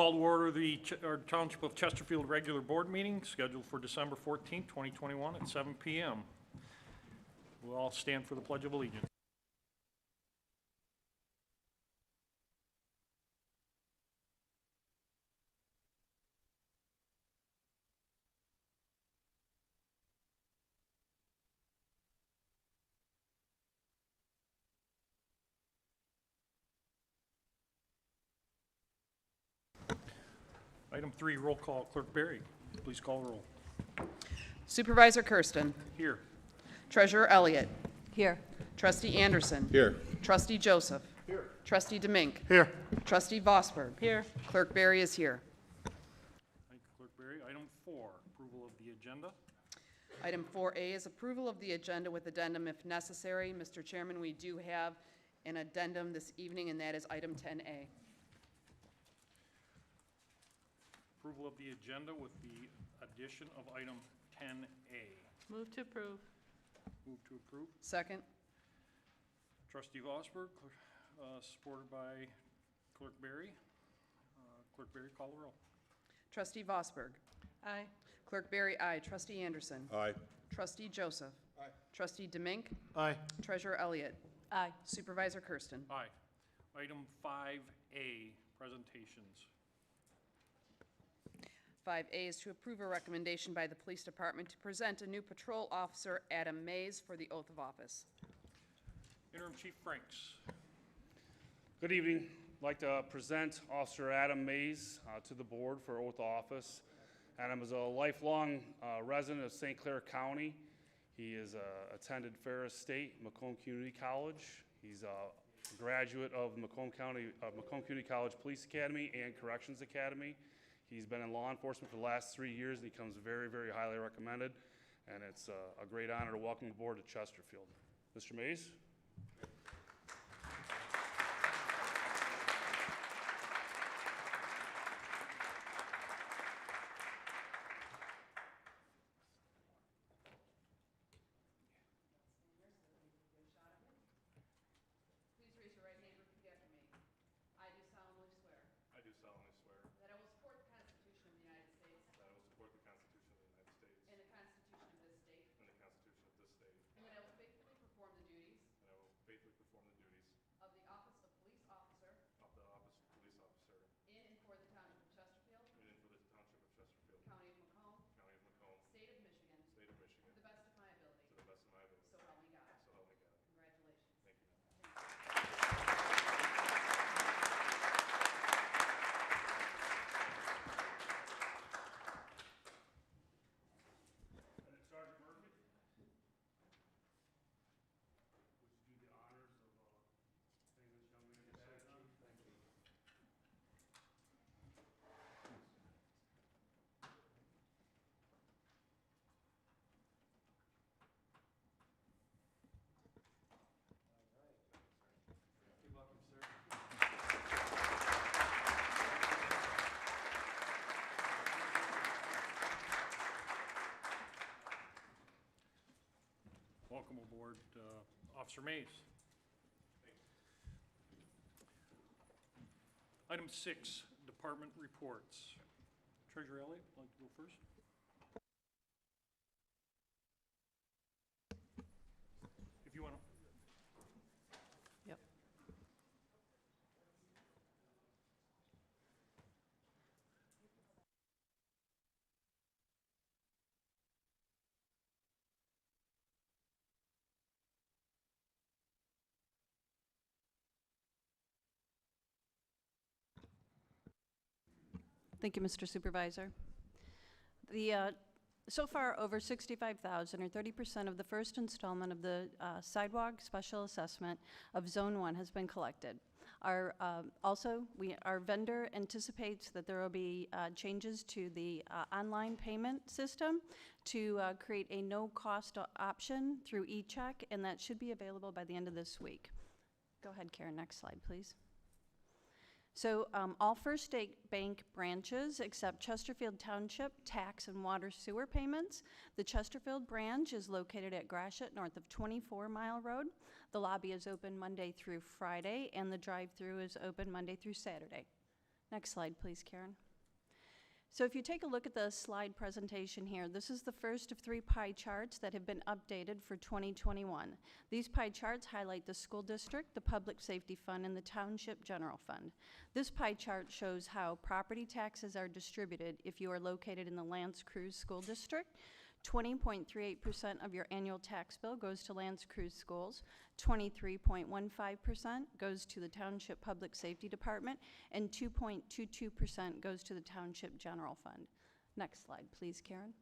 call to order the Township of Chesterfield regular board meeting scheduled for December 14th, 2021 at 7 p.m. We'll all stand for the Pledge of Allegiance. Item 3, roll call. Clerk Berry, please call the roll. Supervisor Kersten. Here. Treasurer Elliott. Here. Trustee Anderson. Here. Trustee Joseph. Here. Trustee DeMink. Here. Trustee Vosberg. Here. Clerk Berry is here. Thank you, Clerk Berry. Item 4, approval of the agenda. Item 4A is approval of the agenda with addendum if necessary. Mr. Chairman, we do have an addendum this evening, and that is item 10A. Approval of the agenda with the addition of item 10A. Move to approve. Move to approve. Second. Trustee Vosberg, supported by Clerk Berry. Clerk Berry, call the roll. Trustee Vosberg. Aye. Clerk Berry, aye. Trustee Anderson. Aye. Trustee Joseph. Aye. Trustee DeMink. Aye. Treasurer Elliott. Aye. Supervisor Kersten. Aye. Item 5A, presentations. 5A is to approve a recommendation by the Police Department to present a new patrol officer, Adam Mays, for the oath of office. Interim Chief Franks. Good evening. I'd like to present Officer Adam Mays to the board for oath of office. Adam is a lifelong resident of St. Clair County. He has attended Ferris State, Macomb Community College. He's a graduate of Macomb Community College Police Academy and Corrections Academy. He's been in law enforcement for the last 3 years, and he comes very, very highly recommended. And it's a great honor to welcome aboard to Chesterfield. Mr. Mays? Please raise your right hand and repeat after me. I do solemnly swear I do solemnly swear that I will support the Constitution of the United States that I will support the Constitution of the United States and the Constitution of this state, and the Constitution of this state, and that I will faithfully perform the duties and I will faithfully perform the duties of the office of police officer of the office of police officer in and for the Township of Chesterfield, in and for the Township of Chesterfield, County of Macomb, County of Macomb, State of Michigan, State of Michigan, to the best of my ability. to the best of my ability. So help me God. So help me God. Congratulations. Thank you. Sergeant Murphy, would you do the honors of taking this young man's badge on? Thank you. You're welcome, sir. Welcome aboard, Officer Mays. Item 6, department reports. Treasurer Elliott, would like to go first? If you want to. Yep. Thank you, Mr. Supervisor. So far, over $65,000, or 30% of the first installment of the sidewalk special assessment of Zone 1 has been collected. Our vendor anticipates that there will be changes to the online payment system to create a no-cost option through e-check, and that should be available by the end of this week. Go ahead, Karen, next slide, please. So all First State Bank branches except Chesterfield Township tax and water sewer payments. The Chesterfield branch is located at Gratiot north of 24 Mile Road. The lobby is open Monday through Friday, and the drive-through is open Monday through Saturday. Next slide, please, Karen. So if you take a look at the slide presentation here, this is the first of 3 pie charts that have been updated for 2021. These pie charts highlight the school district, the public safety fund, and the township general fund. This pie chart shows how property taxes are distributed if you are located in the L'Anse Creuse School District. 20.38% of your annual tax bill goes to L'Anse Creuse Schools, 23.15% goes to the Township Public Safety Department, and 2.22% goes to the Township General Fund. Next slide, please, Karen.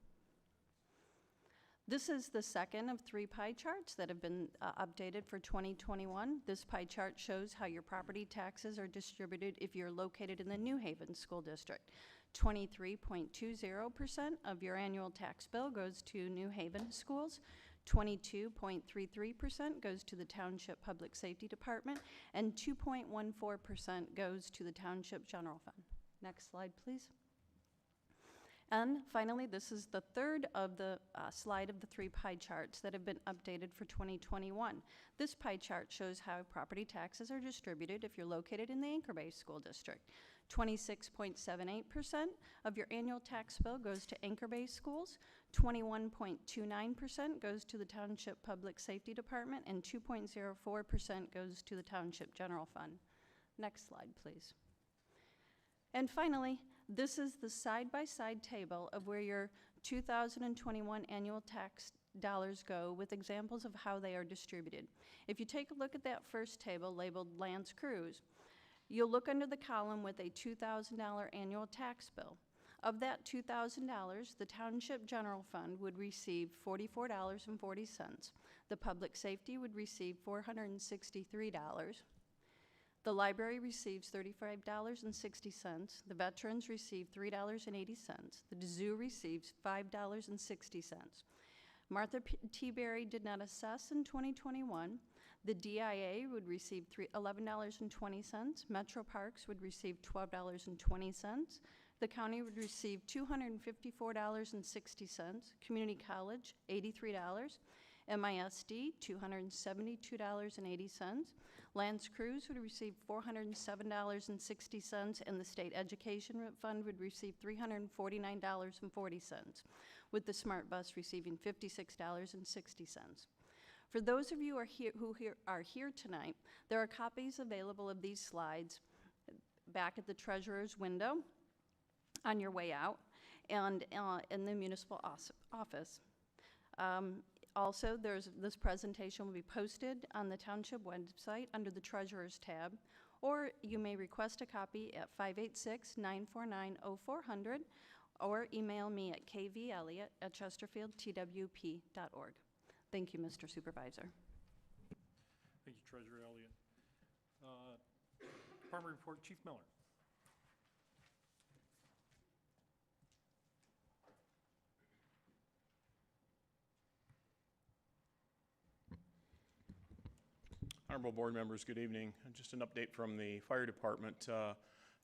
This is the second of 3 pie charts that have been updated for 2021. This pie chart shows how your property taxes are distributed if you're located in the New Haven School District. 23.20% of your annual tax bill goes to New Haven schools, 22.33% goes to the Township Public Safety Department, and 2.14% goes to the Township General Fund. Next slide, please. And finally, this is the third of the slide of the 3 pie charts that have been updated for 2021. This pie chart shows how property taxes are distributed if you're located in the Anchor Bay School District. 26.78% of your annual tax bill goes to Anchor Bay schools, 21.29% goes to the Township Public Safety Department, and 2.04% goes to the Township General Fund. Next slide, please. And finally, this is the side-by-side table of where your 2021 annual tax dollars go with examples of how they are distributed. If you take a look at that first table labeled L'Anse Creuse, you'll look under the column with a $2,000 annual tax bill. Of that $2,000, the Township General Fund would receive $44.40. The Public Safety would receive $463. The library receives $35.60. The veterans receive $3.80. The zoo receives $5.60. Martha T. Berry did not assess in 2021. The DIA would receive $11.20. Metro Parks would receive $12.20. The county would receive $254.60. Community College, $83. MISD, $272.80. L'Anse Creuse would receive $407.60, and the State Education Fund would receive $349.40, with the Smart Bus receiving $56.60. For those of you who are here tonight, there are copies available of these slides back at the treasurer's window on your way out and in the municipal office. Also, this presentation will be posted on the Township website under the Treasurer's tab, or you may request a copy at 586-949-0400 or email me at kvelliott@chesterfieldtwp.org. Thank you, Mr. Supervisor. Thank you, Treasurer Elliott. Department report, Chief Miller. Honorable board members, good evening. Just an update from the fire department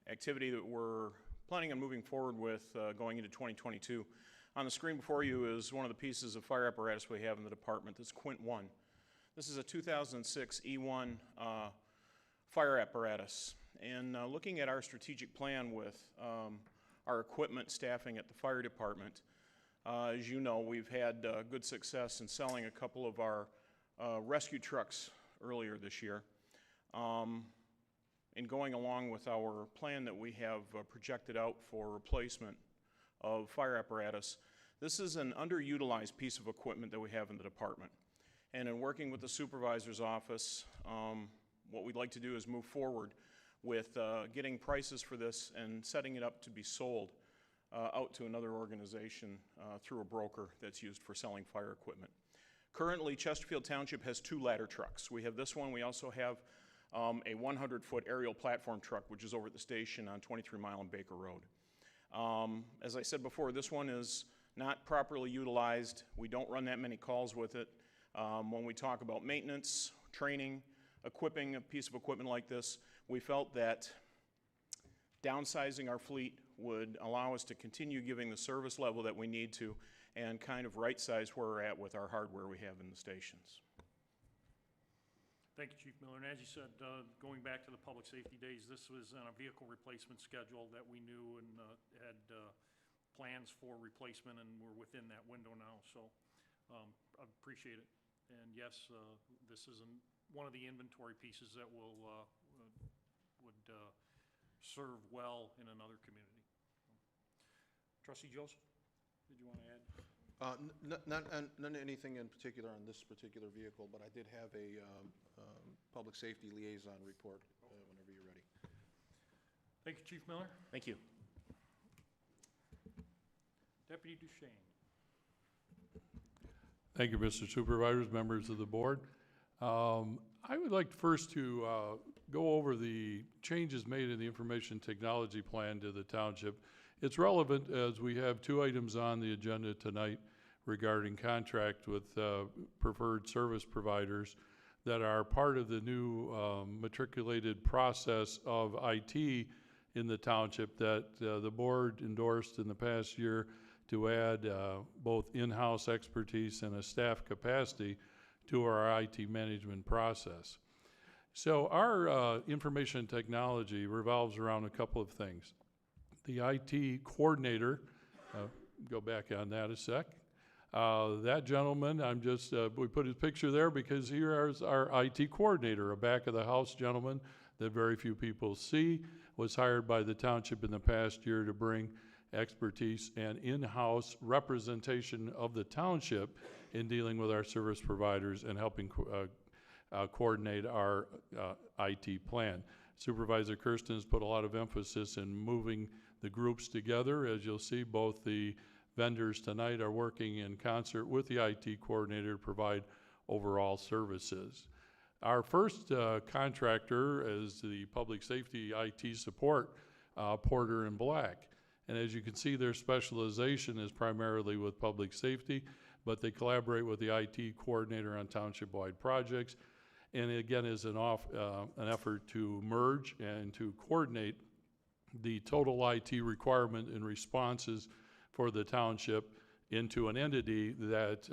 activity that we're planning on moving forward with going into 2022. On the screen before you is one of the pieces of fire apparatus we have in the department. This is Quint 1. This is a 2006 E1 fire apparatus. And looking at our strategic plan with our equipment staffing at the fire department, as you know, we've had good success in selling a couple of our rescue trucks earlier this year. In going along with our plan that we have projected out for replacement of fire apparatus, this is an underutilized piece of equipment that we have in the department. And in working with the supervisor's office, what we'd like to do is move forward with getting prices for this and setting it up to be sold out to another organization through a broker that's used for selling fire equipment. Currently, Chesterfield Township has 2 ladder trucks. We have this one. We also have a 100-foot aerial platform truck, which is over at the station on 23 Mile and Baker Road. As I said before, this one is not properly utilized. We don't run that many calls with it. When we talk about maintenance, training, equipping a piece of equipment like this, we felt that downsizing our fleet would allow us to continue giving the service level that we need to and kind of right-size where we're at with our hardware we have in the stations. Thank you, Chief Miller. And as you said, going back to the public safety days, this was on a vehicle replacement schedule that we knew and had plans for replacement, and we're within that window now, so I appreciate it. And yes, this is one of the inventory pieces that would serve well in another community. Trustee Joseph, did you want to add? Not anything in particular on this particular vehicle, but I did have a public safety liaison report whenever you're ready. Thank you, Chief Miller. Thank you. Deputy Duchesne. Thank you, Mr. Supervisors, members of the board. I would like first to go over the changes made in the information technology plan to the township. It's relevant as we have two items on the agenda tonight regarding contract with preferred service providers that are part of the new matriculated process of IT in the township that the board endorsed in the past year to add both in-house expertise and a staff capacity to our IT management process. So our information technology revolves around a couple of things. The IT coordinator, go back on that a sec. That gentleman, we put his picture there because here is our IT coordinator, a back of the house gentleman that very few people see, was hired by the township in the past year to bring expertise and in-house representation of the township in dealing with our service providers and helping coordinate our IT plan. Supervisor Kersten has put a lot of emphasis in moving the groups together. As you'll see, both the vendors tonight are working in concert with the IT coordinator to provide overall services. Our first contractor is the public safety IT support, Porter and Black. And as you can see, their specialization is primarily with public safety, but they collaborate with the IT coordinator on township-wide projects. And again, is an effort to merge and to coordinate the total IT requirement and responses for the township into an entity that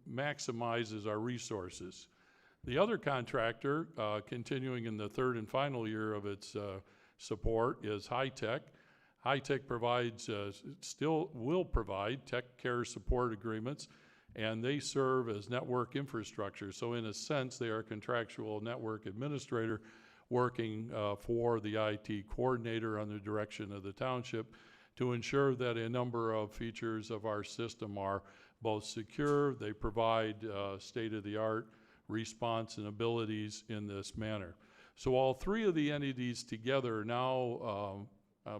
maximizes our resources. The other contractor, continuing in the third and final year of its support, is High Tech. High Tech provides, still will provide tech care support agreements, and they serve as network infrastructure. So in a sense, they are a contractual network administrator working for the IT coordinator on the direction of the township to ensure that a number of features of our system are both secure, they provide state-of-the-art response and abilities in this manner. So all three of the entities together now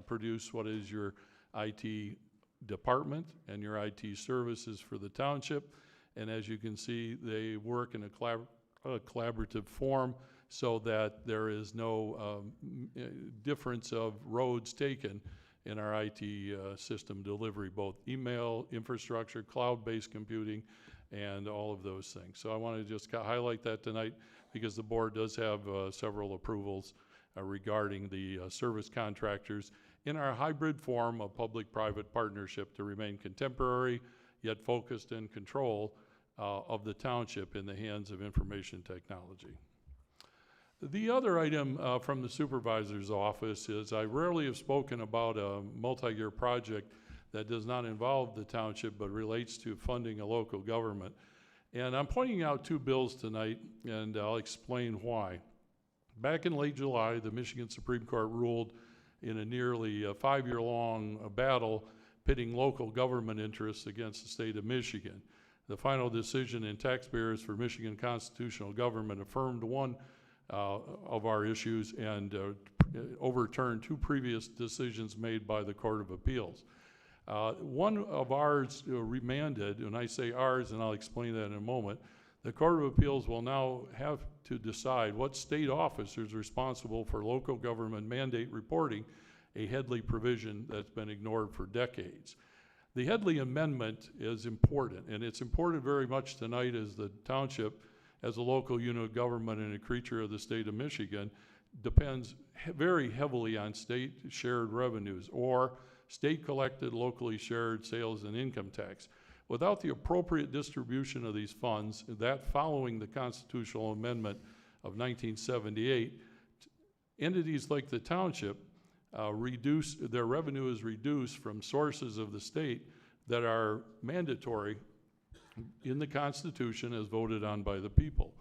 produce what is your IT department and your IT services for the township. And as you can see, they work in a collaborative form so that there is no difference of roads taken in our IT system delivery, both email, infrastructure, cloud-based computing, and all of those things. So I want to just highlight that tonight because the board does have several approvals regarding the service contractors in our hybrid form of public-private partnership to remain contemporary, yet focused in control of the township in the hands of information technology. The other item from the supervisor's office is I rarely have spoken about a multi-year project that does not involve the township but relates to funding a local government. And I'm pointing out two bills tonight, and I'll explain why. Back in late July, the Michigan Supreme Court ruled in a nearly 5-year-long battle pitting local government interests against the state of Michigan. The final decision in Taxpayers for Michigan Constitutional Government affirmed one of our issues and overturned two previous decisions made by the Court of Appeals. One of ours remanded, and I say ours, and I'll explain that in a moment. The Court of Appeals will now have to decide what state officer is responsible for local government mandate reporting, a Headley provision that's been ignored for decades. The Headley Amendment is important, and it's important very much tonight as the township, as a local unit of government and a creature of the state of Michigan, depends very heavily on state shared revenues or state collected, locally shared sales and income tax. Without the appropriate distribution of these funds, that following the constitutional amendment of 1978, entities like the township their revenue is reduced from sources of the state that are mandatory in the Constitution as voted on by the people.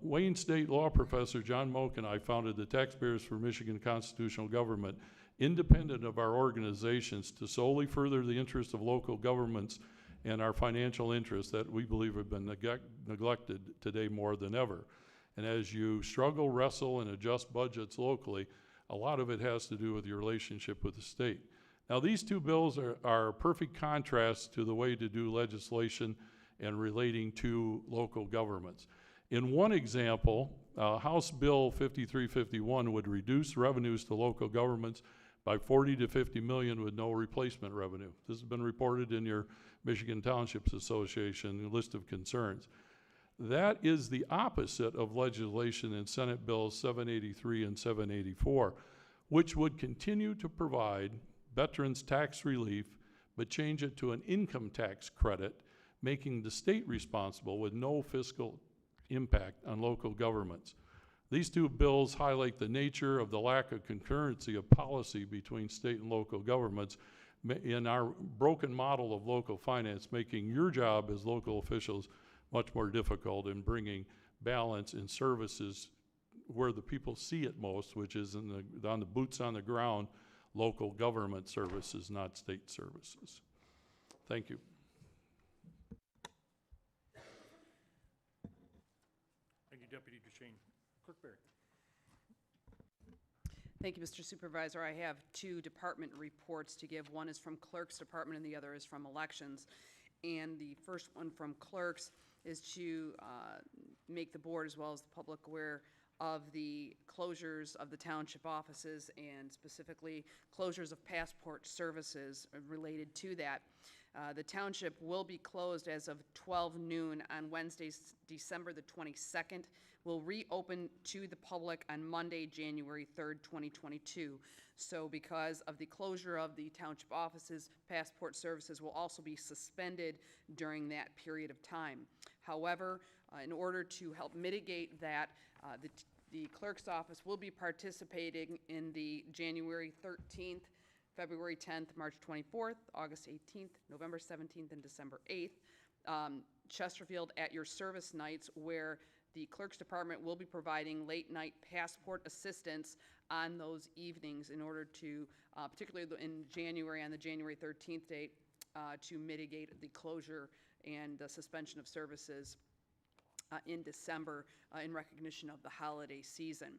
Wayne State law professor John Moak and I founded the Taxpayers for Michigan Constitutional Government, independent of our organizations, to solely further the interests of local governments and our financial interests that we believe have been neglected today more than ever. And as you struggle, wrestle, and adjust budgets locally, a lot of it has to do with your relationship with the state. Now, these two bills are a perfect contrast to the way to do legislation and relating to local governments. In one example, House Bill 5351 would reduce revenues to local governments by 40 to 50 million with no replacement revenue. This has been reported in your Michigan Townships Association list of concerns. That is the opposite of legislation in Senate Bills 783 and 784, which would continue to provide veterans tax relief, but change it to an income tax credit, making the state responsible with no fiscal impact on local governments. These two bills highlight the nature of the lack of concurrency of policy between state and local governments in our broken model of local finance, making your job as local officials much more difficult in bringing balance in services where the people see it most, which is on the boots on the ground, local government services, not state services. Thank you. Thank you, Deputy Duchesne. Clerk Barry. Thank you, Mr. Supervisor. I have two department reports to give. One is from Clerk's Department and the other is from Elections. And the first one from Clerk's is to make the board as well as the public aware of the closures of the township offices and specifically closures of passport services related to that. The township will be closed as of 12 noon on Wednesday, December the 22nd. Will reopen to the public on Monday, January 3rd, 2022. So because of the closure of the township offices, passport services will also be suspended during that period of time. However, in order to help mitigate that, the clerk's office will be participating in the January 13th, February 10th, March 24th, August 18th, November 17th, and December 8th, Chesterfield at Your Service Nights, where the Clerk's Department will be providing late night passport assistance on those evenings in order to, particularly in January, on the January 13th date, to mitigate the closure and the suspension of services in December in recognition of the holiday season.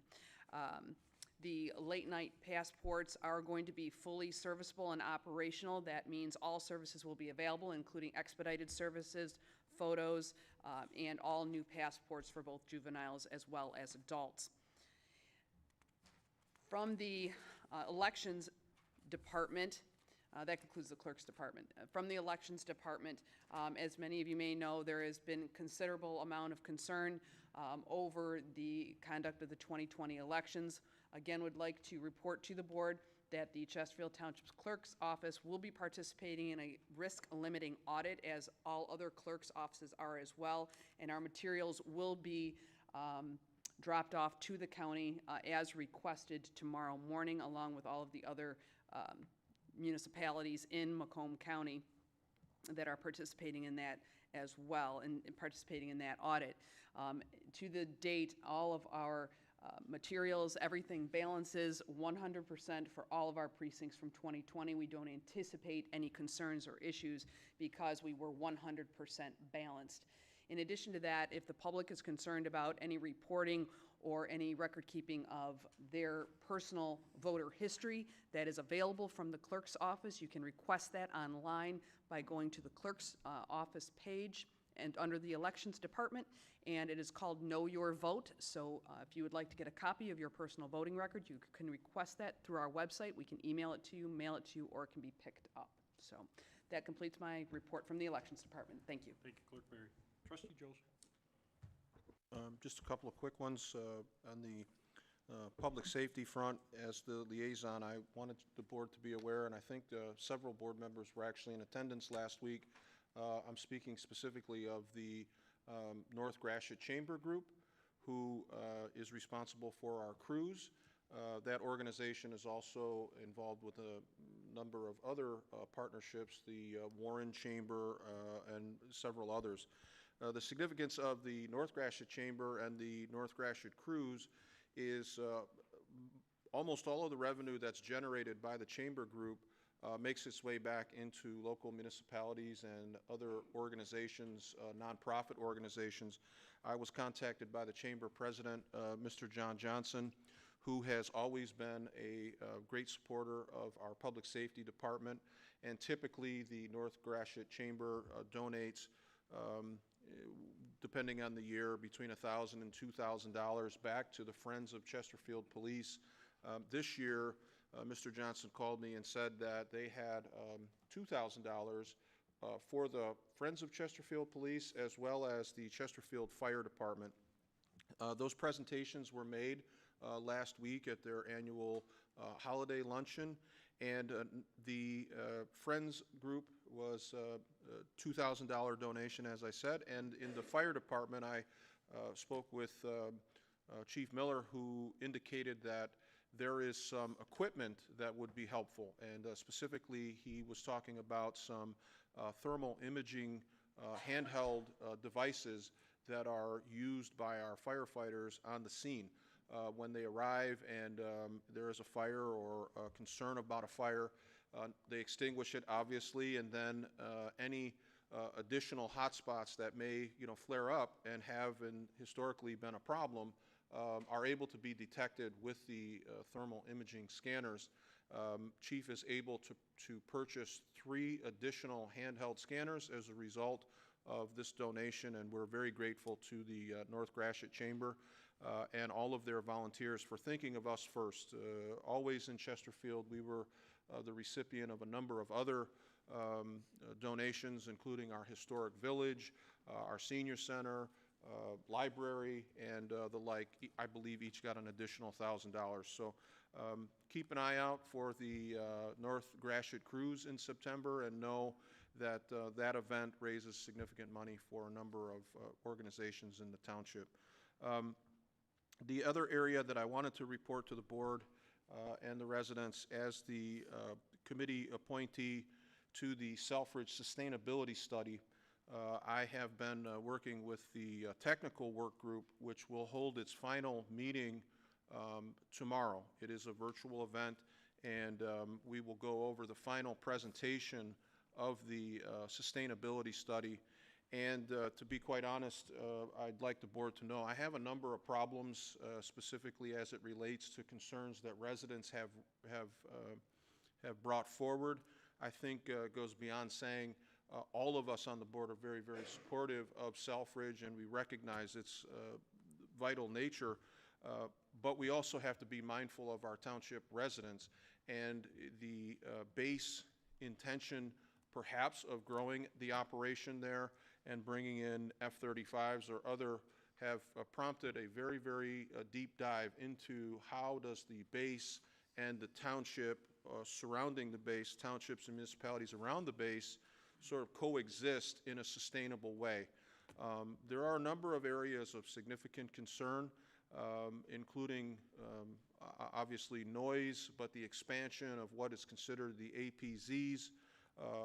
The late night passports are going to be fully serviceable and operational. That means all services will be available, including expedited services, photos, and all new passports for both juveniles as well as adults. From the Elections Department, that concludes the Clerk's Department. From the Elections Department, as many of you may know, there has been considerable amount of concern over the conduct of the 2020 elections. Again, would like to report to the board that the Chesterfield Township's Clerk's Office will be participating in a risk-limiting audit, as all other clerk's offices are as well, and our materials will be dropped off to the county as requested tomorrow morning, along with all of the other municipalities in Macomb County that are participating in that as well, and participating in that audit. To the date, all of our materials, everything balances 100% for all of our precincts from 2020. We don't anticipate any concerns or issues because we were 100% balanced. In addition to that, if the public is concerned about any reporting or any record keeping of their personal voter history, that is available from the clerk's office. You can request that online by going to the clerk's office page and under the Elections Department, and it is called Know Your Vote. So if you would like to get a copy of your personal voting record, you can request that through our website. We can email it to you, mail it to you, or it can be picked up. So that completes my report from the Elections Department. Thank you. Thank you, Clerk Barry. Trustee Joseph. Just a couple of quick ones. On the public safety front, as the liaison, I wanted the board to be aware, and I think several board members were actually in attendance last week. I'm speaking specifically of the North Gratiot Chamber Group, who is responsible for our crews. That organization is also involved with a number of other partnerships, the Warren Chamber and several others. The significance of the North Gratiot Chamber and the North Gratiot Crews is almost all of the revenue that's generated by the chamber group makes its way back into local municipalities and other organizations, nonprofit organizations. I was contacted by the chamber president, Mr. John Johnson, who has always been a great supporter of our public safety department, and typically the North Gratiot Chamber donates, depending on the year, between $1,000 and $2,000 back to the Friends of Chesterfield Police. This year, Mr. Johnson called me and said that they had $2,000 for the Friends of Chesterfield Police as well as the Chesterfield Fire Department. Those presentations were made last week at their annual holiday luncheon, and the Friends group was a $2,000 donation, as I said, and in the fire department I spoke with Chief Miller, who indicated that there is some equipment that would be helpful, and specifically he was talking about some thermal imaging handheld devices that are used by our firefighters on the scene. When they arrive and there is a fire or a concern about a fire, they extinguish it, obviously, and then any additional hotspots that may, flare up and have historically been a problem are able to be detected with the thermal imaging scanners. Chief is able to purchase 3 additional handheld scanners as a result of this donation, and we're very grateful to the North Gratiot Chamber and all of their volunteers for thinking of us first. Always in Chesterfield, we were the recipient of a number of other donations, including our historic village, our senior center, library, and the like. I believe each got an additional $1,000. So keep an eye out for the North Gratiot Cruise in September, and know that that event raises significant money for a number of organizations in the township. The other area that I wanted to report to the board and the residents, as the committee appointee to the Selfridge Sustainability Study, I have been working with the technical work group, which will hold its final meeting tomorrow. It is a virtual event, and we will go over the final presentation of the sustainability study. And to be quite honest, I'd like the board to know I have a number of problems, specifically as it relates to concerns that residents have brought forward. I think goes beyond saying all of us on the board are very, very supportive of Selfridge, and we recognize its vital nature, but we also have to be mindful of our township residents and the base intention perhaps of growing the operation there and bringing in F-35s or other have prompted a very, very deep dive into how does the base and the township surrounding the base, townships and municipalities around the base, sort of coexist in a sustainable way. There are a number of areas of significant concern, including obviously noise, but the expansion of what is considered the APZs,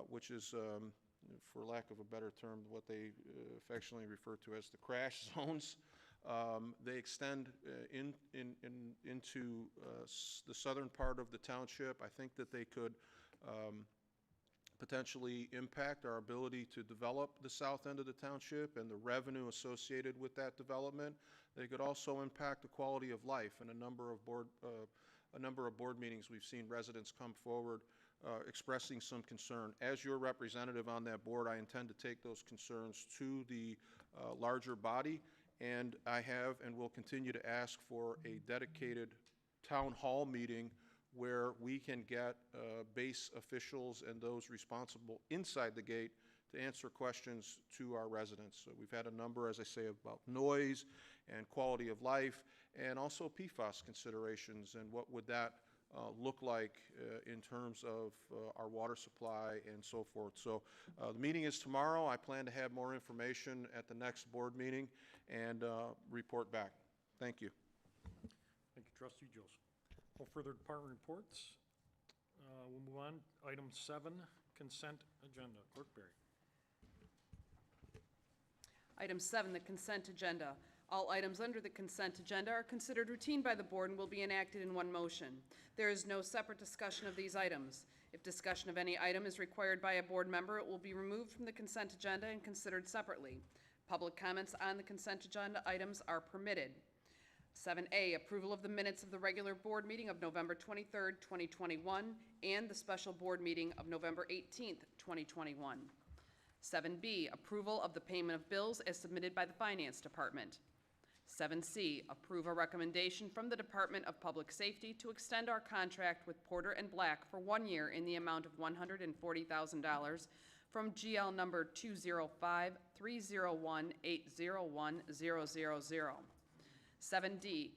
which is, for lack of a better term, what they affectionately refer to as the crash zones. They extend into the southern part of the township. I think that they could potentially impact our ability to develop the south end of the township and the revenue associated with that development. They could also impact the quality of life. In a number of board meetings, we've seen residents come forward expressing some concern. As your representative on that board, I intend to take those concerns to the larger body, and I have and will continue to ask for a dedicated town hall meeting where we can get base officials and those responsible inside the gate to answer questions to our residents. So we've had a number, as I say, about noise and quality of life, and also PFAS considerations, and what would that look like in terms of our water supply and so forth. So the meeting is tomorrow. I plan to have more information at the next board meeting and report back. Thank you. Thank you, trustee Joseph. No further department reports. We'll move on. Item 7, consent agenda. Clerk Berry. Item 7, the consent agenda. All items under the consent agenda are considered routine by the board and will be enacted in one motion. There is no separate discussion of these items. If discussion of any item is required by a board member, it will be removed from the consent agenda and considered separately. Public comments on the consent agenda items are permitted. 7A, approval of the minutes of the regular board meeting of November 23rd, 2021, and the special board meeting of November 18th, 2021. 7B, approval of the payment of bills as submitted by the Finance Department. 7C, approve a recommendation from the Department of Public Safety to extend our contract with Porter and Black for 1 year in the amount of $140,000 from GL number 205-301-801000. 7D,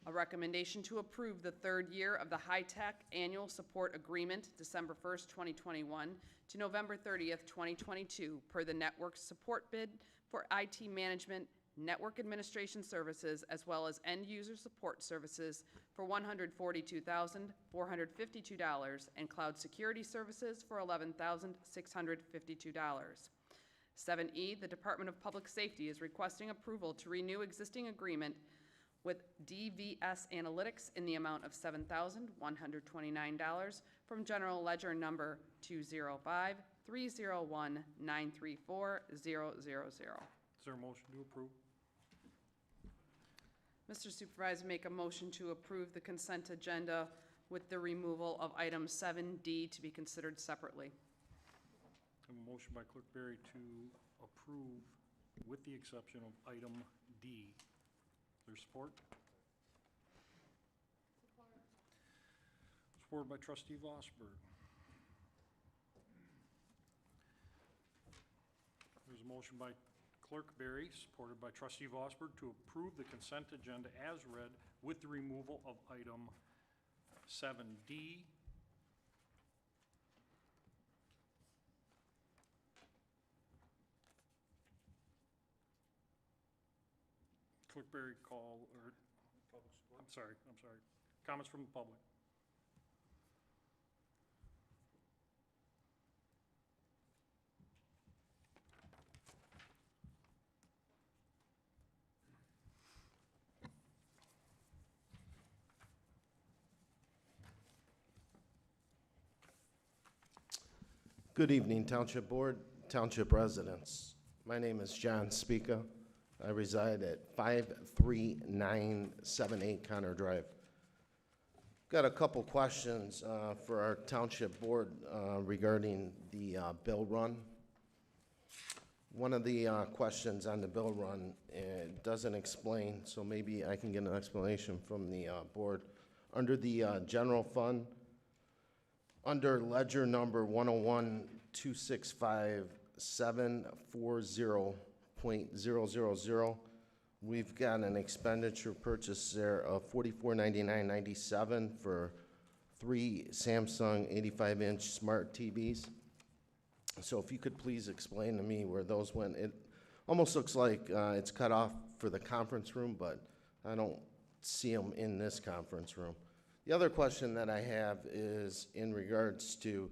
a recommendation to approve the 3rd year of the High-Tech Annual Support Agreement, December 1st, 2021 to November 30th, 2022, per the network support bid for IT management, network administration services, as well as end-user support services for $142,452, and cloud security services for $11,652. 7E, the Department of Public Safety is requesting approval to renew existing agreement with DVS Analytics in the amount of $7,129 from General Ledger number 205-301-934-000. Is there a motion to approve? Mr. Supervisor, make a motion to approve the consent agenda with the removal of item 7D to be considered separately. I have a motion by Clerk Berry to approve with the exception of item D. Is there support? Support by trustee Vosberg. There's a motion by Clerk Berry, supported by trustee Vosberg, to approve the consent agenda as read with the removal of item 7D. Clerk Berry call, or, I'm sorry. Comments from the public. Good evening, Township Board, Township residents. My name is John Spica. I reside at 53978 Connor Drive. Got a couple questions for our Township Board regarding the bill run. One of the questions on the bill run doesn't explain, so maybe I can get an explanation from the board. Under the general fund, under ledger number 101-265-740.000, we've got an expenditure purchase there of $44.99.97 for 3 Samsung 85-inch smart TVs. So if you could please explain to me where those went. It almost looks like it's cut off for the conference room, but I don't see them in this conference room. The other question that I have is in regards to,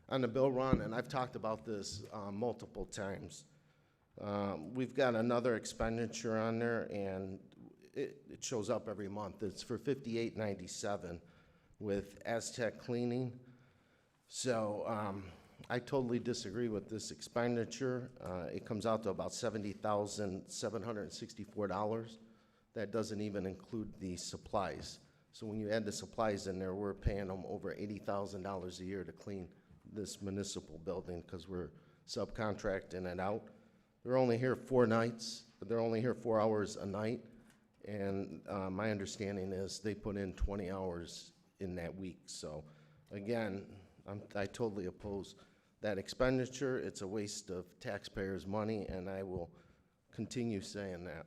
on the bill run, and I've talked about this multiple times, we've got another expenditure on there, and it shows up every month. It's for $58.97 with Aztec Cleaning. So I totally disagree with this expenditure. It comes out to about $70,764. That doesn't even include the supplies. So when you add the supplies in there, we're paying them over $80,000 a year to clean this municipal building because we're subcontracting it out. They're only here 4 nights, but they're only here 4 hours a night. And my understanding is they put in 20 hours in that week. So again, I totally oppose that expenditure. It's a waste of taxpayers' money, and I will continue saying that.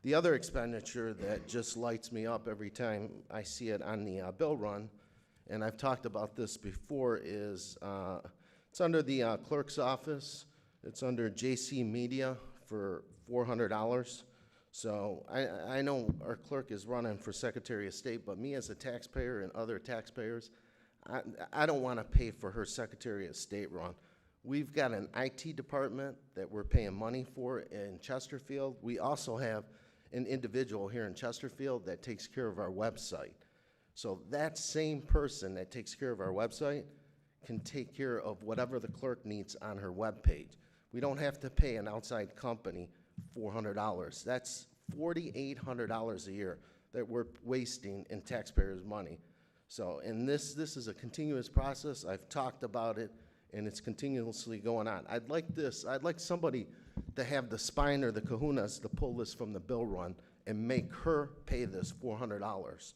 The other expenditure that just lights me up every time I see it on the bill run, and I've talked about this before, is it's under the clerk's office. It's under JC Media for $400. So I know our clerk is running for Secretary of State, but me as a taxpayer and other taxpayers, I don't want to pay for her Secretary of State run. We've got an IT department that we're paying money for in Chesterfield. We also have an individual here in Chesterfield that takes care of our website. So that same person that takes care of our website can take care of whatever the clerk needs on her webpage. We don't have to pay an outside company $400. That's $4,800 a year that we're wasting in taxpayers' money. So, and this is a continuous process. I've talked about it, and it's continuously going on. I'd like somebody to have the spine or the kahunas to pull this from the bill run and make her pay this $400.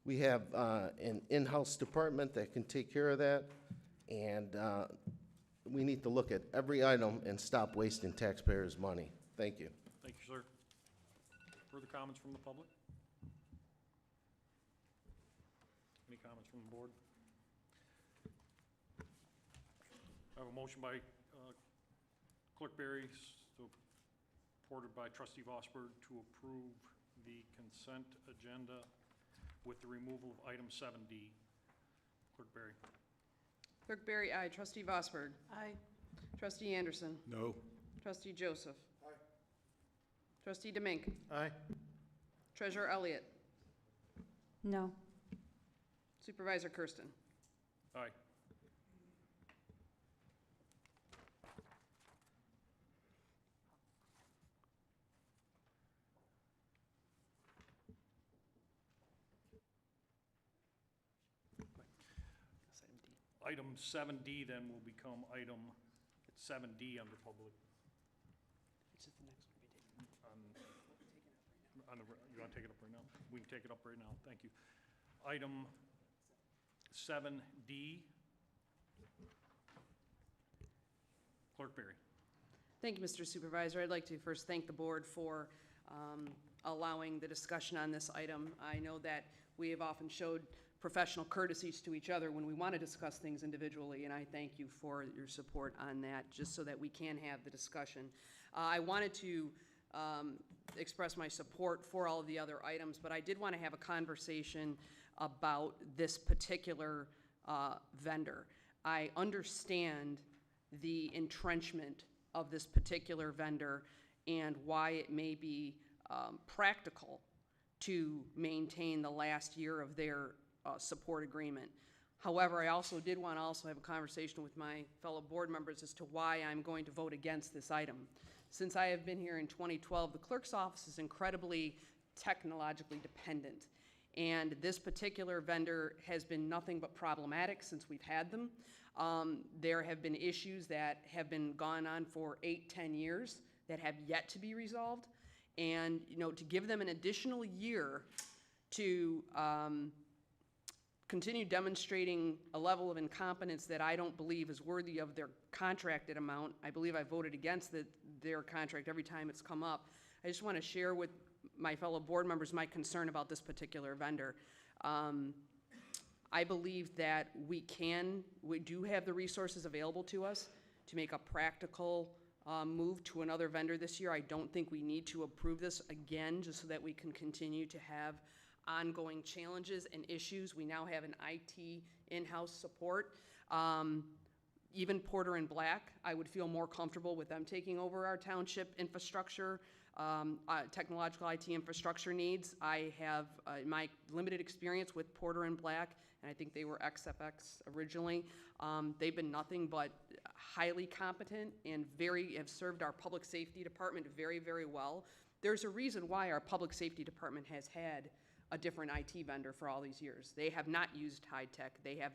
We have an in-house department that can take care of that, and we need to look at every item and stop wasting taxpayers' money. Thank you. Thank you, sir. Further comments from the public? Any comments from the board? I have a motion by Clerk Berry, supported by Trustee Vosberg, to approve the consent agenda with the removal of item 7D. Clerk Berry. Clerk Berry, aye. Trustee Vosberg. Aye. Trustee Anderson. No. Trustee Joseph. Aye. Trustee Demink. Aye. Treasurer Elliott. No. Supervisor Kersten. Aye. Item 7D then will become item 7D under public. Which is the next one we did. You want to take it up right now? We can take it up right now. Thank you. Item 7D. Clerk Berry. Thank you, Mr. Supervisor. I'd like to first thank the board for allowing the discussion on this item. I know that we have often showed professional courtesies to each other when we want to discuss things individually, and I thank you for your support on that, just so that we can have the discussion. I wanted to express my support for all of the other items, but I did want to have a conversation about this particular vendor. I understand the entrenchment of this particular vendor and why it may be practical to maintain the last year of their support agreement. However, I also did want to have a conversation with my fellow board members as to why I'm going to vote against this item. Since I have been here in 2012, the clerk's office is incredibly technologically dependent. And this particular vendor has been nothing but problematic since we've had them. There have been issues that have been gone on for 8-10 years that have yet to be resolved. And, you know, to give them an additional year to continue demonstrating a level of incompetence that I don't believe is worthy of their contracted amount. I believe I voted against their contract every time it's come up. I just want to share with my fellow board members my concern about this particular vendor. I believe that we do have the resources available to us to make a practical move to another vendor this year. I don't think we need to approve this again just so that we can continue to have ongoing challenges and issues. We now have an IT in-house support. Even Porter and Black, I would feel more comfortable with them taking over our township infrastructure, technological IT infrastructure needs. I have my limited experience with Porter and Black, and I think they were XFX originally. They've been nothing but highly competent and have served our public safety department very, very well. There's a reason why our public safety department has had a different IT vendor for all these years. They have not used high tech. They have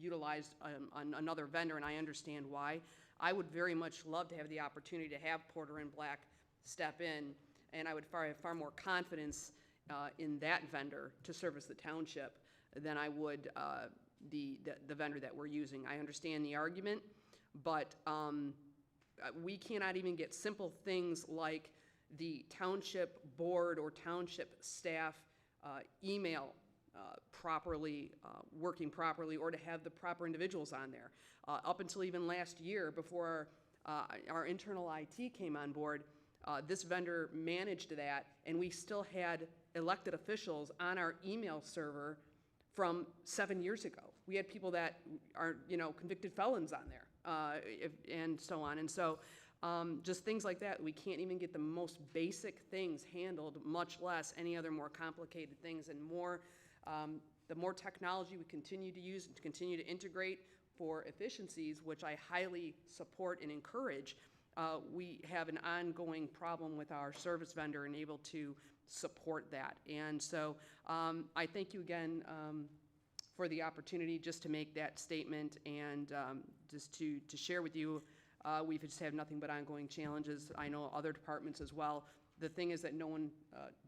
utilized another vendor, and I understand why. I would very much love to have the opportunity to have Porter and Black step in, and I would have far more confidence in that vendor to service the township than I would the vendor that we're using. I understand the argument, but we cannot even get simple things like the township board or township staff email properly, working properly, or to have the proper individuals on there. Up until even last year, before our internal IT came on board, this vendor managed that, and we still had elected officials on our email server from 7 years ago. We had people that are, convicted felons on there, and so on. And so just things like that, we can't even get the most basic things handled, much less any other more complicated things. And the more technology we continue to use and to continue to integrate for efficiencies, which I highly support and encourage, we have an ongoing problem with our service vendor and able to support that. And so I thank you again for the opportunity just to make that statement and just to share with you. We just have nothing but ongoing challenges. I know other departments as well. The thing is that no one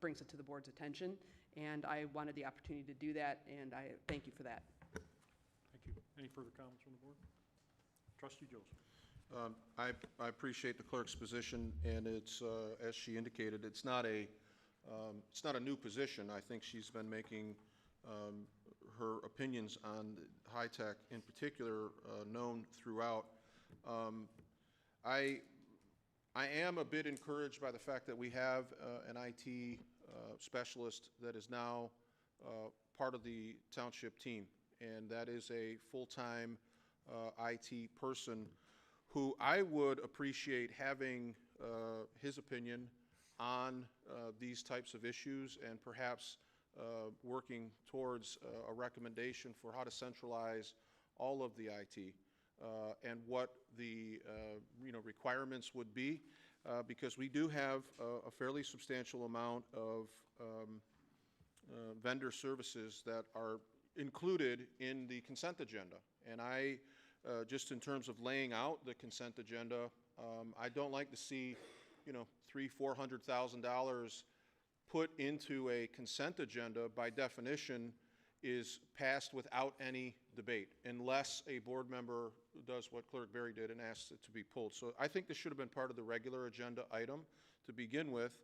brings it to the board's attention, and I wanted the opportunity to do that, and I thank you for that. Thank you. Any further comments from the board? Trustee Joseph. I appreciate the clerk's position, and it's, as she indicated, it's not a new position. I think she's been making her opinions on high tech in particular known throughout. I am a bit encouraged by the fact that we have an IT specialist that is now part of the township team, and that is a full-time IT person who I would appreciate having his opinion on these types of issues, and perhaps working towards a recommendation for how to centralize all of the IT and what the requirements would be, because we do have a fairly substantial amount of vendor services that are included in the consent agenda. And I, just in terms of laying out the consent agenda, I don't like to see, $300,000-$400,000 put into a consent agenda. By definition, is passed without any debate, unless a board member does what Clerk Berry did and asks it to be pulled. So I think this should have been part of the regular agenda item to begin with.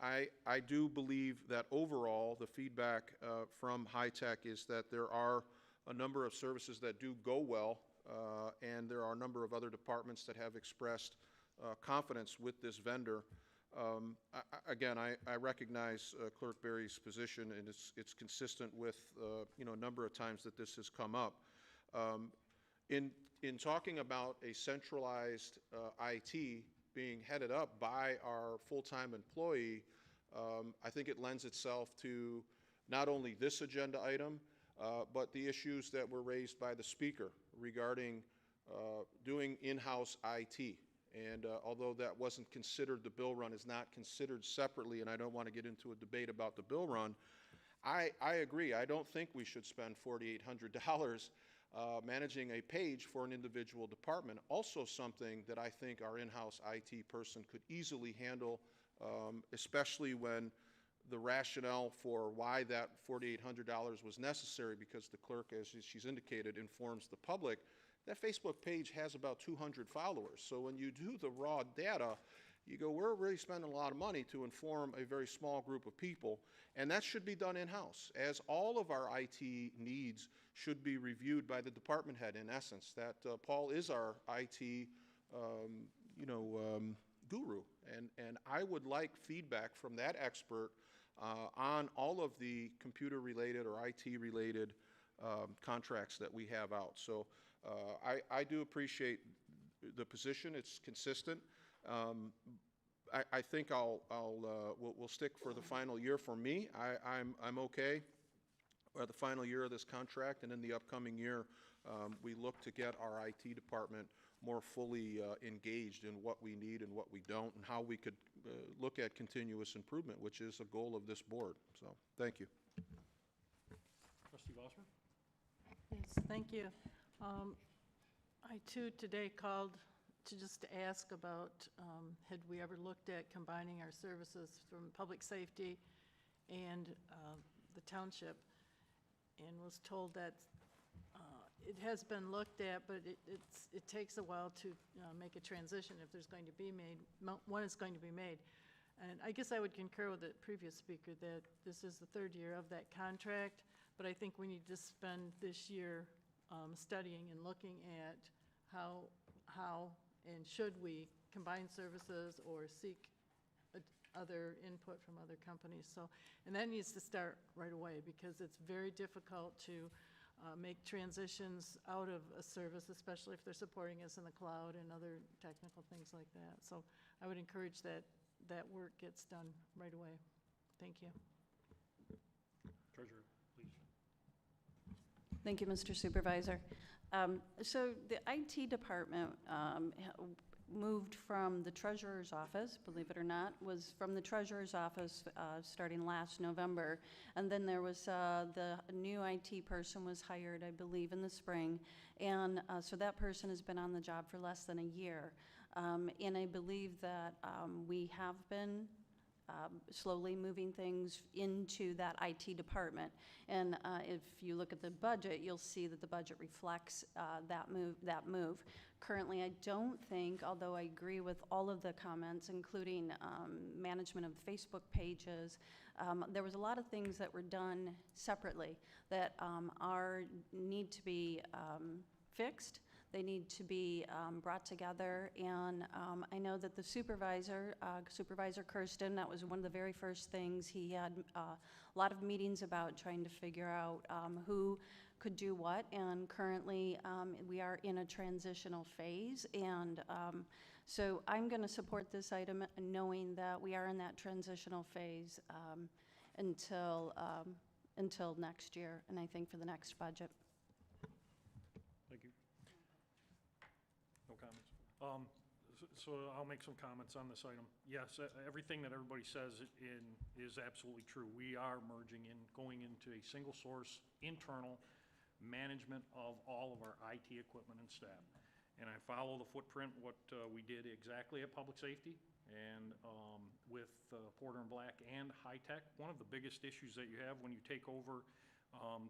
I do believe that overall the feedback from high tech is that there are a number of services that do go well, and there are a number of other departments that have expressed confidence with this vendor. Again, I recognize Clerk Berry's position, and it's consistent with a number of times that this has come up. In talking about a centralized IT being headed up by our full-time employee, I think it lends itself to not only this agenda item, but the issues that were raised by the speaker regarding doing in-house IT. And although that wasn't considered, the bill run is not considered separately, and I don't want to get into a debate about the bill run, I agree. I don't think we should spend $4,800 managing a page for an individual department. Also something that I think our in-house IT person could easily handle, especially when the rationale for why that $4,800 was necessary, because the clerk, as she's indicated, informs the public. That Facebook page has about 200 followers. So when you do the raw data, you go, we're really spending a lot of money to inform a very small group of people, and that should be done in-house, as all of our IT needs should be reviewed by the department head, in essence. That Paul is our IT guru, and I would like feedback from that expert on all of the computer-related or IT-related contracts that we have out. So I do appreciate the position. It's consistent. I think we'll stick for the final year for me. I'm okay at the final year of this contract, and in the upcoming year, we look to get our IT department more fully engaged in what we need and what we don't, and how we could look at continuous improvement, which is a goal of this board. So, thank you. Trustee Vossmer? Yes, thank you. I too today called to just ask about, had we ever looked at combining our services from public safety and the township, and was told that it has been looked at, but it takes a while to make a transition if there's going to be one is going to be made. And I guess I would concur with the previous speaker that this is the third year of that contract, but I think we need to spend this year studying and looking at how And should we combine services or seek other input from other companies? So, and that needs to start right away, because it's very difficult to make transitions out of a service, especially if they're supporting us in the cloud and other technical things like that. So I would encourage that work gets done right away. Thank you. Treasurer, please. Thank you, Mr. Supervisor. So the IT department moved from the treasurer's office, believe it or not, was from the treasurer's office starting last November. And then there was the new IT person was hired, I believe, in the spring. And so that person has been on the job for less than a year. And I believe that we have been slowly moving things into that IT department. And if you look at the budget, you'll see that the budget reflects that move. Currently, I don't think, although I agree with all of the comments, including management of Facebook pages, there was a lot of things that were done separately that need to be fixed. They need to be brought together, and I know that the Supervisor Kersten, that was one of the very first things he had a lot of meetings about, trying to figure out who could do what, and currently we are in a transitional phase, and so I'm going to support this item knowing that we are in that transitional phase until next year, and I think for the next budget. Thank you. No comments. So I'll make some comments on this item. Yes, everything that everybody says is absolutely true. We are merging in, going into a single source internal management of all of our IT equipment and staff. And I follow the footprint, what we did exactly at Public Safety and with Porter and Black and High Tech. One of the biggest issues that you have when you take over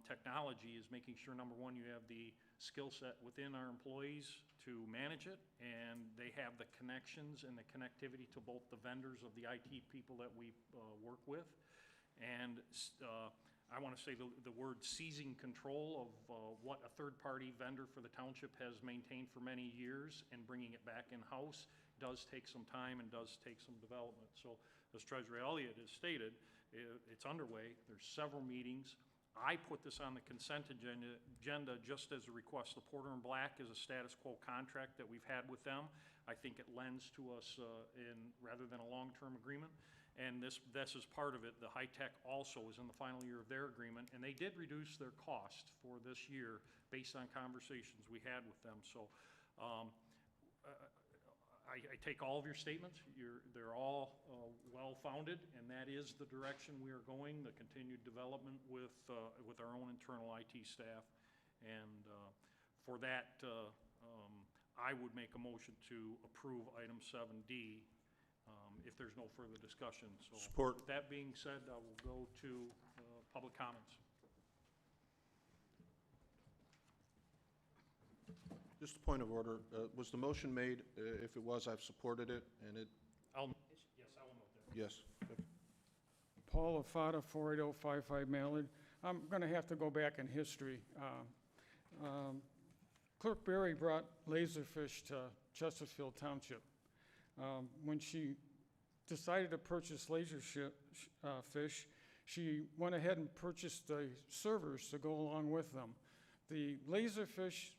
technology is making sure, number one, you have the skill set within our employees to manage it, and they have the connections and the connectivity to both the vendors of the IT people that we work with. And I want to say the word seizing control of what a third-party vendor for the township has maintained for many years and bringing it back in-house does take some time and does take some development. So as Treasurer Elliott has stated, it's underway. There's several meetings. I put this on the consent agenda just as a request. The Porter and Black is a status quo contract that we've had with them. I think it lends to us rather than a long-term agreement. And this is part of it. The High Tech also is in the final year of their agreement, and they did reduce their cost for this year based on conversations we had with them. So I take all of your statements. They're all well-founded, and that is the direction we are going, the continued development with our own internal IT staff. And for that, I would make a motion to approve item 7D if there's no further discussion. So Support. With that being said, I will go to public comments. Just a point of order. Was the motion made? If it was, I've supported it, and it, Yes, I will note that. yes. Paul Afata, 48055 Mallard. I'm going to have to go back in history. Clerk Berry brought laserfish to Chesterfield Township. When she decided to purchase fish, she went ahead and purchased the servers to go along with them. The laserfish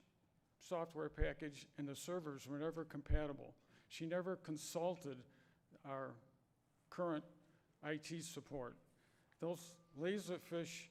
software package and the servers were never compatible. She never consulted our current IT support. Those laserfish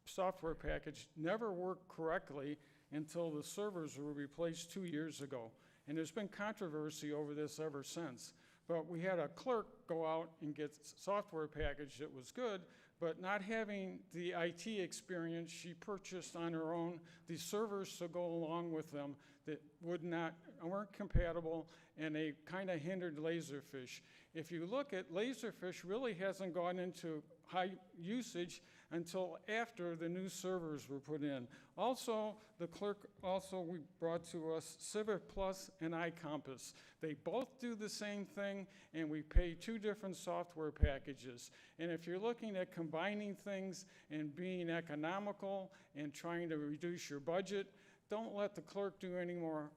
software package never worked correctly until the servers were replaced 2 years ago. And there's been controversy over this ever since. But we had a clerk go out and get software package that was good, but not having the IT experience, she purchased on her own the servers to go along with them that weren't compatible, and they kind of hindered laserfish. If you look at laserfish, really hasn't gone into high usage until after the new servers were put in. Also, the clerk we brought to us Civic Plus and iCompass. They both do the same thing, and we pay two different software packages. And if you're looking at combining things and being economical and trying to reduce your budget, don't let the clerk do any more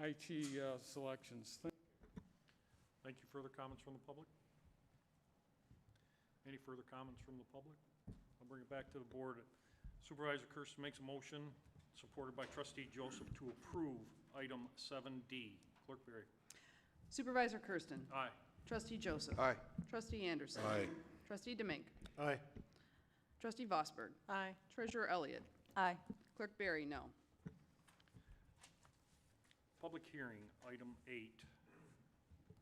IT selections. Thank you. Further comments from the public? Any further comments from the public? I'll bring it back to the board. Supervisor Kersten makes a motion, supported by Trustee Joseph, to approve item 7D. Clerk Berry. Supervisor Kersten. Aye. Trustee Joseph. Aye. Trustee Anderson. Aye. Trustee Demink. Aye. Trustee Vosberg. Aye. Treasurer Elliott. Aye. Clerk Berry, no. Public hearing, item 8.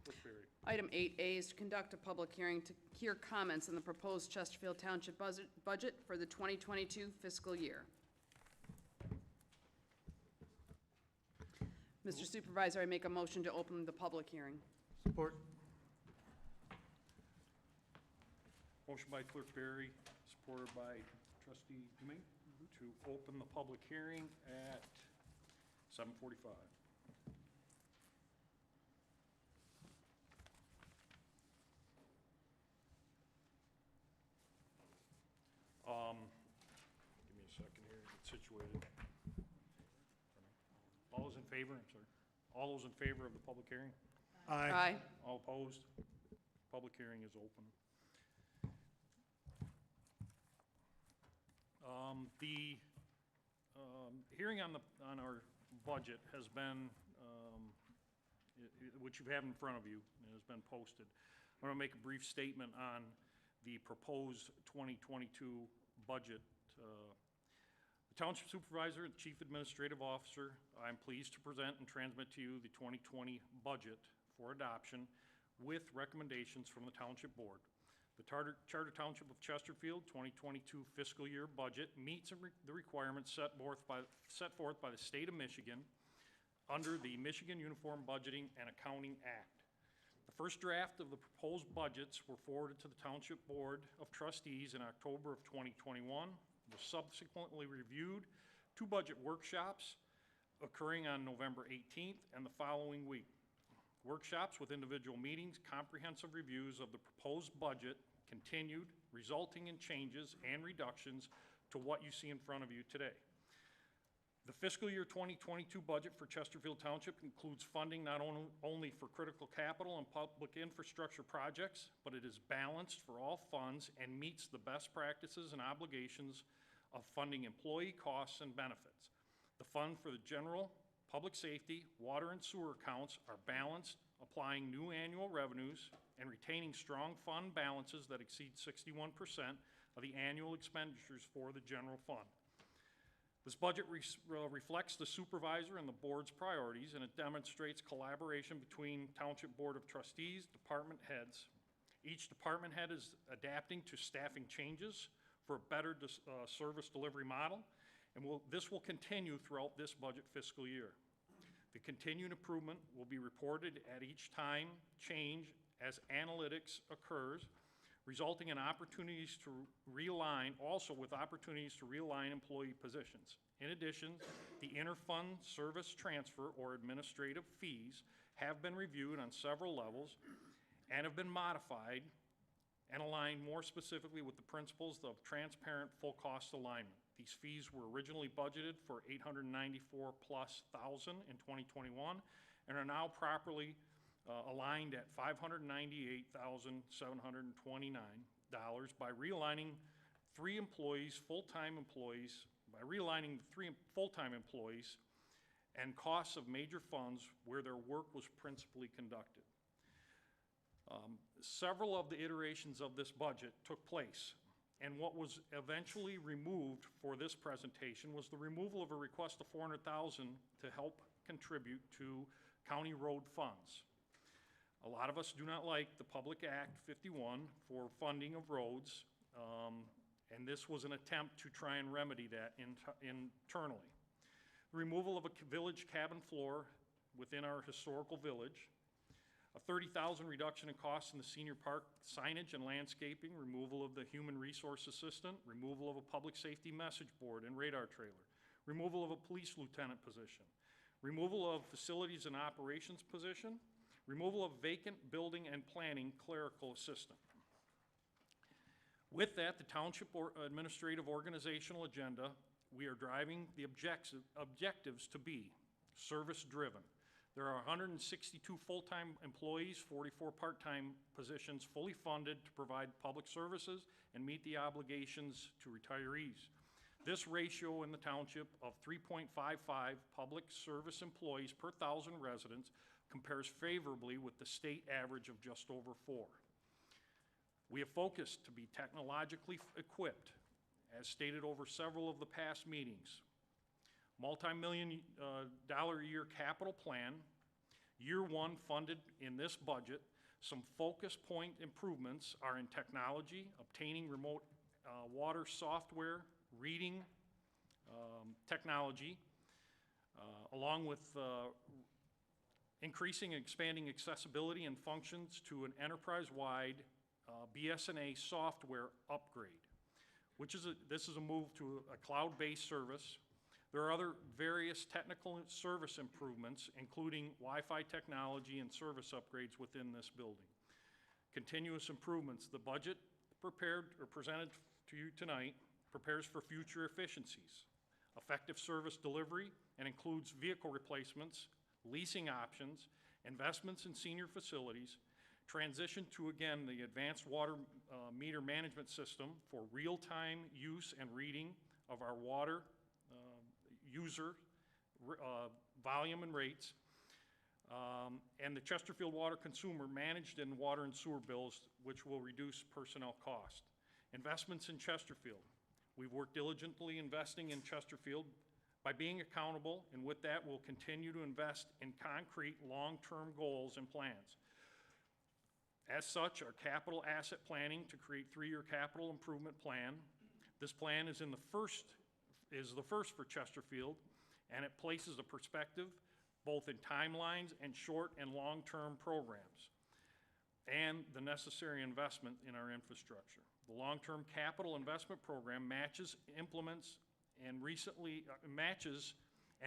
Clerk Berry. Item 8A is to conduct a public hearing to hear comments on the proposed Chesterfield Township budget for the 2022 fiscal year. Mr. Supervisor, I make a motion to open the public hearing. Support. Motion by Clerk Berry, supported by Trustee Demink, to open the public hearing at 7:45. Give me a second here to get situated. All those in favor, I'm sorry. All those in favor of the public hearing? Aye. All opposed? Public hearing is open. The hearing on our budget has been, which you have in front of you, and has been posted. I'm going to make a brief statement on the proposed 2022 budget. The Township Supervisor and Chief Administrative Officer, I'm pleased to present and transmit to you the 2020 budget for adoption with recommendations from the Township Board. The Charter Township of Chesterfield 2022 fiscal year budget meets the requirements set forth by the State of Michigan under the Michigan Uniform Budgeting and Accounting Act. The first draft of the proposed budgets were forwarded to the Township Board of Trustees in October of 2021, was subsequently reviewed, 2 budget workshops occurring on November 18th and the following week. Workshops with individual meetings, comprehensive reviews of the proposed budget continued, resulting in changes and reductions to what you see in front of you today. The fiscal year 2022 budget for Chesterfield Township includes funding not only for critical capital and public infrastructure projects, but it is balanced for all funds and meets the best practices and obligations of funding employee costs and benefits. The fund for the general, public safety, water and sewer accounts are balanced, applying new annual revenues and retaining strong fund balances that exceed 61% of the annual expenditures for the general fund. This budget reflects the supervisor and the board's priorities, and it demonstrates collaboration between Township Board of Trustees, department heads. Each department head is adapting to staffing changes for a better service delivery model, and this will continue throughout this budget fiscal year. The continued improvement will be reported at each time change as analytics occurs, resulting in opportunities to realign, also with opportunities to realign employee positions. In addition, the interfund service transfer or administrative fees have been reviewed on several levels and have been modified and aligned more specifically with the principles of transparent full cost alignment. These fees were originally budgeted for $894,000+ in 2021 and are now properly aligned at $598,729 by realigning realigning 3 full-time employees and costs of major funds where their work was principally conducted. Several of the iterations of this budget took place, and what was eventually removed for this presentation was the removal of a request of $400,000 to help contribute to county road funds. A lot of us do not like the Public Act 51 for funding of roads, and this was an attempt to try and remedy that internally. The removal of a village cabin floor within our historical village, a $30,000 reduction in costs in the senior park signage and landscaping, removal of the human resource assistant, removal of a public safety message board and radar trailer, removal of a police lieutenant position, removal of facilities and operations position, removal of vacant building and planning clerical assistant. With that, the Township Administrative Organizational Agenda, we are driving the objectives to be service-driven. There are 162 full-time employees, 44 part-time positions, fully funded to provide public services and meet the obligations to retirees. This ratio in the township of 3.55 public service employees per 1,000 residents compares favorably with the state average of just over 4. We have focused to be technologically equipped, as stated over several of the past meetings. Multi-million dollar a year capital plan, year one funded in this budget. Some focus point improvements are in technology, obtaining remote water software, reading technology, along with increasing and expanding accessibility and functions to an enterprise-wide BSNA software upgrade, this is a move to a cloud-based service. There are other various technical service improvements, including Wi-Fi technology and service upgrades within this building. Continuous improvements. The budget prepared or presented to you tonight prepares for future efficiencies, effective service delivery, and includes vehicle replacements, leasing options, investments in senior facilities, transition to, again, the advanced water meter management system for real-time use and reading of our water user volume and rates, and the Chesterfield water consumer managed in water and sewer bills, which will reduce personnel cost. Investments in Chesterfield. We've worked diligently investing in Chesterfield by being accountable, and with that, we'll continue to invest in concrete long-term goals and plans. As such, our capital asset planning to create 3-year capital improvement plan. This plan is the first for Chesterfield, and it places a perspective both in timelines and short and long-term programs, and the necessary investment in our infrastructure. The long-term capital investment program matches, implements, and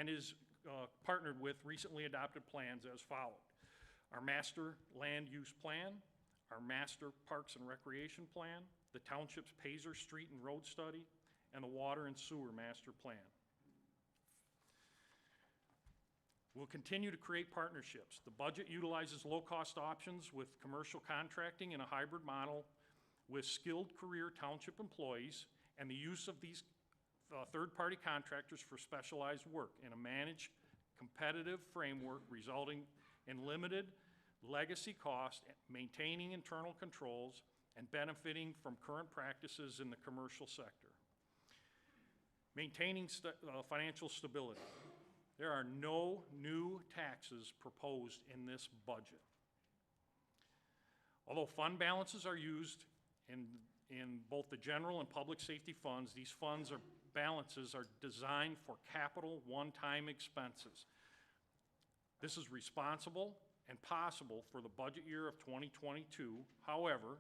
is partnered with recently adopted plans as followed. Our master land use plan, our master parks and recreation plan, the township's Pazer Street and Road Study, and the water and sewer master plan. We'll continue to create partnerships. The budget utilizes low-cost options with commercial contracting in a hybrid model with skilled career township employees and the use of these third-party contractors for specialized work in a managed, competitive framework resulting in limited legacy cost, maintaining internal controls, and benefiting from current practices in the commercial sector. Maintaining financial stability. There are no new taxes proposed in this budget. Although fund balances are used in both the general and public safety funds, these balances are designed for capital one-time expenses. This is responsible and possible for the budget year of 2022. However,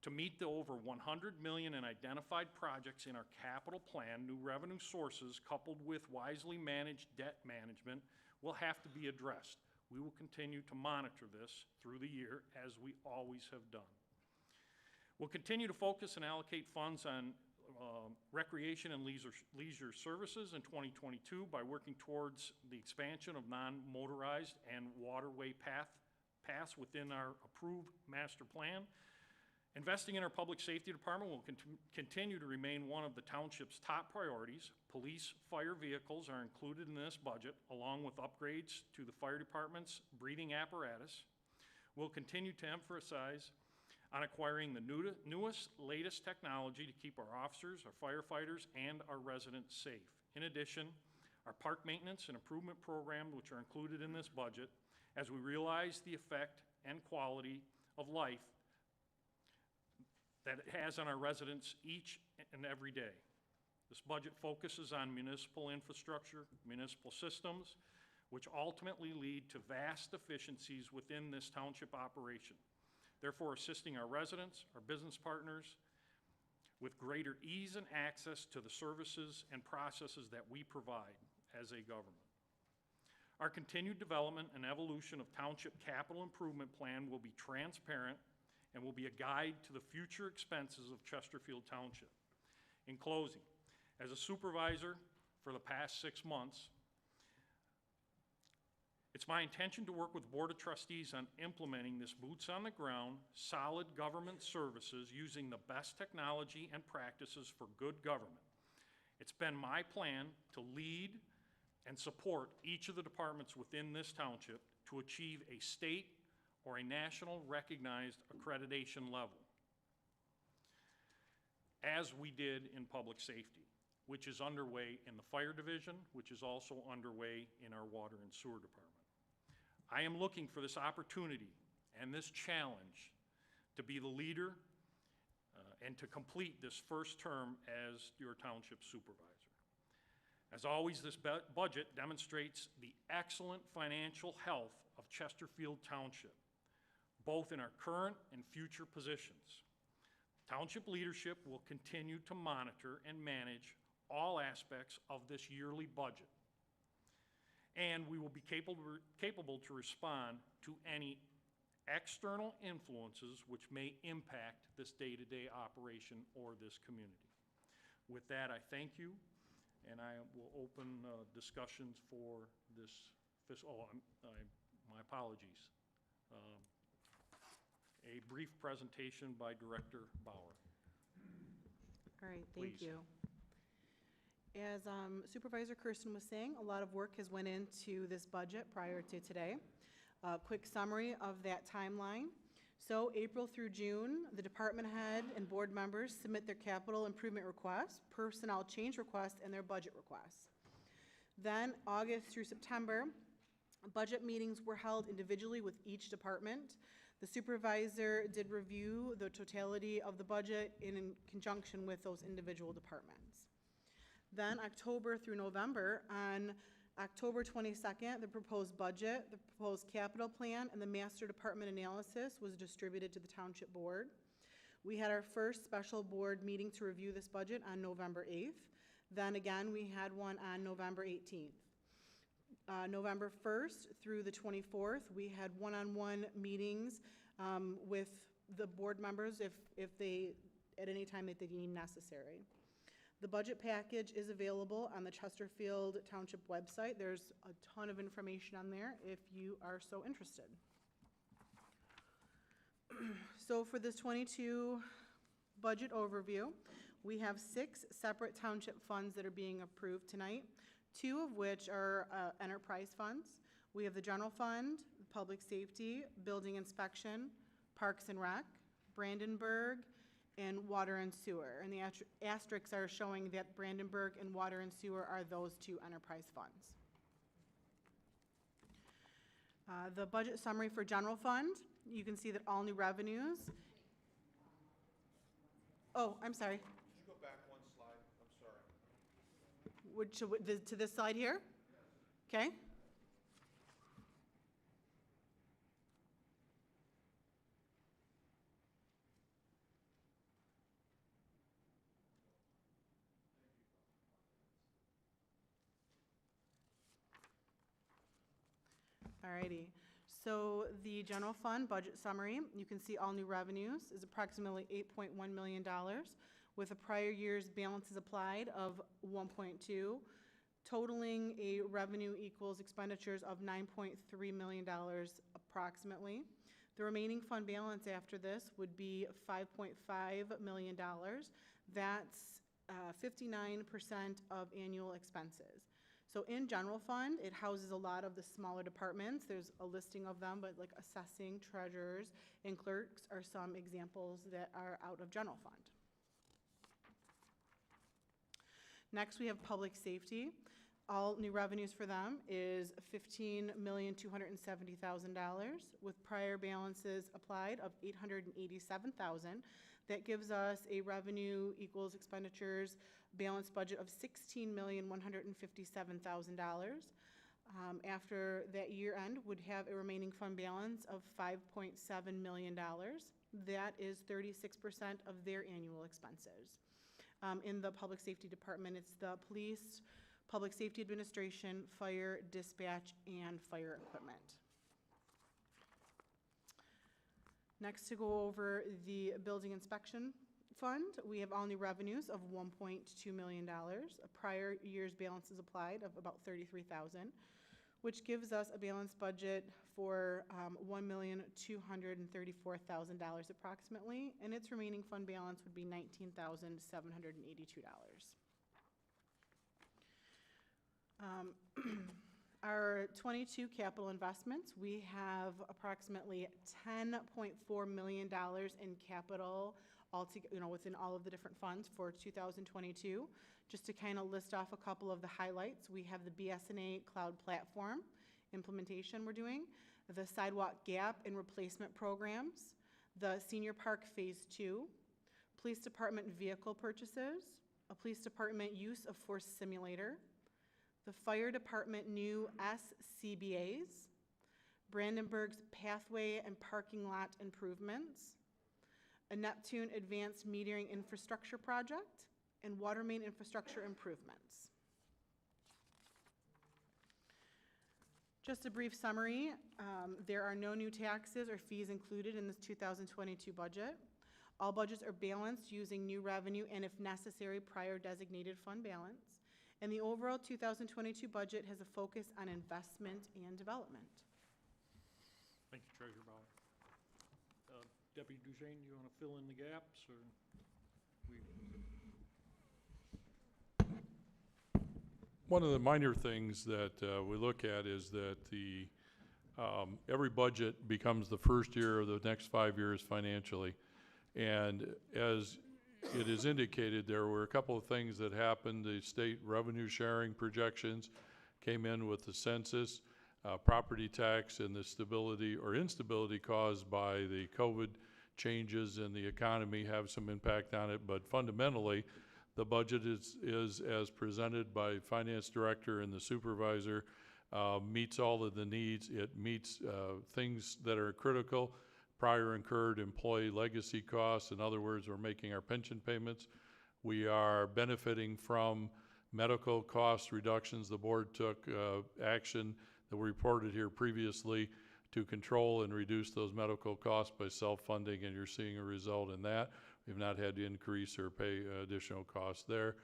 to meet the over $100 million in identified projects in our capital plan, new revenue sources coupled with wisely managed debt management will have to be addressed. We will continue to monitor this through the year as we always have done. We'll continue to focus and allocate funds on recreation and leisure services in 2022 by working towards the expansion of non-motorized and waterway paths within our approved master plan. Investing in our public safety department will continue to remain one of the township's top priorities. Police fire vehicles are included in this budget, along with upgrades to the fire department's breathing apparatus. We'll continue to emphasize on acquiring the newest, latest technology to keep our officers, our firefighters, and our residents safe. In addition, our park maintenance and improvement program, which are included in this budget, as we realize the effect and quality of life that it has on our residents each and every day. This budget focuses on municipal infrastructure, municipal systems, which ultimately lead to vast efficiencies within this township operation. Therefore, assisting our residents, our business partners, with greater ease and access to the services and processes that we provide as a government. Our continued development and evolution of Township Capital Improvement Plan will be transparent and will be a guide to the future expenses of Chesterfield Township. In closing, as a supervisor for the past 6 months, It's my intention to work with the Board of Trustees on implementing this boots-on-the-ground, solid government services using the best technology and practices for good government. It's been my plan to lead and support each of the departments within this township to achieve a state or a national recognized accreditation level, as we did in public safety, which is underway in the fire division, which is also underway in our water and sewer department. I am looking for this opportunity and this challenge to be the leader and to complete this first term as your township supervisor. As always, this budget demonstrates the excellent financial health of Chesterfield Township, both in our current and future positions. Township leadership will continue to monitor and manage all aspects of this yearly budget, and we will be capable to respond to any external influences which may impact this day-to-day operation or this community. With that, I thank you, and I will open discussions for this fiscal, my apologies. A brief presentation by Director Bauer. All right, thank Please. you. As Supervisor Kersten was saying, a lot of work has went into this budget prior to today. A quick summary of that timeline. So April through June, the department head and board members submit their capital improvement requests, personnel change requests, and their budget requests. Then August through September, budget meetings were held individually with each department. The supervisor did review the totality of the budget in conjunction with those individual departments. Then October through November, on October 22nd, the proposed budget, the proposed capital plan, and the master department analysis was distributed to the township board. We had our first special board meeting to review this budget on November 8th. Then again, we had one on November 18th. November 1st through the 24th, we had one-on-one meetings with the board members if they, at any time that they deem necessary. The budget package is available on the Chesterfield Township website. There's a ton of information on there if you are so interested. So for this 22 budget overview, we have 6 separate township funds that are being approved tonight, 2 of which are enterprise funds. We have the general fund, public safety, building inspection, parks and rec, Brandenburg, and water and sewer. And the asterisks are showing that Brandenburg and water and sewer are those 2 enterprise funds. The budget summary for general fund, you can see that all new revenues. Oh, I'm sorry. Could you go back one slide? I'm sorry. To this slide here? Okay. Alrighty, so the general fund budget summary, you can see all new revenues is approximately $8.1 million with a prior year's balances applied of 1.2, totaling a revenue equals expenditures of $9.3 million approximately. The remaining fund balance after this would be $5.5 million. That's 59% of annual expenses. So in general fund, it houses a lot of the smaller departments. There's a listing of them, but like assessing, treasurers, and clerks are some examples that are out of general fund. Next, we have public safety. All new revenues for them is $15,270,000 with prior balances applied of $887,000. That gives us a revenue equals expenditures balance budget of $16,157,000. After that year end, would have a remaining fund balance of $5.7 million. That is 36% of their annual expenses. In the public safety department, it's the police, public safety administration, fire, dispatch, and fire equipment. Next, to go over the building inspection fund, we have all new revenues of $1.2 million. A prior year's balances applied of about $33,000. which gives us a balanced budget for $1,234,000 approximately, and its remaining fund balance would be $19,782. Our 22 capital investments, we have approximately $10.4 million in capital altogether, within all of the different funds for 2022. Just to kind of list off a couple of the highlights, we have the BSNA cloud platform implementation we're doing, the sidewalk gap and replacement programs, the senior park phase 2, police department vehicle purchases, a police department use of force simulator, the fire department new SCBAs, Brandenburg's pathway and parking lot improvements, a Neptune advanced metering infrastructure project, and water main infrastructure improvements. Just a brief summary, there are no new taxes or fees included in this 2022 budget. All budgets are balanced using new revenue and, if necessary, prior designated fund balance. And the overall 2022 budget has a focus on investment and development. Thank you, Treasurer Bauer. Deputy Duchesne, you want to fill in the gaps, or One of the minor things that we look at is that every budget becomes the first year of the next 5 years financially. And as it is indicated, there were a couple of things that happened. The state revenue sharing projections came in with the census, property tax, and the stability or instability caused by the COVID changes in the economy have some impact on it. But fundamentally, the budget is as presented by Finance Director and the Supervisor, meets all of the needs. It meets things that are critical. Prior incurred employee legacy costs. In other words, we're making our pension payments. We are benefiting from medical cost reductions. The board took action that we reported here previously to control and reduce those medical costs by self-funding, and you're seeing a result in that. We've not had to increase or pay additional costs there.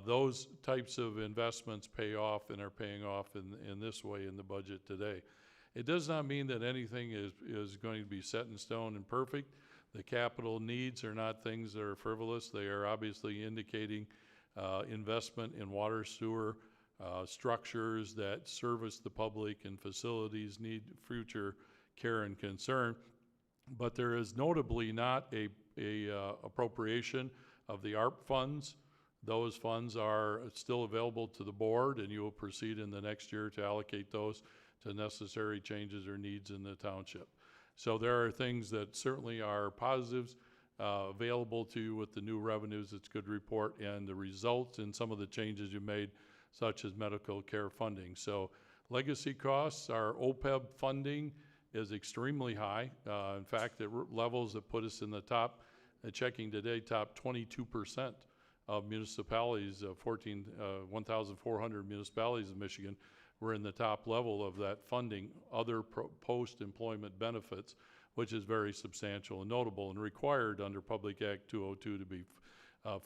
Those types of investments pay off and are paying off in this way in the budget today. It does not mean that anything is going to be set in stone and perfect. The capital needs are not things that are frivolous. They are obviously indicating investment in water, sewer, structures that service the public, and facilities need future care and concern. But there is notably not a appropriation of the ARP funds. Those funds are still available to the board, and you will proceed in the next year to allocate those to necessary changes or needs in the township. So there are things that certainly are positives available to you with the new revenues. It's good report, and the results in some of the changes you made, such as medical care funding. So legacy costs, our OPEB funding is extremely high. In fact, at levels that put us in the top, checking today, top 22% of municipalities, 1,400 municipalities in Michigan. We're in the top level of that funding, other post-employment benefits, which is very substantial and notable and required under Public Act 202 to be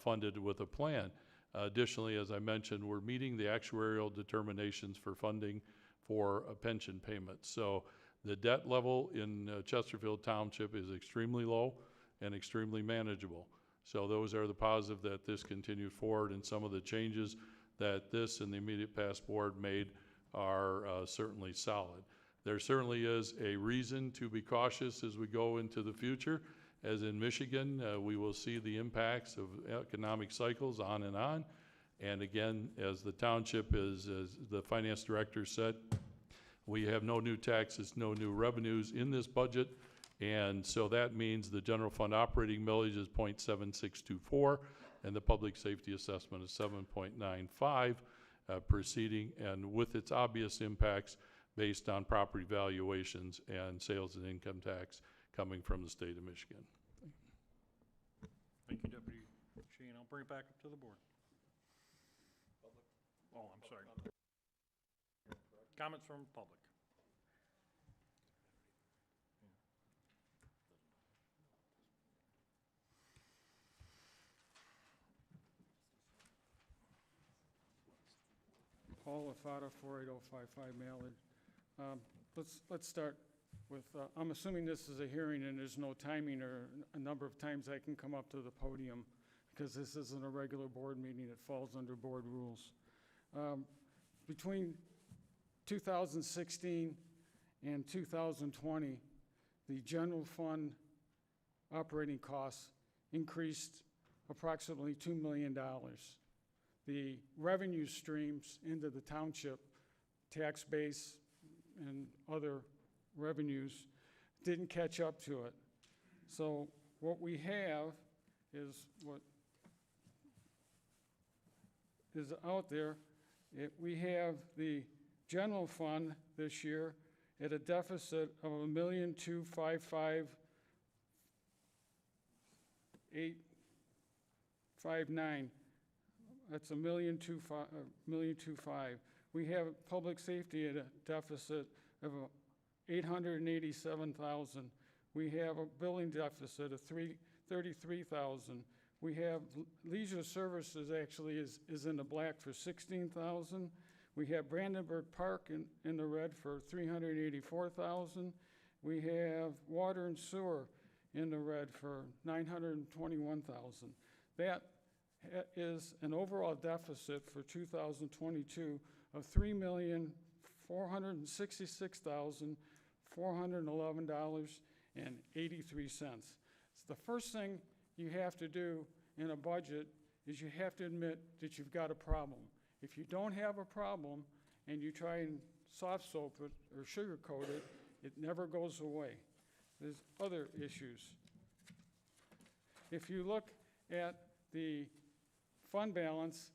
funded with a plan. Additionally, as I mentioned, we're meeting the actuarial determinations for funding for pension payments. So the debt level in Chesterfield Township is extremely low and extremely manageable. So those are the positive that this continued forward, and some of the changes that this and the immediate past board made are certainly solid. There certainly is a reason to be cautious as we go into the future. As in Michigan, we will see the impacts of economic cycles on. And again, as the township is, as the finance director said, we have no new taxes, no new revenues in this budget. And so that means the general fund operating millage is 0.7624, and the public safety assessment is 7.95. Proceeding, and with its obvious impacts based on property valuations and sales and income tax coming from the state of Michigan. Thank you, Deputy Shane. I'll bring it back up to the board. Oh, I'm sorry. Comments from the public. Paul Lafata, 48055 Mallard. Let's start with, I'm assuming this is a hearing and there's no timing or a number of times I can come up to the podium, because this isn't a regular board meeting, it falls under board rules. Between 2016 and 2020, the general fund operating costs increased approximately $2 million. The revenue streams into the township, tax base and other revenues, didn't catch up to it. So what we have is what is out there. We have the general fund this year at a deficit of $1,255,859. That's $1,255,000. We have public safety at a deficit of $887,000. We have a building deficit of $33,000. We have leisure services actually is in the black for $16,000. We have Brandenburg Park in the red for $384,000. We have water and sewer in the red for $921,000. That is an overall deficit for 2022 of $3,466,411.83. The first thing you have to do in a budget is you have to admit that you've got a problem. If you don't have a problem and you try and soft soap it or sugarcoat it, it never goes away. There's other issues. If you look at the fund balance,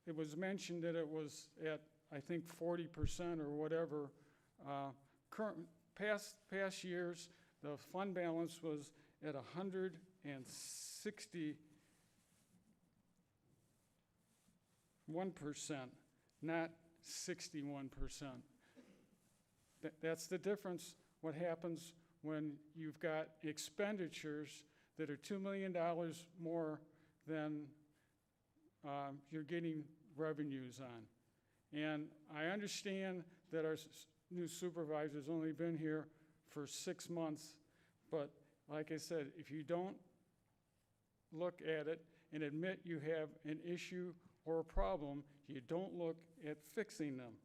it was mentioned that it was at, I think, 40% or whatever. Past years, the fund balance was at 161%, not 61%. That's the difference. What happens when you've got expenditures that are $2 million more than you're getting revenues on. And I understand that our new supervisor's only been here for 6 months, but like I said, if you don't look at it and admit you have an issue or a problem, you don't look at fixing them.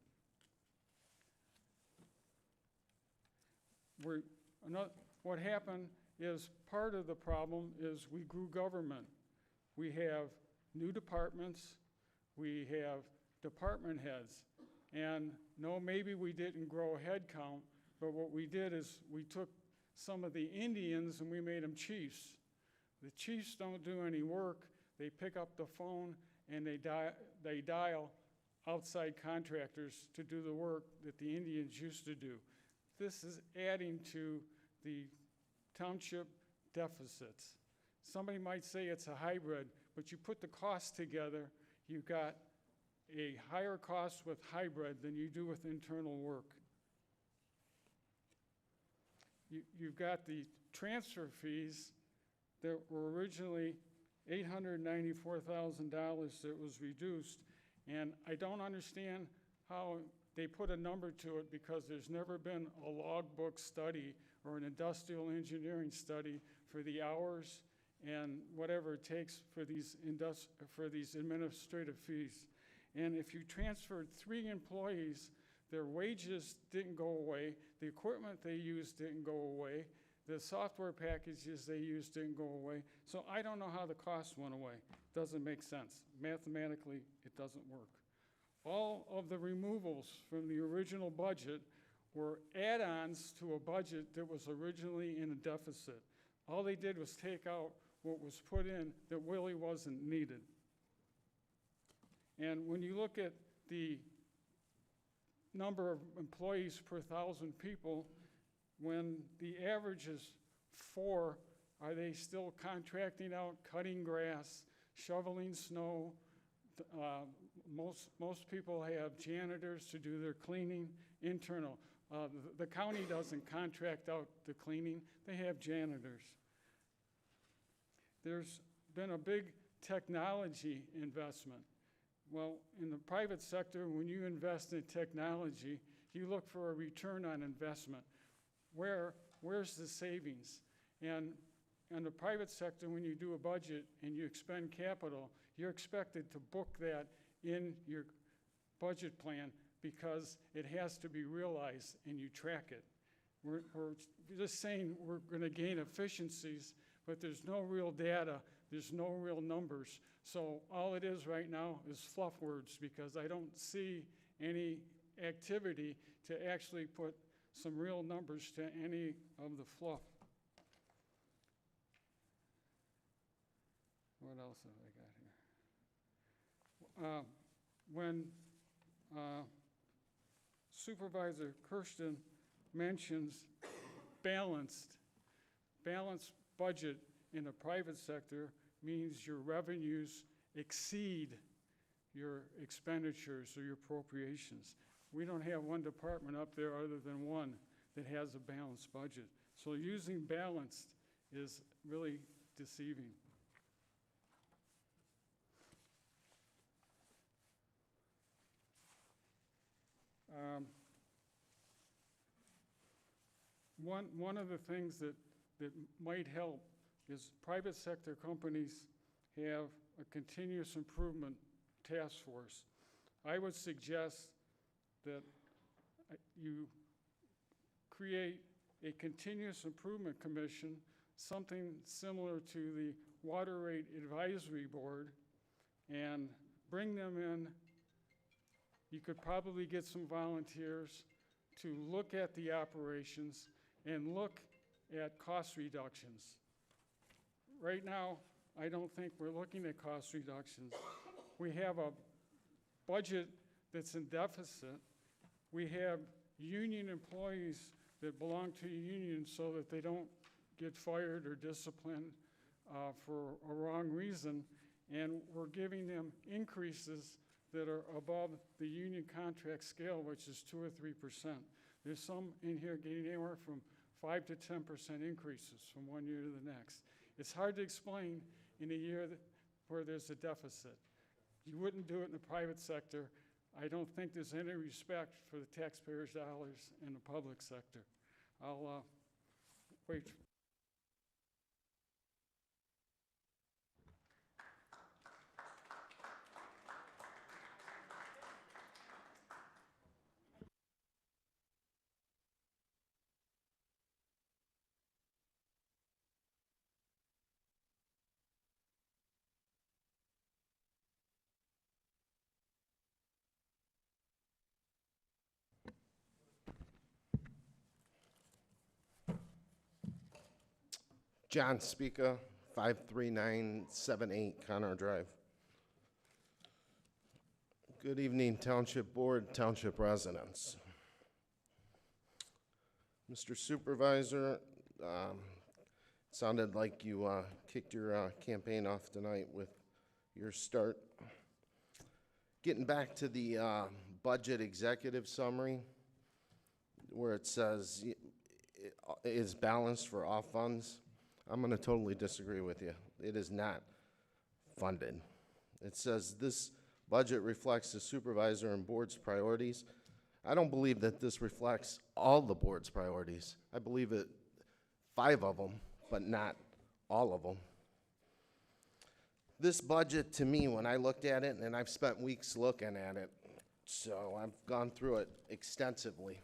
What happened is part of the problem is we grew government. We have new departments, we have department heads, and no, maybe we didn't grow head count, but what we did is we took some of the Indians and we made them chiefs. The chiefs don't do any work. They pick up the phone and they dial outside contractors to do the work that the Indians used to do. This is adding to the township deficits. Somebody might say it's a hybrid, but you put the costs together, you've got a higher cost with hybrid than you do with internal work. You've got the transfer fees that were originally $894,000 that was reduced, and I don't understand how they put a number to it, because there's never been a logbook study or an industrial engineering study for the hours and whatever it takes for these administrative fees. And if you transferred 3 employees, their wages didn't go away, the equipment they used didn't go away, the software packages they used didn't go away, so I don't know how the cost went away. Doesn't make sense. Mathematically, it doesn't work. All of the removals from the original budget were add-ons to a budget that was originally in a deficit. All they did was take out what was put in that really wasn't needed. And when you look at the number of employees per 1,000 people, when the average is 4, are they still contracting out cutting grass, shoveling snow? Most people have janitors to do their cleaning, internal. The county doesn't contract out the cleaning, they have janitors. There's been a big technology investment. Well, in the private sector, when you invest in technology, you look for a return on investment. Where's the savings? And in the private sector, when you do a budget and you expend capital, you're expected to book that in your budget plan because it has to be realized and you track it. We're just saying we're gonna gain efficiencies, but there's no real data, there's no real numbers. So all it is right now is fluff words because I don't see any activity to actually put some real numbers to any of the fluff. What else have I got here? When Supervisor Kersten mentions balanced budget in the private sector means your revenues exceed your expenditures or your appropriations. We don't have one department up there other than one that has a balanced budget. So using balanced is really deceiving. One of the things that might help is private sector companies have a continuous improvement task force. I would suggest that you create a continuous improvement commission, something similar to the Water Rate Advisory Board, and bring them in. You could probably get some volunteers to look at the operations and look at cost reductions. Right now, I don't think we're looking at cost reductions. We have a budget that's in deficit. We have union employees that belong to a union so that they don't get fired or disciplined for a wrong reason. And we're giving them increases that are above the union contract scale, which is 2 or 3%. There's some in here getting anywhere from 5 to 10% increases from one year to the next. It's hard to explain in a year where there's a deficit. You wouldn't do it in the private sector. I don't think there's any respect for the taxpayers' dollars in the public sector. I'll wait. John Speaka, 53978 Conner Drive. Good evening, Township Board, Township residents. Mr. Supervisor, sounded like you kicked your campaign off tonight with your start. Getting back to the budget executive summary, where it says it is balanced for all funds. I'm going to totally disagree with you. It is not funded. It says this budget reflects the supervisor and board's priorities. I don't believe that this reflects all the board's priorities. I believe it 5 of them, but not all of them. This budget, to me, when I looked at it, and I've spent weeks looking at it, so I've gone through it extensively.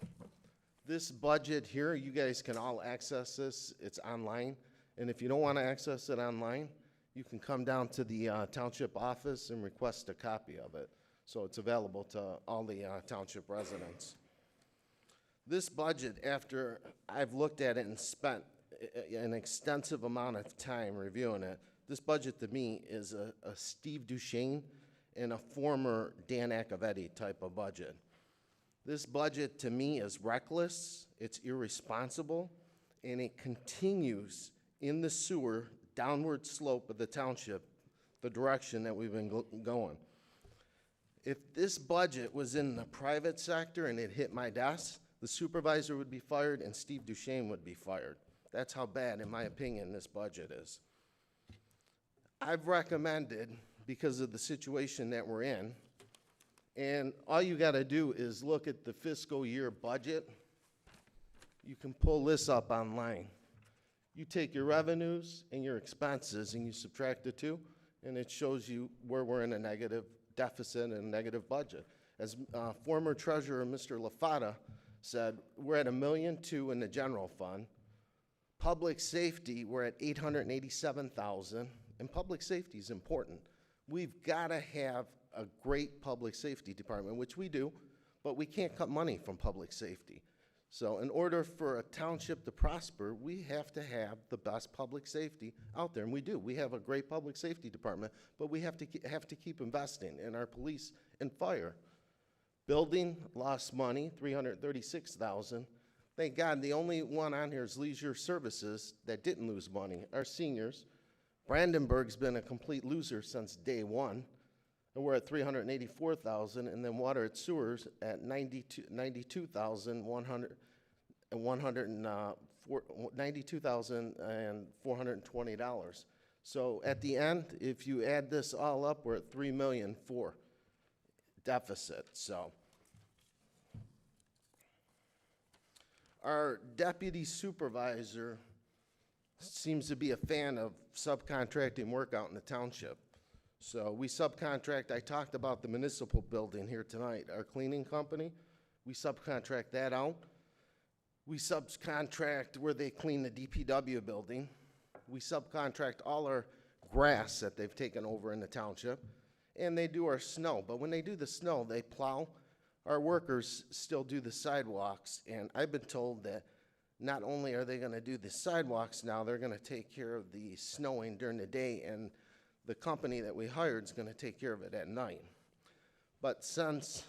This budget here, you guys can all access this. It's online. And if you don't want to access it online, you can come down to the township office and request a copy of it. So it's available to all the township residents. This budget, after I've looked at it and spent an extensive amount of time reviewing it, this budget to me is a Steve Duchesne and a former Dan Accavetti type of budget. This budget to me is reckless, it's irresponsible, and it continues in the sewer downward slope of the township, the direction that we've been going. If this budget was in the private sector and it hit my desk, the supervisor would be fired and Steve Duchesne would be fired. That's how bad, in my opinion, this budget is. I've recommended, because of the situation that we're in, And all you gotta do is look at the fiscal year budget. You can pull this up online. You take your revenues and your expenses and you subtract the two, and it shows you where we're in a negative deficit and a negative budget. As former treasurer, Mr. LaFata, said, we're at $1.2 million in the general fund. Public safety, we're at $887,000, and public safety is important. We've gotta have a great public safety department, which we do, but we can't cut money from public safety. So in order for a township to prosper, we have to have the best public safety out there, and we do. We have a great public safety department, but we have to keep investing in our police and fire. Building lost money, $336,000. Thank God the only one on here is leisure services that didn't lose money. Our seniors, Brandenburg's been a complete loser since day one, and we're at $384,000, and then water and sewers at $92,420. So at the end, if you add this all up, we're at $3.4 million deficit. So our deputy supervisor seems to be a fan of subcontracting work out in the township. So we subcontract, I talked about the municipal building here tonight, our cleaning company. We subcontract that out. We subcontract where they clean the DPW building. We subcontract all our grass that they've taken over in the township. And they do our snow. But when they do the snow, they plow. Our workers still do the sidewalks. And I've been told that not only are they going to do the sidewalks now, they're going to take care of the snowing during the day, and the company that we hired is going to take care of it at night. But since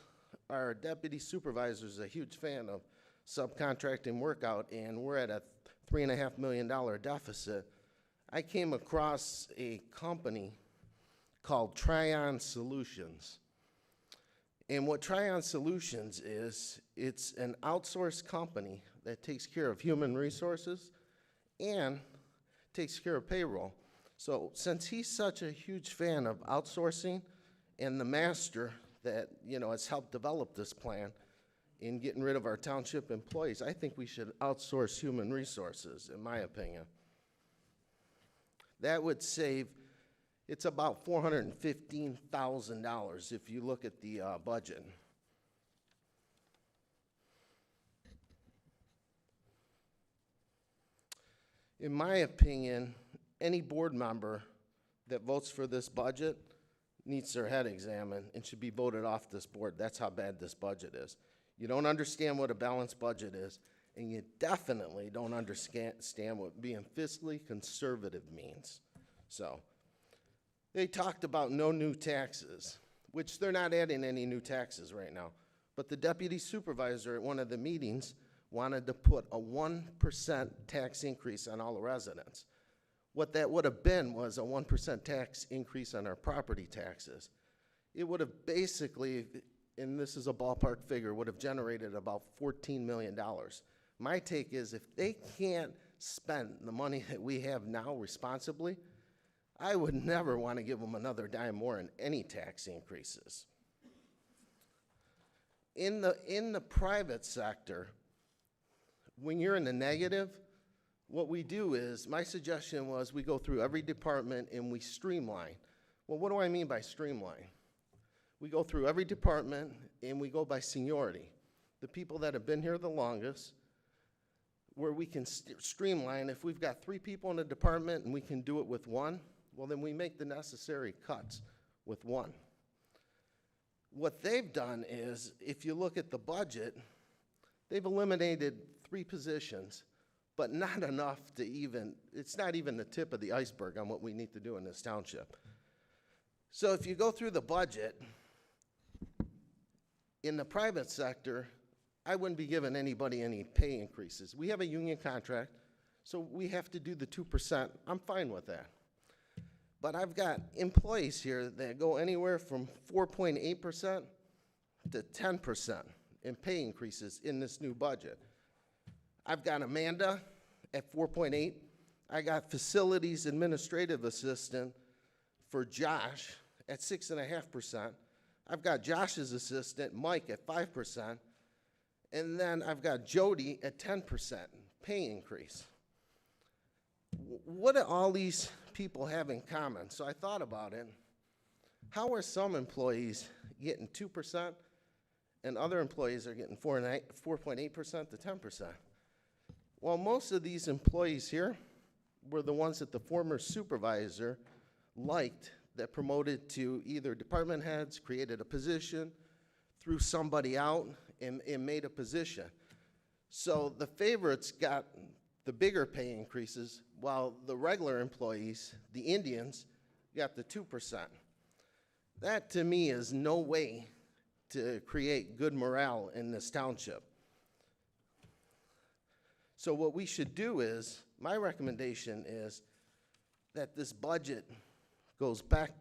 our deputy supervisor is a huge fan of subcontracting work out, and we're at a $3.5 million deficit, I came across a company called Tryon Solutions. And what Tryon Solutions is, it's an outsourced company that takes care of human resources and takes care of payroll. So since he's such a huge fan of outsourcing, and the master that, has helped develop this plan in getting rid of our township employees, I think we should outsource human resources, in my opinion. That would save, it's about $415,000 if you look at the budget. In my opinion, any board member that votes for this budget needs their head examined and should be voted off this board. That's how bad this budget is. You don't understand what a balanced budget is, and you definitely don't understand what being fiscally conservative means. So, they talked about no new taxes, which they're not adding any new taxes right now. But the deputy supervisor at one of the meetings wanted to put a 1% tax increase on all the residents. What that would have been was a 1% tax increase on our property taxes. It would have basically, and this is a ballpark figure, would have generated about $14 million. My take is if they can't spend the money that we have now responsibly, I would never want to give them another dime more in any tax increases. In the private sector, when you're in the negative, what we do is, my suggestion was we go through every department and we streamline. Well, what do I mean by streamline? We go through every department and we go by seniority. The people that have been here the longest, where we can streamline. If we've got 3 people in a department and we can do it with 1, well, then we make the necessary cuts with 1. What they've done is, if you look at the budget, they've eliminated 3 positions, but not enough to even, it's not even the tip of the iceberg on what we need to do in this township. So if you go through the budget, in the private sector, I wouldn't be giving anybody any pay increases. We have a union contract, so we have to do the 2%. I'm fine with that. But I've got employees here that go anywhere from 4.8% to 10% in pay increases in this new budget. I've got Amanda at 4.8. I got facilities administrative assistant for Josh at 6.5%. I've got Josh's assistant, Mike, at 5%, and then I've got Jody at 10% pay increase. What do all these people have in common? So I thought about it. How are some employees getting 2% and other employees are getting 4.8% to 10%? Well, most of these employees here were the ones that the former supervisor liked, that promoted to either department heads, created a position, threw somebody out, and made a position. So the favorites got the bigger pay increases, while the regular employees, the Indians, got the 2%. That, to me, is no way to create good morale in this township. So what we should do is, my recommendation is that this budget goes back,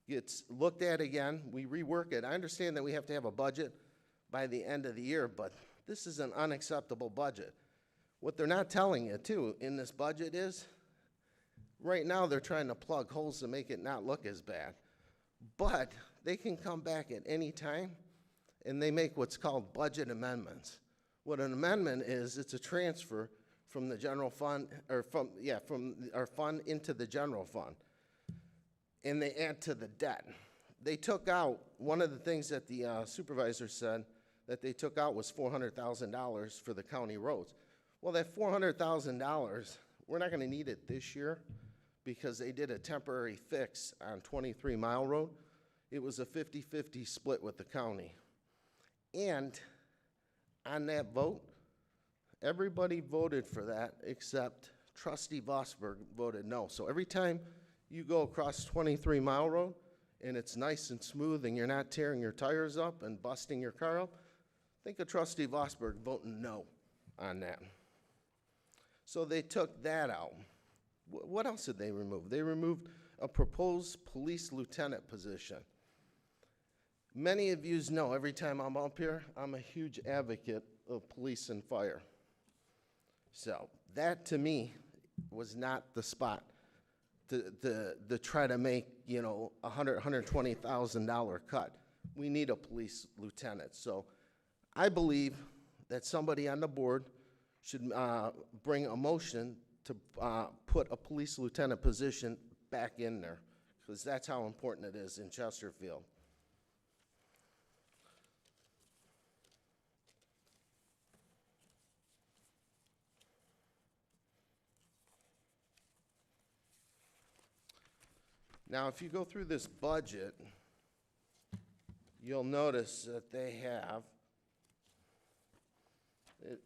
gets looked at again, we rework it. I understand that we have to have a budget by the end of the year, but this is an unacceptable budget. What they're not telling you, too, in this budget is, right now they're trying to plug holes to make it not look as bad. But they can come back at any time, and they make what's called budget amendments. What an amendment is, it's a transfer from the general fund, or from our fund into the general fund. And they add to the debt. They took out, one of the things that the supervisor said that they took out was $400,000 for the county roads. Well, that $400,000, we're not gonna need it this year because they did a temporary fix on 23 Mile Road. It was a 50-50 split with the county. And on that vote, everybody voted for that except Trustee Vosberg voted no. So every time you go across 23 Mile Road and it's nice and smooth and you're not tearing your tires up and busting your car up, think of Trustee Vosberg voting no on that. So they took that out. What else did they remove? They removed a proposed police lieutenant position. Many of you know, every time I'm up here, I'm a huge advocate of police and fire. So that, to me, was not the spot to try to make, you know, a $120,000 cut. We need a police lieutenant. So I believe that somebody on the board should bring a motion to put a police lieutenant position back in there, because that's how important it is in Chesterfield. Now, if you go through this budget, you'll notice that they have,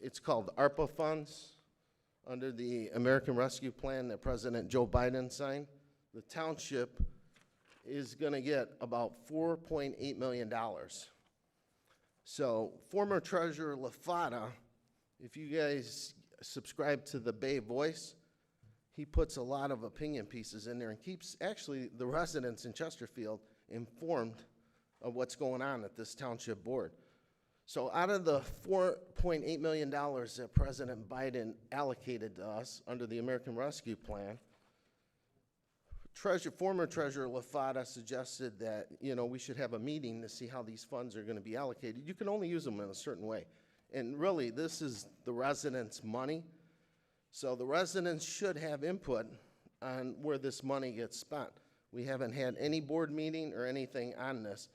it's called ARPA funds, under the American Rescue Plan that President Joe Biden signed. The township is gonna get about $4.8 million. So former Treasurer LaFata, if you guys subscribe to the Bay Voice, he puts a lot of opinion pieces in there and keeps actually the residents in Chesterfield informed of what's going on at this township board. So out of the $4.8 million that President Biden allocated to us under the American Rescue Plan, former Treasurer LaFata suggested that, you know, we should have a meeting to see how these funds are going to be allocated. You can only use them in a certain way. And really, this is the residents' money. So the residents should have input on where this money gets spent. We haven't had any board meeting or anything on this.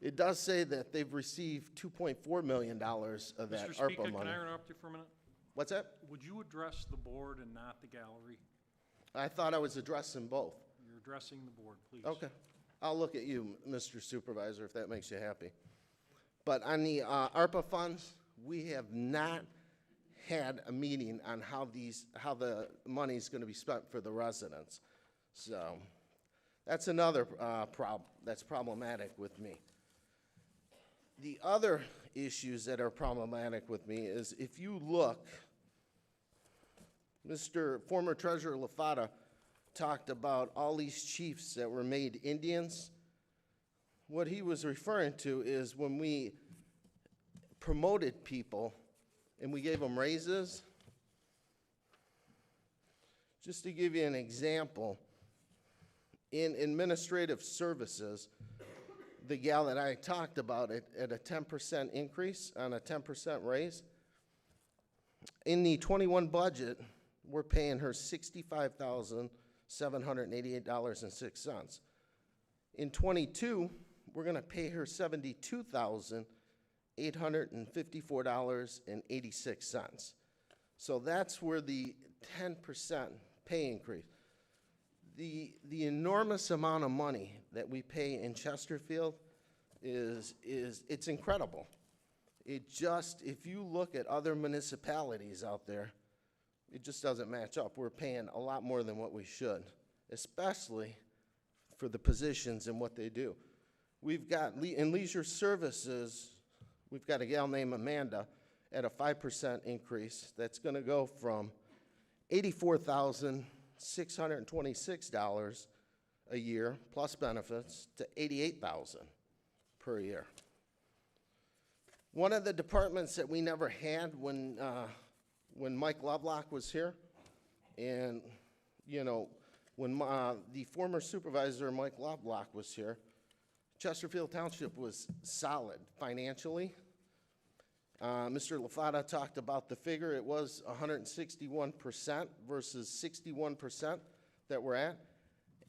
It does say that they've received $2.4 million of that Mr. Speaker, ARPA can money. I interrupt you for a minute? What's that? Would you address the board and not the gallery? I thought I was addressing both. You're addressing the board, please. Okay. I'll look at you, Mr. Supervisor, if that makes you happy. But on the ARPA funds, we have not had a meeting on how the money's going to be spent for the residents. So that's another problem that's problematic with me. The other issues that are problematic with me is if you look, former Treasurer LaFata talked about all these chiefs that were made Indians. What he was referring to is when we promoted people and we gave them raises. Just to give you an example, in administrative services, the gal that I talked about at a 10% increase on a 10% raise. In the 21 budget, we're paying her $65,788.06. In 22, we're gonna pay her $72,854.86. So that's where the 10% pay increase. The enormous amount of money that we pay in Chesterfield it's incredible. It just, if you look at other municipalities out there, it just doesn't match up. We're paying a lot more than what we should, especially for the positions and what they do. We've got, in leisure services, we've got a gal named Amanda at a 5% increase. That's gonna go from $84,626 a year plus benefits to $88,000 per year. One of the departments that we never had when Mike Lovelock was here, and you know, when the former supervisor Mike Lovelock was here, Chesterfield Township was solid financially. Mr. LaFada talked about the figure. It was 161% versus 61% that we're at.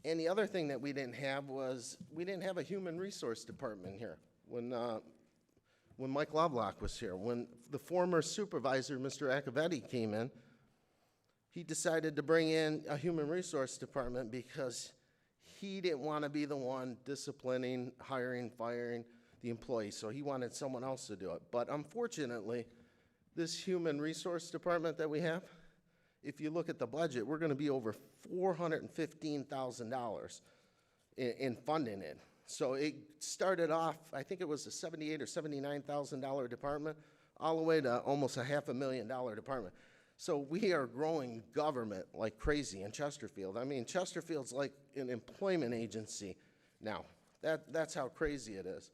And the other thing that we didn't have was we didn't have a human resource department here when Mike Lovelock was here. When the former supervisor, Mr. Accavetti, came in, he decided to bring in a human resource department because he didn't want to be the one disciplining, hiring, firing the employees, so he wanted someone else to do it. But unfortunately, this human resource department that we have, if you look at the budget, we're going to be over $415,000 in funding it. So it started off, I think it was a $78,000 or $79,000 department, all the way to almost a $500,000 department. So we are growing government like crazy in Chesterfield. I mean, Chesterfield's like an employment agency now. That's how crazy it is.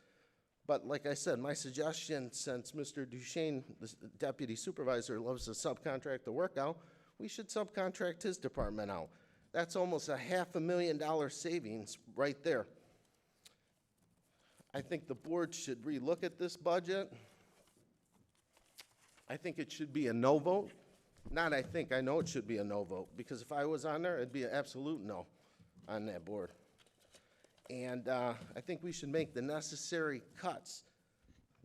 But like I said, my suggestion, since Mr. Duchesne, the deputy supervisor, loves to subcontract the work out, we should subcontract his department out. That's almost a $500,000 savings right there. I think the board should relook at this budget. I think it should be a no vote. Not I think, I know it should be a no vote, because if I was on there, it'd be an absolute no on that board. And I think we should make the necessary cuts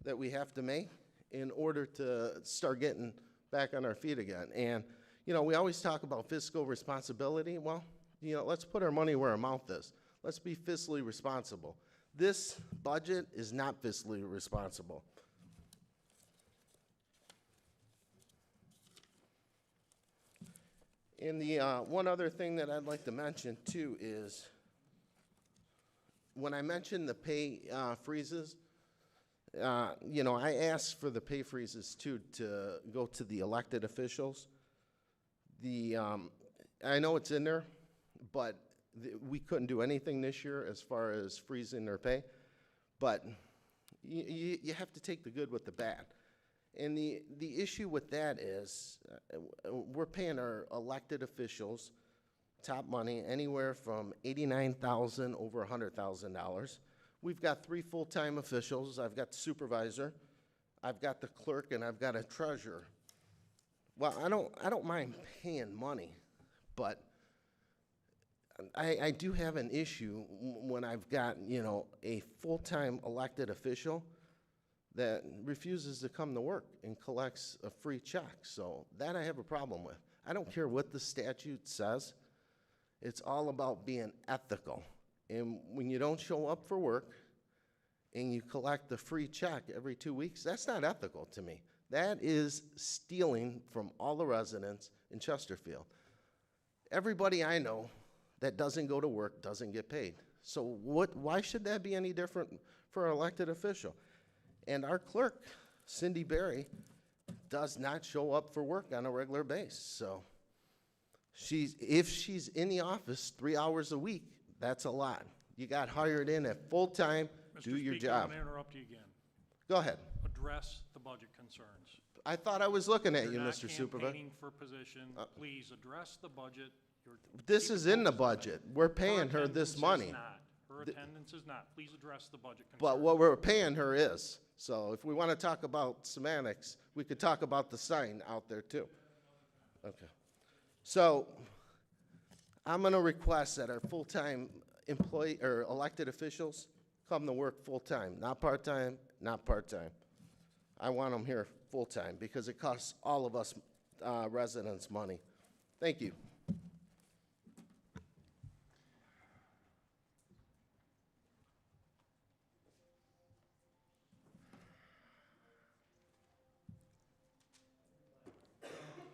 that we have to make in order to start getting back on our feet again. And, you know, we always talk about fiscal responsibility. Well, you know, let's put our money where our mouth is. Let's be fiscally responsible. This budget is not fiscally responsible. And the one other thing that I'd like to mention too is, when I mentioned the pay freezes, you know, I asked for the pay freezes too to go to the elected officials. I know it's in there, but we couldn't do anything this year as far as freezing their pay. But you have to take the good with the bad. And the issue with that is we're paying our elected officials top money anywhere from $89,000 over $100,000. We've got 3 full-time officials. I've got the supervisor, I've got the clerk, and I've got a treasurer. Well, I don't mind paying money, but I do have an issue when I've got, you know, a full-time elected official that refuses to come to work and collects a free check. So that I have a problem with. I don't care what the statute says. It's all about being ethical. And when you don't show up for work and you collect a free check every 2 weeks, that's not ethical to me. That is stealing from all the residents in Chesterfield. Everybody I know that doesn't go to work doesn't get paid. So why should that be any different for an elected official? And our clerk, Cindy Berry, does not show up for work on a regular basis. So if she's in the office 3 hours a week, that's a lot. You got hired in at full-time, do your job. I'm going to interrupt you again. Go ahead. Address the budget concerns. I thought I was looking at you, You're not Mr. Supervisor. campaigning for position. Please address the budget. This is in the budget. We're paying her Her this attendance is money. not. Her attendance is not. Please address the budget concern. But what we're paying her is. So if we want to talk about semantics, we could talk about the sign out there too. Okay. So I'm going to request that our full-time employee or elected officials come to work full-time, not part-time, not part-time. I want them here full-time because it costs all of us residents money. Thank you.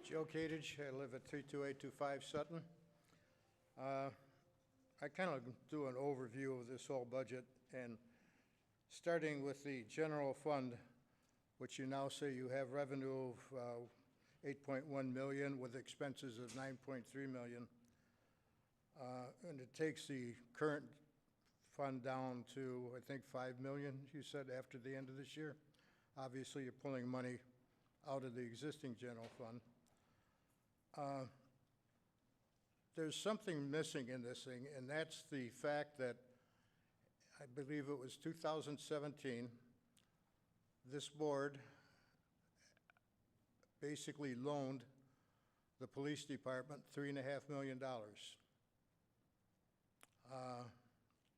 Joe Kadich, I live at 32825 Sutton. I kind of do an overview of this whole budget, and starting with the general fund, which you now say you have revenue of 8.1 million with expenses of 9.3 million. And it takes the current fund down to, I think, 5 million, you said, after the end of this year. Obviously, you're pulling money out of the existing general fund. There's something missing in this thing, and that's the fact that I believe it was 2017, this board basically loaned the police department $3.5 million.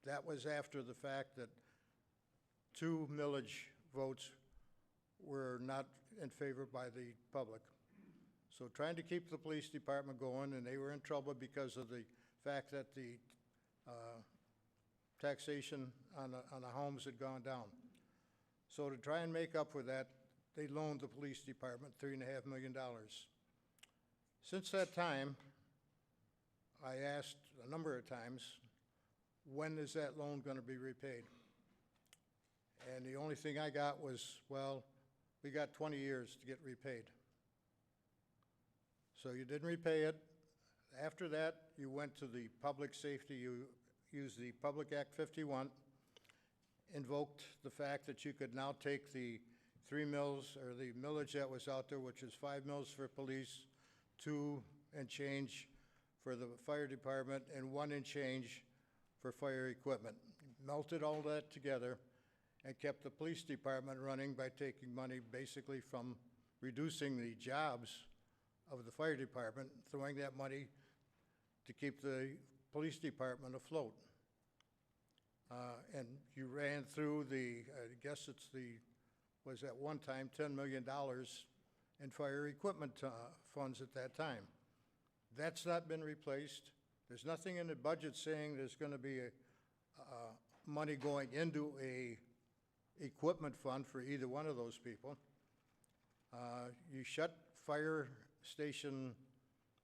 That was after the fact that 2 millage votes were not in favor by the public. So trying to keep the police department going, and they were in trouble because of the fact that the taxation on the homes had gone down. So to try and make up for that, they loaned the police department $3.5 million. Since that time, I asked a number of times, when is that loan going to be repaid? And the only thing I got was, well, we got 20 years to get repaid. So you didn't repay it. After that, you went to the public safety. You used the Public Act 51, invoked the fact that you could now take the 3 mills, or the millage that was out there, which is 5 mills for police, 2 and change for the fire department, and 1 and change for fire equipment. Melted all that together and kept the police department running by taking money basically from reducing the jobs of the fire department, throwing that money to keep the police department afloat. And you ran through the, I guess it's the, was at one time $10 million in fire equipment funds at that time. That's not been replaced. There's nothing in the budget saying there's going to be money going into a equipment fund for either one of those people. You shut fire station,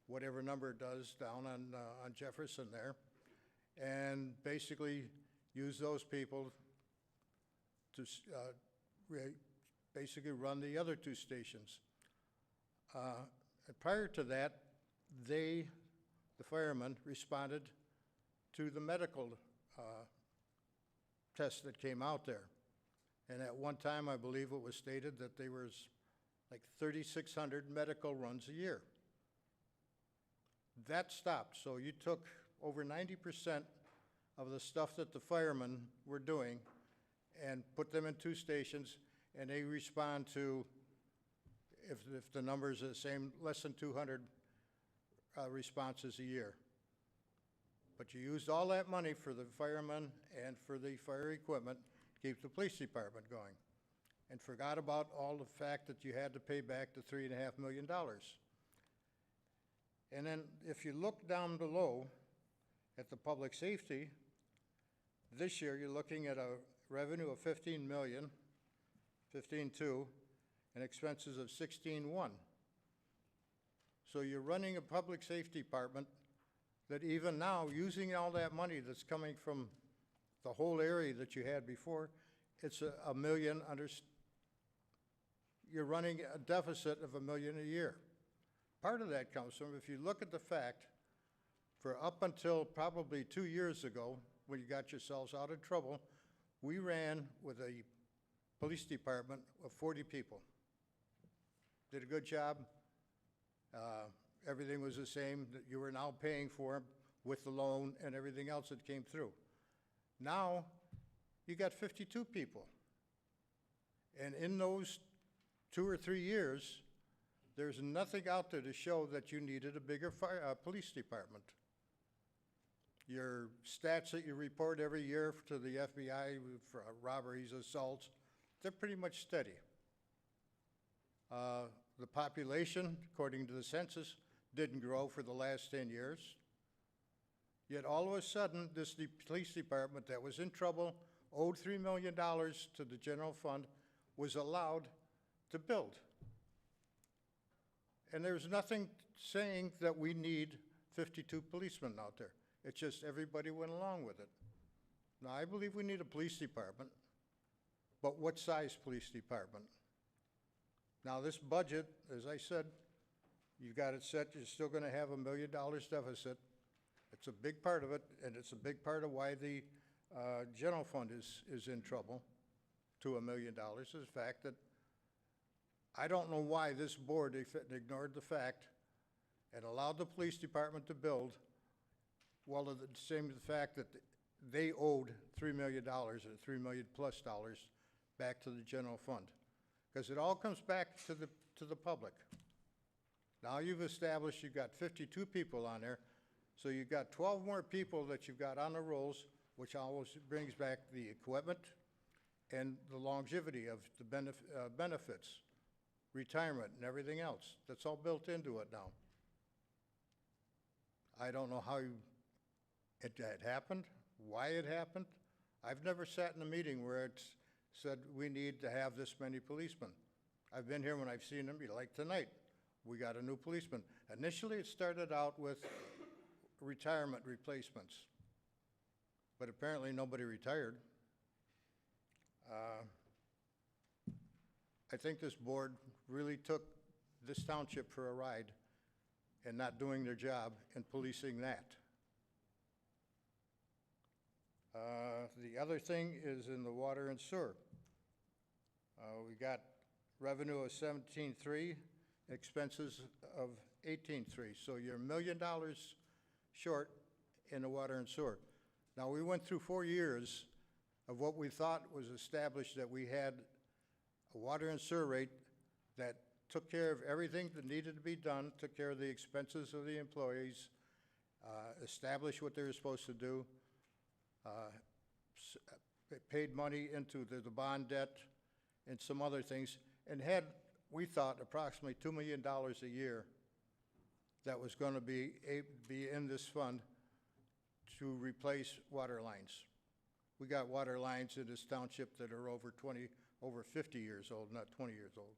whatever number it does, down on Jefferson there, and basically use those people to basically run the other 2 stations. Prior to that, the firemen responded to the medical tests that came out there. And at one time, I believe it was stated that there was like 3,600 medical runs a year. That stopped. So you took over 90% of the stuff that the firemen were doing and put them in 2 stations, and they respond to, if the numbers are the same, less than 200 responses a year. But you used all that money for the firemen and for the fire equipment to keep the police department going, and forgot about all the fact that you had to pay back the $3.5 million. And then if you look down below at the public safety, this year you're looking at a revenue of 15 million, 15.2, and expenses of 16.1. So you're running a public safety department that even now, using all that money that's coming from the whole area that you had before, it's a million under, you're running a deficit of $1 million a year. Part of that comes from, if you look at the fact, for up until probably 2 years ago, when you got yourselves out of trouble, we ran with a police department of 40 people. Did a good job. Everything was the same that you were now paying for with the loan and everything else that came through. Now, you got 52 people. And in those 2 or 3 years, there's nothing out there to show that you needed a bigger police department. Your stats that you report every year to the FBI for robberies, assaults, they're pretty much steady. The population, according to the census, didn't grow for the last 10 years. Yet all of a sudden, this police department that was in trouble, owed $3 million to the general fund, was allowed to build. And there's nothing saying that we need 52 policemen out there. It's just everybody went along with it. Now, I believe we need a police department, but what size police department? Now, this budget, as I said, you've got it set, you're still gonna have $1 million deficit. It's a big part of it, and it's a big part of why the general fund is in trouble to $1 million, is the fact that I don't know why this board ignored the fact and allowed the police department to build, while at the same fact that they owed $3 million or $3 million plus back to the general fund. Because it all comes back to the public. Now you've established you've got 52 people on there, so you've got 12 more people that you've got on the rolls, which always brings back the equipment and the longevity of the benefits, retirement, and everything else. That's all built into it now. I don't know how it happened, why it happened. I've never sat in a meeting where it's said we need to have this many policemen. I've been here when I've seen them, like tonight. We got a new policeman. Initially, it started out with retirement replacements, but apparently nobody retired. I think this board really took this township for a ride and not doing their job and policing that. The other thing is in the water and sewer. We got revenue of 17.3, expenses of 18.3, so you're $1 million short in the water and sewer. Now, we went through 4 years of what we thought was established, that we had a water and sewer rate that took care of everything that needed to be done, took care of the expenses of the employees, established what they were supposed to do, paid money into the bond debt and some other things, and had, we thought, approximately $2 million a year that was going to be in this fund to replace water lines. We got water lines in this township that are over 50 years old, not 20 years old.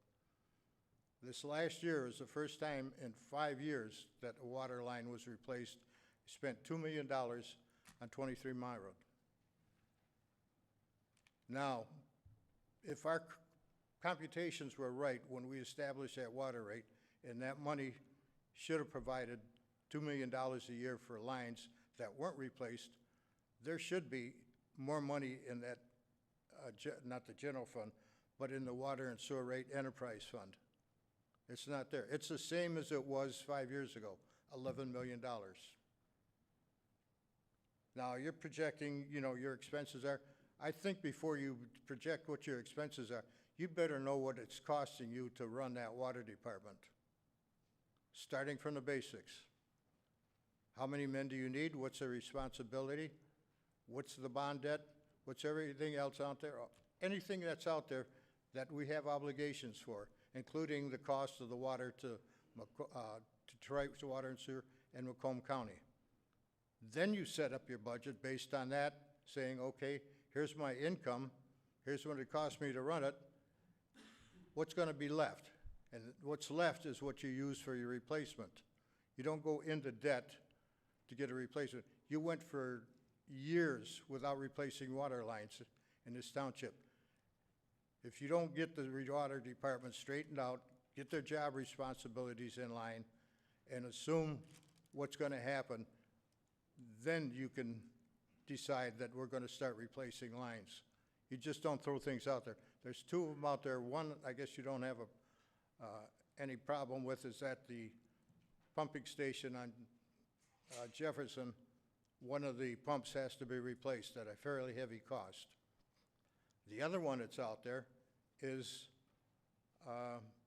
This last year is the first time in 5 years that a water line was replaced. We spent $2 million on 23 Mile Road. Now, if our computations were right when we established that water rate, and that money should have provided $2 million a year for lines that weren't replaced, there should be more money in that, not the general fund, but in the water and sewer rate enterprise fund. It's not there. It's the same as it was 5 years ago, $11 million. Now, you're projecting, your expenses are. I think before you project what your expenses are, you better know what it's costing you to run that water department. Starting from the basics. How many men do you need? What's the responsibility? What's the bond debt? What's everything else out there? Anything that's out there that we have obligations for, including the cost of the water to Detroit Water and Sewer and Macomb County. Then you set up your budget based on that, saying, okay, here's my income, here's what it costs me to run it, what's going to be left? And what's left is what you use for your replacement. You don't go into debt to get a replacement. You went for years without replacing water lines in this township. If you don't get the water department straightened out, get their job responsibilities in line, and assume what's going to happen, then you can decide that we're going to start replacing lines. You just don't throw things out there. There's 2 of them out there. One, I guess you don't have any problem with, is at the pumping station on Jefferson, one of the pumps has to be replaced at a fairly heavy cost. The other one that's out there is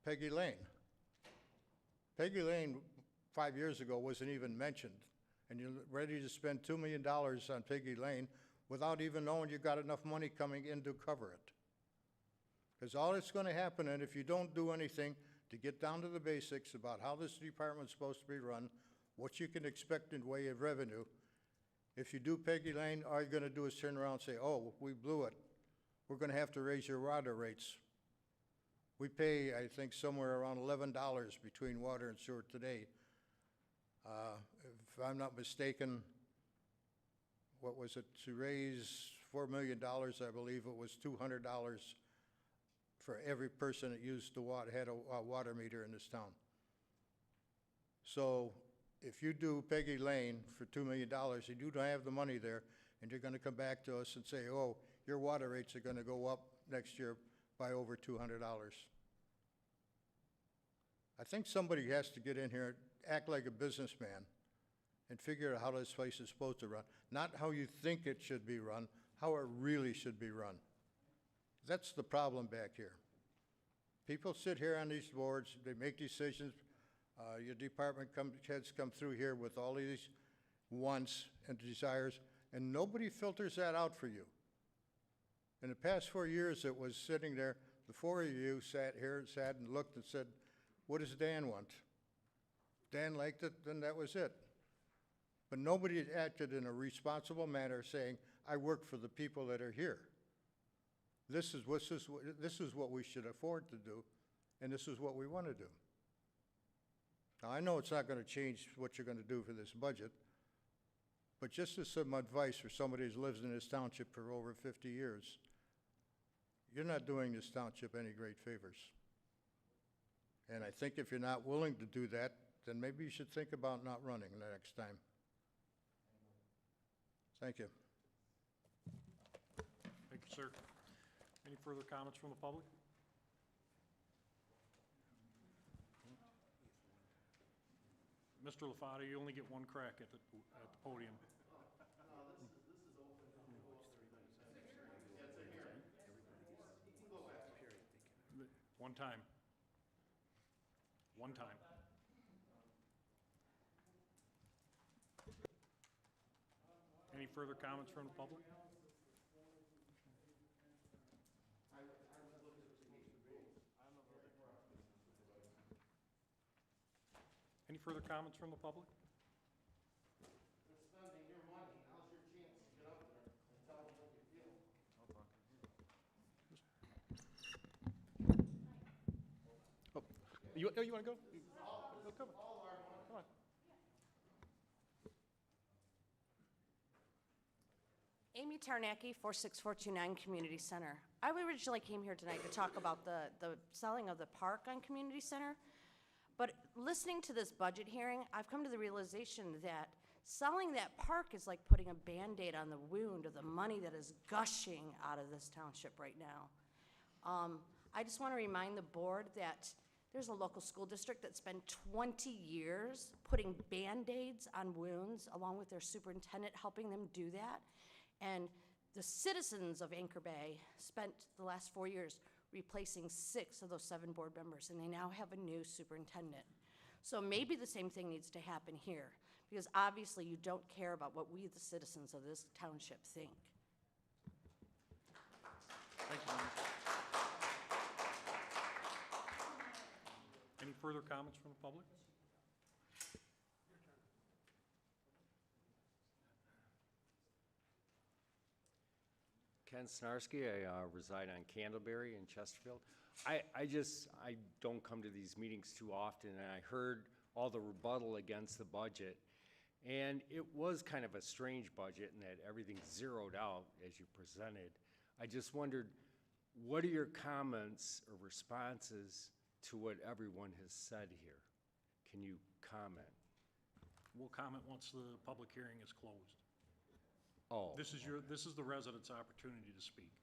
Peggy Lane. Peggy Lane, 5 years ago, wasn't even mentioned, and you're ready to spend $2 million on Peggy Lane without even knowing you got enough money coming in to cover it. Because all that's going to happen, and if you don't do anything to get down to the basics about how this department's supposed to be run, what you can expect in way of revenue, if you do Peggy Lane, all you're going to do is turn around and say, oh, we blew it. We're going to have to raise your water rates. We pay, I think, somewhere around $11 between water and sewer today. If I'm not mistaken, what was it, to raise $4 million, I believe it was $200 for every person that used the water, had a water meter in this town. So if you do Peggy Lane for $2 million, you do not have the money there, and you're gonna come back to us and say, oh, your water rates are gonna go up next year by over $200. I think somebody has to get in here, act like a businessman, and figure out how this place is supposed to run. Not how you think it should be run, how it really should be run. That's the problem back here. People sit here on these boards, they make decisions. Your department heads come through here with all these wants and desires, and nobody filters that out for you. In the past 4 years, it was sitting there, the four of you sat and looked and said, what does Dan want? Dan liked it, then that was it. But nobody acted in a responsible manner saying, I work for the people that are here. This is what we should afford to do, and this is what we want to do. Now, I know it's not going to change what you're going to do for this budget, but just as some advice for somebody who's lived in this township for over 50 years, you're not doing this township any great favors. And I think if you're not willing to do that, then maybe you should think about not running the next time. Thank you. Thank you, sir. Any further comments from the public? Mr. LaFata, you only get one crack at the podium. One time. One time. Any further comments from the public? Any further comments from the public? They're spending your money. Now's your chance to get up there and tell them what you feel. Oh, you want to go? No, come on. Come on. Amy Tarnacki, 46429 Community Center. I originally came here tonight to talk about the selling of the park on Community Center. But listening to this budget hearing, I've come to the realization that selling that park is like putting a Band-Aid on the wound of the money that is gushing out of this township right now. I just want to remind the board that there's a local school district that spent 20 years putting Band-Aids on wounds, along with their superintendent helping them do that. And the citizens of Anchor Bay spent the last 4 years replacing 6 of those 7 board members, and they now have a new superintendent. So maybe the same thing needs to happen here, because obviously you don't care about what we, the citizens of this township, think. Thank you, ma'am. Any further comments from the public? Ken Snarski, I reside on Candleberry in Chesterfield. I don't come to these meetings too often, and I heard all the rebuttal against the budget, and it was kind of a strange budget in that everything's zeroed out as you presented. I just wondered, what are your comments or responses to what everyone has said here? Can you comment? We'll comment once the public hearing is closed. Oh. This is the residents' opportunity to speak.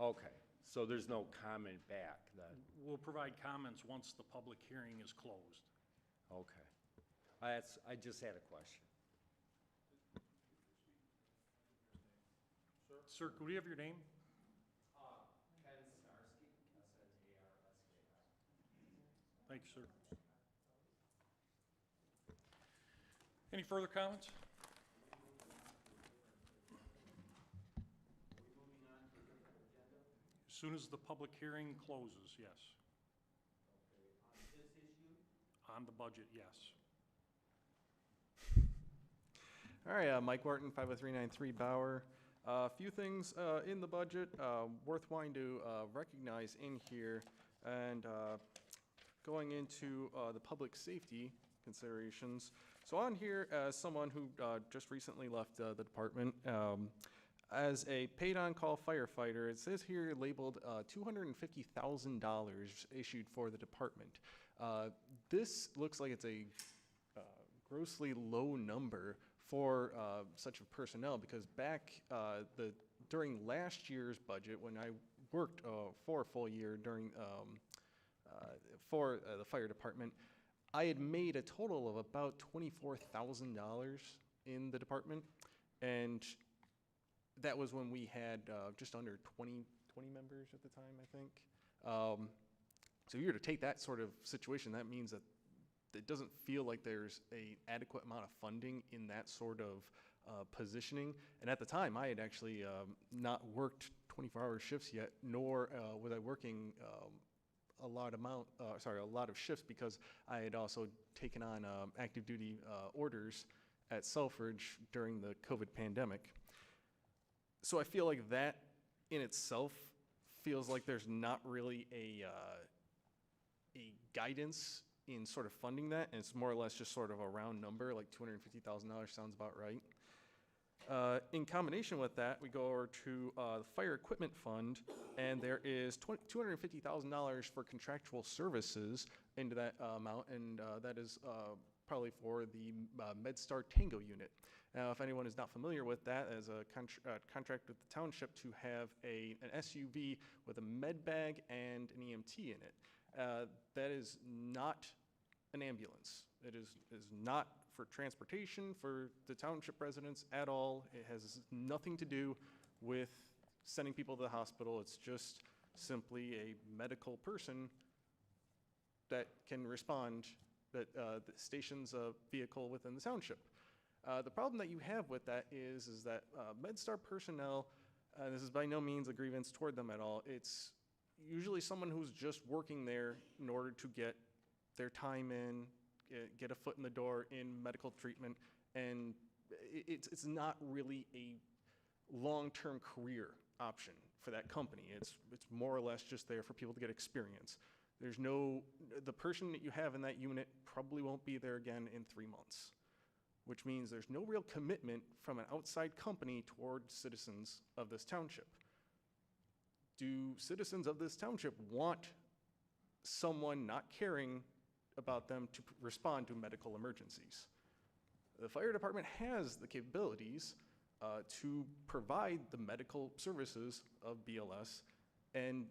Okay, so there's no comment back then? We'll provide comments once the public hearing is closed. Okay. I just had a question. Sir, could we have your name? Ken Snarsky, S-N-A-R-S-K-I. Thank you, sir. Any further comments? As soon as the public hearing closes, yes. On this issue? On the budget, yes. All right, Mike Wharton, 50393 Bauer. A few things in the budget worth wanting to recognize in here, and going into the public safety considerations. So on here, as someone who just recently left the department, as a paid-on-call firefighter, it says here labeled $250,000 issued for the department. This looks like it's a grossly low number for such a personnel, because back during last year's budget, when I worked for a full year during for the fire department, I had made a total of about $24,000 in the department, and that was when we had just under 20 members at the time, I think. So if you were to take that sort of situation, that means that it doesn't feel like there's an adequate amount of funding in that sort of positioning. And at the time, I had actually not worked 24-hour shifts yet, nor was I working a lot of shifts, because I had also taken on active duty orders at Selfridge during the COVID pandemic. So I feel like that in itself feels like there's not really a guidance in sort of funding that, and it's more or less just sort of a round number, like $250,000 sounds about right. In combination with that, we go over to the fire equipment fund, and there is $250,000 for contractual services into that amount, and that is probably for the MedStar Tango unit. Now, if anyone is not familiar with that, as a contract with the Township to have an SUV with a med bag and an EMT in it. That is not an ambulance. It is not for transportation for the Township residents at all. It has nothing to do with sending people to the hospital. It's just simply a medical person that can respond, that stations a vehicle within the Township. The problem that you have with that is that MedStar personnel, this is by no means a grievance toward them at all. It's usually someone who's just working there in order to get their time in, get a foot in the door in medical treatment, and it's not really a long-term career option for that company. It's more or less just there for people to get experience. The person that you have in that unit probably won't be there again in 3 months, which means there's no real commitment from an outside company toward citizens of this township. Do citizens of this township want someone not caring about them to respond to medical emergencies? The fire department has the capabilities to provide the medical services of BLS, and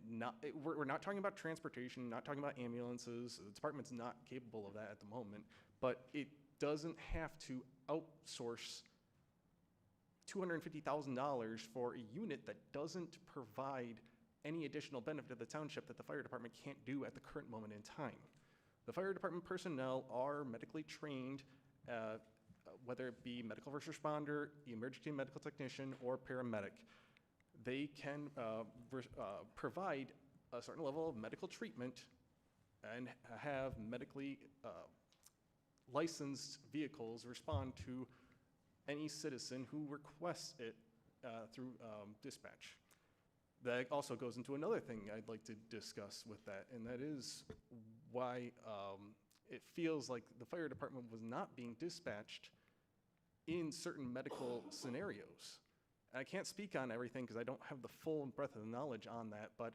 we're not talking about transportation, not talking about ambulances. The department's not capable of that at the moment, but it doesn't have to outsource $250,000 for a unit that doesn't provide any additional benefit to the township that the fire department can't do at the current moment in time. The fire department personnel are medically trained, whether it be medical first responder, emergency medical technician, or paramedic. They can provide a certain level of medical treatment and have medically licensed vehicles respond to any citizen who requests it through dispatch. That also goes into another thing I'd like to discuss with that, and that is why it feels like the fire department was not being dispatched in certain medical scenarios. I can't speak on everything because I don't have the full breadth of the knowledge on that, but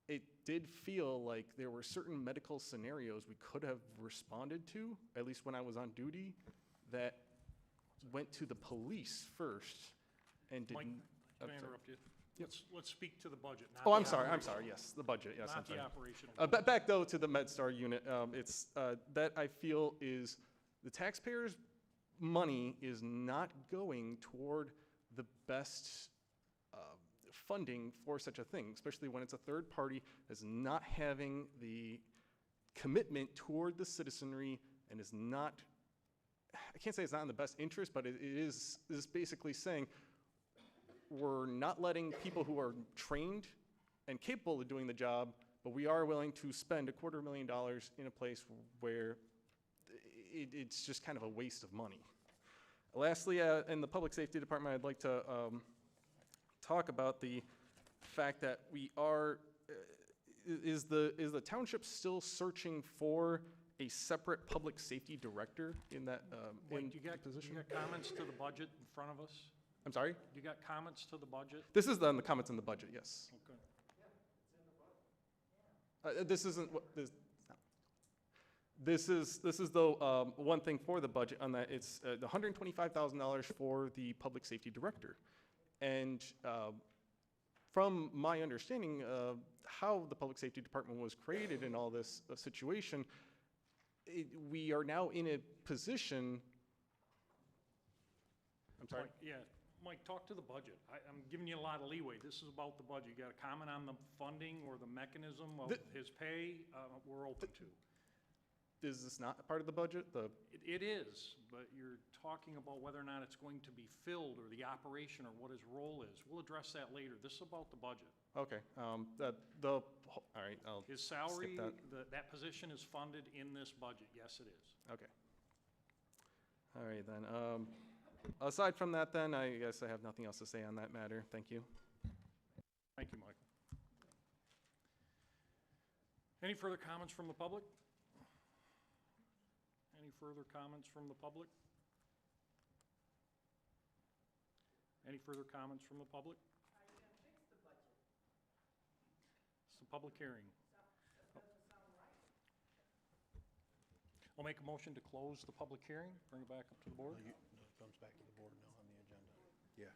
it did feel like there were certain medical scenarios we could have responded to, at least when I was on duty, that went to the police first and didn't. Mike, can I interrupt you? Let's speak to the budget. Oh, I'm sorry, yes, the budget, yes, I'm Not sorry. the operational. Back though to the MedStar unit, it's, that I feel is the taxpayers' money is not going toward the best funding for such a thing, especially when it's a third party that's not having the commitment toward the citizenry and is not, I can't say it's not in the best interest, but it is basically saying we're not letting people who are trained and capable of doing the job, but we are willing to spend $250,000 in a place where it's just kind of a waste of money. Lastly, in the Public Safety Department, I'd like to talk about the fact that we are, is the township still searching for a separate public safety director in that Wait, you got comments to the budget in front of us? I'm sorry? You got comments to the budget? This is the comments in the budget, yes. Okay. This isn't what this is the one thing for the budget on that. It's the $125,000 for the public safety director, and from my understanding of how the public safety department was created in all this situation, we are now in a position. I'm sorry. Mike, talk to the budget. I'm giving you a lot of leeway. This is about the budget. You got a comment on the funding or the mechanism of his pay? We're open to. Is this not part of the budget? It is, but you're talking about whether or not it's going to be filled or the operation or what his role is. We'll address that later. This is about the budget. Okay. All right. I'll His salary, skip that position is funded in this budget. Yes, it is. Okay. All right then. Aside from that, then I guess I have nothing else to say on that matter. Thank you. Thank you, Michael. Any further comments from the public? Any further comments from the public? Any further comments from the public? It's the public hearing. I'll make a motion to close the public hearing, bring it back up to the board. It comes back to the board now on the agenda. Yeah.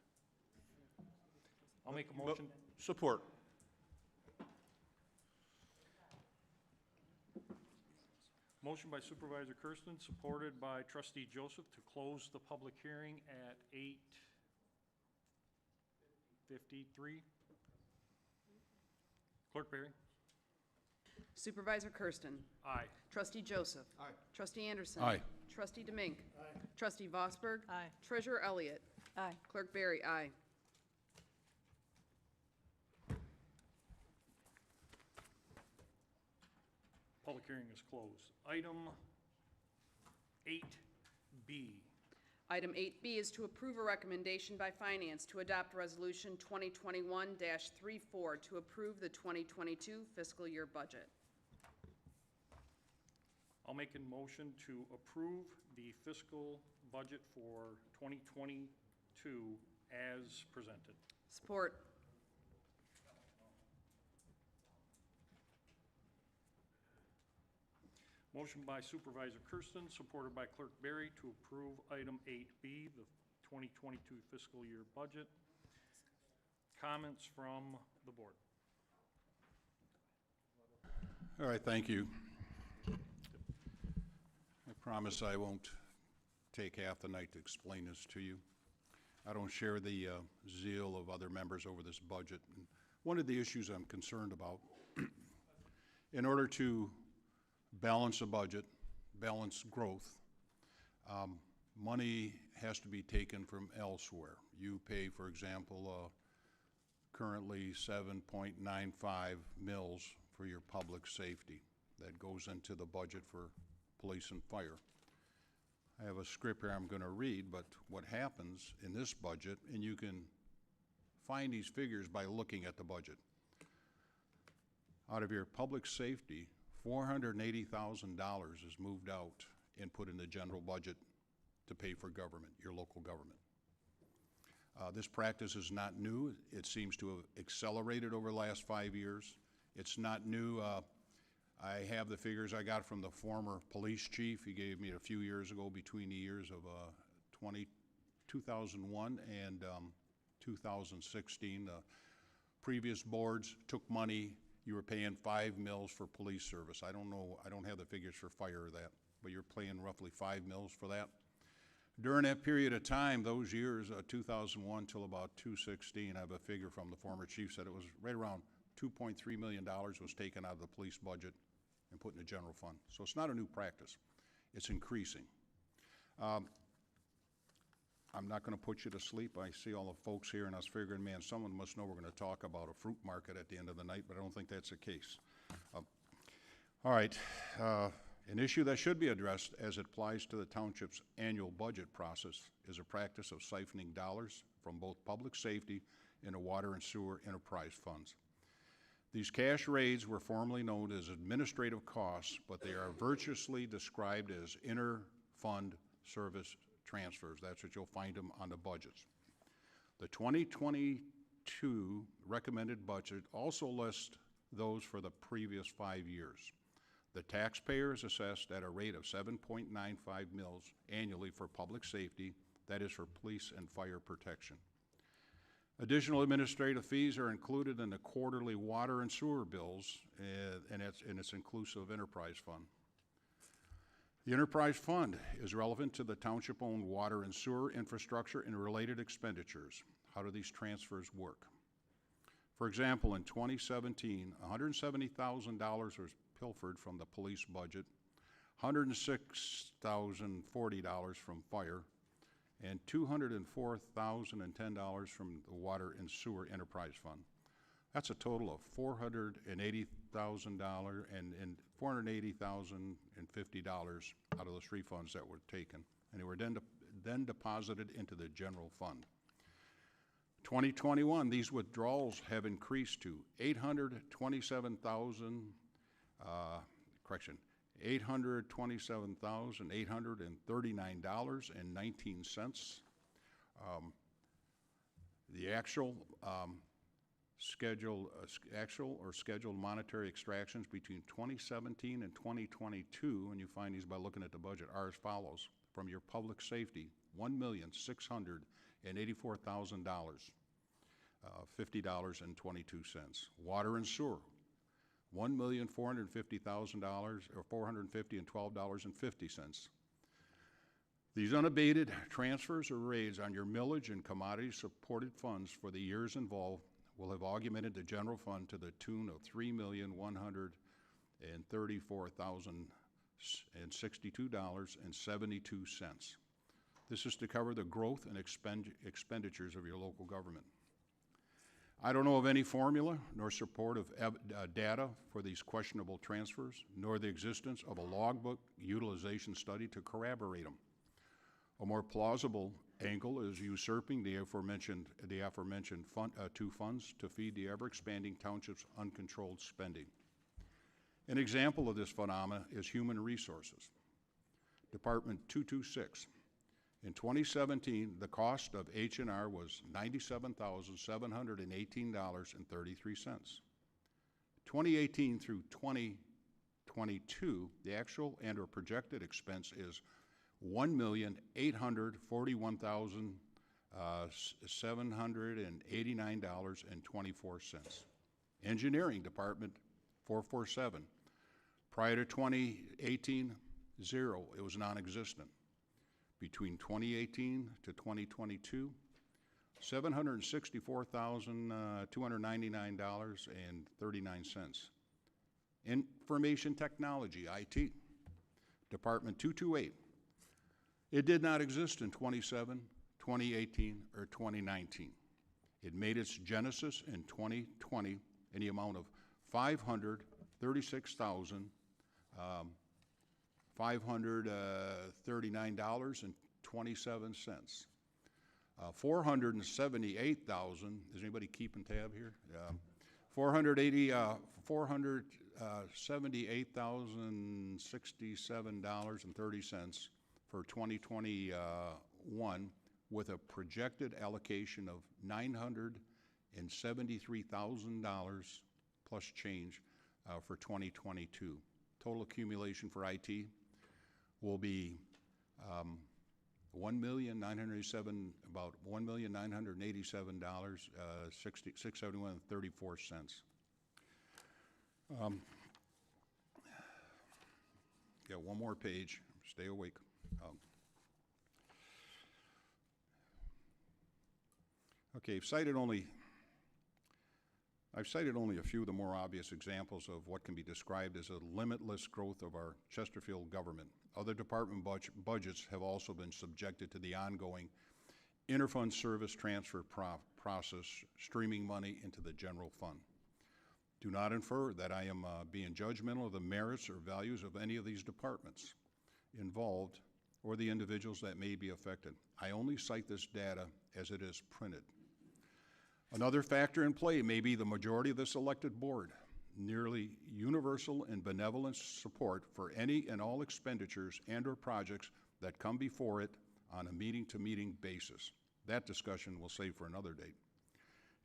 I'll make a motion. Support. Motion by Supervisor Kersten, supported by Trustee Joseph, to close the public hearing at 8:53. Clerk Berry? Supervisor Kersten. Aye. Trustee Joseph. Aye. Trustee Anderson. Aye. Trustee Demink. Aye. Trustee Vosberg. Aye. Treasurer Elliott. Aye. Clerk Berry, aye. Public hearing is closed. Item 8B. Item 8B is to approve a recommendation by Finance to adopt Resolution 2021-34 to approve the 2022 fiscal year budget. I'll make a motion to approve the fiscal budget for 2022 as presented. Support. Motion by Supervisor Kersten, supported by Clerk Berry, to approve item 8B, the 2022 fiscal year budget. Comments from the board? All right, thank you. I promise I won't take half the night to explain this to you. I don't share the zeal of other members over this budget. And one of the issues I'm concerned about, in order to balance a budget, balance growth, money has to be taken from elsewhere. You pay, for example, currently 7.95 mils for your public safety. That goes into the budget for police and fire. I have a script here I'm going to read, but what happens in this budget, and you can find these figures by looking at the budget. Out of your public safety, $480,000 is moved out and put in the general budget to pay for government, your local government. This practice is not new. It seems to have accelerated over the last 5 years. It's not new. I have the figures I got from the former police chief. He gave me a few years ago between the years of 2001 and 2016. The previous boards took money. You were paying 5 mils for police service. I don't know, I don't have the figures for fire or that, but you're paying roughly 5 mils for that. During that period of time, those years, 2001 till about 2016, I have a figure from the former chief, said it was right around $2.3 million was taken out of the police budget and put in the general fund. So it's not a new practice. It's increasing. I'm not going to put you to sleep. I see all the folks here, and I was figuring, man, someone must know we're going to talk about a fruit market at the end of the night, but I don't think that's the case. All right. An issue that should be addressed as it applies to the township's annual budget process is a practice of siphoning dollars from both public safety and the water and sewer enterprise funds. These cash raids were formerly known as administrative costs, but they are virtuously described as inter-fund service transfers. That's what you'll find them on the budgets. The 2022 recommended budget also lists those for the previous 5 years. The taxpayer is assessed at a rate of 7.95 mils annually for public safety, that is for police and fire protection. Additional administrative fees are included in the quarterly water and sewer bills, and it's inclusive of enterprise fund. The enterprise fund is relevant to the township-owned water and sewer infrastructure and related expenditures. How do these transfers work? For example, in 2017, $170,000 was pilfered from the police budget, $106,040 from fire, and $204,010 from the water and sewer enterprise fund. That's a total of $480,000 and $480,050 out of those three funds that were taken, and they were then deposited into the general fund. 2021, these withdrawals have increased to $827,839.19. The actual scheduled monetary extractions between 2017 and 2022, and you find these by looking at the budget, are as follows. From your public safety, $1,684,000, $50.22. Water and sewer, $1,450,000, or $450 and $12.50. These unabated transfers or raids on your millage and commodity-supported funds for the years involved will have augmented the general fund to the tune of $3,134,062.72. This is to cover the growth and expenditures of your local government. I don't know of any formula nor support of data for these questionable transfers, nor the existence of a logbook utilization study to corroborate them. A more plausible angle is usurping the aforementioned two funds to feed the ever-expanding township's uncontrolled spending. An example of this phenomenon is human resources. Department 226. In 2017, the cost of H&R was $97,718.33. 2018 through 2022, the actual and/or projected expense is $1,841,789.24. Engineering Department 447. Prior to 2018, zero. It was non-existent. Between 2018 to 2022, $764,299.39. Information Technology, IT, Department 228. It did not exist in 2018, or 2019. It made its genesis in 2020 in the amount of $536,539.27. $478,000, is anybody keeping tab here? $478,067.30 for 2021, with a projected allocation of $973,000 plus change for 2022. Total accumulation for IT will be about $1,987, $671.34. Got one more page. Stay awake. Okay, I've cited only a few of the more obvious examples of what can be described as a limitless growth of our Chesterfield government. Other department budgets have also been subjected to the ongoing interfund service transfer process, streaming money into the general fund. Do not infer that I am being judgmental of the merits or values of any of these departments involved or the individuals that may be affected. I only cite this data as it is printed. Another factor in play may be the majority of this elected board, nearly universal and benevolent support for any and all expenditures and/or projects that come before it on a meeting-to-meeting basis. That discussion we'll save for another date.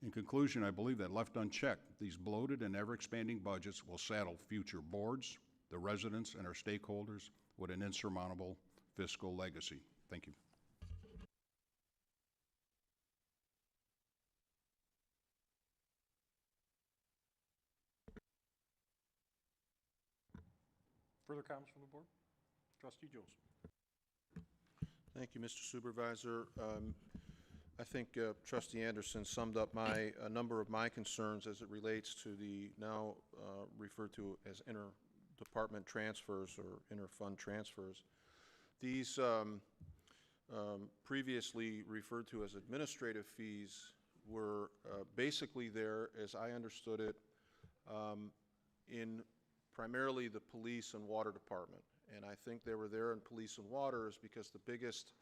In conclusion, I believe that left unchecked, these bloated and ever-expanding budgets will saddle future boards, the residents, and our stakeholders with an insurmountable fiscal legacy. Thank you. Further comments from the board? Trustee Joseph. Thank you, Mr. Supervisor. I think Trustee Anderson summed up a number of my concerns as it relates to the now referred to as inter-department transfers or inter-fund transfers. These previously referred to as administrative fees were basically there, as I understood it, in primarily the police and water department. And I think they were there in police and water is because the biggest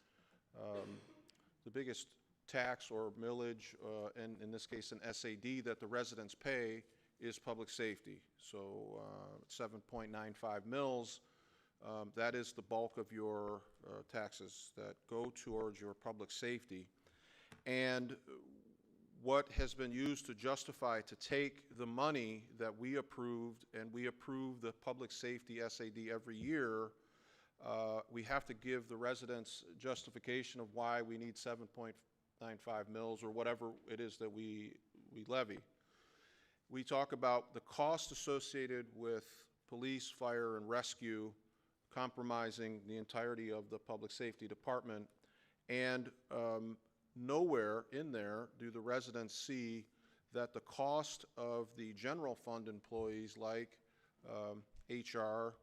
tax or millage, and in this case an SAD, that the residents pay is public safety. So 7.95 mils, that is the bulk of your taxes that go towards your public safety. And what has been used to justify to take the money that we approved, and we approve the public safety SAD every year, we have to give the residents justification of why we need 7.95 mils or whatever it is that we levy. We talk about the cost associated with police, fire, and rescue compromising the entirety of the public safety department, and nowhere in there do the residents see that the cost of the general fund employees like HR,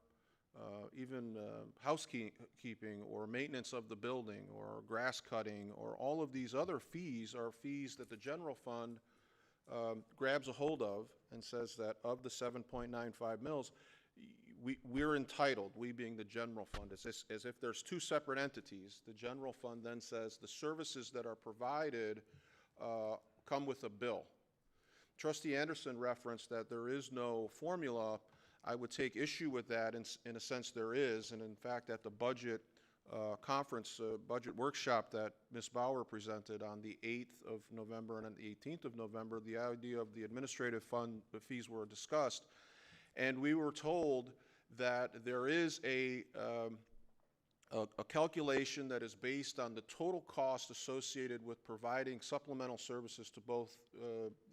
even housekeeping or maintenance of the building or grass cutting or all of these other fees are fees that the general fund grabs a hold of and says that of the 7.95 mils, we're entitled, we being the general fund, as if there's two separate entities. The general fund then says the services that are provided come with a bill. Trustee Anderson referenced that there is no formula. I would take issue with that in a sense there is, and in fact at the budget conference, budget workshop that Ms. Bauer presented on the 8th of November and on the 18th of November, the idea of the administrative fund, the fees were discussed, and we were told that there is a calculation that is based on the total cost associated with providing supplemental services to both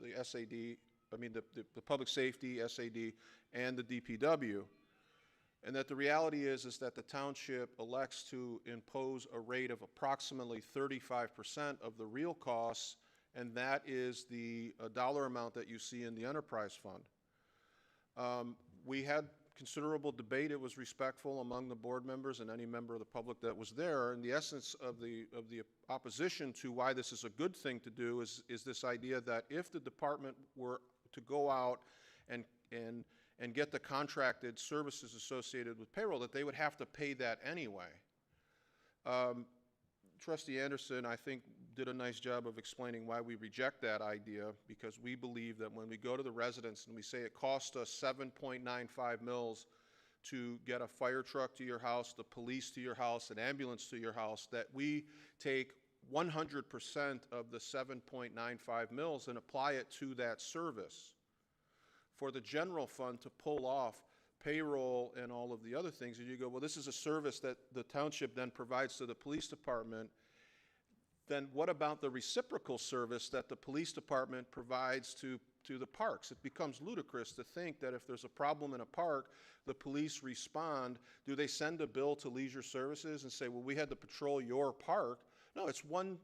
the SAD, the public safety, SAD, and the DPW. And that the reality is that the township elects to impose a rate of approximately 35% of the real costs, and that is the dollar amount that you see in the enterprise fund. We had considerable debate. It was respectful among the board members and any member of the public that was there. And the essence of the opposition to why this is a good thing to do is this idea that if the department were to go out and get the contracted services associated with payroll, that they would have to pay that anyway. Trustee Anderson, I think, did a nice job of explaining why we reject that idea, because we believe that when we go to the residents and we say it costs us 7.95 mils to get a fire truck to your house, the police to your house, an ambulance to your house, that we take 100% of the 7.95 mils and apply it to that service. For the general fund to pull off payroll and all of the other things, and you go, well, this is a service that the township then provides to the police department, then what about the reciprocal service that the police department provides to the parks? It becomes ludicrous to think that if there's a problem in a park, the police respond. Do they send a bill to leisure services and say, well, we had to patrol your park? No, it's one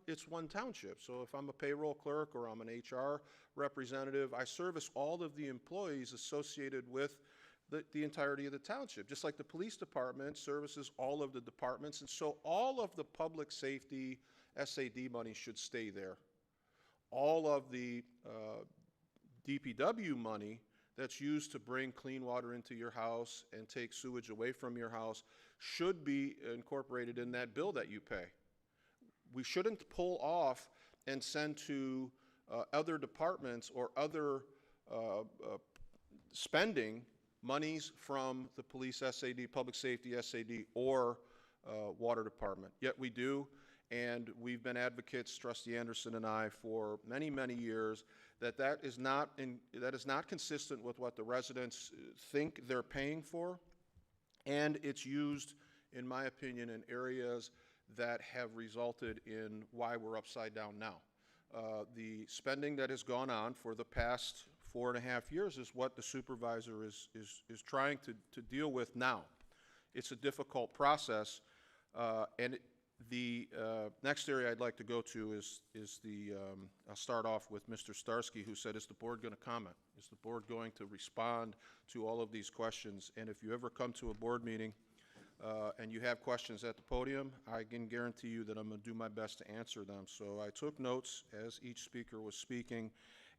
township. So if I'm a payroll clerk or I'm an HR representative, I service all of the employees associated with the entirety of the township, just like the police department services all of the departments. And so all of the public safety SAD money should stay there. All of the DPW money that's used to bring clean water into your house and take sewage away from your house should be incorporated in that bill that you pay. We shouldn't pull off and send to other departments or other spending monies from the police SAD, public safety SAD, or water department. Yet we do, and we've been advocates, Trustee Anderson and I, for many, many years that is not consistent with what the residents think they're paying for, and it's used, in my opinion, in areas that have resulted in why we're upside down now. The spending that has gone on for the past 4.5 years is what the supervisor is trying to deal with now. It's a difficult process, and the next area I'd like to go to is I'll start off with Mr. Starsky, who said, is the board going to comment? Is the board going to respond to all of these questions? And if you ever come to a board meeting and you have questions at the podium, I can guarantee you that I'm going to do my best to answer them. So I took notes as each speaker was speaking,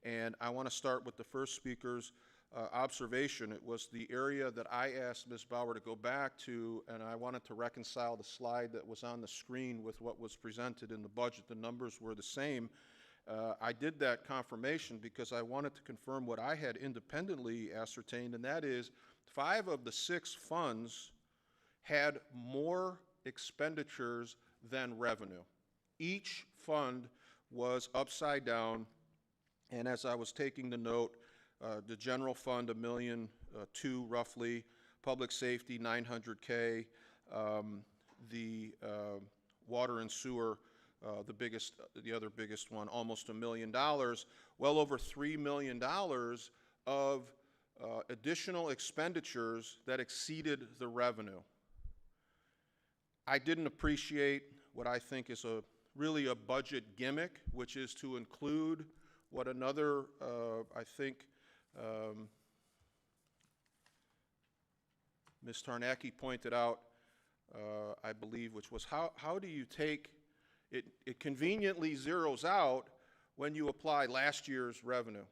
and I want to start with the first speaker's observation. It was the area that I asked Ms. Bauer to go back to, and I wanted to reconcile the slide that was on the screen with what was presented in the budget. The numbers were the same. I did that confirmation because I wanted to confirm what I had independently ascertained, and that is 5 of the 6 funds had more expenditures than revenue. Each fund was upside down, and as I was taking the note, the general fund, $1.2 million roughly, public safety, $900K, the water and sewer, the other biggest one, almost $1 million, well over $3 million of additional expenditures that exceeded the revenue. I didn't appreciate what I think is really a budget gimmick, which is to include what another, I think, Ms. Tarnacki pointed out, I believe, which was how do you take it? It conveniently zeroes out when you apply last year's revenue.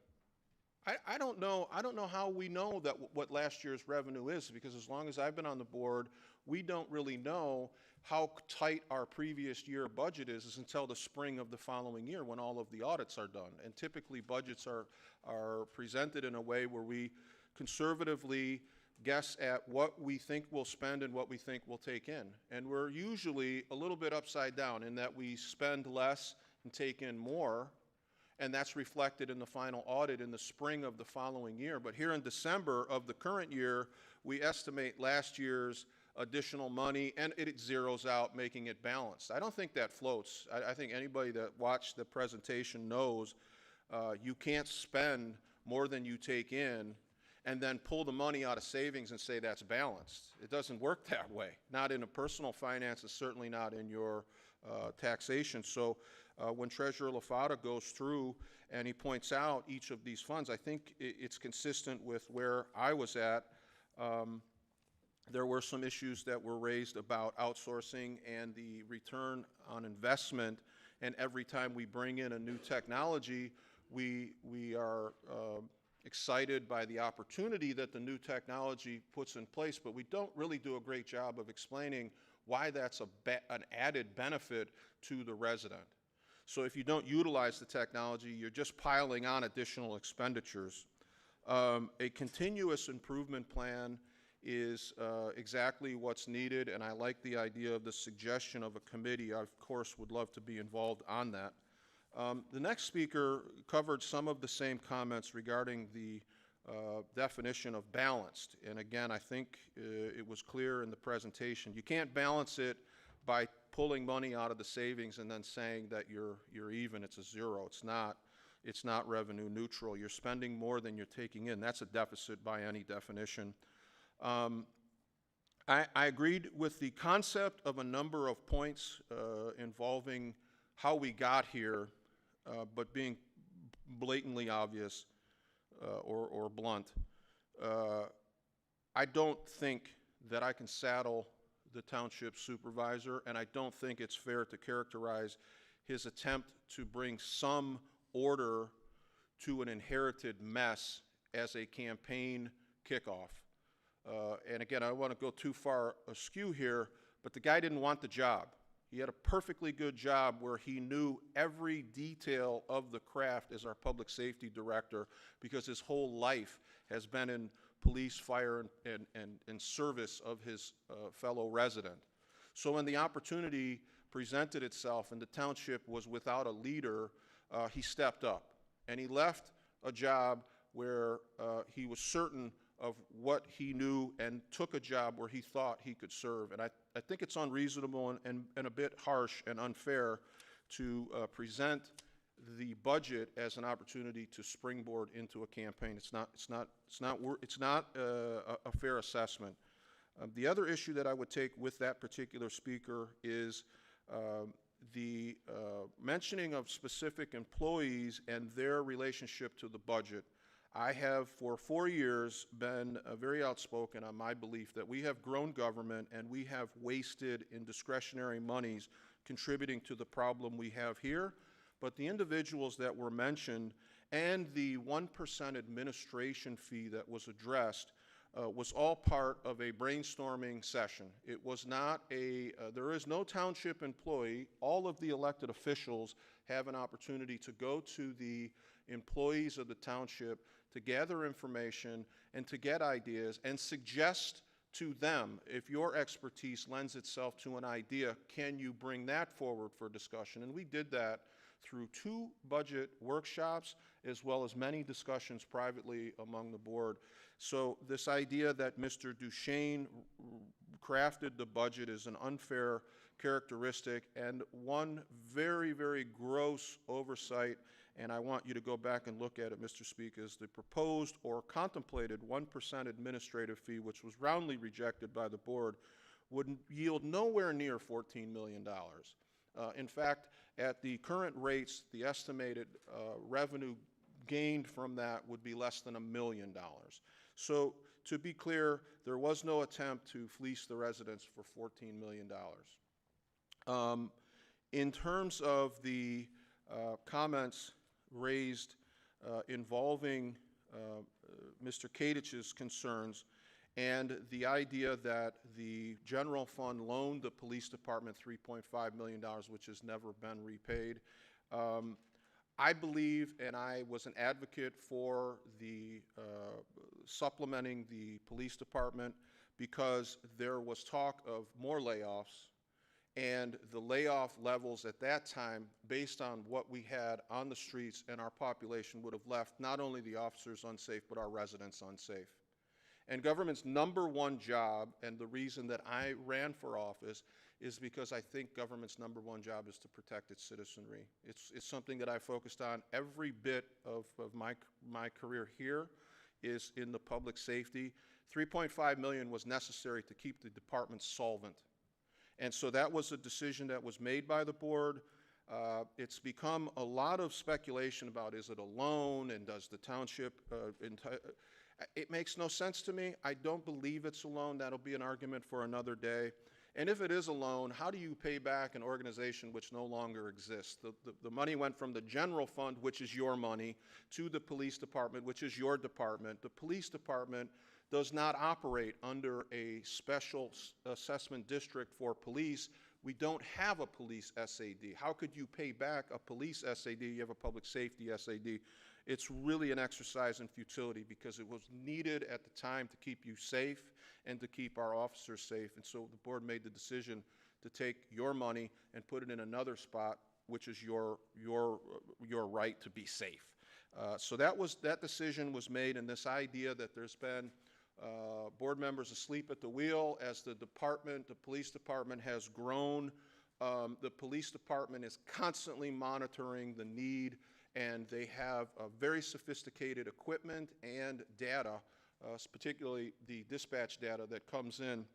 I don't know how we know that what last year's revenue is, because as long as I've been on the board, we don't really know how tight our previous year budget is until the spring of the following year when all of the audits are done. And typically budgets are presented in a way where we conservatively guess at what we think we'll spend and what we think we'll take in. And we're usually a little bit upside down in that we spend less and take in more, and that's reflected in the final audit in the spring of the following year. But here in December of the current year, we estimate last year's additional money, and it zeroes out, making it balanced. I don't think that floats. I think anybody that watched the presentation knows you can't spend more than you take in and then pull the money out of savings and say that's balanced. It doesn't work that way. Not in a personal finance, and certainly not in your taxation. So when Treasurer LaFata goes through and he points out each of these funds, I think it's consistent with where I was at. There were some issues that were raised about outsourcing and the return on investment, and every time we bring in a new technology, we are excited by the opportunity that the new technology puts in place, but we don't really do a great job of explaining why that's an added benefit to the resident. So if you don't utilize the technology, you're just piling on additional expenditures. A continuous improvement plan is exactly what's needed, and I like the idea of the suggestion of a committee. I, of course, would love to be involved on that. The next speaker covered some of the same comments regarding the definition of balanced. And again, I think it was clear in the presentation. You can't balance it by pulling money out of the savings and then saying that you're even, it's a zero. It's not revenue neutral. You're spending more than you're taking in. That's a deficit by any definition. I agreed with the concept of a number of points involving how we got here, but being blatantly obvious or blunt, I don't think that I can saddle the township supervisor, and I don't think it's fair to characterize his attempt to bring some order to an inherited mess as a campaign kickoff. And again, I don't want to go too far askew here, but the guy didn't want the job. He had a perfectly good job where he knew every detail of the craft as our public safety director, because his whole life has been in police, fire, and service of his fellow resident. So when the opportunity presented itself and the township was without a leader, he stepped up. And he left a job where he was certain of what he knew and took a job where he thought he could serve. And I think it's unreasonable and a bit harsh and unfair to present the budget as an opportunity to springboard into a campaign. It's not a fair assessment. The other issue that I would take with that particular speaker is the mentioning of specific employees and their relationship to the budget. I have, for 4 years, been very outspoken on my belief that we have grown government and we have wasted in discretionary monies contributing to the problem we have here. But the individuals that were mentioned and the 1% administration fee that was addressed was all part of a brainstorming session. It was not there is no township employee. All of the elected officials have an opportunity to go to the employees of the township to gather information and to get ideas and suggest to them, if your expertise lends itself to an idea, can you bring that forward for discussion? And we did that through 2 budget workshops as well as many discussions privately among the board. So this idea that Mr. Duchesne crafted the budget is an unfair characteristic and one very, very gross oversight, and I want you to go back and look at it, Mr. Speaker, as the proposed or contemplated 1% administrative fee, which was roundly rejected by the board, would yield nowhere near $14 million. In fact, at the current rates, the estimated revenue gained from that would be less than $1 million. So to be clear, there was no attempt to fleece the residents for $14 million. In terms of the comments raised involving Mr. Kadich's concerns and the idea that the general fund loaned the police department $3.5 million, which has never been repaid, I believe, and I was an advocate for the supplementing the police department because there was talk of more layoffs, and the layoff levels at that time, based on what we had on the streets and our population, would have left not only the officers unsafe, but our residents unsafe. And government's #1 job, and the reason that I ran for office, is because I think government's #1 job is to protect its citizenry. It's something that I focused on every bit of my career here is in the public safety. $3.5 million was necessary to keep the department solvent. And so that was a decision that was made by the board. It's become a lot of speculation about, is it a loan, and does the township, it makes no sense to me. I don't believe it's a loan. That'll be an argument for another day. And if it is a loan, how do you pay back an organization which no longer exists? The money went from the general fund, which is your money, to the police department, which is your department. The police department does not operate under a special assessment district for police. We don't have a police SAD. How could you pay back a police SAD? You have a public safety SAD. It's really an exercise in futility because it was needed at the time to keep you safe and to keep our officers safe. And so the board made the decision to take your money and put it in another spot, which is your right to be safe. So that decision was made, and this idea that there's been board members asleep at the wheel as the police department has grown. The police department is constantly monitoring the need, and they have very sophisticated equipment and data, particularly the dispatch data that comes in.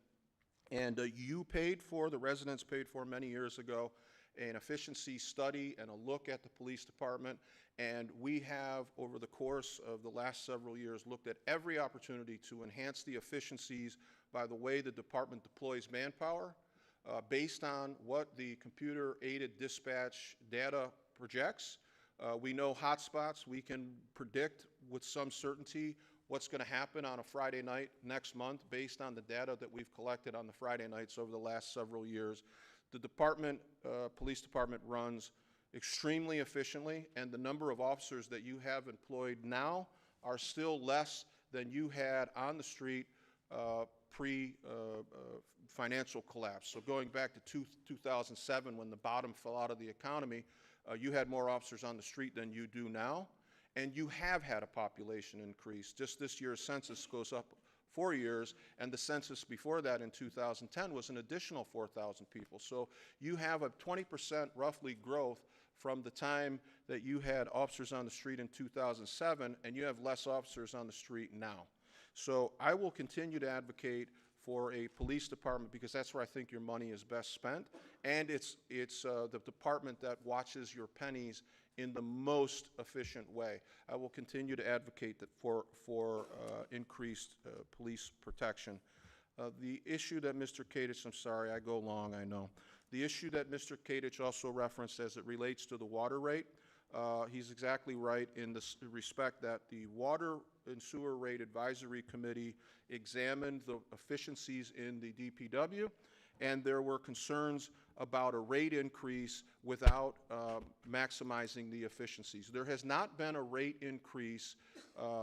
And you paid for, the residents paid for many years ago, an efficiency study and a look at the police department, and we have, over the course of the last several years, looked at every opportunity to enhance the efficiencies by the way the department deploys manpower, based on what the computer-aided dispatch data projects. We know hotspots. We can predict with some certainty what's going to happen on a Friday night next month based on the data that we've collected on the Friday nights over the last several years. The department, police department, runs extremely efficiently, and the number of officers that you have employed now are still less than you had on the street pre-financial collapse. So going back to 2007, when the bottom fell out of the economy, you had more officers on the street than you do now, and you have had a population increase. Just this year's census goes up 4 years, and the census before that in 2010 was an additional 4,000 people. So you have a 20% roughly growth from the time that you had officers on the street in 2007, and you have less officers on the street now. So I will continue to advocate for a police department because that's where I think your money is best spent, and it's the department that watches your pennies in the most efficient way. I will continue to advocate that for increased police protection. The issue that Mr. Kadich, I'm sorry, I go long, I know. The issue that Mr. Kadich also referenced as it relates to the water rate, he's exactly right in the respect that the Water and Sewer Rate Advisory Committee examined the efficiencies in the DPW, and there were concerns about a rate increase without maximizing the efficiencies. There has not been a rate increase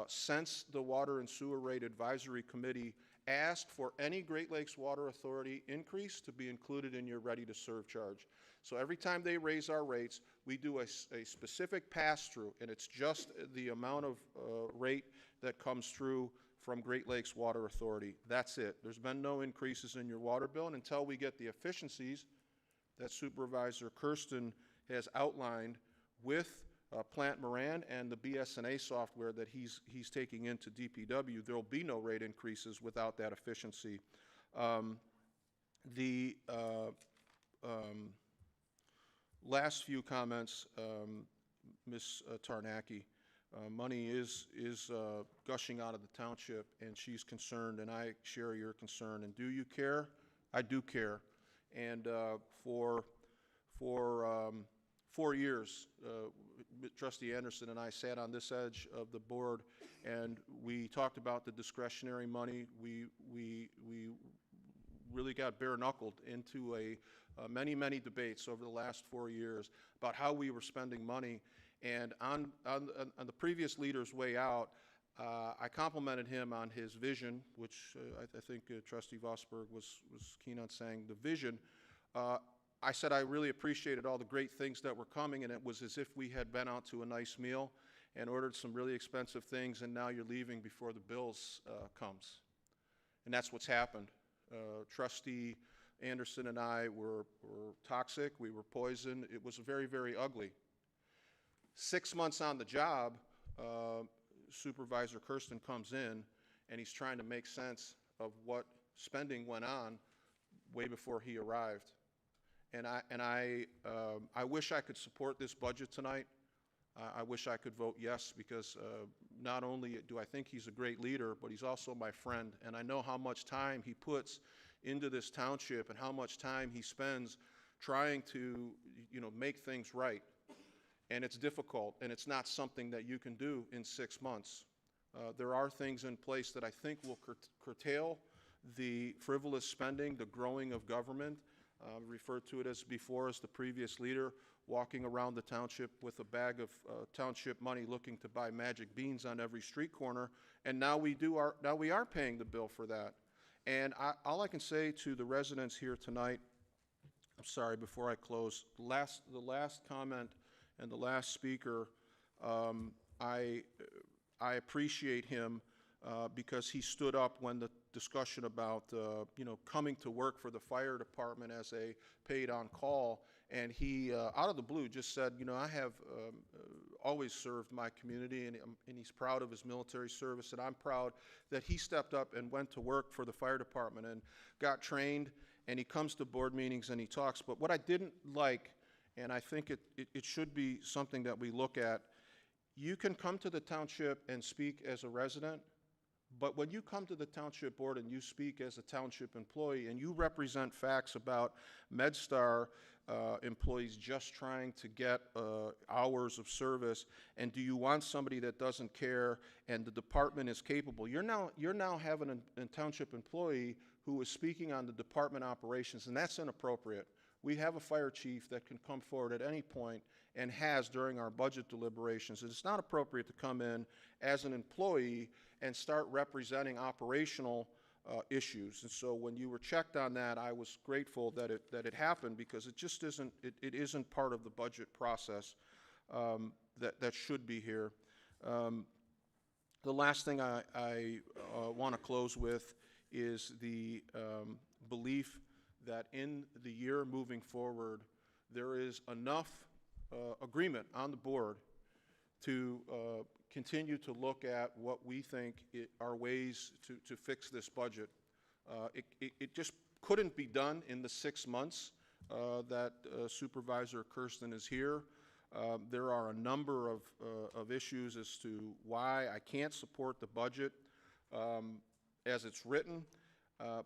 since the Water and Sewer Rate Advisory Committee asked for any Great Lakes Water Authority increase to be included in your ready-to-serve charge. So every time they raise our rates, we do a specific pass-through, and it's just the amount of rate that comes through from Great Lakes Water Authority. That's it. There's been no increases in your water bill, and until we get the efficiencies that Supervisor Kersten has outlined with Plant Moran and the BSNA software that he's taking into DPW, there will be no rate increases without that efficiency. Last few comments, Ms. Tarnacki. Money is gushing out of the township, and she's concerned, and I share your concern. And do you care? I do care. And for 4 years, Trustee Anderson and I sat on this edge of the board, and we talked about the discretionary money. We really got bare-knuckled into many debates over the last 4 years about how we were spending money. And on the previous leader's way out, I complimented him on his vision, which I think Trustee Vosberg was keen on saying, the vision. I said I really appreciated all the great things that were coming, and it was as if we had been out to a nice meal and ordered some really expensive things, and now you're leaving before the bills comes. And that's what's happened. Trustee Anderson and I were toxic. We were poisoned. It was very ugly. 6 months on the job, Supervisor Kersten comes in, and he's trying to make sense of what spending went on way before he arrived. And I wish I could support this budget tonight. I wish I could vote yes, because not only do I think he's a great leader, but he's also my friend, and I know how much time he puts into this township and how much time he spends trying to, make things right. And it's difficult, and it's not something that you can do in 6 months. There are things in place that I think will curtail the frivolous spending, the growing of government. Referred to it as before as the previous leader walking around the township with a bag of township money looking to buy magic beans on every street corner, and now we are paying the bill for that. And all I can say to the residents here tonight, I'm sorry, before I close, the last comment and the last speaker, I appreciate him because he stood up when the discussion about coming to work for the fire department as a paid on call, and he out of the blue just said, I have always served my community, and he's proud of his military service, and I'm proud that he stepped up and went to work for the fire department and got trained, and he comes to board meetings and he talks. But what I didn't like and I think it should be something that we look at. You can come to the township and speak as a resident, but when you come to the township board and you speak as a township employee and you represent facts about MedStar employees just trying to get hours of service, and do you want somebody that doesn't care and the department is capable? You're now having a township employee who is speaking on the department operations, and that's inappropriate. We have a fire chief that can come forward at any point and has during our budget deliberations. It's not appropriate to come in as an employee and start representing operational issues. And so when you were checked on that, I was grateful that it happened, because it just isn't, it isn't part of the budget process that should be here. The last thing I want to close with is the belief that in the year moving forward, there is enough agreement on the board to continue to look at what we think are ways to fix this budget. It just couldn't be done in the 6 months that Supervisor Kersten is here. There are a number of issues as to why I can't support the budget as it's written.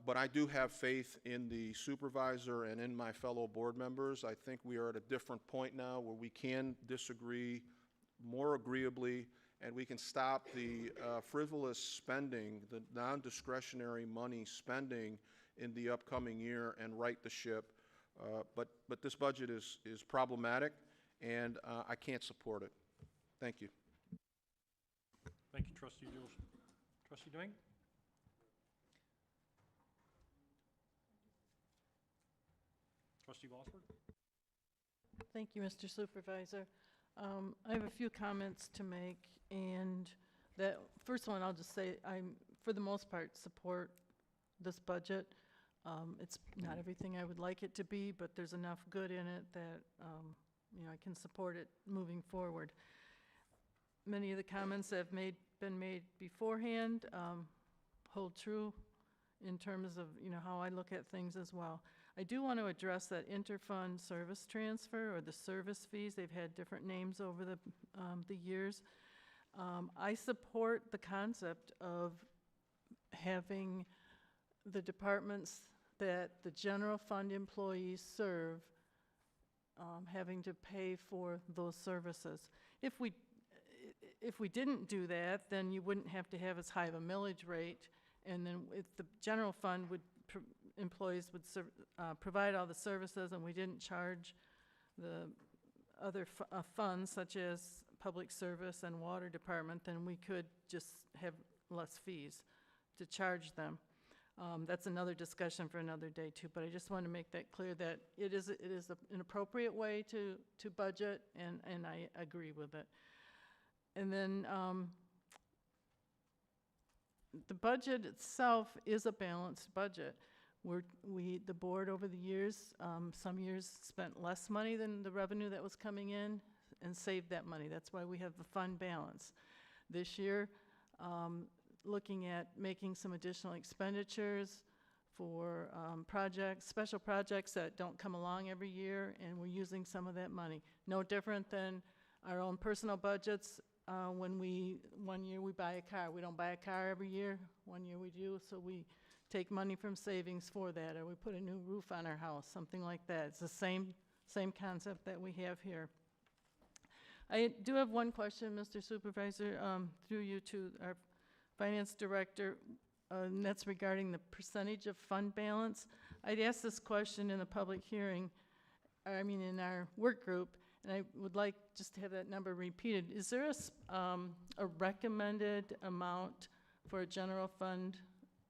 But I do have faith in the supervisor and in my fellow board members. I think we are at a different point now where we can disagree more agreeably, and we can stop the frivolous spending, the non-discretionary money spending in the upcoming year and right the ship. But this budget is problematic, and I can't support it. Thank you. Thank you, Trustee Jules. Trustee Doing? Trustee Bosworth? Thank you, Mr. Supervisor. I have a few comments to make, and that first one, I'll just say I'm, for the most part, support this budget. It's not everything I would like it to be, but there's enough good in it that you know, I can support it moving forward. Many of the comments that have been made beforehand hold true in terms of, you know, how I look at things as well. I do want to address that interfund service transfer, or the service fees. They've had different names over the years. I support the concept of having the departments that the general fund employees serve having to pay for those services. If we didn't do that, then you wouldn't have to have as high of a millage rate, and then if the general fund would employees would provide all the services, and we didn't charge the other funds such as public service and water department, then we could just have less fees to charge them. That's another discussion for another day too, but I just want to make that clear that it is an appropriate way to budget, and I agree with it. And then the budget itself is a balanced budget. The board over the years, some years spent less money than the revenue that was coming in and saved that money. That's why we have the fund balance. This year, looking at making some additional expenditures for special projects that don't come along every year, and we're using some of that money. No different than our own personal budgets. When one year we buy a car. We don't buy a car every year. One year we do, so we take money from savings for that, or we put a new roof on our house, something like that. It's the same concept that we have here. I do have one question, Mr. Supervisor, through you to our finance director, and that's regarding the percentage of fund balance. I'd asked this question in a public hearing, in our work group, and I would like just to have that number repeated. Is there a recommended amount for a general fund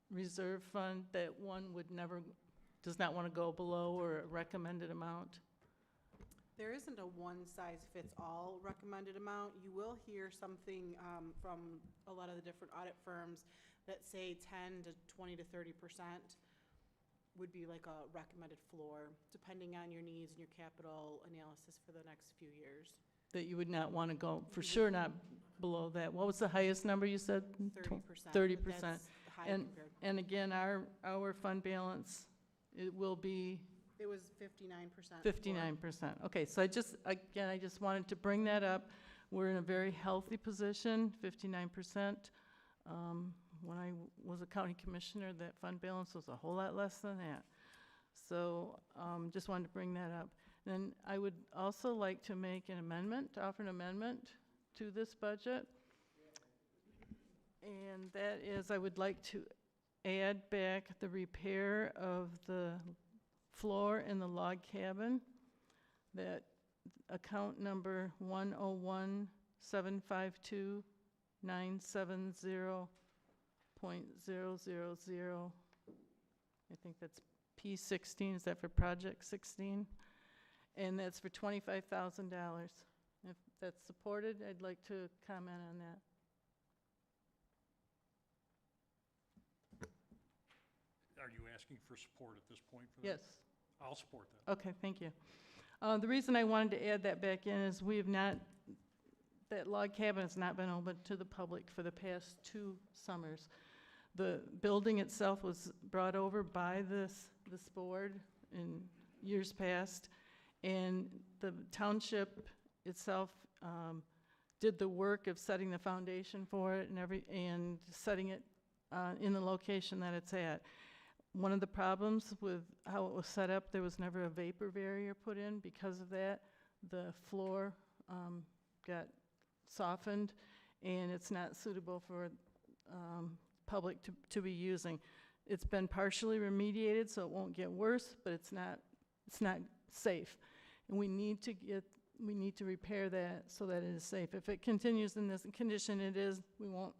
reserve fund that one does not want to go below, or a recommended amount? There isn't a one-size-fits-all recommended amount. You will hear something from a lot of the different audit firms that say 10 to 20 to 30% would be like a recommended floor, depending on your needs and your capital analysis for the next few years. That you would not want to go, for sure not below that. What was the highest number you said? 30%. 30%. High compared. And again, our fund balance, it will be It was 59%. 59%. Okay, so I just wanted to bring that up. We're in a very healthy position, 59%. When I was a county commissioner, that fund balance was a whole lot less than that. So just wanted to bring that up. Then I would also like to make an amendment, offer an amendment to this budget. And that is, I would like to add back the repair of the floor in the log cabin, that account number 101-752-970.000. I think that's P16, is that for project 16? And that's for $25,000. If that's supported, I'd like to comment on that. Are you asking for support at this point for that? Yes. I'll support that. Okay, thank you. The reason I wanted to add that back in is we have not, that log cabin has not been open to the public for the past 2 summers. The building itself was brought over by this board in years past, and the township itself did the work of setting the foundation for it and setting it in the location that it's at. One of the problems with how it was set up, there was never a vapor barrier put in. Because of that, the floor got softened, and it's not suitable for public to be using. It's been partially remediated, so it won't get worse, but it's not safe. And we need to repair that so that it is safe. If it continues in this condition it is, we won't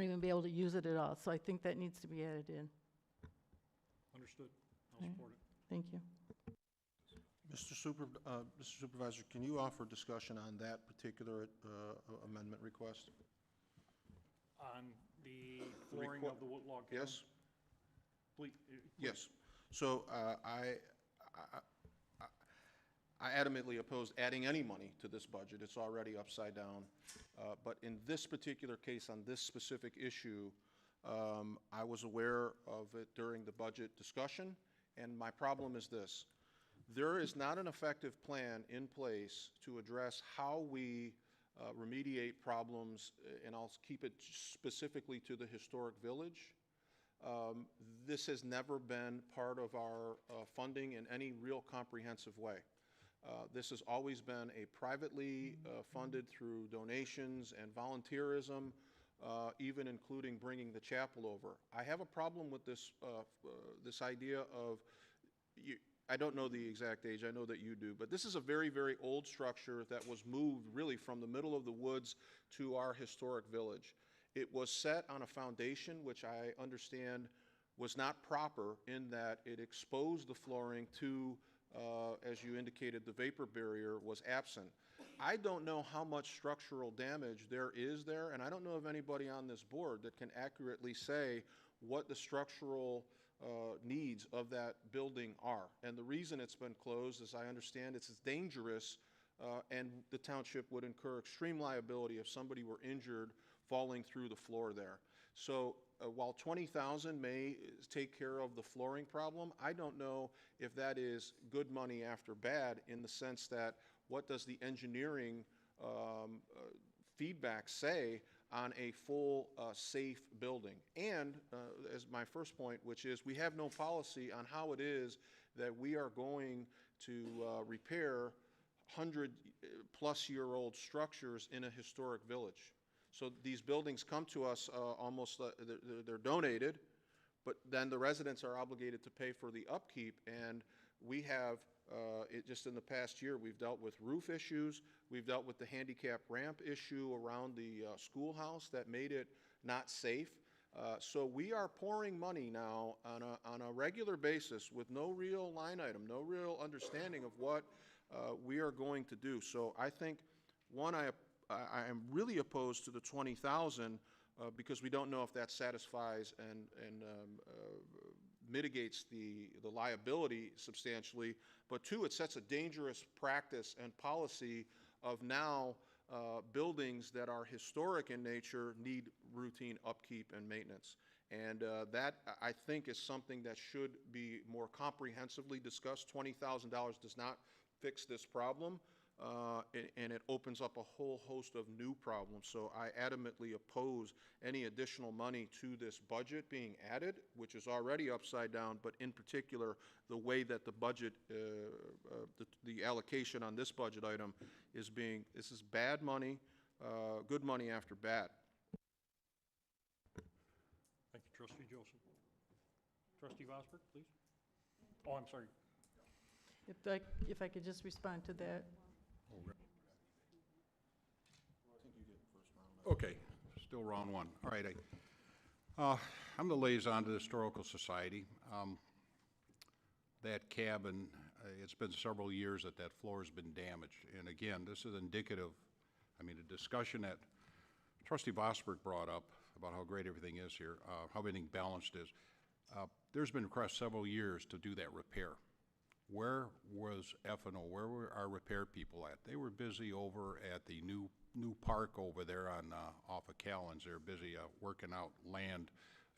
even be able to use it at all. So I think that needs to be added in. Understood. I'll support it. Thank you. Mr. Supervisor, can you offer discussion on that particular amendment request? On the flooring of the wood log cabin? Yes? Please. Yes. So I adamantly oppose adding any money to this budget. It's already upside down. But in this particular case, on this specific issue, I was aware of it during the budget discussion, and my problem is this. There is not an effective plan in place to address how we remediate problems, and I'll keep it specifically to the historic village. This has never been part of our funding in any real comprehensive way. This has always been a privately funded through donations and volunteerism, even including bringing the chapel over. I have a problem with this, this idea of, I don't know the exact age, I know that you do, but this is a very, very old structure that was moved really from the middle of the woods to our historic village. It was set on a foundation which I understand was not proper in that it exposed the flooring to, as you indicated, the vapor barrier was absent. I don't know how much structural damage there is there, and I don't know of anybody on this board that can accurately say what the structural needs of that building are. And the reason it's been closed, as I understand, it's dangerous, and the township would incur extreme liability if somebody were injured falling through the floor there. So while $20,000 may take care of the flooring problem, I don't know if that is good money after bad, in the sense that what does the engineering feedback say on a full safe building? And as my first point, which is we have no policy on how it is that we are going to repair 100-plus-year-old structures in a historic village. So these buildings come to us almost, they're donated, but then the residents are obligated to pay for the upkeep, and we have, just in the past year, we've dealt with roof issues, we've dealt with the handicap ramp issue around the schoolhouse that made it not safe. So we are pouring money now on a regular basis with no real line item, no real understanding of what we are going to do. So I think, one, I am really opposed to the $20,000 because we don't know if that satisfies and mitigates the liability substantially. But two, it sets a dangerous practice and policy of now buildings that are historic in nature need routine upkeep and maintenance. And that, I think, is something that should be more comprehensively discussed. $20,000 does not fix this problem, and it opens up a whole host of new problems. So I adamantly oppose any additional money to this budget being added, which is already upside down, but in particular, the way that the budget, the allocation on this budget item is being, this is bad money, good money after bad. Thank you, Trustee Joseph. Trustee Vosper, please. Oh, I'm sorry. If I could just respond to that. Okay, still round one. All right, I'm the liaison to the Historical Society. That cabin, it's been several years that that floor has been damaged. And again, this is indicative, I mean, the discussion that Trustee Vosberg brought up about how great everything is here, how everything balanced is. There's been requests several years to do that repair. Where was F&O? Where were our repair people at? They were busy over at the new park over there on off of Callens. They're busy working out land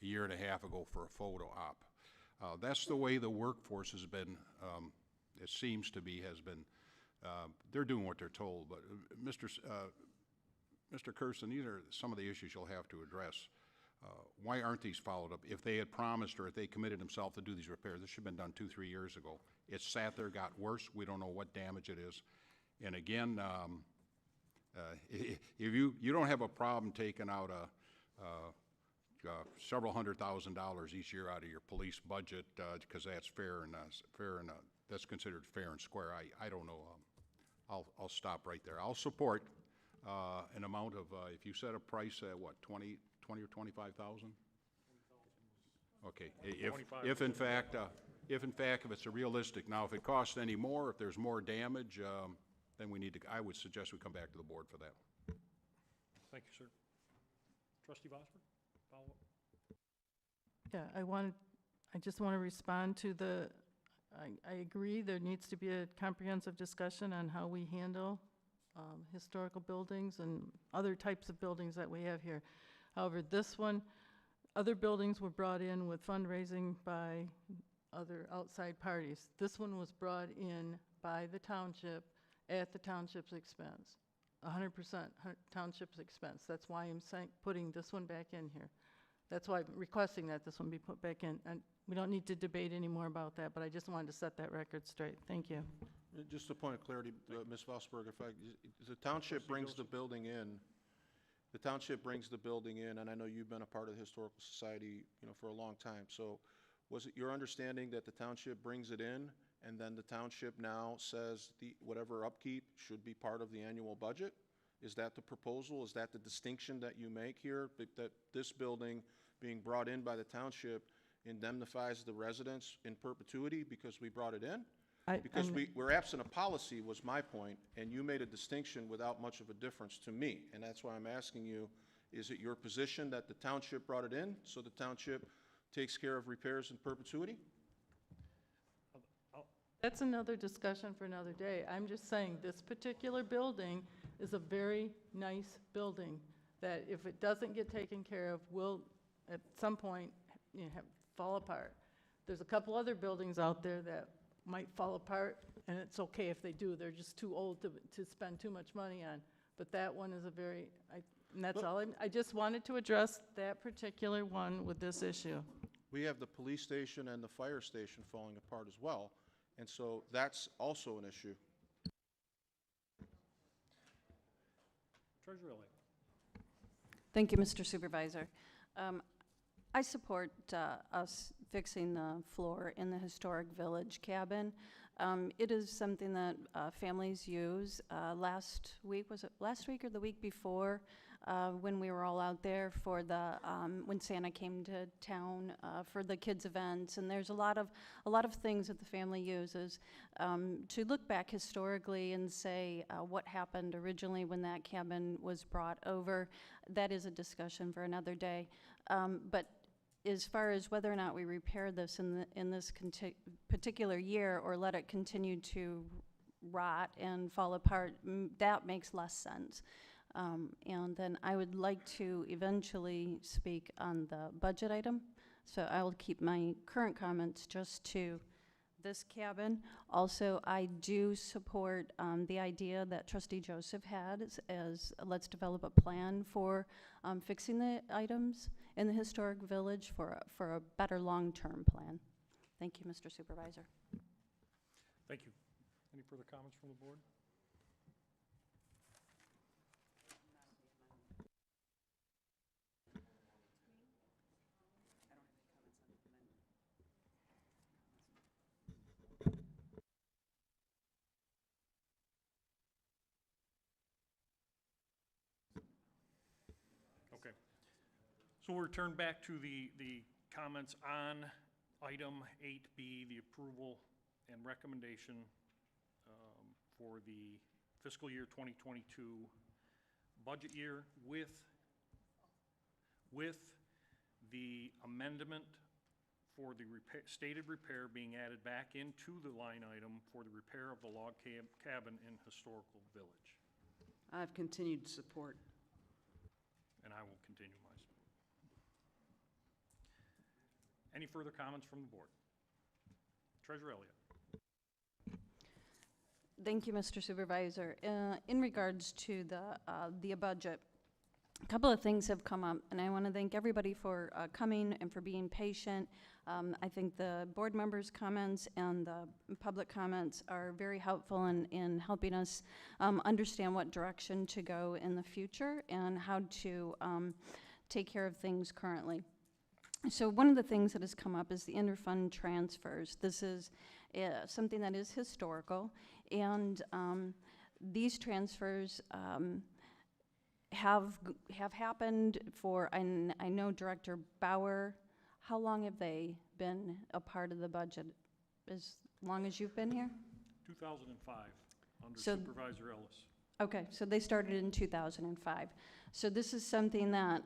a year and a half ago for a photo op. That's the way the workforce has been, it seems to be, has been, they're doing what they're told. But Mr. Kersten, these are some of the issues you'll have to address. Why aren't these followed up? If they had promised or if they committed themselves to do these repairs, this should have been done 2-3 years ago. It sat there, got worse. We don't know what damage it is. And again, if you don't have a problem taking out several $100,000 each year out of your police budget because that's fair and that's considered fair and square, I don't know. I'll stop right there. I'll support an amount of, if you set a price at what, 20 or 25,000? Okay, if in fact, if it's a realistic, now if it costs any more, if there's more damage, then we need to, I would suggest we come back to the board for that. Thank you, sir. Trustee Vosper, follow up? Yeah, I just want to respond to I agree there needs to be a comprehensive discussion on how we handle historical buildings and other types of buildings that we have here. However, this one, other buildings were brought in with fundraising by other outside parties. This one was brought in by the township at the township's expense, 100% township's expense. That's why I'm putting this one back in here. That's why I'm requesting that this one be put back in. And we don't need to debate any more about that, but I just wanted to set that record straight. Thank you. Just a point of clarity, Ms. Vosberg, the township brings the building in. The township brings the building in, and I know you've been a part of the Historical Society, for a long time. So was it your understanding that the township brings it in, and then the township now says whatever upkeep should be part of the annual budget? Is that the proposal? Is that the distinction that you make here, that this building being brought in by the township indemnifies the residents in perpetuity because we brought it in? Because we're absent a policy was my point, and you made a distinction without much of a difference to me. And that's why I'm asking you, is it your position that the township brought it in, so the township takes care of repairs in perpetuity? That's another discussion for another day. I'm just saying this particular building is a very nice building that if it doesn't get taken care of, will at some point fall apart. There's a couple other buildings out there that might fall apart, and it's okay if they do. They're just too old to spend too much money on. But that one is and that's all. I just wanted to address that particular one with this issue. We have the police station and the fire station falling apart as well, and so that's also an issue. Treasurer Elliott. Thank you, Mr. Supervisor. I support us fixing the floor in the historic village cabin. It is something that families use. Last week, was it last week or the week before, when we were all out there for when Santa came to town for the kids' events, and there's a lot of things that the family uses. To look back historically and say what happened originally when that cabin was brought over, that is a discussion for another day. But as far as whether or not we repair this in this particular year or let it continue to rot and fall apart, that makes less sense. And then I would like to eventually speak on the budget item. So I will keep my current comments just to this cabin. Also, I do support the idea that Trustee Joseph had as let's develop a plan for fixing the items in the historic village for a better long-term plan. Thank you, Mr. Supervisor. Thank you. Any further comments from the board? Okay. So we'll return back to the comments on item 8B, the approval and recommendation for the fiscal year 2022 budget year with the amendment for the stated repair being added back into the line item for the repair of the log cabin in historical village. I've continued support. And I will continue my support. Any further comments from the board? Treasurer Elliott. Thank you, Mr. Supervisor. In regards to the budget, a couple of things have come up, and I want to thank everybody for coming and for being patient. I think the board members' comments and the public comments are very helpful in helping us understand what direction to go in the future and how to take care of things currently. So one of the things that has come up is the interfund transfers. This is something that is historical, and these transfers have happened for, and I know Director Bauer, how long have they been a part of the budget? As long as you've been here? 2005, under So- Supervisor Ellis. Okay, so they started in 2005. So this is something that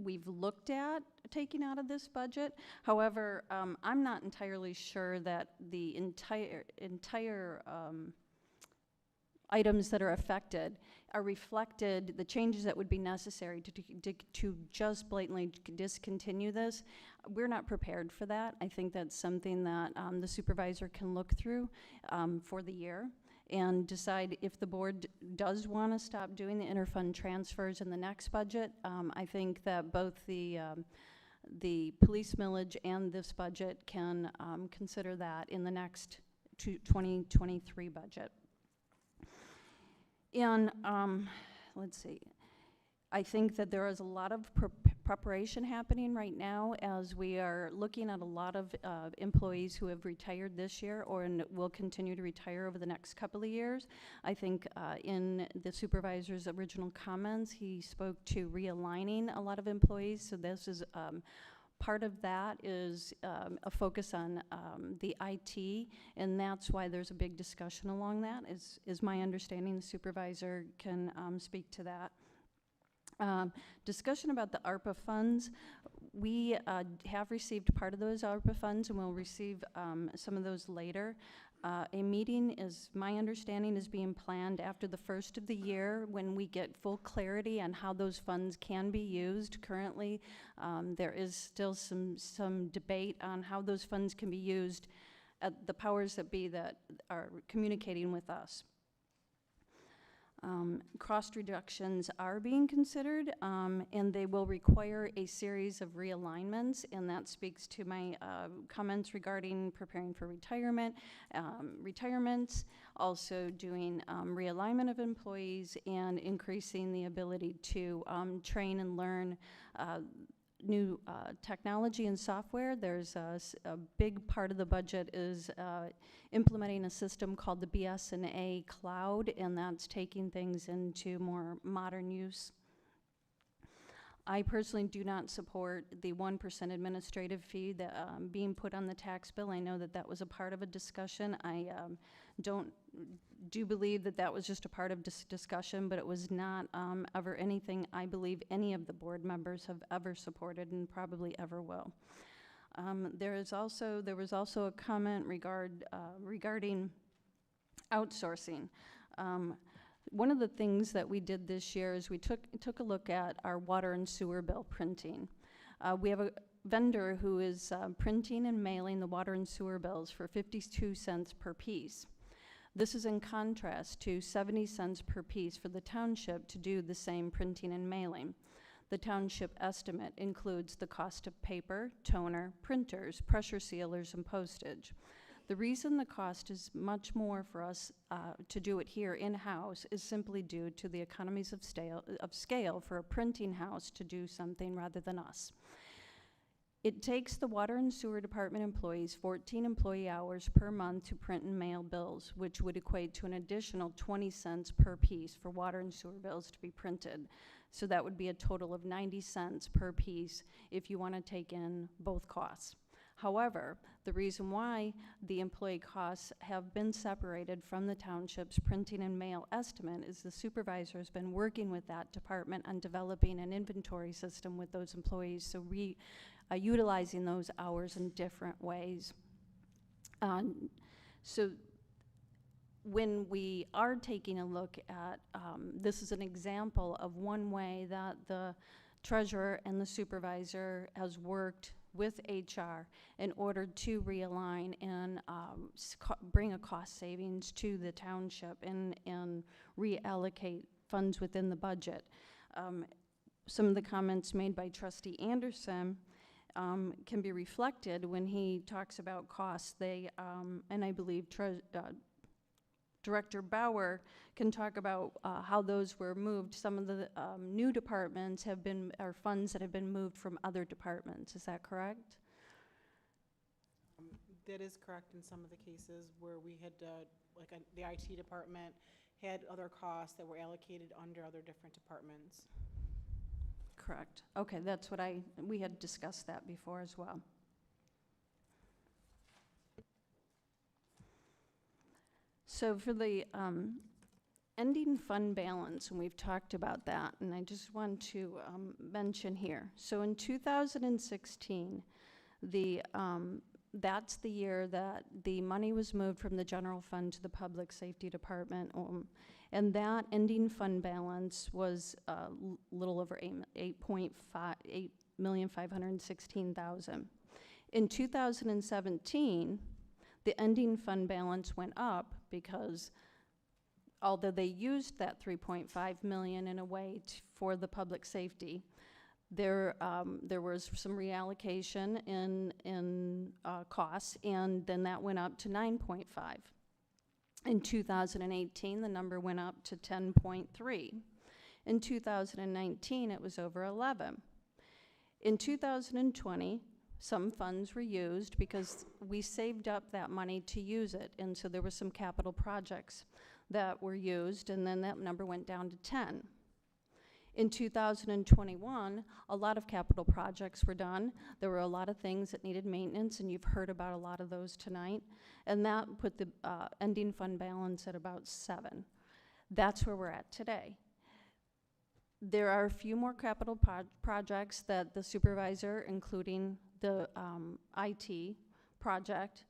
we've looked at taking out of this budget. However, I'm not entirely sure that the entire items that are affected are reflected, the changes that would be necessary to just blatantly discontinue this. We're not prepared for that. I think that's something that the supervisor can look through for the year and decide if the board does want to stop doing the interfund transfers in the next budget. I think that both the police millage and this budget can consider that in the next 2023 budget. And let's see, I think that there is a lot of preparation happening right now as we are looking at a lot of employees who have retired this year or will continue to retire over the next couple of years. I think in the supervisor's original comments, he spoke to realigning a lot of employees. So this is part of that is a focus on the IT, and that's why there's a big discussion along that, is my understanding. The supervisor can speak to that. Discussion about the ARPA funds. We have received part of those ARPA funds, and we'll receive some of those later. A meeting, is my understanding, is being planned after the first of the year when we get full clarity on how those funds can be used. Currently, there is still some debate on how those funds can be used at the powers that be that are communicating with us. Cost reductions are being considered, and they will require a series of realignments, and that speaks to my comments regarding preparing for retirements, also doing realignment of employees, and increasing the ability to train and learn new technology and software. There's a big part of the budget is implementing a system called the BS&A Cloud, and that's taking things into more modern use. I personally do not support the 1% administrative fee that being put on the tax bill. I know that that was a part of a discussion. I do believe that that was just a part of discussion, but it was not ever anything I believe any of the board members have ever supported and probably ever will. There was also a comment regarding outsourcing. One of the things that we did this year is we took a look at our water and sewer bill printing. We have a vendor who is printing and mailing the water and sewer bills for 52 cents per piece. This is in contrast to 70 cents per piece for the township to do the same printing and mailing. The township estimate includes the cost of paper, toner, printers, pressure sealers, and postage. The reason the cost is much more for us to do it here in-house is simply due to the economies of scale for a printing house to do something rather than us. It takes the water and sewer department employees 14 employee hours per month to print and mail bills, which would equate to an additional 20 cents per piece for water and sewer bills to be printed. So that would be a total of 90 cents per piece if you want to take in both costs. However, the reason why the employee costs have been separated from the township's printing and mail estimate is the supervisor has been working with that department on developing an inventory system with those employees, so utilizing those hours in different ways. So when we are taking a look at, this is an example of one way that the treasurer and the supervisor has worked with HR in order to realign and bring a cost savings to the township and reallocate funds within the budget. Some of the comments made by Trustee Anderson can be reflected when he talks about costs. They, and I believe Director Bauer can talk about how those were moved. Some of the new departments are funds that have been moved from other departments. Is that correct? That is correct in some of the cases where we had, the IT department had other costs that were allocated under other different departments. Correct. Okay, that's what we had discussed that before as well. So for the ending fund balance, and we've talked about that, and I just want to mention here. So in 2016, that's the year that the money was moved from the general fund to the public safety department, and that ending fund balance was a little over $8,516,000. In 2017, the ending fund balance went up because although they used that $3.5 million in a way for the public safety, there was some reallocation in costs, and then that went up to 9.5. In 2018, the number went up to 10.3. In 2019, it was over 11. In 2020, some funds were used because we saved up that money to use it, and so there were some capital projects that were used, and then that number went down to 10. In 2021, a lot of capital projects were done. There were a lot of things that needed maintenance, and you've heard about a lot of those tonight, and that put the ending fund balance at about 7. That's where we're at today. There are a few more capital projects that the supervisor, including the IT project,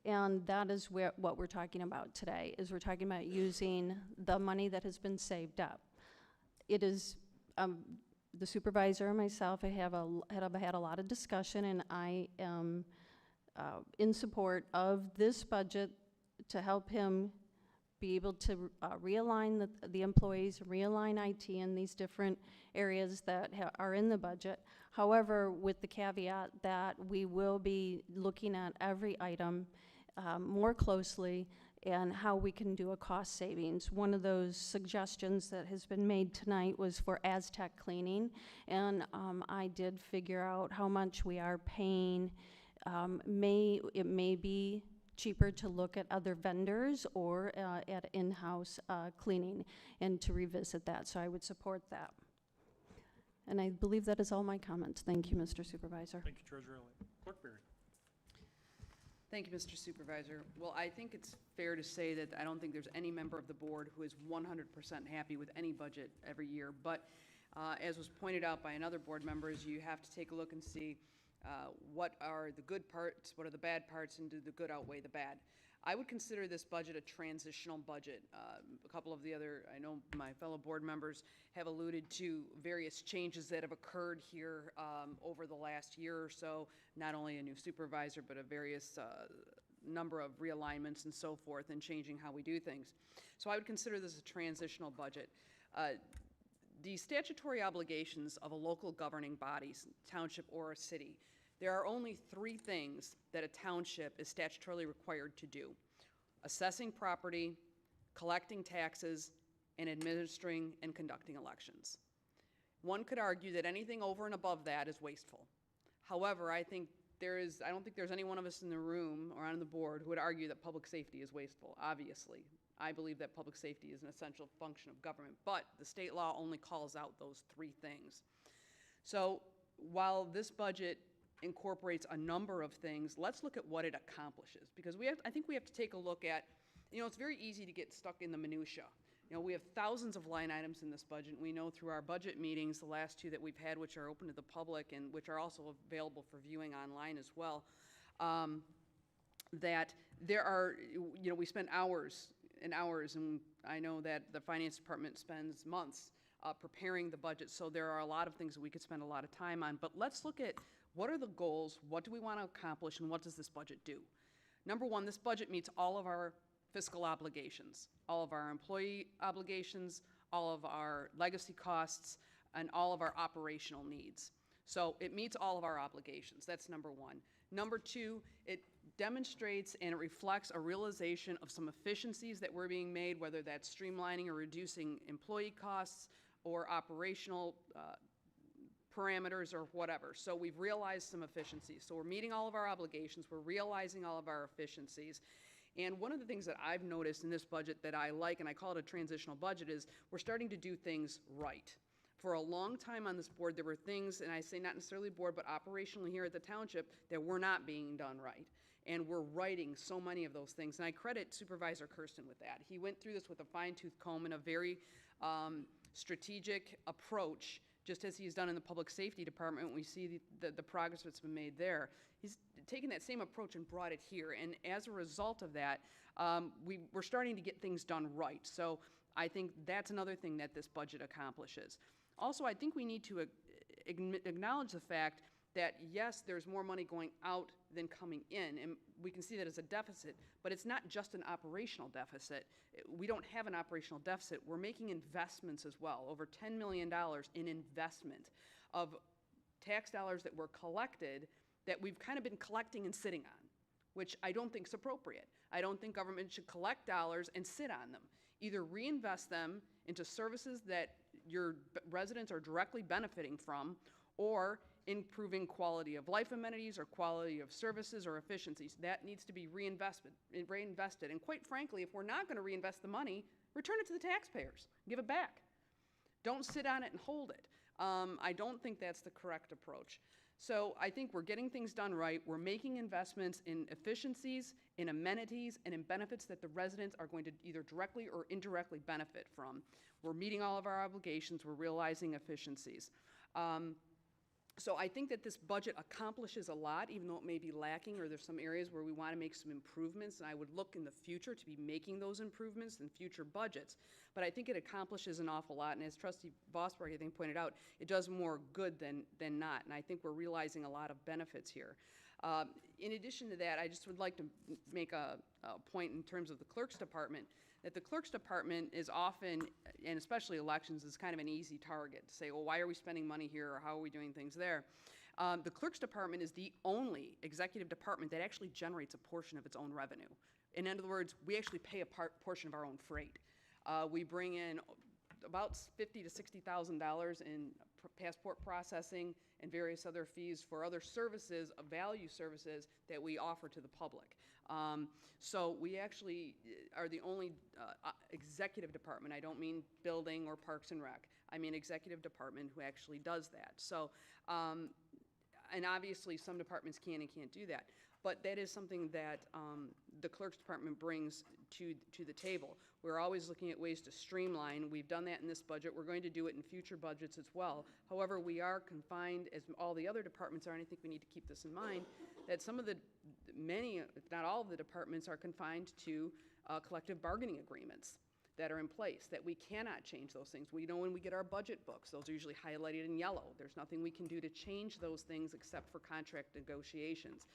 and that is what we're talking about today, is we're talking about using the money that has been saved up. It is, the supervisor and myself have had a lot of discussion, and I am in support of this budget to help him be able to realign the employees, realign IT in these different areas that are in the budget. However, with the caveat that we will be looking at every item more closely and how we can do a cost savings. One of those suggestions that has been made tonight was for Aztec cleaning, and I did figure out how much we are paying. It may be cheaper to look at other vendors or at in-house cleaning and to revisit that, so I would support that. And I believe that is all my comments. Thank you, Mr. Supervisor. Thank you, Treasurer Elliott. Clerk Berry. Thank you, Mr. Supervisor. Well, I think it's fair to say that I don't think there's any member of the board who is 100% happy with any budget every year, but as was pointed out by another board members, you have to take a look and see what are the good parts, what are the bad parts, and do the good outweigh the bad. I would consider this budget a transitional budget. A couple of the other, I know my fellow board members have alluded to various changes that have occurred here over the last year or so, not only a new supervisor, but a various number of realignments and so forth, and changing how we do things. So I would consider this a transitional budget. The statutory obligations of a local governing body, township or a city, there are only 3 things that a township is statutorily required to do: assessing property, collecting taxes, and administering and conducting elections. One could argue that anything over and above that is wasteful. However, I don't think there's any one of us in the room or on the board who would argue that public safety is wasteful, obviously. I believe that public safety is an essential function of government, but the state law only calls out those 3 things. So while this budget incorporates a number of things, let's look at what it accomplishes, because I think we have to take a look at, it's very easy to get stuck in the minutia. We have thousands of line items in this budget. We know through our budget meetings, the last 2 that we've had, which are open to the public and which are also available for viewing online as well, that there are, we spend hours and hours, and I know that the finance department spends months preparing the budget, so there are a lot of things that we could spend a lot of time on. But let's look at what are the goals, what do we want to accomplish, and what does this budget do? Number 1, this budget meets all of our fiscal obligations, all of our employee obligations, all of our legacy costs, and all of our operational needs. So it meets all of our obligations. That's number 1. Number 2, it demonstrates and it reflects a realization of some efficiencies that were being made, whether that's streamlining or reducing employee costs or operational parameters or whatever. So we've realized some efficiencies. So we're meeting all of our obligations. We're realizing all of our efficiencies. And one of the things that I've noticed in this budget that I like, and I call it a transitional budget, is we're starting to do things right. For a long time on this board, there were things, and I say not necessarily board, but operationally here at the township, that were not being done right. And we're righting so many of those things. And I credit Supervisor Kersten with that. He went through this with a fine-tooth comb and a very strategic approach, just as he's done in the public safety department. We see the progress that's been made there. He's taken that same approach and brought it here. And as a result of that, we're starting to get things done right. So I think that's another thing that this budget accomplishes. Also, I think we need to acknowledge the fact that, yes, there's more money going out than coming in, and we can see that as a deficit, but it's not just an operational deficit. We don't have an operational deficit. We're making investments as well, over $10 million in investment of tax dollars that were collected that we've kind of been collecting and sitting on, which I don't think is appropriate. I don't think government should collect dollars and sit on them. Either reinvest them into services that your residents are directly benefiting from, or improving quality of life amenities or quality of services or efficiencies. That needs to be reinvested. And quite frankly, if we're not going to reinvest the money, return it to the taxpayers. Give it back. Don't sit on it and hold it. I don't think that's the correct approach. So I think we're getting things done right. We're making investments in efficiencies, in amenities, and in benefits that the residents are going to either directly or indirectly benefit from. We're meeting all of our obligations. We're realizing efficiencies. So I think that this budget accomplishes a lot, even though it may be lacking, or there's some areas where we want to make some improvements, and I would look in the future to be making those improvements in future budgets. But I think it accomplishes an awful lot, and as Trustee Vosberg, I think, pointed out, it does more good than not, and I think we're realizing a lot of benefits here. In addition to that, I just would like to make a point in terms of the Clerk's Department, that the Clerk's Department is often, and especially elections, is kind of an easy target to say, well, why are we spending money here, or how are we doing things there? The Clerk's Department is the only executive department that actually generates a portion of its own revenue. In other words, we actually pay a portion of our own freight. We bring in about $50,000 to $60,000 in passport processing and various other fees for other services, value services that we offer to the public. So we actually are the only executive department, I don't mean building or parks and rec, I mean executive department who actually does that. So, and obviously some departments can and can't do that, but that is something that the Clerk's Department brings to the table. We're always looking at ways to streamline. We've done that in this budget. We're going to do it in future budgets as well. However, we are confined, as all the other departments are, and I think we need to keep this in mind, that some of the many, if not all of the departments are confined to collective bargaining agreements that are in place, that we cannot change those things. We know when we get our budget books, those are usually highlighted in yellow. There's nothing we can do to change those things except for contract negotiations.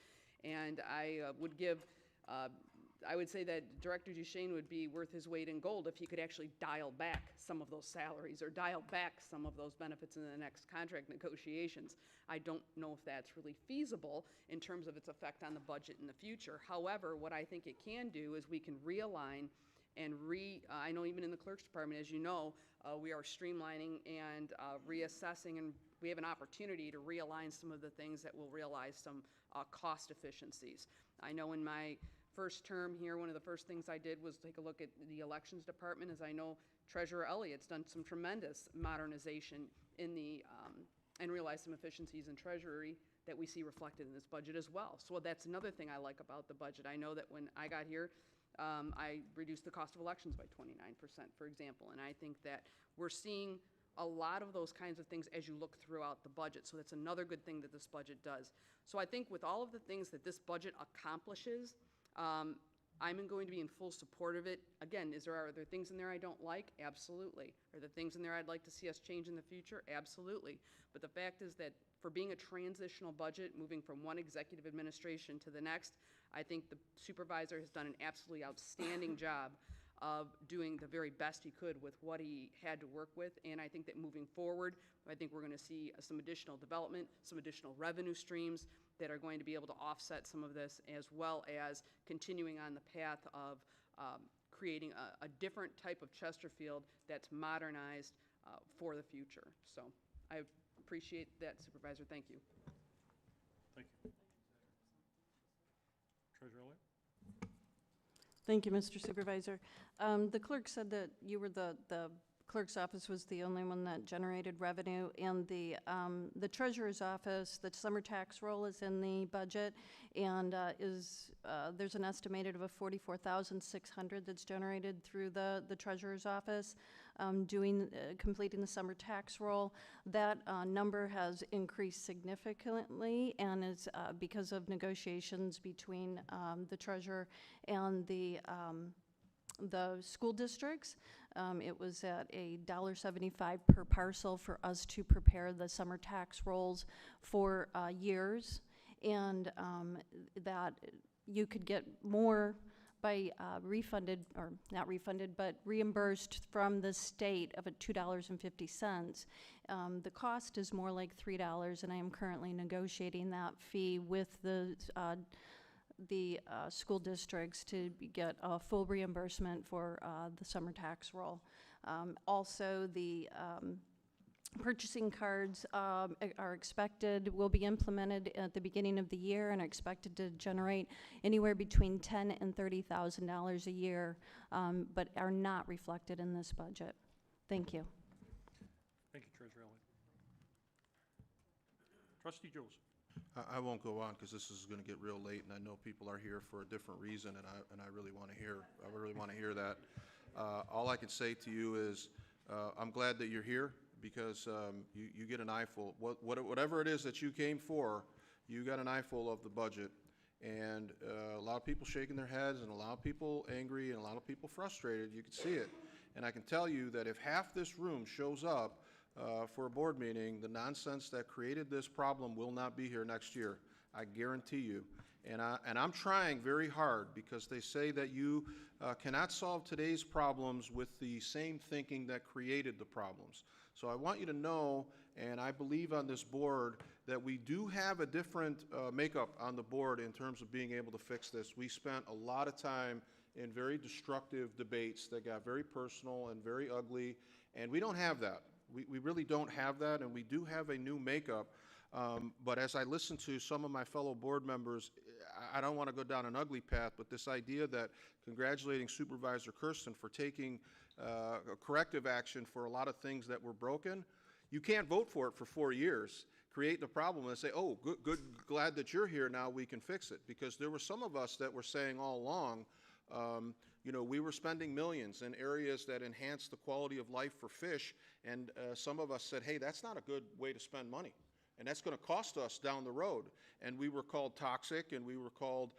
And I would give, I would say that Director Duchesne would be worth his weight in gold if he could actually dial back some of those salaries or dial back some of those benefits in the next contract negotiations. I don't know if that's really feasible in terms of its effect on the budget in the future. However, what I think it can do is we can realign and I know even in the clerk's department, as you know, we are streamlining and reassessing, and we have an opportunity to realign some of the things that will realize some cost efficiencies. I know in my first term here, one of the first things I did was take a look at the elections department, as I know Treasurer Elliott's done some tremendous modernization in the, and realized some efficiencies in Treasury that we see reflected in this budget as well. So that's another thing I like about the budget. I know that when I got here, I reduced the cost of elections by 29%, for example, and I think that we're seeing a lot of those kinds of things as you look throughout the budget. So that's another good thing that this budget does. So I think with all of the things that this budget accomplishes, I'm going to be in full support of it. Again, are there things in there I don't like? Absolutely. Are there things in there I'd like to see us change in the future? Absolutely. But the fact is that for being a transitional budget, moving from one executive administration to the next, I think the supervisor has done an absolutely outstanding job of doing the very best he could with what he had to work with. And I think that moving forward, I think we're going to see some additional development, some additional revenue streams that are going to be able to offset some of this, as well as continuing on the path of creating a different type of Chesterfield that's modernized for the future. So I appreciate that, Supervisor. Thank you. Thank you. Treasurer Elliott? Thank you, Mr. Supervisor. The clerk said that you were the clerk's office was the only one that generated revenue, and the treasurer's office, the summer tax roll is in the budget, and there's an estimated of a $44,600 that's generated through the treasurer's office completing the summer tax roll. That number has increased significantly, and is because of negotiations between the treasurer and the school districts. It was at $1.75 per parcel for us to prepare the summer tax rolls for years, and that you could get more by refunded, or not refunded, but reimbursed from the state of $2.50. The cost is more like $3, and I am currently negotiating that fee with the school districts to get a full reimbursement for the summer tax roll. Also, the purchasing cards will be implemented at the beginning of the year and are expected to generate anywhere between $10,000 and $30,000 a year, but are not reflected in this budget. Thank you. Thank you, Treasurer Elliott. Trustee Joseph. I won't go on because this is going to get real late, and I know people are here for a different reason, and I really want to hear that. All I can say to you is I'm glad that you're here, because you get an eyeful. Whatever it is that you came for, you got an eyeful of the budget, and a lot of people shaking their heads, and a lot of people angry, and a lot of people frustrated. You can see it, and I can tell you that if half this room shows up for a board meeting, the nonsense that created this problem will not be here next year. I guarantee you. And I'm trying very hard, because they say that you cannot solve today's problems with the same thinking that created the problems. So I want you to know, and I believe on this board, that we do have a different makeup on the board in terms of being able to fix this. We spent a lot of time in very destructive debates that got very personal and very ugly, and we don't have that. We really don't have that, and we do have a new makeup. But as I listen to some of my fellow board members, I don't want to go down an ugly path, but this idea that congratulating Supervisor Kersten for taking corrective action for a lot of things that were broken, you can't vote for it for 4 years, create the problem, and say, oh, good, glad that you're here, now we can fix it. Because there were some of us that were saying all along, you know, we were spending millions in areas that enhance the quality of life for fish, and some of us said, hey, that's not a good way to spend money. And that's going to cost us down the road. And we were called toxic, and we were called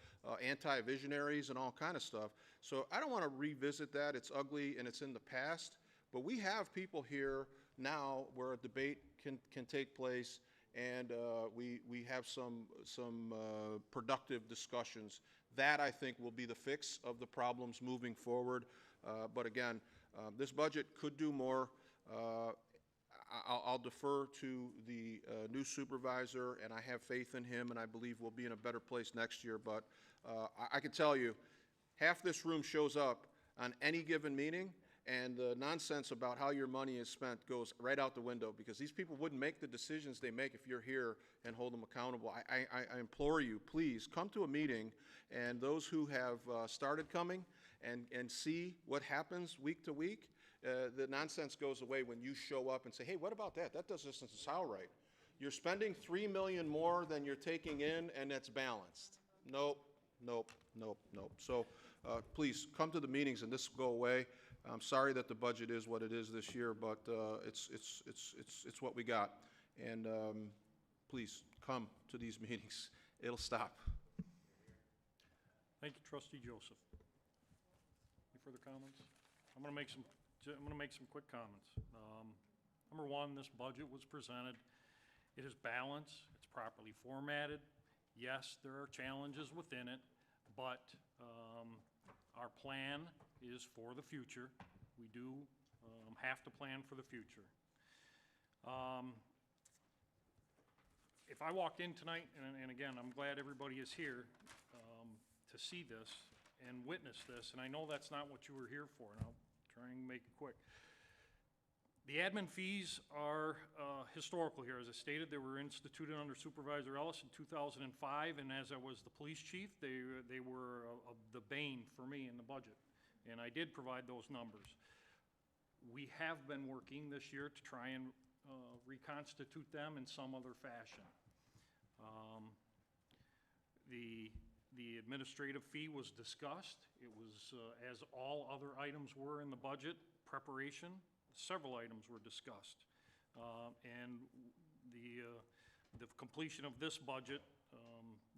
anti-visionaries and all kind of stuff. So I don't want to revisit that. It's ugly and it's in the past. But we have people here now where a debate can take place, and we have some productive discussions. That, I think, will be the fix of the problems moving forward. But again, this budget could do more. I'll defer to the new supervisor, and I have faith in him, and I believe we'll be in a better place next year. But I can tell you, half this room shows up on any given meeting, and the nonsense about how your money is spent goes right out the window, because these people wouldn't make the decisions they make if you're here and hold them accountable. I implore you, please, come to a meeting, and those who have started coming and see what happens week to week, the nonsense goes away when you show up and say, hey, what about that? That doesn't sound right. You're spending $3 million more than you're taking in, and that's balanced. Nope, nope, nope, nope. So please come to the meetings, and this will go away. I'm sorry that the budget is what it is this year, but it's what we got. And please come to these meetings. It'll stop. Thank you, Trustee Joseph. Any further comments? I'm going to make some quick comments. Number one, this budget was presented. It is balanced. It's properly formatted. Yes, there are challenges within it, but our plan is for the future. We do have to plan for the future. If I walked in tonight, and again, I'm glad everybody is here to see this and witness this, and I know that's not what you were here for, and I'll try and make it quick. The admin fees are historical here. As I stated, they were instituted under Supervisor Ellis in 2005, and as I was the police chief, they were the bane for me in the budget, and I did provide those numbers. We have been working this year to try and reconstitute them in some other fashion. The administrative fee was discussed. It was, as all other items were in the budget, preparation. Several items were discussed. And the completion of this budget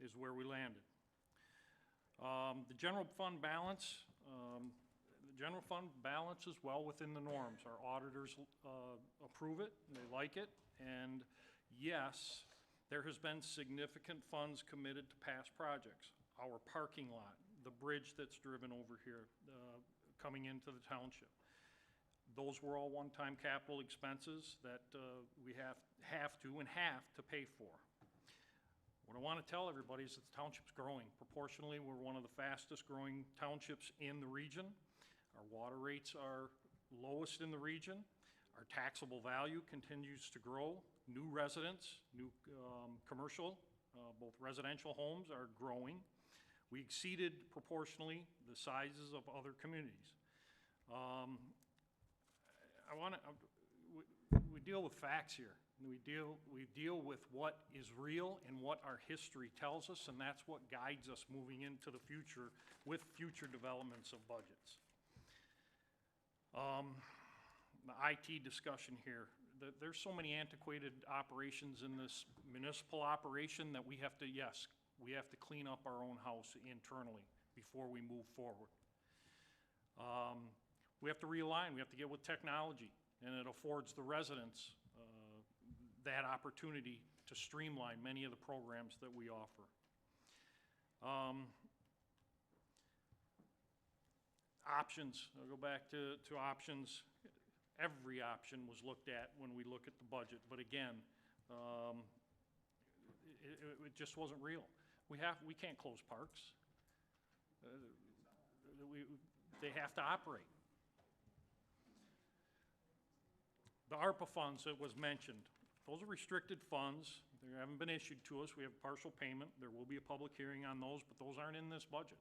is where we landed. The general fund balance, is well within the norms. Our auditors approve it, and they like it, and yes, there has been significant funds committed to past projects. Our parking lot, the bridge that's driven over here, coming into the township. Those were all one-time capital expenses that we have to pay for. What I want to tell everybody is that the township's growing. Proportionally, we're one of the fastest growing townships in the region. Our water rates are lowest in the region. Our taxable value continues to grow. New residents, new commercial, both residential homes are growing. We exceeded proportionally the sizes of other communities. We deal with facts here. We deal with what is real and what our history tells us, and that's what guides us moving into the future with future developments of budgets. The IT discussion here. There's so many antiquated operations in this municipal operation that we have to clean up our own house internally before we move forward. We have to realign. We have to get with technology, and it affords the residents that opportunity to streamline many of the programs that we offer. Options. I'll go back to options. Every option was looked at when we look at the budget, but again, it just wasn't real. We can't close parks. They have to operate. The ARPA funds that was mentioned, those are restricted funds. They haven't been issued to us. We have partial payment. There will be a public hearing on those, but those aren't in this budget.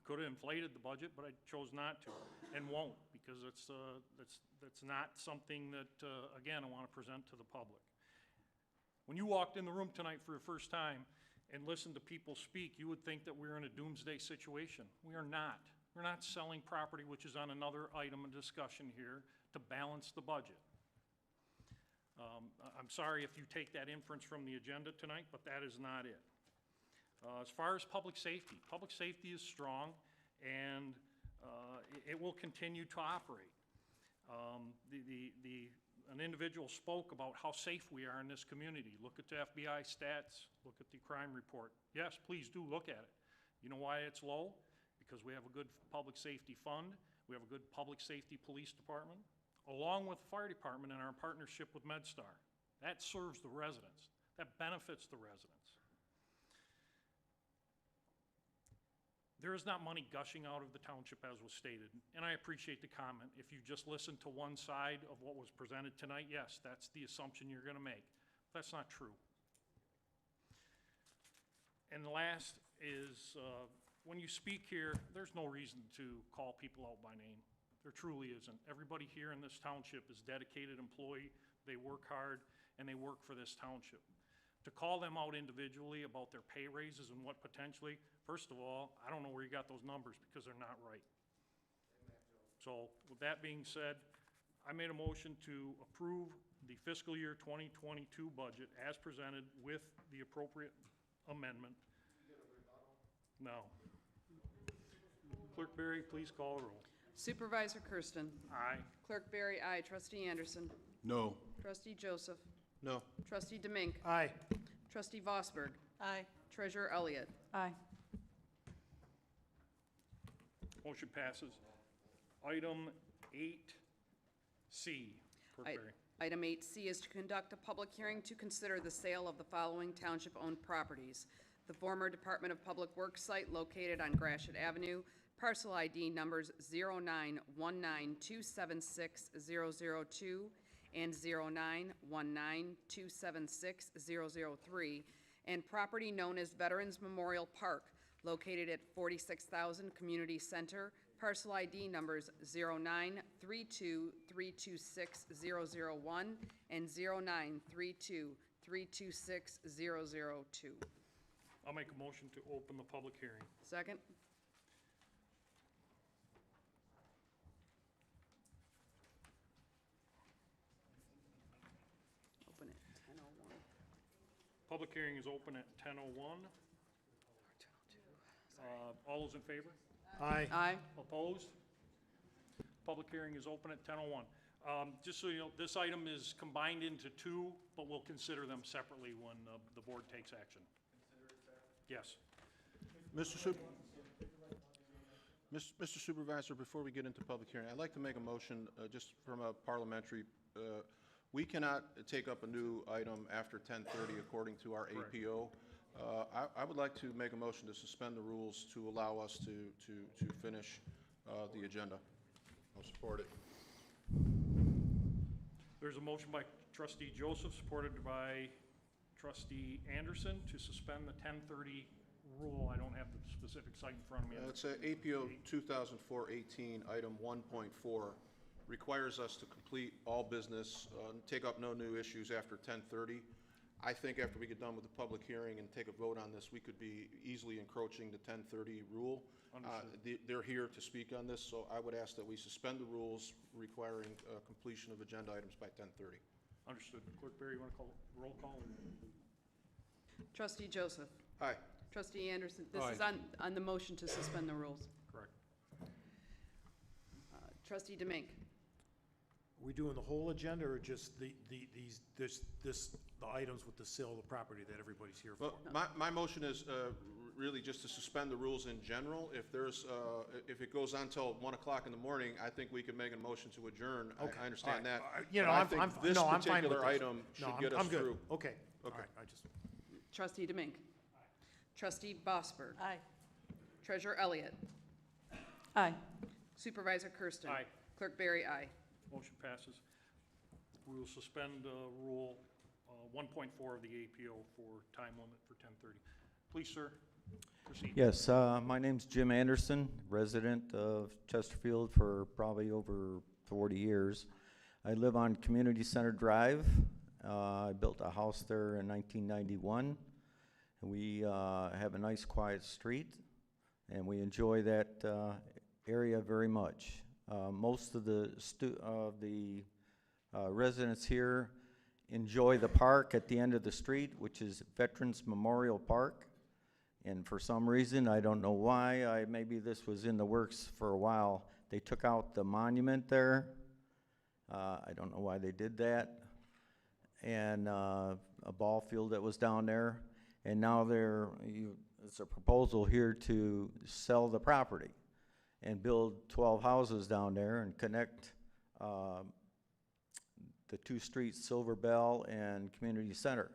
Could have inflated the budget, but I chose not to, and won't, because that's not something that, again, I want to present to the public. When you walked in the room tonight for the first time and listened to people speak, you would think that we're in a doomsday situation. We are not. We're not selling property, which is on another item of discussion here, to balance the budget. I'm sorry if you take that inference from the agenda tonight, but that is not it. As far as public safety is strong, and it will continue to operate. An individual spoke about how safe we are in this community. Look at the FBI stats, look at the crime report. Yes, please do look at it. You know why it's low? Because we have a good public safety fund, we have a good public safety police department, along with the fire department and our partnership with MedStar. That serves the residents, that benefits the residents. There is not money gushing out of the township, as was stated, and I appreciate the comment. If you just listen to one side of what was presented tonight, yes, that's the assumption you're gonna make. That's not true. And the last is, when you speak here, there's no reason to call people out by name. There truly isn't. Everybody here in this township is dedicated employee, they work hard, and they work for this township. To call them out individually about their pay raises and what potentially, first of all, I don't know where you got those numbers because they're not right. So with that being said, I made a motion to approve the fiscal year 2022 budget as presented with the appropriate amendment. No. Clerk Berry, please call the roll. Supervisor Kersten. Aye. Clerk Berry, aye. Trustee Anderson. No. Trustee Joseph. No. Trustee Demink. Aye. Trustee Vosberg. Aye. Treasurer Elliott. Aye. Motion passes. Item 8C. Clerk I- Berry. Item 8C is to conduct a public hearing to consider the sale of the following township-owned properties. The former Department of Public Works site located on Gratiot Avenue, parcel ID numbers 0919276002 and 0919276003, and property known as Veterans Memorial Park, located at 46,000 Community Center, parcel ID numbers 0932326001 and 0932326002. I'll make a motion to open the public hearing. Second? Open it, 10:01. Public hearing is open at 10:01. All those in favor? Aye. Aye. Opposed? Public hearing is open at 10:01. Just so you know, this item is combined into two, but we'll consider them separately when the board takes action. Yes. Mr. Supervisor, before we get into public hearing, I'd like to make a motion, just from a parliamentary, we cannot take up a new item after 10:30 according to our Correct. APO. I would like to make a motion to suspend the rules to allow us to finish the agenda. I'll support it. There's a motion by trustee Joseph, supported by trustee Anderson, to suspend the 10:30 rule. I don't have the specific site in front of me. It's APO 2004-18, item 1.4, requires us to complete all business, take up no new issues after 10:30. I think after we get done with the public hearing and take a vote on this, we could be easily encroaching the 10:30 rule. They're here to speak on this, so I would ask that we suspend the rules requiring completion of agenda items by 10:30. Understood. Clerk Berry, you want to call roll call? Trustee Joseph. Aye. Trustee Anderson, this is on the motion to suspend the rules. Correct. Trustee Demink. Are we doing the whole agenda or just the items with the sale of the property that everybody's here for? Well, my motion is really just to suspend the rules in general. If there's, if it goes on till 1 o'clock in the morning, I think we could make a motion to adjourn. Okay. I understand All that. right. You know, But I I'm think fine this with particular this. item should get us I'm good. through. Okay. All Okay. right, I just. Trustee Demink. Trustee Vosberg. Aye. Treasurer Elliott. Aye. Supervisor Kersten. Aye. Clerk Berry, aye. Motion passes. We will suspend rule 1.4 of the APO for time limit for 10:30. Please, sir, proceed. Yes, my name's Jim Anderson, resident of Chesterfield for probably over 40 years. I live on Community Center Drive. I built a house there in 1991. We have a nice quiet street, and we enjoy that area very much. Most of the residents here enjoy the park at the end of the street, which is Veterans Memorial Park. And for some reason, I don't know why, maybe this was in the works for a while, they took out the monument there. I don't know why they did that. And a ball field that was down there. And now it's a proposal here to sell the property and build 12 houses down there and connect the two streets, Silver Bell and Community Center.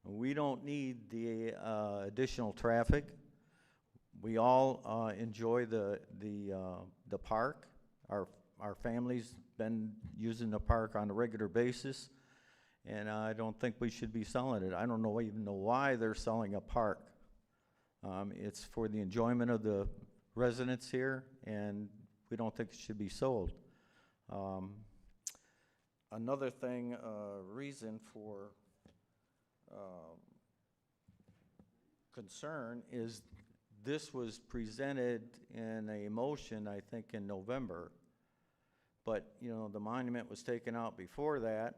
We don't need the additional traffic. We all enjoy the park. Our family's been using the park on a regular basis, and I don't think we should be selling it. I don't even know why they're selling a park. It's for the enjoyment of the residents here, and we don't think it should be sold. Another thing, reason for concern is this was presented in a motion, I think, in November. But, you know, the monument was taken out before that,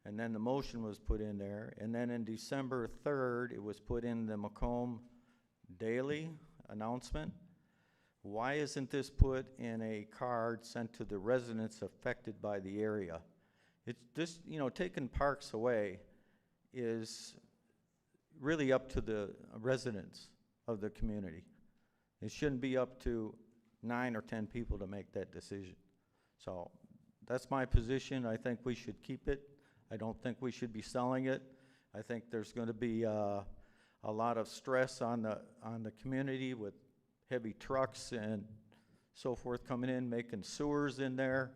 and then the motion was put in there. And then in December 3rd, it was put in the Macomb Daily announcement. Why isn't this put in a card sent to the residents affected by the area? It's this, you know, taking parks away is really up to the residents of the community. It shouldn't be up to 9 or 10 people to make that decision. So that's my position. I think we should keep it. I don't think we should be selling it. I think there's going to be a lot of stress on the community with heavy trucks and so forth coming in, making sewers in there.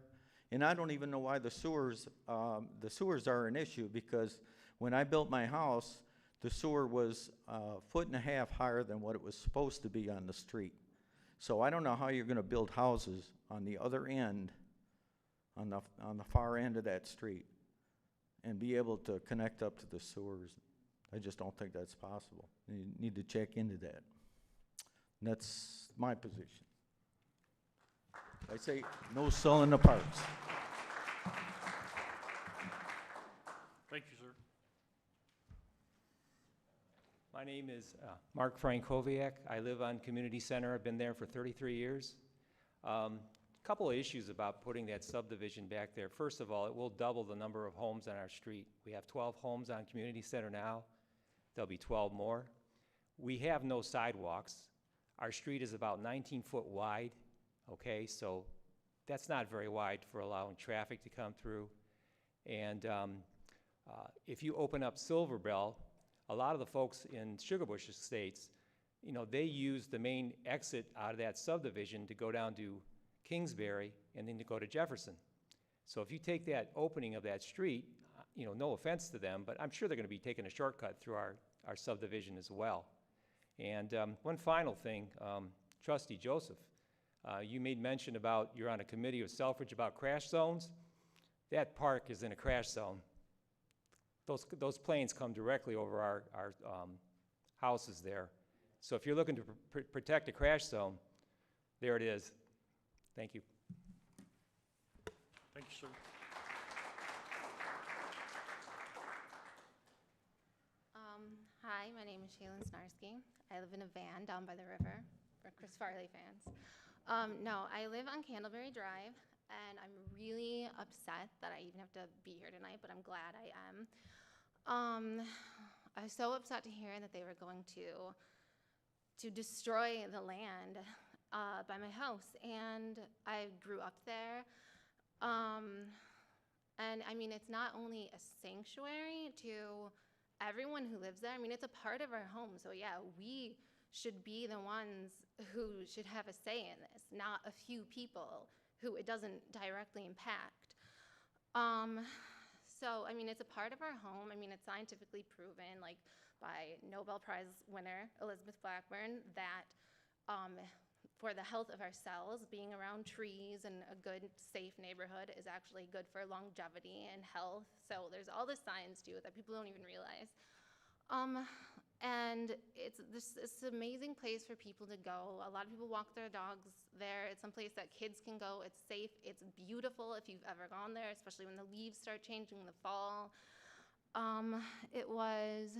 And I don't even know why the sewers are an issue, because when I built my house, the sewer was 1.5 feet higher than what it was supposed to be on the street. So I don't know how you're going to build houses on the other end, on the far end of that street, and be able to connect up to the sewers. I just don't think that's possible. You need to check into that. And that's my position. I say no selling the parks. Thank you, sir. My name is Mark Frankowiak. I live on Community Center. I've been there for 33 years. Couple of issues about putting that subdivision back there. First of all, it will double the number of homes on our street. We have 12 homes on Community Center now. There'll be 12 more. We have no sidewalks. Our street is about 19 foot wide, okay? So that's not very wide for allowing traffic to come through. And if you open up Silver Bell, a lot of the folks in Sugar Bush Estates, you know, they use the main exit out of that subdivision to go down to Kingsbury and then to go to Jefferson. So if you take that opening of that street, you know, no offense to them, but I'm sure they're going to be taking a shortcut through our subdivision as well. And one final thing, Trustee Joseph, you made mention about you're on a committee of Selfridge about crash zones. That park is in a crash zone. Those planes come directly over our houses there. So if you're looking to protect a crash zone, there it is. Thank you. Thank you, sir. Hi, my name is Shaylin Snarsky. I live in a van down by the river for Chris Farley fans. No, I live on Candleberry Drive, and I'm really upset that I even have to be here tonight, but I'm glad I am. I was so upset to hear that they were going to destroy the land by my house, and I grew up there. And I mean, it's not only a sanctuary to everyone who lives there. I mean, it's a part of our home. So yeah, we should be the ones who should have a say in this, not a few people who it doesn't directly impact. So, I mean, it's a part of our home. I mean, it's scientifically proven, like, by Nobel Prize winner Elizabeth Blackburn, that for the health of our cells, being around trees and a good, safe neighborhood is actually good for longevity and health. So there's all this science to it that people don't even realize. And it's this amazing place for people to go. A lot of people walk their dogs there. It's someplace that kids can go. It's safe. It's beautiful if you've ever gone there, especially when the leaves start changing in the fall. It was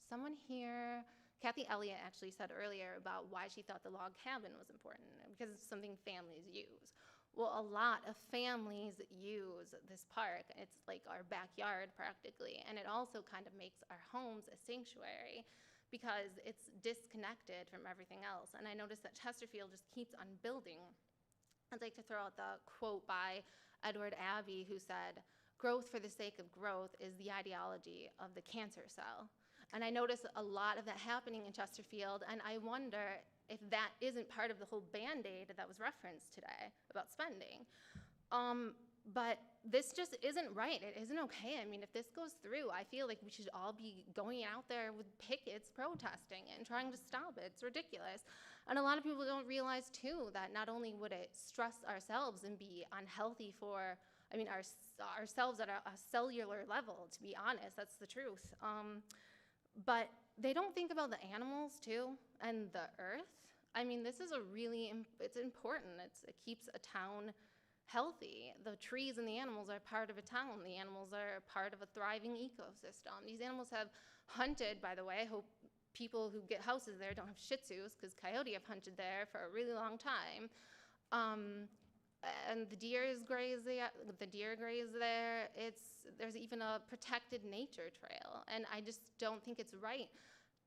someone here, Kathy Elliott actually said earlier about why she thought the log cabin was important, because it's something families use. Well, a lot of families use this park. It's like our backyard practically, and it also kind of makes our homes a sanctuary because it's disconnected from everything else. And I noticed that Chesterfield just keeps on building. I'd like to throw out the quote by Edward Abbey, who said, "Growth for the sake of growth is the ideology of the cancer cell." And I notice a lot of that happening in Chesterfield, and I wonder if that isn't part of the whole Band-Aid that was referenced today about spending. But this just isn't right. It isn't okay. I mean, if this goes through, I feel like we should all be going out there with pickets protesting and trying to stop it. It's ridiculous. And a lot of people don't realize, too, that not only would it stress ourselves and be unhealthy for, I mean, ourselves at a cellular level, to be honest, that's the truth. But they don't think about the animals, too, and the earth. I mean, this is it's important. It keeps a town healthy. The trees and the animals are part of a town. The animals are part of a thriving ecosystem. These animals have hunted, by the way. I hope people who get houses there don't have Shih Tzus, because coyote have hunted there for a really long time. And the deer graze there. There's even a protected nature trail. And I just don't think it's right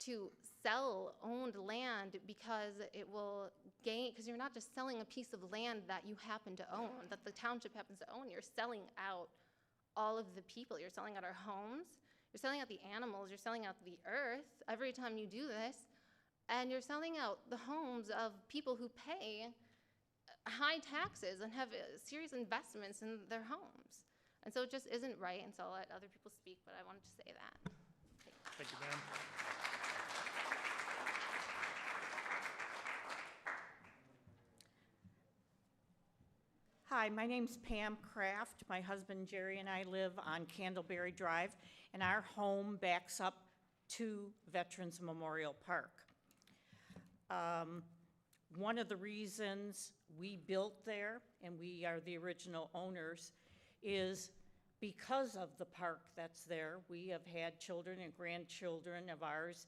to sell owned land because it will gain, because you're not just selling a piece of land that you happen to own, that the township happens to own. You're selling out all of the people. You're selling out our homes. You're selling out the animals. You're selling out the earth every time you do this. And you're selling out the homes of people who pay high taxes and have serious investments in their homes. And so it just isn't right, and so I'll let other people speak, but I wanted to say that. Thank you, ma'am. Hi, my name's Pam Kraft. My husband Jerry and I live on Candleberry Drive, and our home backs up to Veterans Memorial Park. One of the reasons we built there, and we are the original owners, is because of the park that's there. We have had children and grandchildren of ours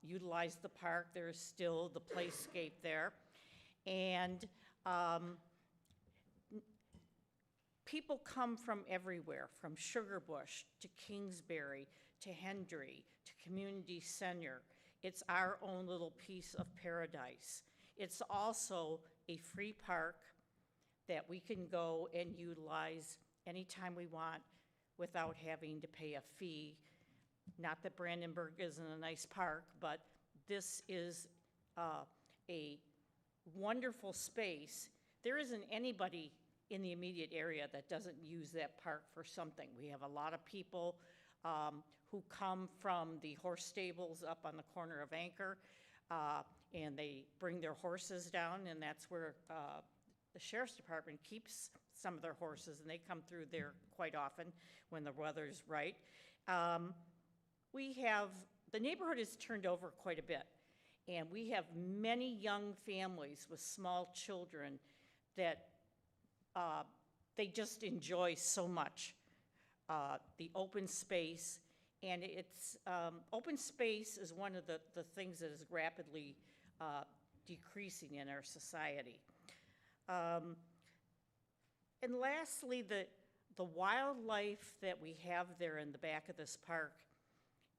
utilize the park. There's still the playscape there. And people come from everywhere, from Sugarbush to Kingsbury to Hendry to Community Center. It's our own little piece of paradise. It's also a free park that we can go and utilize anytime we want without having to pay a fee. Not that Brandenburg isn't a nice park, but this is a wonderful space. There isn't anybody in the immediate area that doesn't use that park for something. We have a lot of people who come from the horse stables up on the corner of Anchor, and they bring their horses down, and that's where the Sheriff's Department keeps some of their horses, and they come through there quite often when the weather's right. The neighborhood has turned over quite a bit, and we have many young families with small children that they just enjoy so much the open space. And it's open space is one of the things that is rapidly decreasing in our society. And lastly, the wildlife that we have there in the back of this park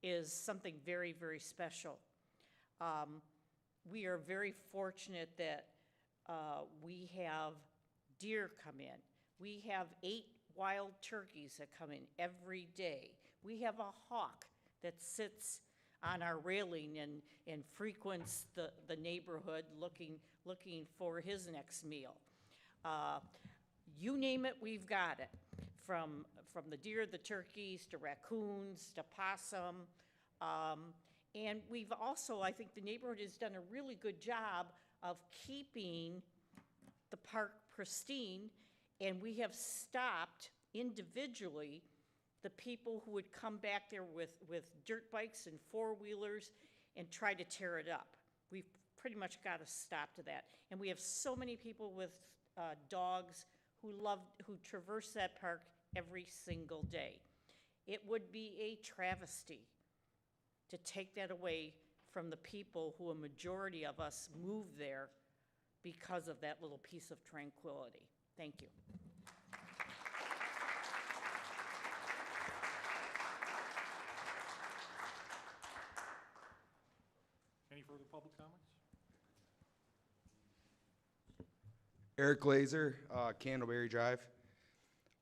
is something very, very special. We are very fortunate that we have deer come in. We have 8 wild turkeys that come in every day. We have a hawk that sits on our railing and frequents the neighborhood looking for his next meal. You name it, we've got it. From the deer, the turkeys, to raccoons, to possum. And we've also, I think the neighborhood has done a really good job of keeping the park pristine, and we have stopped individually the people who would come back there with dirt bikes and four-wheelers and try to tear it up. We've pretty much got a stop to that. And we have so many people with dogs who traverse that park every single day. It would be a travesty to take that away from the people who a majority of us move there because of that little piece of tranquility. Thank you. Any further public comments? Eric Glazer, Candleberry Drive.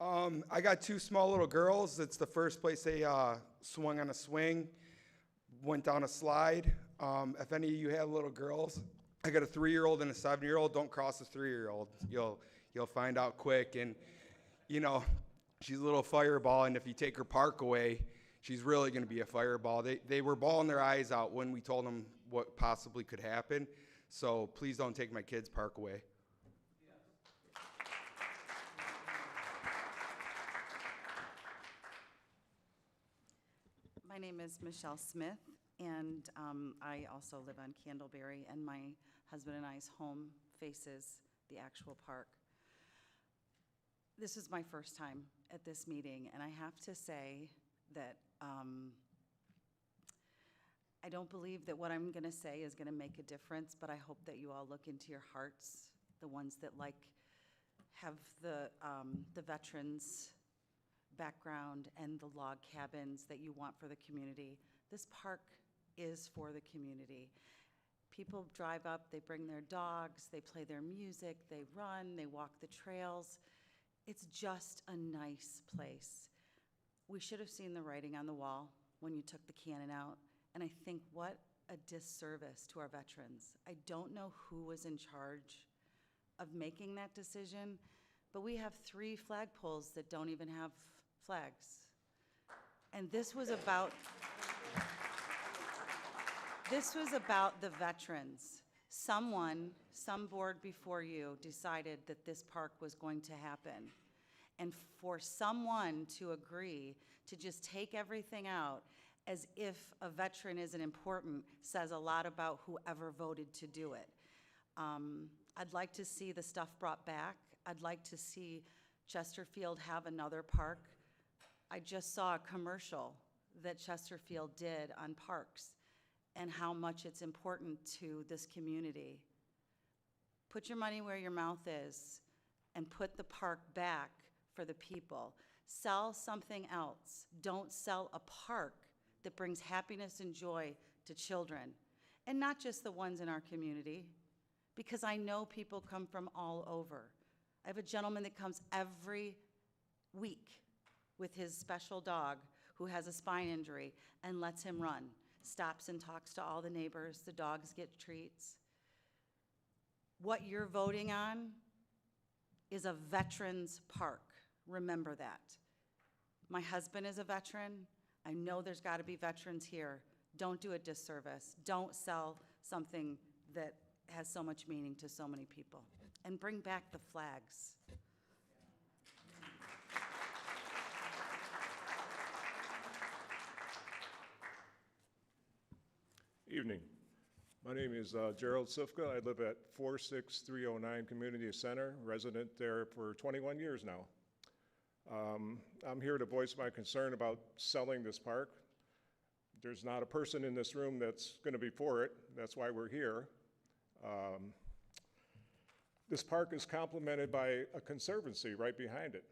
I got two small little girls. It's the first place they swung on a swing, went down a slide. If any of you have little girls, I got a 3-year-old and a 7-year-old. Don't cross a 3-year-old. You'll find out quick. And you know, she's a little fireball. And if you take her park away, she's really going to be a fireball. They were bawling their eyes out when we told them what possibly could happen. So please don't take my kids' park away. My name is Michelle Smith, and I also live on Candleberry, and my husband and I's home faces the actual park. This is my first time at this meeting, and I have to say that I don't believe that what I'm going to say is going to make a difference, but I hope that you all look into your hearts, the ones that have the veterans background and the log cabins that you want for the community. This park is for the community. People drive up, they bring their dogs, they play their music, they run, they walk the trails. It's just a nice place. We should have seen the writing on the wall when you took the cannon out, and I think what a disservice to our veterans. I don't know who was in charge of making that decision, but we have 3 flagpoles that don't even have flags. And this was about the veterans. Some board before you decided that this park was going to happen. And for someone to agree to just take everything out as if a veteran isn't important says a lot about whoever voted to do it. I'd like to see the stuff brought back. I'd like to see Chesterfield have another park. I just saw a commercial that Chesterfield did on parks and how much it's important to this community. Put your money where your mouth is and put the park back for the people. Sell something else. Don't sell a park that brings happiness and joy to children, and not just the ones in our community, because I know people come from all over. I have a gentleman that comes every week with his special dog who has a spine injury and lets him run, stops and talks to all the neighbors, the dogs get treats. What you're voting on is a veterans park. Remember that. My husband is a veteran. I know there's got to be veterans here. Don't do a disservice. Don't sell something that has so much meaning to so many people. And bring back the flags. Evening. My name is Gerald Sifka. I live at 46309 Community Center, resident there for 21 years now. I'm here to voice my concern about selling this park. There's not a person in this room that's going to be for it. That's why we're here. This park is complemented by a conservancy right behind it.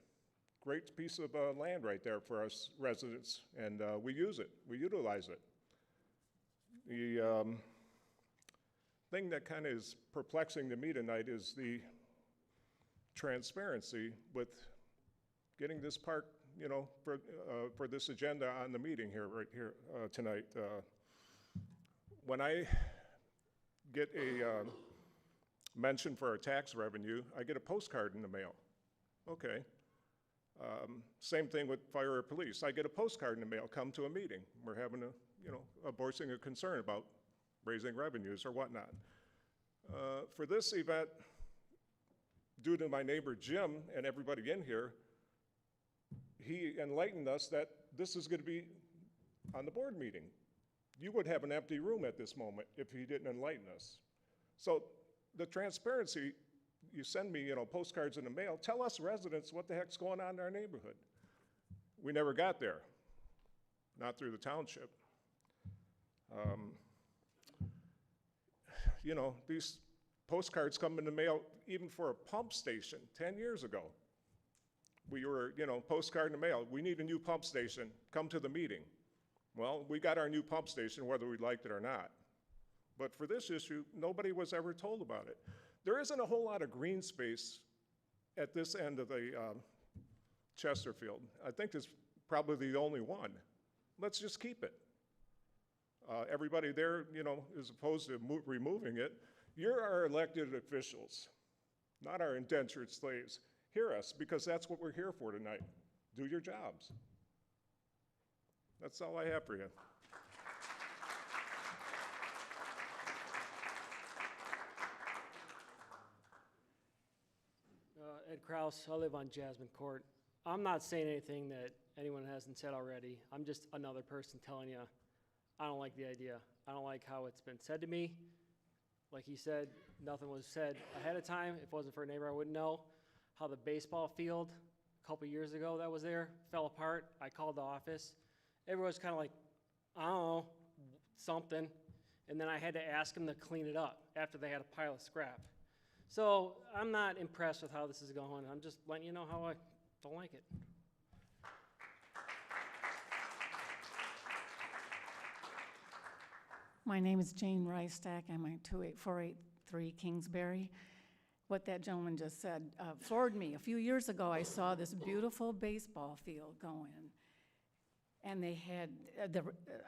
Great piece of land right there for us residents, and we use it. We utilize it. The thing that kind of is perplexing to me tonight is the transparency with getting this park, you know, for this agenda on the meeting here, right here tonight. When I get a mention for our tax revenue, I get a postcard in the mail. Okay. Same thing with fire or police. I get a postcard in the mail, come to a meeting. We're having voicing a concern about raising revenues or whatnot. For this event, due to my neighbor Jim and everybody in here, he enlightened us that this is going to be on the board meeting. You would have an empty room at this moment if he didn't enlighten us. So the transparency, you send me, postcards in the mail, tell us residents what the heck's going on in our neighborhood. We never got there. not through the township. You know, these postcards come in the mail even for a pump station 10 years ago. We were, you know, postcard in the mail, we need a new pump station, come to the meeting. Well, we got our new pump station whether we liked it or not. But for this issue, nobody was ever told about it. There isn't a whole lot of green space at this end of the Chesterfield. I think it's probably the only one. Let's just keep it. Everybody there, you know, as opposed to removing it, you're our elected officials, not our indentured slaves. Hear us, because that's what we're here for tonight. Do your jobs. That's all I have for you. Ed Kraus, I live on Jasmine Court. I'm not saying anything that anyone hasn't said already. I'm just another person telling you, I don't like the idea. I don't like how it's been said to me. Like he said, nothing was said ahead of time. If it wasn't for a neighbor, I wouldn't know. How the baseball field a couple years ago that was there fell apart. I called the office. Everyone was kind of like, I don't know, something. And then I had to ask them to clean it up after they had a pile of scrap. So I'm not impressed with how this is going. I'm just letting you know how I don't like it. My name is Jane Reistack. I'm at 28483 Kingsbury. What that gentleman just said floored me. A few years ago, I saw this beautiful baseball field going, and they had,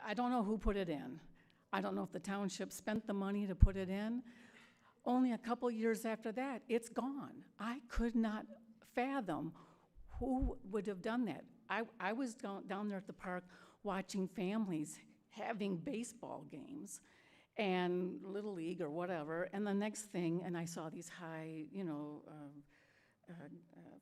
I don't know who put it in. I don't know if the township spent the money to put it in. Only a couple years after that, it's gone. I could not fathom who would have done that. I was down there at the park watching families having baseball games and Little League or whatever, and the next thing, and I saw these high, you know,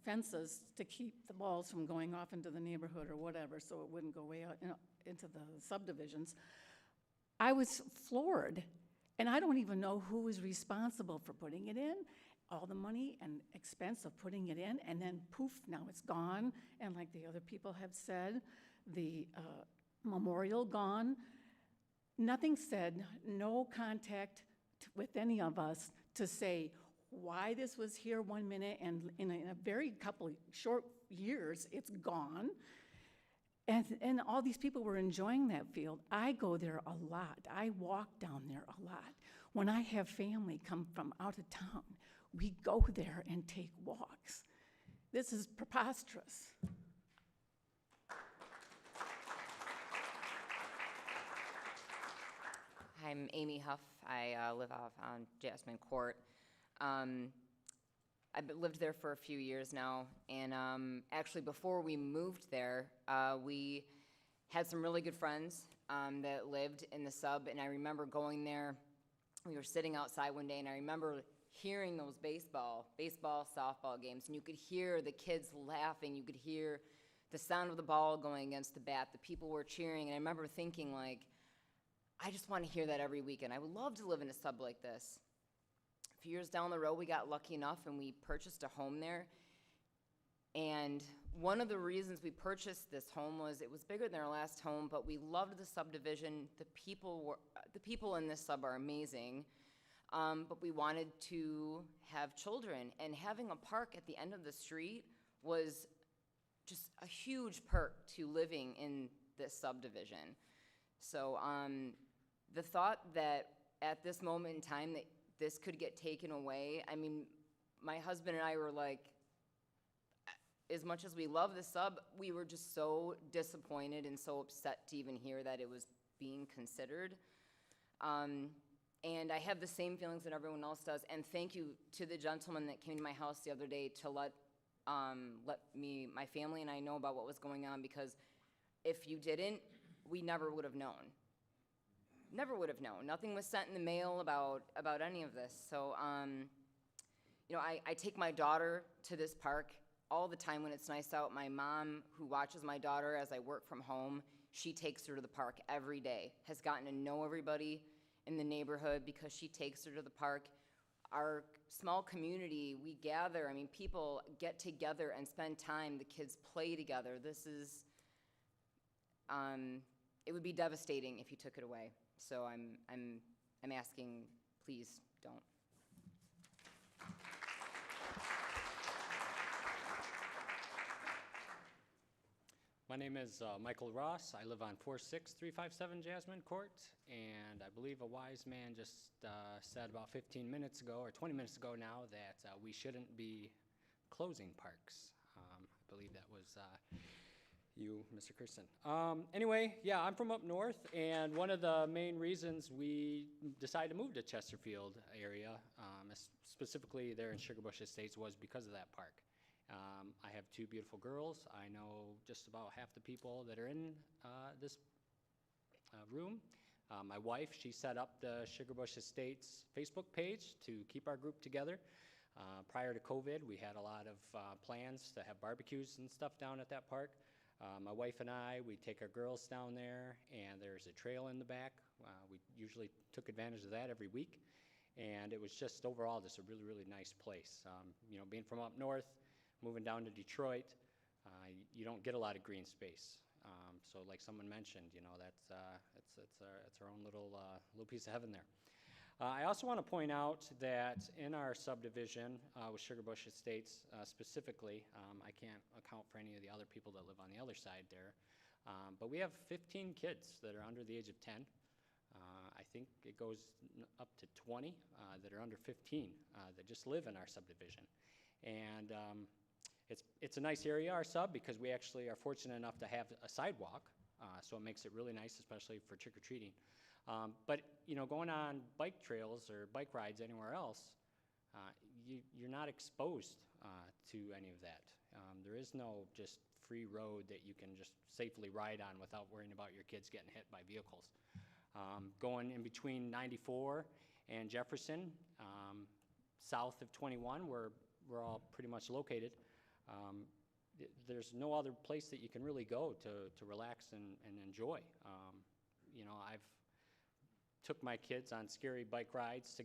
fences to keep the balls from going off into the neighborhood or whatever, so it wouldn't go way out, you know, into the subdivisions. I was floored, and I don't even know who was responsible for putting it in, all the money and expense of putting it in, and then poof, now it's gone, and like the other people have said, the memorial gone. Nothing said, no contact with any of us to say why this was here 1 minute, and in a very couple short years, it's gone. And all these people were enjoying that field. I go there a lot. I walk down there a lot. When I have family come from out of town, we go there and take walks. This is preposterous. I'm Amy Huff. I live off on Jasmine Court. I've lived there for a few years now, and actually before we moved there, we had some really good friends that lived in the sub, and I remember going there. We were sitting outside one day, and I remember hearing those baseball, softball games, and you could hear the kids laughing. You could hear the sound of the ball going against the bat. The people were cheering, and I remember thinking, like, I just want to hear that every weekend. I would love to live in a sub like this. A few years down the road, we got lucky enough and we purchased a home there. And one of the reasons we purchased this home was it was bigger than our last home, but we loved the subdivision. The people in this sub are amazing. But we wanted to have children, and having a park at the end of the street was just a huge perk to living in this subdivision. So the thought that at this moment in time that this could get taken away, I mean, my husband and I were like, as much as we love the sub, we were just so disappointed and so upset to even hear that it was being considered. And I have the same feelings that everyone else does. And thank you to the gentleman that came to my house the other day to let me, my family, and I know about what was going on, because if you didn't, we never would have known. Never would have known. Nothing was sent in the mail about any of this. So, you know, I take my daughter to this park all the time when it's nice out. My mom, who watches my daughter as I work from home, she takes her to the park every day, has gotten to know everybody in the neighborhood because she takes her to the park. Our small community, we gather. I mean, people get together and spend time. The kids play together. This is, it would be devastating if you took it away. So I'm asking, please don't. My name is Michael Ross. I live on 46357 Jasmine Court, and I believe a wise man just said about 15 minutes ago, or 20 minutes ago now, that we shouldn't be closing parks. I believe that was you, Mr. Kersten. Anyway, yeah, I'm from up north, and one of the main reasons we decided to move to Chesterfield area, specifically there in Sugar Bush Estates, was because of that park. I have two beautiful girls. I know just about half the people that are in this room. My wife, she set up the Sugar Bush Estates Facebook page to keep our group together. Prior to COVID, we had a lot of plans to have barbecues and stuff down at that park. My wife and I, we take our girls down there, and there's a trail in the back. We usually took advantage of that every week, and it was just overall just a really, really nice place. You know, being from up north, moving down to Detroit, you don't get a lot of green space. So like someone mentioned, you know, it's our own little piece of heaven there. I also want to point out that in our subdivision with Sugar Bush Estates specifically, I can't account for any of the other people that live on the other side there, but we have 15 kids that are under the age of 10. I think it goes up to 20 that are under 15 that just live in our subdivision. And it's a nice area, our sub, because we actually are fortunate enough to have a sidewalk, so it makes it really nice, especially for trick-or-treating. But, you know, going on bike trails or bike rides anywhere else, you're not exposed to any of that. There is no just free road that you can just safely ride on without worrying about your kids getting hit by vehicles. Going in between 94 and Jefferson, south of 21, where we're all pretty much located, there's no other place that you can really go to relax and enjoy. You know, I've took my kids on scary bike rides to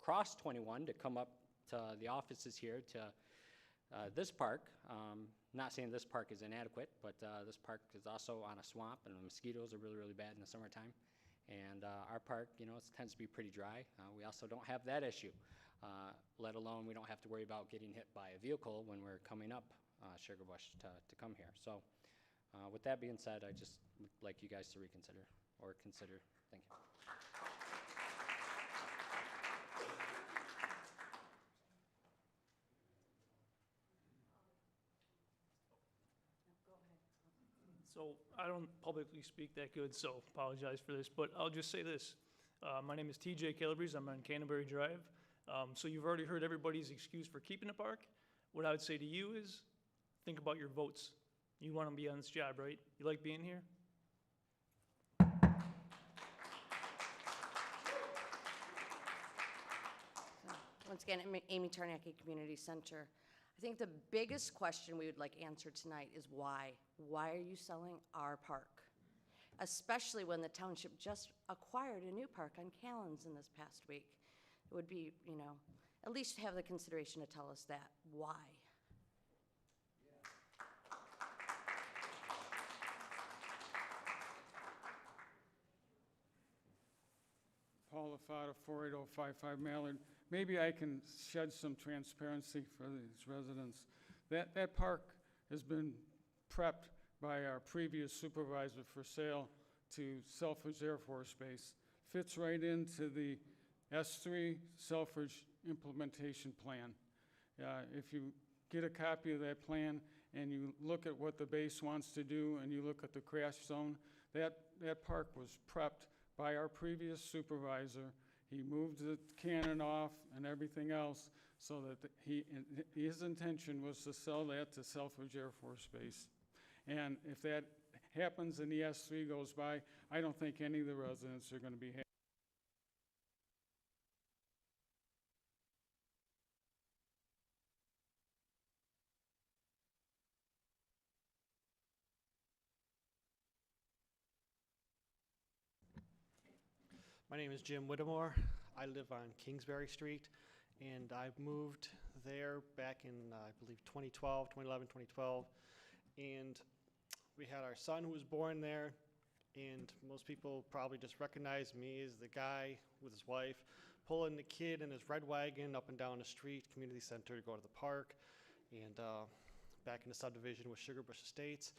cross 21 to come up to the offices here to this park. Not saying this park is inadequate, but this park is also on a swamp, and the mosquitoes are really, really bad in the summertime. And our park, you know, it tends to be pretty dry. We also don't have that issue, let alone we don't have to worry about getting hit by a vehicle when we're coming up Sugar Bush to come here. So with that being said, I just would like you guys to reconsider or consider. Thank you. So I don't publicly speak that good, so apologize for this, but I'll just say this. My name is TJ Calabrese. I'm on Canterbury Drive. So you've already heard everybody's excuse for keeping the park. What I would say to you is, think about your votes. You want to be on this job, right? You like being here? Once again, Amy Tarnacki, Community Center. I think the biggest question we would like answered tonight is why? Why are you selling our park? Especially when the township just acquired a new park on Callens in this past week. It would be, you know, at least have the consideration to tell us that. Why? Paul Lafata, 48055 Mallard. Maybe I can shed some transparency for these residents. That park has been prepped by our previous supervisor for sale to Selfridge Air Force Base. Fits right into the S3 Selfridge implementation plan. If you get a copy of that plan and you look at what the base wants to do and you look at the crash zone, that park was prepped by our previous supervisor. He moved the cannon off and everything else so that his intention was to sell that to Selfridge Air Force Base. And if that happens and the S3 goes by, I don't think any of the residents are going to be happy. My name is Jim Whittemore. I live on Kingsbury Street, and I moved there back in, I believe, 2011, 2012. And we had our son who was born there, And most people probably just recognize me as the guy with his wife pulling the kid in his red wagon up and down the street, community center, to go to the park, and back in the subdivision with Sugar Bush Estates.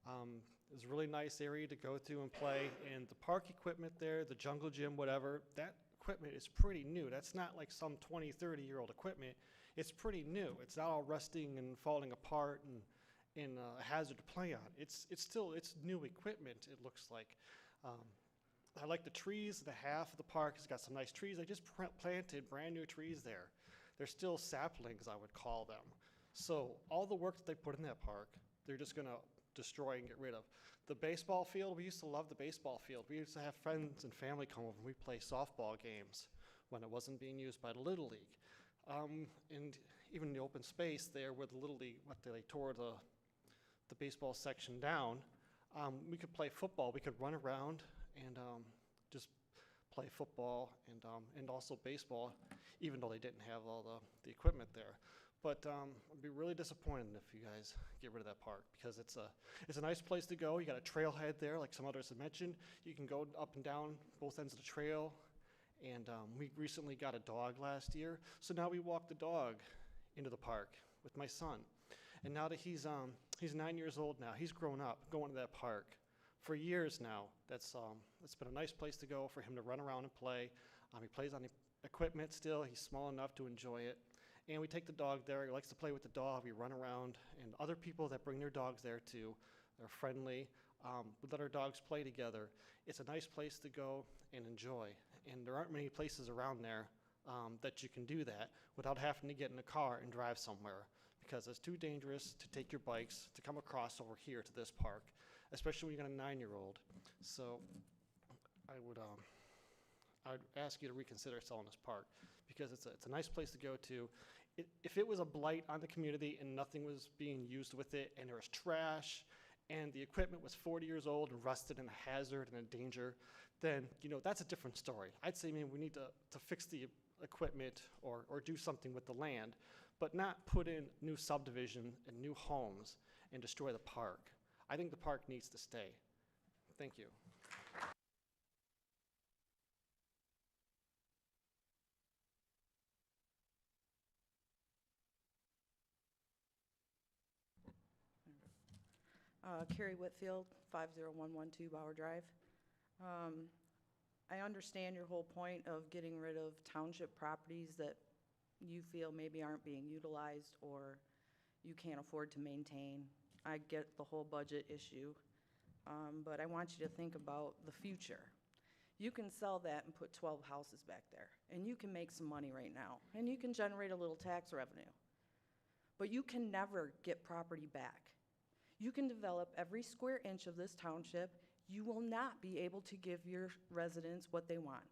It was a really nice area to go to and play, and the park equipment there, the jungle gym, whatever, that equipment is pretty new. That's not like some 20, 30-year-old equipment. It's pretty new. It's not all rusting and falling apart and a hazard to play on. It's new equipment, it looks like. I like the trees. The half of the park has got some nice trees. I just planted brand new trees there. They're still saplings, I would call them. So all the work that they put in that park, they're just gonna destroy and get rid of. The baseball field, we used to love the baseball field. We used to have friends and family come over and we'd play softball games when it wasn't being used by the Little League. And even the open space there where the Little League, they tore the baseball section down, we could play football. We could run around and just play football and also baseball, even though they didn't have all the equipment there. But I'd be really disappointed if you guys get rid of that park, because it's a nice place to go. You got a trailhead there, like some others have mentioned. You can go up and down both ends of the trail. And we recently got a dog last year, so now we walk the dog into the park with my son. And now that he's 9 years old now, he's grown up going to that park for years now. It's been a nice place to go for him to run around and play. He plays on the equipment still. He's small enough to enjoy it. And we take the dog there. He likes to play with the dog. We run around, and other people that bring their dogs there too. They're friendly. We let our dogs play together. It's a nice place to go and enjoy. And there aren't many places around there that you can do that without having to get in a car and drive somewhere, because it's too dangerous to take your bikes to come across over here to this park, especially when you got a 9-year-old. So I'd ask you to reconsider selling this park, because it's a nice place to go to. If it was a blight on the community and nothing was being used with it, and there was trash, and the equipment was 40 years old and rusted and a hazard and a danger, then, that's a different story. I'd say, we need to fix the equipment or do something with the land, but not put in new subdivision and new homes and destroy the park. I think the park needs to stay. Thank you. Carrie Whitfield, 50112 Bauer Drive. I understand your whole point of getting rid of township properties that you feel maybe aren't being utilized or you can't afford to maintain. I get the whole budget issue, but I want you to think about the future. You can sell that and put 12 houses back there, and you can make some money right now, and you can generate a little tax revenue. But you can never get property back. You can develop every square inch of this township. You will not be able to give your residents what they want: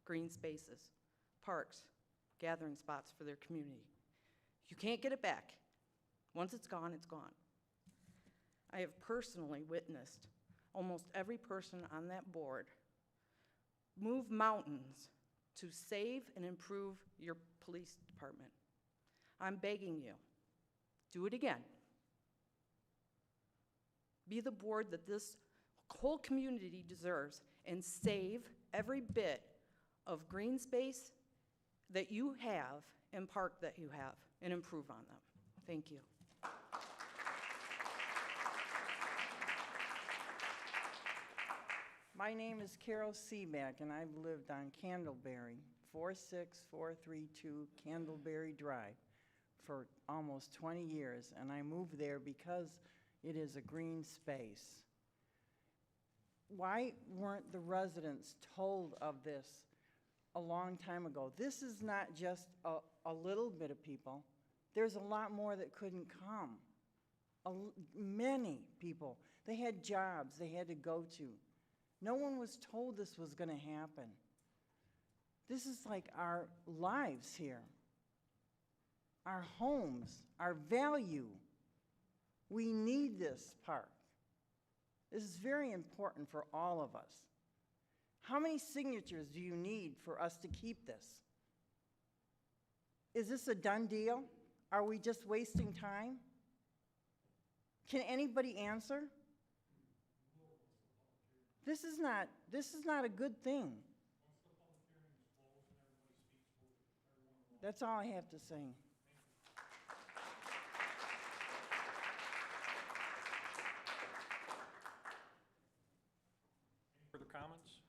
green spaces, parks, gathering spots for their community. You can't get it back. Once it's gone, it's gone. I have personally witnessed almost every person on that board move mountains to save and improve your police department. I'm begging you, do it again. Be the board that this whole community deserves, and save every bit of green space that you have and park that you have, and improve on them. Thank you. My name is Carol Seaback, and I've lived on Candleberry, 46432 Candleberry Drive, for almost 20 years, and I moved there because it is a green space. Why weren't the residents told of this a long time ago? This is not just a little bit of people. There's a lot more that couldn't come. Many people. They had jobs they had to go to. No one was told this was going to happen. This is like our lives here, our homes, our value. We need this park. This is very important for all of us. How many signatures do you need for us to keep this? Is this a done deal? Are we just wasting time? Can anybody answer? This is not a good thing. That's all I have to say. Any further comments?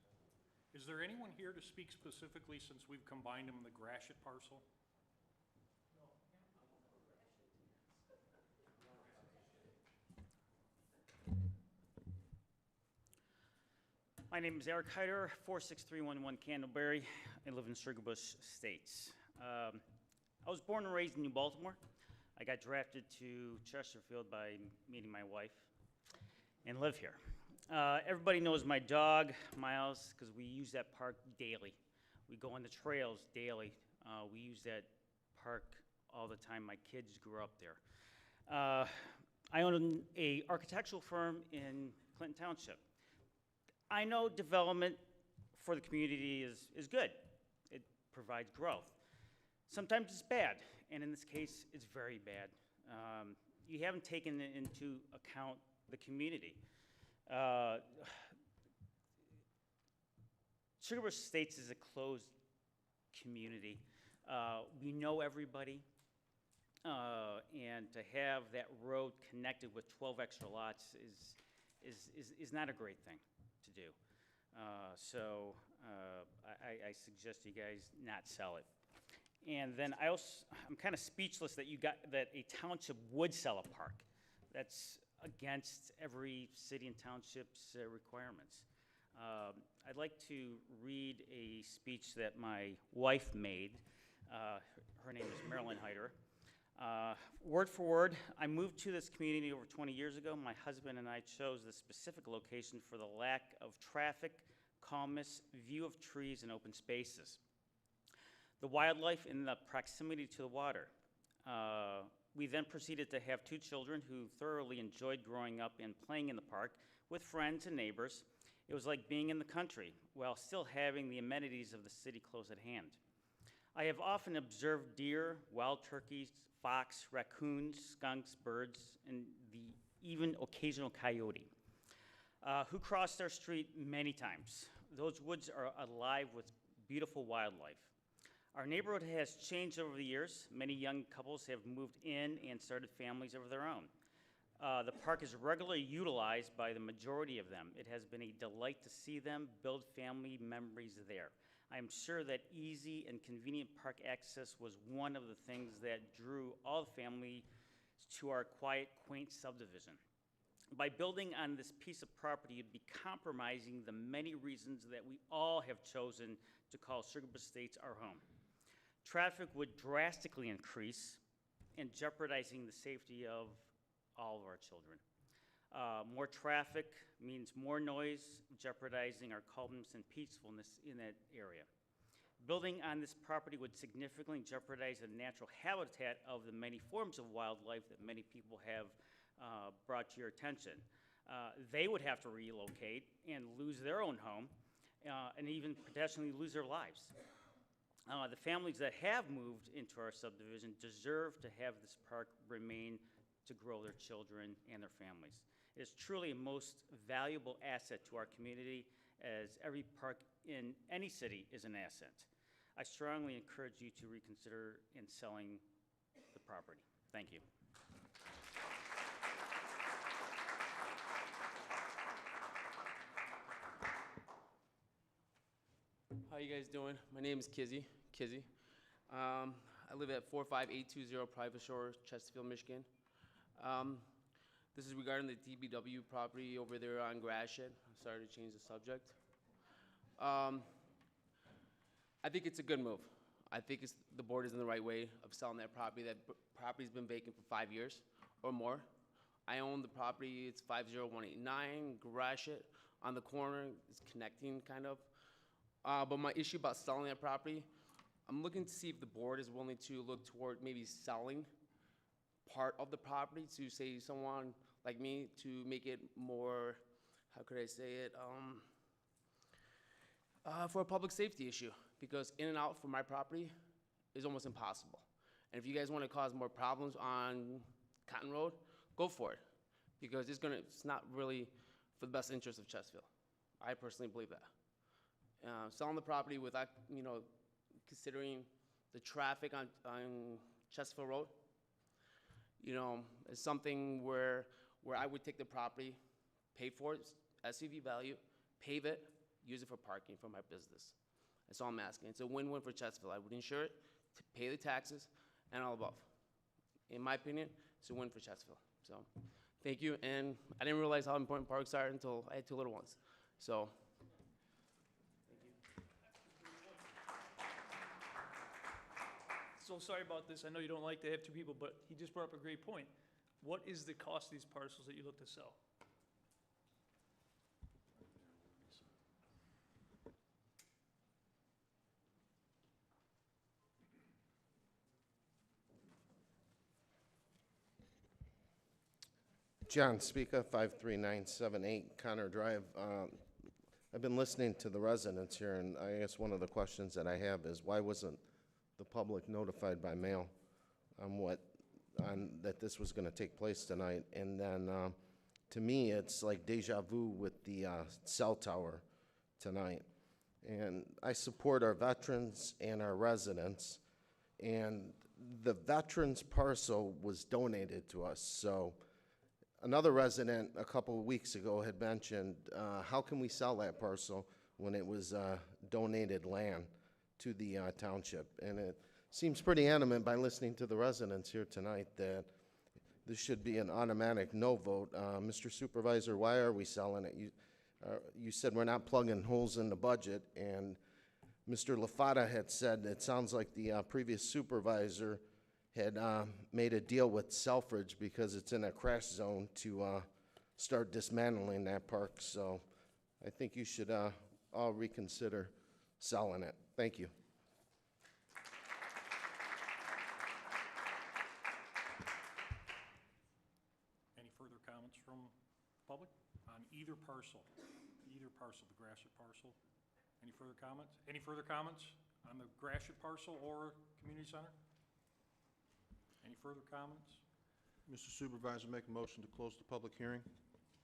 Is there anyone here to speak specifically since we've combined them in the Gratiot parcel? My name is Eric Heider, 46311 Candleberry. I live in Sugarbush Estates. I was born and raised in New Baltimore. I got drafted to Chesterfield by meeting my wife and live here. Everybody knows my dog, Miles, because we use that park daily. We go on the trails daily. We use that park all the time. My kids grew up there. I own an architectural firm in Clinton Township. I know development for the community is good. It provides growth. Sometimes it's bad, and in this case, it's very bad. You haven't taken into account the community. Sugarbush Estates is a closed community. We know everybody, and to have that road connected with 12 extra lots is not a great thing to do. I suggest you guys not sell it. And then I'm kind of speechless that a township would sell a park. That's against every city and township's requirements. I'd like to read a speech that my wife made. Her name is Marilyn Heider. Word for word, I moved to this community over 20 years ago. My husband and I chose this specific location for the lack of traffic, calmness, view of trees, and open spaces. The wildlife and the proximity to the water. We then proceeded to have 2 children who thoroughly enjoyed growing up and playing in the park with friends and neighbors. It was like being in the country while still having the amenities of the city close at hand. I have often observed deer, wild turkeys, fox, raccoons, skunks, birds, and even occasional coyote, who crossed our street many times. Those woods are alive with beautiful wildlife. Our neighborhood has changed over the years. Many young couples have moved in and started families of their own. The park is regularly utilized by the majority of them. It has been a delight to see them build family memories there. I am sure that easy and convenient park access was one of the things that drew all the families to our quiet, quaint subdivision. By building on this piece of property, you'd be compromising the many reasons that we all have chosen to call Sugarbush Estates our home. Traffic would drastically increase and jeopardizing the safety of all of our children. More traffic means more noise, jeopardizing our calmness and peacefulness in that area. Building on this property would significantly jeopardize the natural habitat of the many forms of wildlife that many people have brought to your attention. They would have to relocate and lose their own home and even potentially lose their lives. The families that have moved into our subdivision deserve to have this park remain to grow their children and their families. It is truly a most valuable asset to our community, as every park in any city is an asset. I strongly encourage you to reconsider in selling the property. Thank you. How you guys doing? My name is Kizzy. I live at 45820 Private Shore, Chesterfield, Michigan. This is regarding the DBW property over there on Gratiot. I'm sorry to change the subject. I think it's a good move. I think the board is in the right way of selling that property. That property's been vacant for 5 years or more. I own the property. It's 50189 Gratiot on the corner. It's connecting kind of. But my issue about selling that property, I'm looking to see if the board is willing to look toward maybe selling part of the property to, say, someone like me to make it more, how could I say it, for a public safety issue, because in and out from my property is almost impossible. And if you guys want to cause more problems on Cotton Road, go for it, because it's not really for the best interest of Chesterfield. I personally believe that. Selling the property without, considering the traffic on Chesterfield Road, is something where I would take the property, pay for it, SUV value, pave it, use it for parking for my business. That's all I'm asking. It's a win-win for Chesterfield. I would insure it, pay the taxes, and all above. In my opinion, it's a win for Chesterfield. So, thank you. And I didn't realize how important parks are until I had 2 little ones. So, So sorry about this. I know you don't like to have 2 people, but he just brought up a great point. What is the cost of these parcels that you look to sell? John Speaka, 53978 Connor Drive. I've been listening to the residents here, and I guess one of the questions that I have is why wasn't the public notified by mail on that this was going to take place tonight? And then, to me, it's like deja vu with the cell tower tonight. And I support our veterans and our residents, and the veterans parcel was donated to us, so. Another resident a couple of weeks ago had mentioned, how can we sell that parcel when it was donated land to the township? And it seems pretty adamant by listening to the residents here tonight that this should be an automatic no vote. Mr. Supervisor, why are we selling it? You said we're not plugging holes in the budget, and Mr. LaFata had said it sounds like the previous supervisor had made a deal with Selfridge because it's in a crash zone to start dismantling that park. So I think you should all reconsider selling it. Thank you. Any further comments from the public on either parcel, the Gratiot parcel? Any further comments? Any further comments on the Gratiot parcel or community center? Any further comments? Mr. Supervisor, make a motion to close the public hearing.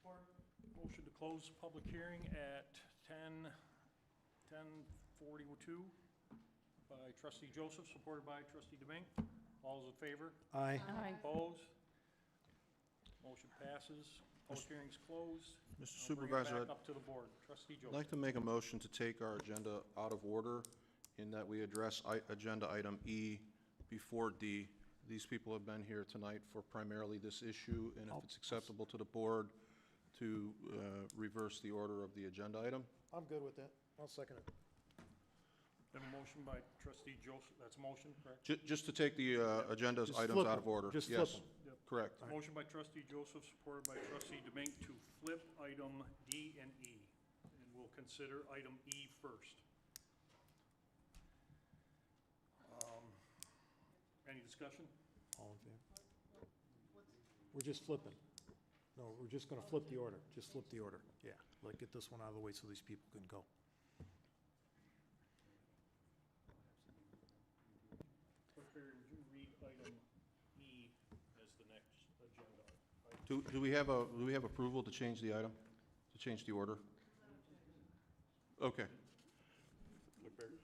Motion to close the public hearing at 10:42 by trustee Joseph, supported by trustee Deming. All those in favor? Aye. Aye. Opposed? Motion passes. Public hearing's closed. Mr. I'll bring it Supervisor, back up to the board. Trustee I'd Joseph. like to make a motion to take our agenda out of order in that we address agenda item E before D. These people have been here tonight for primarily this issue, and if it's acceptable to the board, to reverse the order of the agenda item. I'm good with that. I'll second it. Have a motion by trustee Joseph. That's a motion, correct? Just to take the agenda Just items flip out them. of order. Just flip Yes, them. Yep. correct. Motion by trustee Joseph, supported by trustee Deming to flip item D and E. And we'll consider item E first. Any discussion? All in favor? We're just flipping. No, we're just gonna flip the order. Just flip the order. Yeah, like get this one out of the way so these people can go. Clerk Barry, would you read item E as the next agenda item? Do we have approval to change the item, to change the order? Okay. Clerk Barry.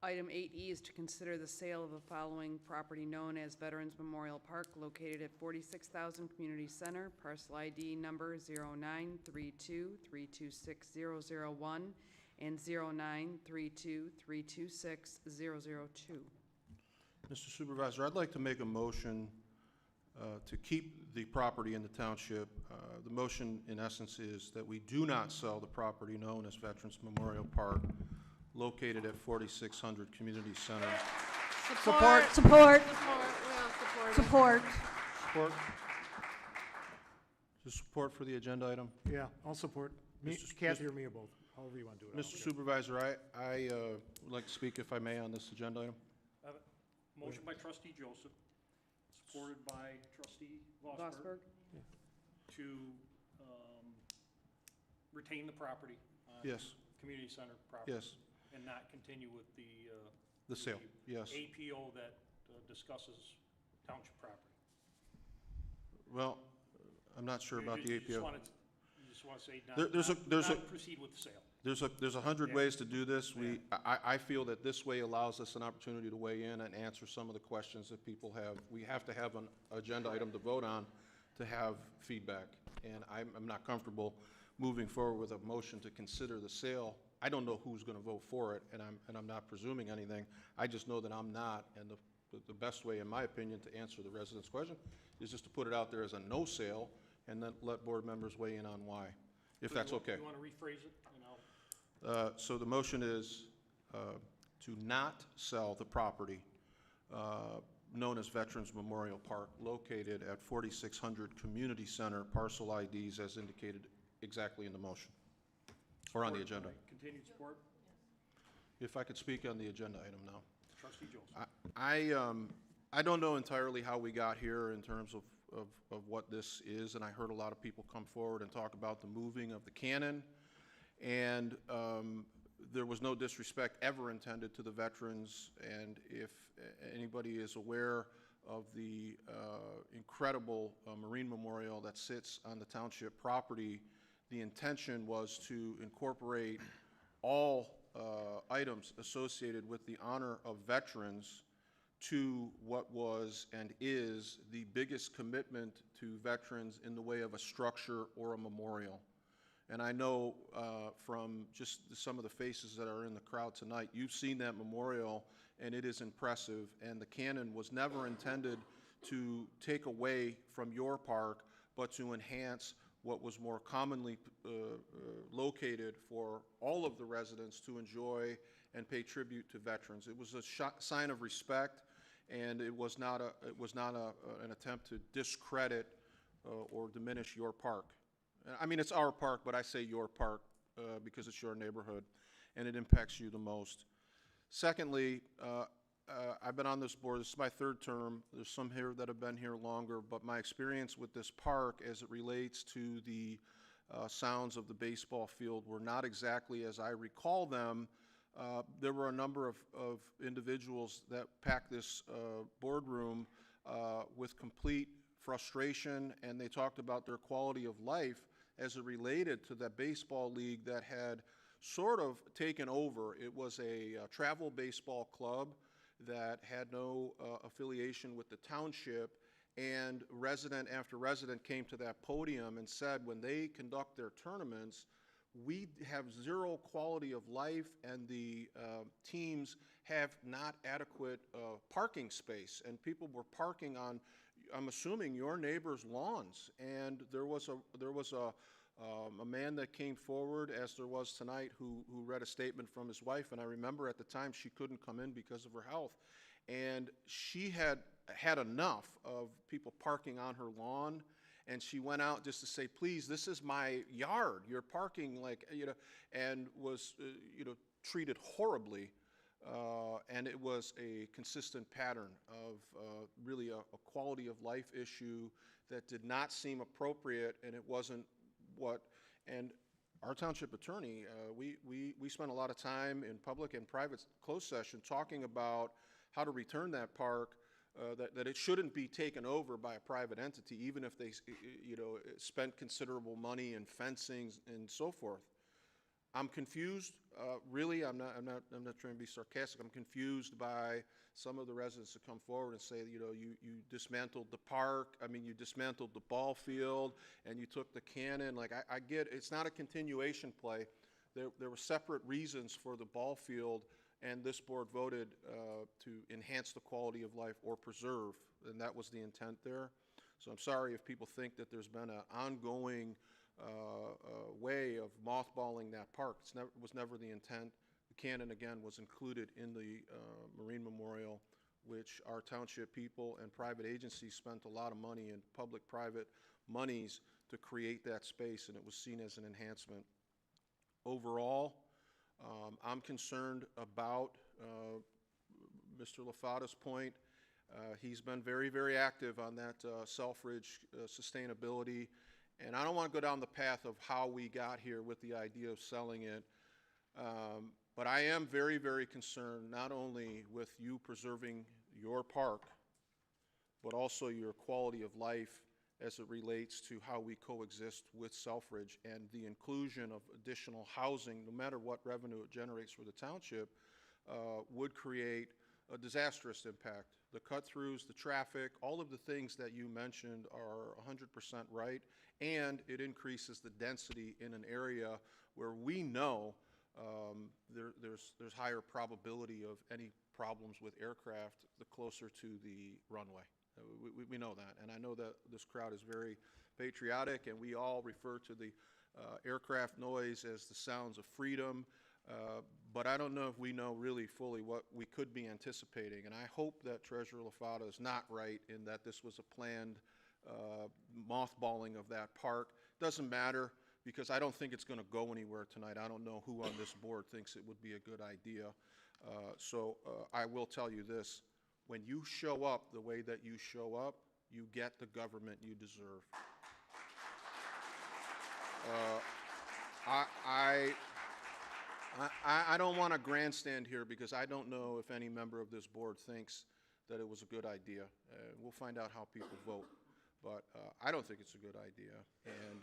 Item 8E is to consider the sale of the following property known as Veterans Memorial Park located at 46,000 Community Center, parcel ID number 0932326001 and 0932326002. Mr. Supervisor, I'd like to make a motion to keep the property in the township. The motion, in essence, is that we do not sell the property known as Veterans Memorial Park, located at 4600 Community Center. Support. Support. Support. Support? Is support for the agenda item? Yeah, I'll support. Me, Mr. Kathy or me or both, however you wanna do it. Mr. Supervisor, I would like to speak, if I may, on this agenda item. Motion by trustee Joseph, supported by trustee Vosberg, to retain the property on Yes. community center property. Yes. And not continue with the sale, yes. APO that discusses township property. Well, I'm not sure about the You just APO. wanted just want to say There's proceed with the sale. There's 100 ways to do this. I feel that this way allows us an opportunity to weigh in and answer some of the questions that people have. We have to have an agenda item to vote on to have feedback. And I'm not comfortable moving forward with a motion to consider the sale. I don't know who's going to vote for it, and I'm not presuming anything. I just know that I'm not, and the best way, in my opinion, to answer the residents' question is just to put it out there as a no sale, and then let board members weigh in on why, if that's okay. You want to rephrase it? And I'll So the motion is to not sell the property known as Veterans Memorial Park, located at 4600 Community Center, parcel IDs as indicated exactly in the motion, or on the agenda. Continued support? If I could speak on the agenda item now. Trustee Joseph. I don't know entirely how we got here in terms of what this is, and I heard a lot of people come forward and talk about the moving of the cannon, and there was no disrespect ever intended to the veterans, and if anybody is aware of the incredible Marine Memorial that sits on the township property, the intention was to incorporate all items associated with the honor of veterans to what was and is the biggest commitment to veterans in the way of a structure or a memorial. And I know from just some of the faces that are in the crowd tonight, you've seen that memorial, and it is impressive. And the cannon was never intended to take away from your park, but to enhance what was more commonly located for all of the residents to enjoy and pay tribute to veterans. It was a sign of respect, and it was not an attempt to discredit or diminish your park. I mean, it's our park, but I say your park because it's your neighborhood, and it impacts you the most. Secondly, I've been on this board, this is my third term. There's some here that have been here longer, but my experience with this park as it relates to the sounds of the baseball field were not exactly as I recall them. There were a number of individuals that packed this boardroom with complete frustration, and they talked about their quality of life as it related to that baseball league that had sort of taken over. It was a travel baseball club that had no affiliation with the township, and resident after resident came to that podium and said when they conduct their tournaments, we have zero quality of life, and the teams have not adequate parking space, and people were parking on, I'm assuming, your neighbors' lawns. And there was a man that came forward, as there was tonight, who read a statement from his wife, and I remember at the time she couldn't come in because of her health, and she had enough of people parking on her lawn, and she went out just to say, please, this is my yard, you're parking like, and was, treated horribly. And it was a consistent pattern of really a quality of life issue that did not seem appropriate, and it wasn't and our township attorney, we spent a lot of time in public and private closed session talking about how to return that park, that it shouldn't be taken over by a private entity, even if they, spent considerable money in fencing and so forth. I'm confused, really, I'm not trying to be sarcastic, I'm confused by some of the residents that come forward and say, you dismantled the park, you dismantled the ball field, and you took the cannon. Like, I get, it's not a continuation play. There were separate reasons for the ball field, and this board voted to enhance the quality of life or preserve, and that was the intent there. So I'm sorry if people think that there's been an ongoing way of mothballing that park. It was never the intent. The cannon, again, was included in the Marine Memorial, which our township people and private agencies spent a lot of money in public-private monies to create that space, and it was seen as an enhancement. Overall, I'm concerned about Mr. LaFata's point. He's been very, very active on that Selfridge sustainability, and I don't want to go down the path of how we got here with the idea of selling it, but I am very, very concerned not only with you preserving your park, but also your quality of life as it relates to how we coexist with Selfridge, and the inclusion of additional housing, no matter what revenue it generates for the township, would create a disastrous impact. The cut-throughs, the traffic, all of the things that you mentioned are 100% right, and it increases the density in an area where we know there's higher probability of any problems with aircraft the closer to the runway. We know that, and I know that this crowd is very patriotic, and we all refer to the aircraft noise as the sounds of freedom, but I don't know if we know really fully what we could be anticipating, and I hope that Treasurer LaFata is not right in that this was a planned mothballing of that park. Doesn't matter, because I don't think it's going to go anywhere tonight. I don't know who on this board thinks it would be a good idea. So I will tell you this. When you show up the way that you show up, you get the government you deserve. I don't want to grandstand here, because I don't know if any member of this board thinks that it was a good idea. We'll find out how people vote. But I don't think it's a good idea. And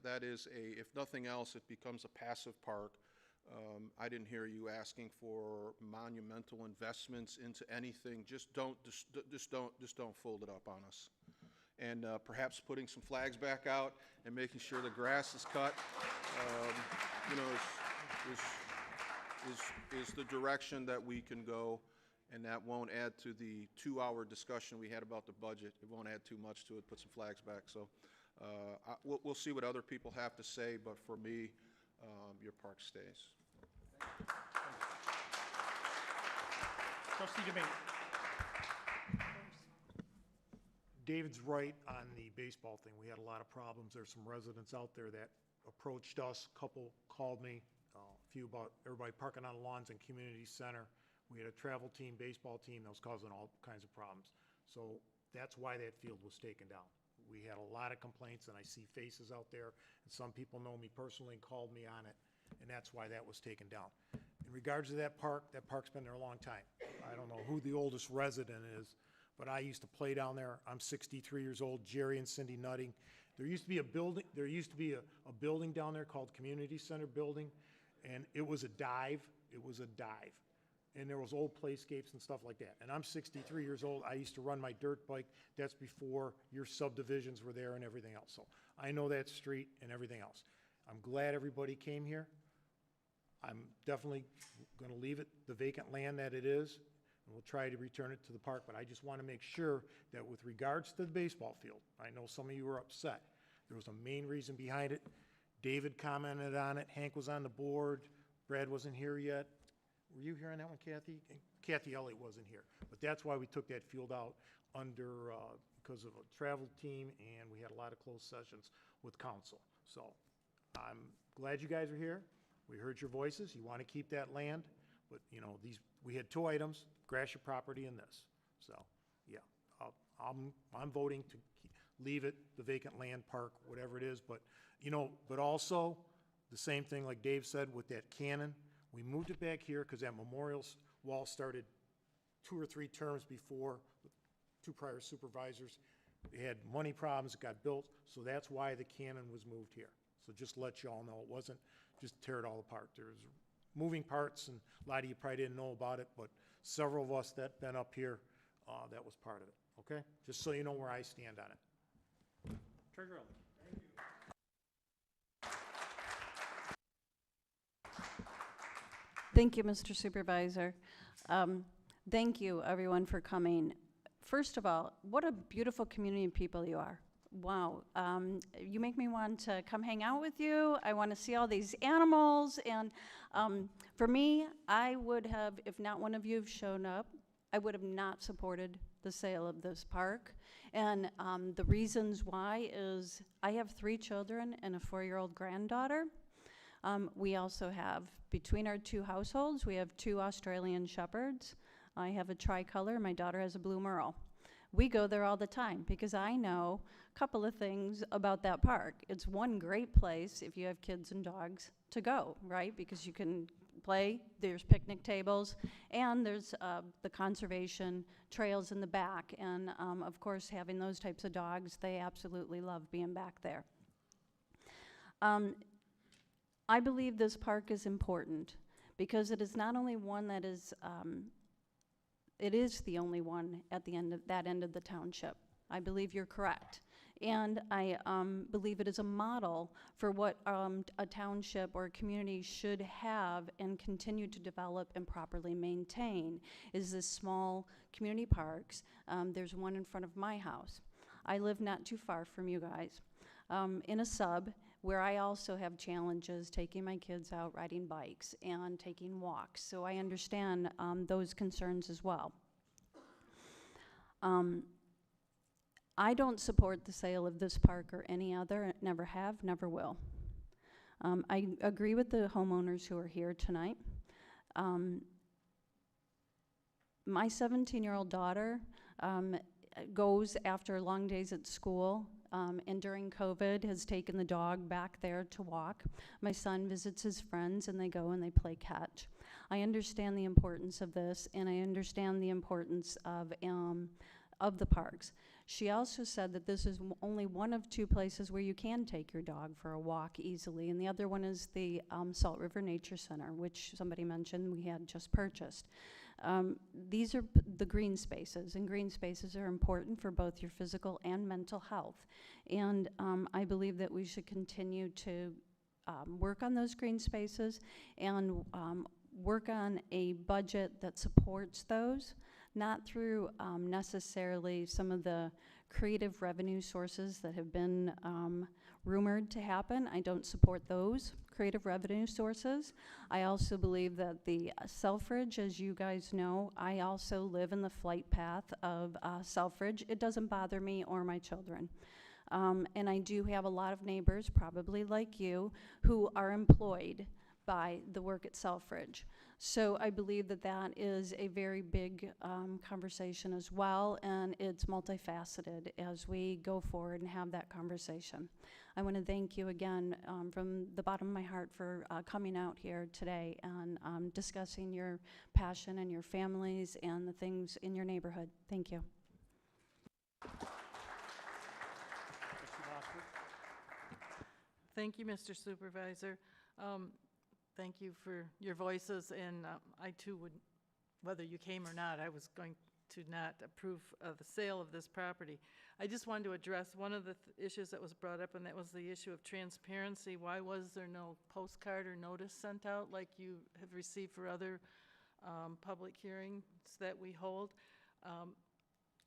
that is if nothing else, it becomes a passive park. I didn't hear you asking for monumental investments into anything. Just don't fold it up on us. And perhaps putting some flags back out and making sure the grass is cut, is the direction that we can go. And that won't add to the 2-hour discussion we had about the budget. It won't add too much to it. Put some flags back. So we'll see what other people have to say, but for me, your park stays. Trustee Devine. David's right on the baseball thing. We had a lot of problems. There's some residents out there that approached us. A couple called me, a few about everybody parking on lawns in community center. We had a travel team, baseball team that was causing all kinds of problems. So that's why that field was taken down. We had a lot of complaints, and I see faces out there, and some people know me personally and called me on it, and that's why that was taken down. In regards to that park's been there a long time. I don't know who the oldest resident is, but I used to play down there. I'm 63 years old, Jerry and Cindy Nutting. There used to be a building down there called Community Center Building, and it was a dive. It was a dive. And there was old playscapes and stuff like that. And I'm 63 years old. I used to run my dirt bike. That's before your subdivisions were there and everything else. So I know that street and everything else. I'm glad everybody came here. I'm definitely going to leave it the vacant land that it is, and we'll try to return it to the park. But I just want to make sure that with regards to the baseball field, I know some of you were upset. There was a main reason behind it. David commented on it. Hank was on the board. Brad wasn't here yet. Were you here on that one, Kathy? Kathy Elliott wasn't here. But that's why we took that field out because of a travel team, and we had a lot of closed sessions with council. So I'm glad you guys are here. We heard your voices. You want to keep that land, but we had 2 items: grass your property and this. So yeah, I'm voting to leave it the vacant land, park, whatever it is. But but also the same thing like Dave said with that cannon. We moved it back here because that memorial wall started 2 or 3 terms before, 2 prior supervisors. They had money problems, it got built, so that's why the cannon was moved here. So just to let you all know, it wasn't just tear it all apart. There's moving parts, and a lot of you probably didn't know about it, but several of us that been up here, that was part of it, okay? Just so you know where I stand on it. Treasurer Elliott. Thank you, Mr. Supervisor. Thank you, everyone, for coming. First of all, what a beautiful community of people you are. Wow. You make me want to come hang out with you. I want to see all these animals. And for me, I would have, if not one of you have shown up, I would have not supported the sale of this park. And the reasons why is I have 3 children and a 4-year-old granddaughter. We also have, between our 2 households, we have 2 Australian Shepherds. I have a tricolor. My daughter has a blue Merle. We go there all the time because I know a couple of things about that park. It's one great place if you have kids and dogs to go, right? Because you can play, there's picnic tables, and there's the conservation trails in the back. And of course, having those types of dogs, they absolutely love being back there. I believe this park is important because it is not only one that is, it is the only one at the end of that end of the township. I believe you're correct. And I believe it is a model for what a township or a community should have and continue to develop and properly maintain, is this small community parks. There's one in front of my house. I live not too far from you guys, in a sub where I also have challenges taking my kids out riding bikes and taking walks. So I understand those concerns as well. I don't support the sale of this park or any other, never have, never will. I agree with the homeowners who are here tonight. My 17-year-old daughter goes after long days at school, and during COVID has taken the dog back there to walk. My son visits his friends and they go and they play catch. I understand the importance of this, and I understand the importance of the parks. She also said that this is only one of two places where you can take your dog for a walk easily, and the other one is the Salt River Nature Center, which somebody mentioned we had just purchased. These are the green spaces, and green spaces are important for both your physical and mental health. And I believe that we should continue to work on those green spaces and work on a budget that supports those, not through necessarily some of the creative revenue sources that have been rumored to happen. I don't support those creative revenue sources. I also believe that the Selfridge, as you guys know, I also live in the flight path of Selfridge. It doesn't bother me or my children. And I do have a lot of neighbors, probably like you, who are employed by the work at Selfridge. So I believe that that is a very big conversation as well, and it's multifaceted as we go forward and have that conversation. I want to thank you again from the bottom of my heart for coming out here today and discussing your passion and your families and the things in your neighborhood. Thank you. Thank you, Mr. Supervisor. Thank you for your voices, and I too would, whether you came or not, I was going to not approve of the sale of this property. I just wanted to address one of the issues that was brought up, and that was the issue of transparency. Why was there no postcard or notice sent out like you have received for other public hearings that we hold?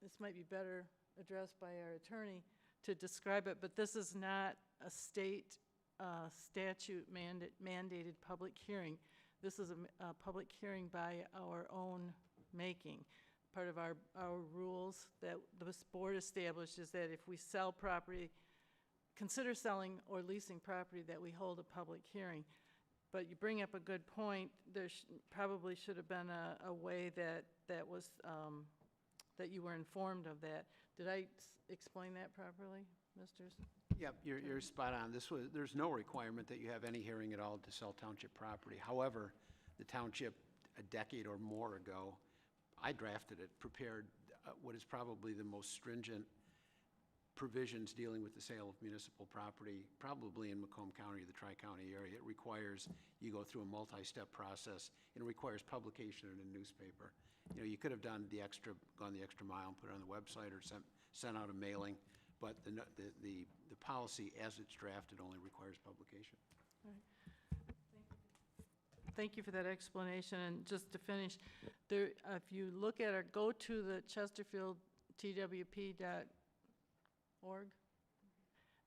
This might be better addressed by our attorney to describe it, but this is not a state statute mandated public hearing. This is a public hearing by our own making. Part of our rules that the board established is that if we sell property, consider selling or leasing property, that we hold a public hearing. But you bring up a good point. There probably should have been a way that was that you were informed of that. Did I explain that properly, Mr.? Yep, you're spot on. There's no requirement that you have any hearing at all to sell township property. However, the township, a decade or more ago, I drafted it, prepared what is probably the most stringent provisions dealing with the sale of municipal property, probably in Macomb County or the Tri-County area. It requires you go through a multi-step process, and it requires publication in a newspaper. You know, you could have gone the extra mile and put it on the website or sent out a mailing, but the policy as it's drafted only requires publication. All right. Thank you for that explanation. And just to finish, there, if you look at or go to the Chesterfield twp.org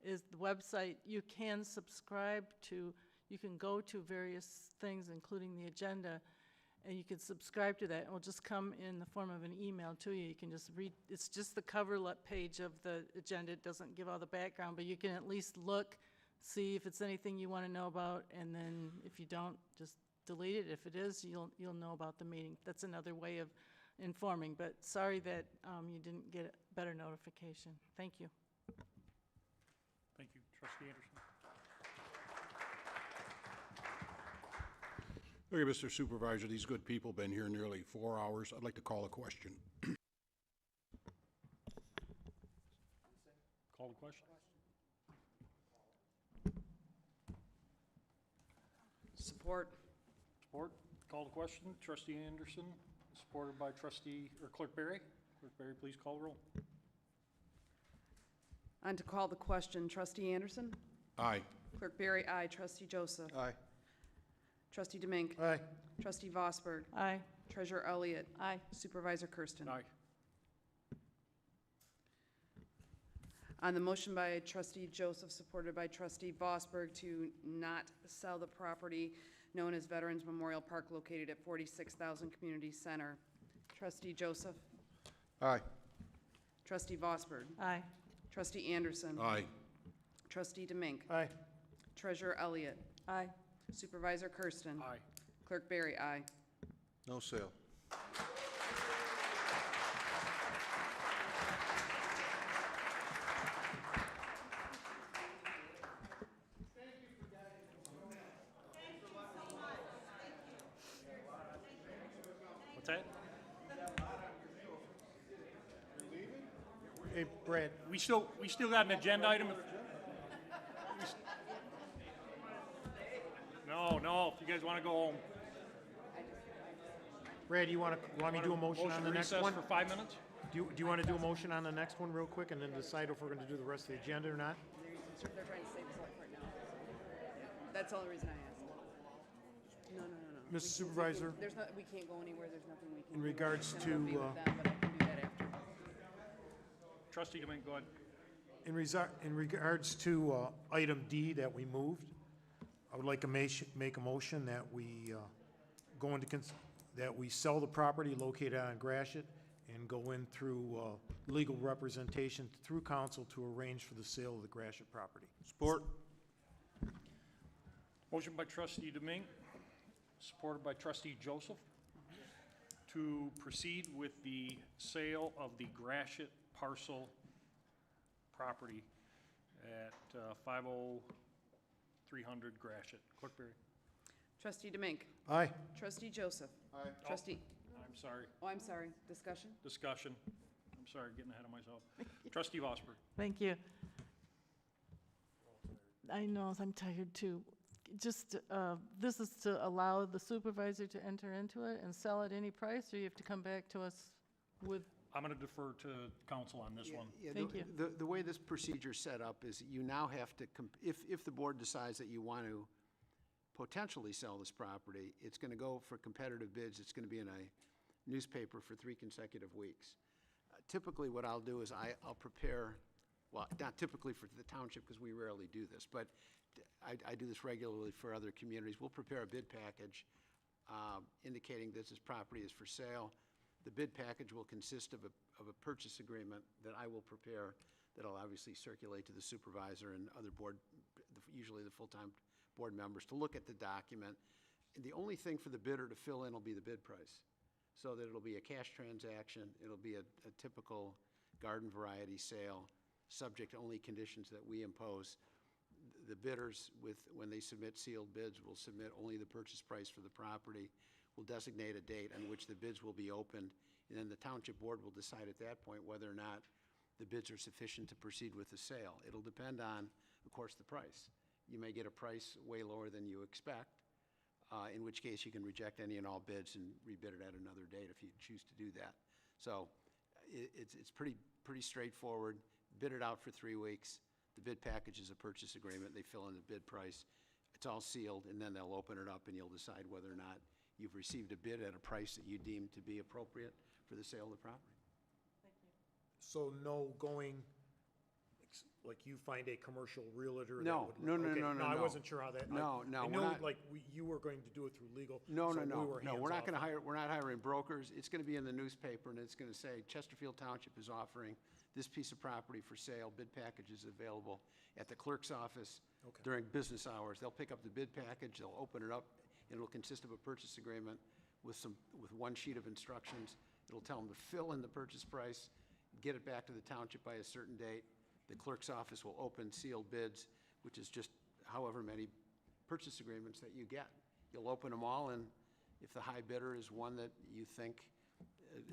is the website. You can subscribe to, you can go to various things, including the agenda, and you can subscribe to that. It will just come in the form of an email to you. You can just read, it's just the cover page of the agenda. It doesn't give all the background, but you can at least look, see if it's anything you want to know about, and then if you don't, just delete it. If it is, you'll know about the meeting. That's another way of informing, but sorry that you didn't get a better notification. Thank you. Thank you. Trustee Anderson. Okay, Mr. Supervisor, these good people been here nearly 4 hours. I'd like to call a question. Call the question? Support. Support. Call the question. Trustee Anderson, supported by trustee, or Clerk Berry. Clerk Berry, please call the roll. On to call the question, trustee Anderson? Aye. Clerk Berry, aye. Trustee Joseph? Aye. Trustee Demink? Aye. Trustee Vosberg? Aye. Treasurer Elliott? Aye. Supervisor Kersten? Aye. On the motion by trustee Joseph, supported by trustee Vosberg, to not sell the property known as Veterans Memorial Park located at 46,000 Community Center. Trustee Joseph? Aye. Trustee Vosberg? Aye. Trustee Anderson? Aye. Trustee Demink? Aye. Treasurer Elliott? Aye. Supervisor Kersten? Aye. Clerk Berry, aye. No sale. What's that? Hey, Brad, We still got an agenda item? No, if you guys want to go home. Brad, you want me to do a motion on the next one? Recess for 5 minutes? Do you want to do a motion on the next one real quick and then decide if we're going to do the rest of the agenda or not? They're trying to save the select part now. That's the only reason I asked. No. Mr. Supervisor? There's not, we can't go anywhere, there's nothing we can do. In regards It's gonna be to, with them, but I can do that after. Trustee Domingue, go ahead. In regards to item D that we moved, I would like to make a motion that we go into, that we sell the property located on Gratiot and go in through legal representation through council to arrange for the sale of the Gratiot property. Support. Motion by trustee Domingue, supported by trustee Joseph, to proceed with the sale of the Gratiot parcel property at 50300 Gratiot. Clerk Berry. Trustee Demink. Aye. Trustee Joseph. Aye. Trustee, I'm sorry, I'm sorry, discussion? discussion. I'm sorry, getting ahead of myself. Trustee Vosberg. Thank you. I know, I'm tired too. Just, this is to allow the supervisor to enter into it and sell at any price, or you have to come back to us with, I'm going to defer to council on this one. Yeah, Thank you. The way this procedure's set up is you now have to, if the board decides that you want to potentially sell this property, it's going to go for competitive bids. It's going to be in a newspaper for 3 consecutive weeks. Typically, what I'll do is I'll prepare, well, not typically for the township because we rarely do this, but I do this regularly for other communities. We'll prepare a bid package indicating that this property is for sale. The bid package will consist of a purchase agreement that I will prepare that'll obviously circulate to the supervisor and other board, usually the full-time board members, to look at the document. And the only thing for the bidder to fill in will be the bid price, so that it'll be a cash transaction. It'll be a typical garden variety sale, subject to only conditions that we impose. The bidders, when they submit sealed bids, will submit only the purchase price for the property. We'll designate a date on which the bids will be opened, and then the township board will decide at that point whether or not the bids are sufficient to proceed with the sale. It'll depend on, of course, the price. You may get a price way lower than you expect, in which case you can reject any and all bids and rebid it at another date if you choose to do that. So it's pretty straightforward. Bid it out for 3 weeks. The bid package is a purchase agreement. They fill in the bid price. It's all sealed, and then they'll open it up, and you'll decide whether or not you've received a bid at a price that you deem to be appropriate for the sale of the property. So no going, like you find a commercial realtor? that No, would- no, okay, no, I no. wasn't sure how that. No, I we're knew not- like you were going to do it through legal. No, so no, we no, were no, we're not hands-off. gonna hire, we're not hiring brokers. It's gonna be in the newspaper, and it's gonna say Chesterfield Township is offering this piece of property for sale. Bid package is available at the clerk's office Okay. during business hours. They'll pick up the bid package, they'll open it up, and it'll consist of a purchase agreement with one sheet of instructions. It'll tell them to fill in the purchase price, get it back to the township by a certain date. The clerk's office will open sealed bids, which is just however many purchase agreements that you get. You'll open them all, and if the high bidder is one that you think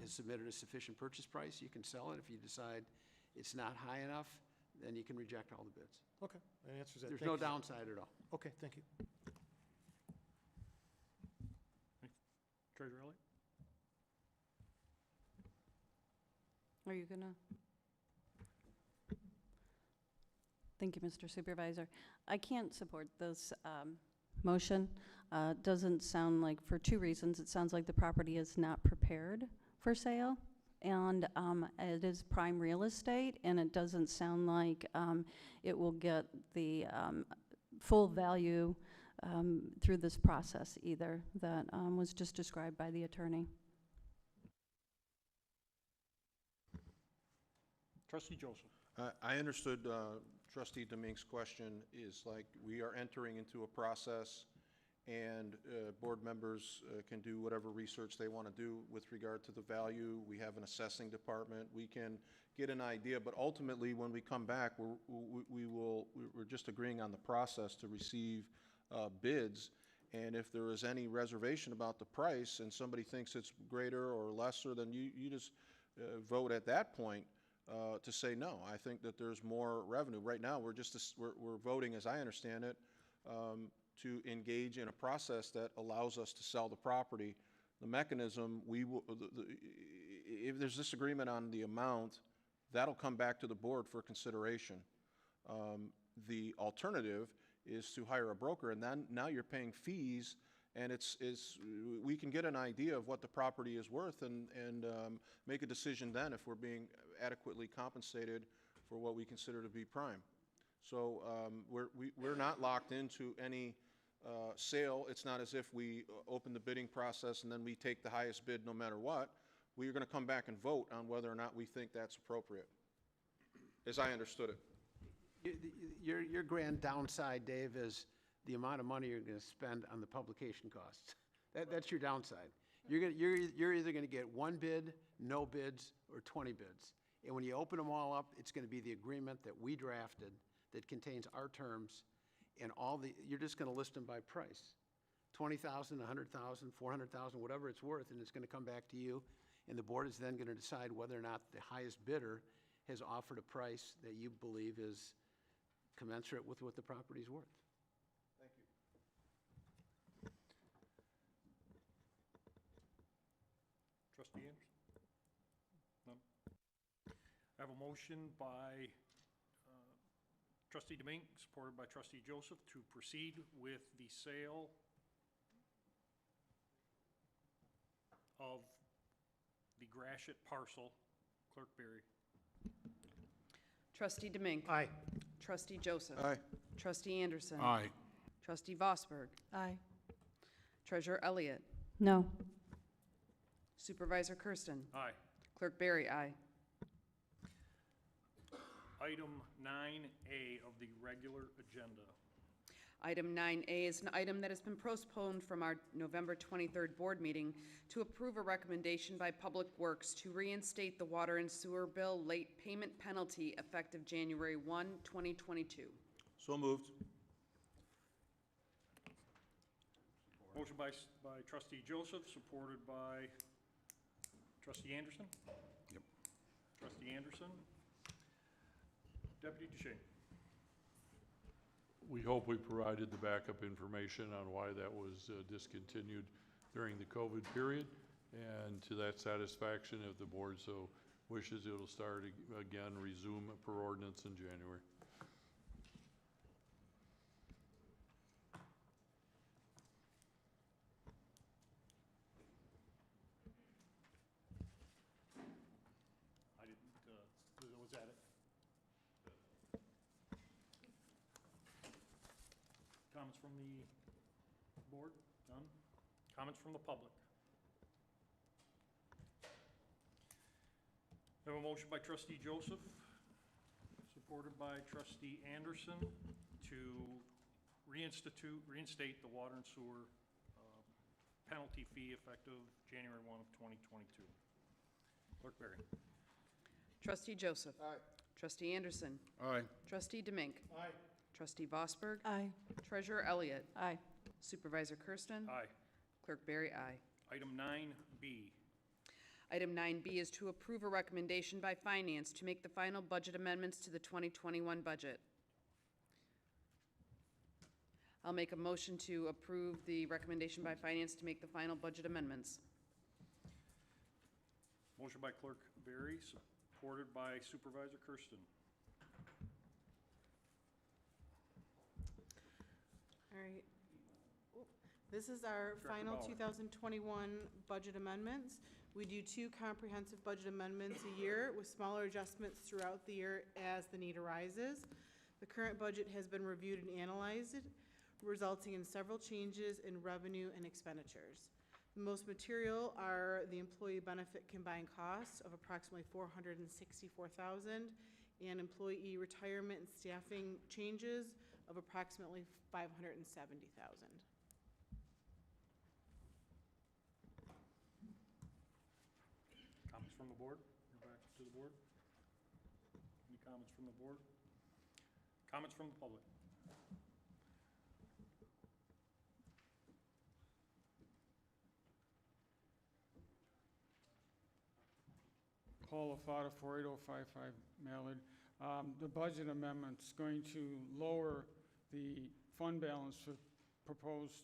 has submitted a sufficient purchase price, you can sell it. If you decide it's not high enough, then you can reject all the bids. Okay, that answers that. There's Thank no you. downside at all. Okay, thank you. Treasurer Elliott? Are you gonna? Thank you, Mr. Supervisor. I can't support this motion. Doesn't sound like, for two reasons. It sounds like the property is not prepared for sale, and it is prime real estate, and it doesn't sound like it will get the full value through this process either that was just described by the attorney. Trustee Joseph? I understood Trustee Domingue's question is like, we are entering into a process and board members can do whatever research they want to do with regard to the value. We have an assessing department. We can get an idea, but ultimately when we come back, we're just agreeing on the process to receive bids. And if there is any reservation about the price and somebody thinks it's greater or lesser, then you just vote at that point to say no. I think that there's more revenue. Right now, we're voting, as I understand it, to engage in a process that allows us to sell the property. The mechanism, if there's disagreement on the amount, that'll come back to the board for consideration. The alternative is to hire a broker, and then now you're paying fees, and we can get an idea of what the property is worth and make a decision then if we're being adequately compensated for what we consider to be prime. So we're not locked into any sale. It's not as if we open the bidding process and then we take the highest bid no matter what. We are going to come back and vote on whether or not we think that's appropriate, as I understood it. Your grand downside, Dave, is the amount of money you're going to spend on the publication costs. That's your downside. You're either going to get one bid, no bids, or 20 bids. And when you open them all up, it's going to be the agreement that we drafted that contains our terms, and you're just going to list them by price. 20,000, 100,000, 400,000, whatever it's worth, and it's going to come back to you. And the board is then going to decide whether or not the highest bidder has offered a price that you believe is commensurate with what the property is worth. Thank you. Trustee Anderson? None? I have a motion by Trustee Domingue, supported by Trustee Joseph, to proceed with the sale of the Gratiot parcel. Clerk Berry. Trustee Domingue. Aye. Trustee Joseph. Aye. Trustee Anderson. Aye. Trustee Vosberg. Aye. Treasurer Elliott. No. Supervisor Kersten. Aye. Clerk Berry, aye. Item 9A of the regular agenda. Item 9A is an item that has been postponed from our November 23rd board meeting to approve a recommendation by Public Works to reinstate the water and sewer bill late payment penalty effective January 1, 2022. So moved. Motion by Trustee Joseph, supported by Trustee Anderson. Yep. Trustee Anderson. Deputy Duchesne. We hope we provided the backup information on why that was discontinued during the COVID period. And to that satisfaction, if the board so wishes, it'll start again, resume per ordinance in January. I didn't, was that it? Comments from the board? None? Comments from the public? I have a motion by Trustee Joseph, supported by Trustee Anderson, to reinstate the water and sewer penalty fee effective January 1 of 2022. Clerk Berry. Trustee Joseph. Aye. Trustee Anderson. Aye. Trustee Domingue. Aye. Trustee Vosberg. Aye. Treasurer Elliott. Aye. Supervisor Kersten. Aye. Clerk Barry, aye. Item 9B. Item 9B is to approve a recommendation by Finance to make the final budget amendments to the 2021 budget. I'll make a motion to approve the recommendation by Finance to make the final budget amendments. Motion by Clerk Berry, supported by Supervisor Kersten. All right. This is our Director final Bauer. 2021 budget amendments. We do 2 comprehensive budget amendments a year with smaller adjustments throughout the year as the need arises. The current budget has been reviewed and analyzed, resulting in several changes in revenue and expenditures. The most material are the employee benefit combined costs of approximately $464,000 and employee retirement and staffing changes of approximately $570,000. Comments from the board? Go back to the board. Any comments from the board? Comments from the public? Paul LaFata, 48055 Mallard. The budget amendment's going to lower the fund balance for proposed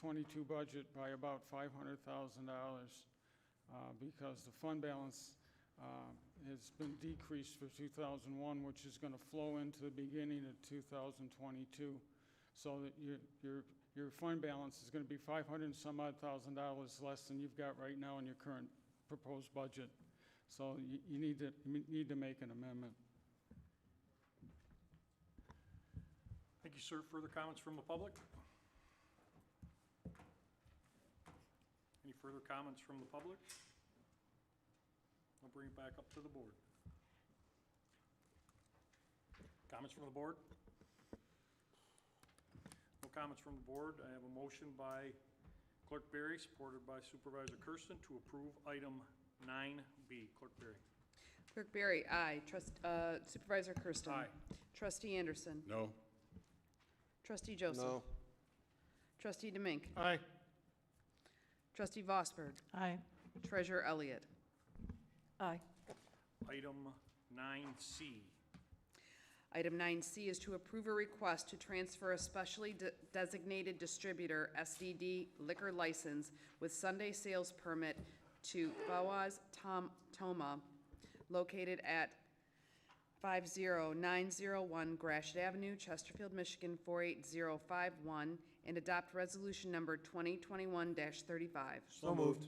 22 budget by about $500,000 because the fund balance has been decreased for 2001, which is going to flow into the beginning of 2022. So that your fund balance is going to be $500 and some odd thousand less than you've got right now in your current proposed budget. So you need to make an amendment. Thank you, sir. Further comments from the public? Any further comments from the public? I'll bring it back up to the board. Comments from the board? No comments from the board. I have a motion by Clerk Berry, supported by Supervisor Kersten, to approve item 9B. Clerk Berry. Clerk Barry, aye. Supervisor Kersten. Aye. Trustee Anderson. No. Trustee Joseph. No. Trustee Demink. Aye. Trustee Vosberg. Aye. Treasurer Elliott. Aye. Item 9C. Item 9C is to approve a request to transfer a specially designated distributor SDD liquor license with Sunday sales permit to Fawaz Toma, located at 50901 Gratiot Avenue, Chesterfield, Michigan 48051, and adopt resolution number 2021-35. So moved.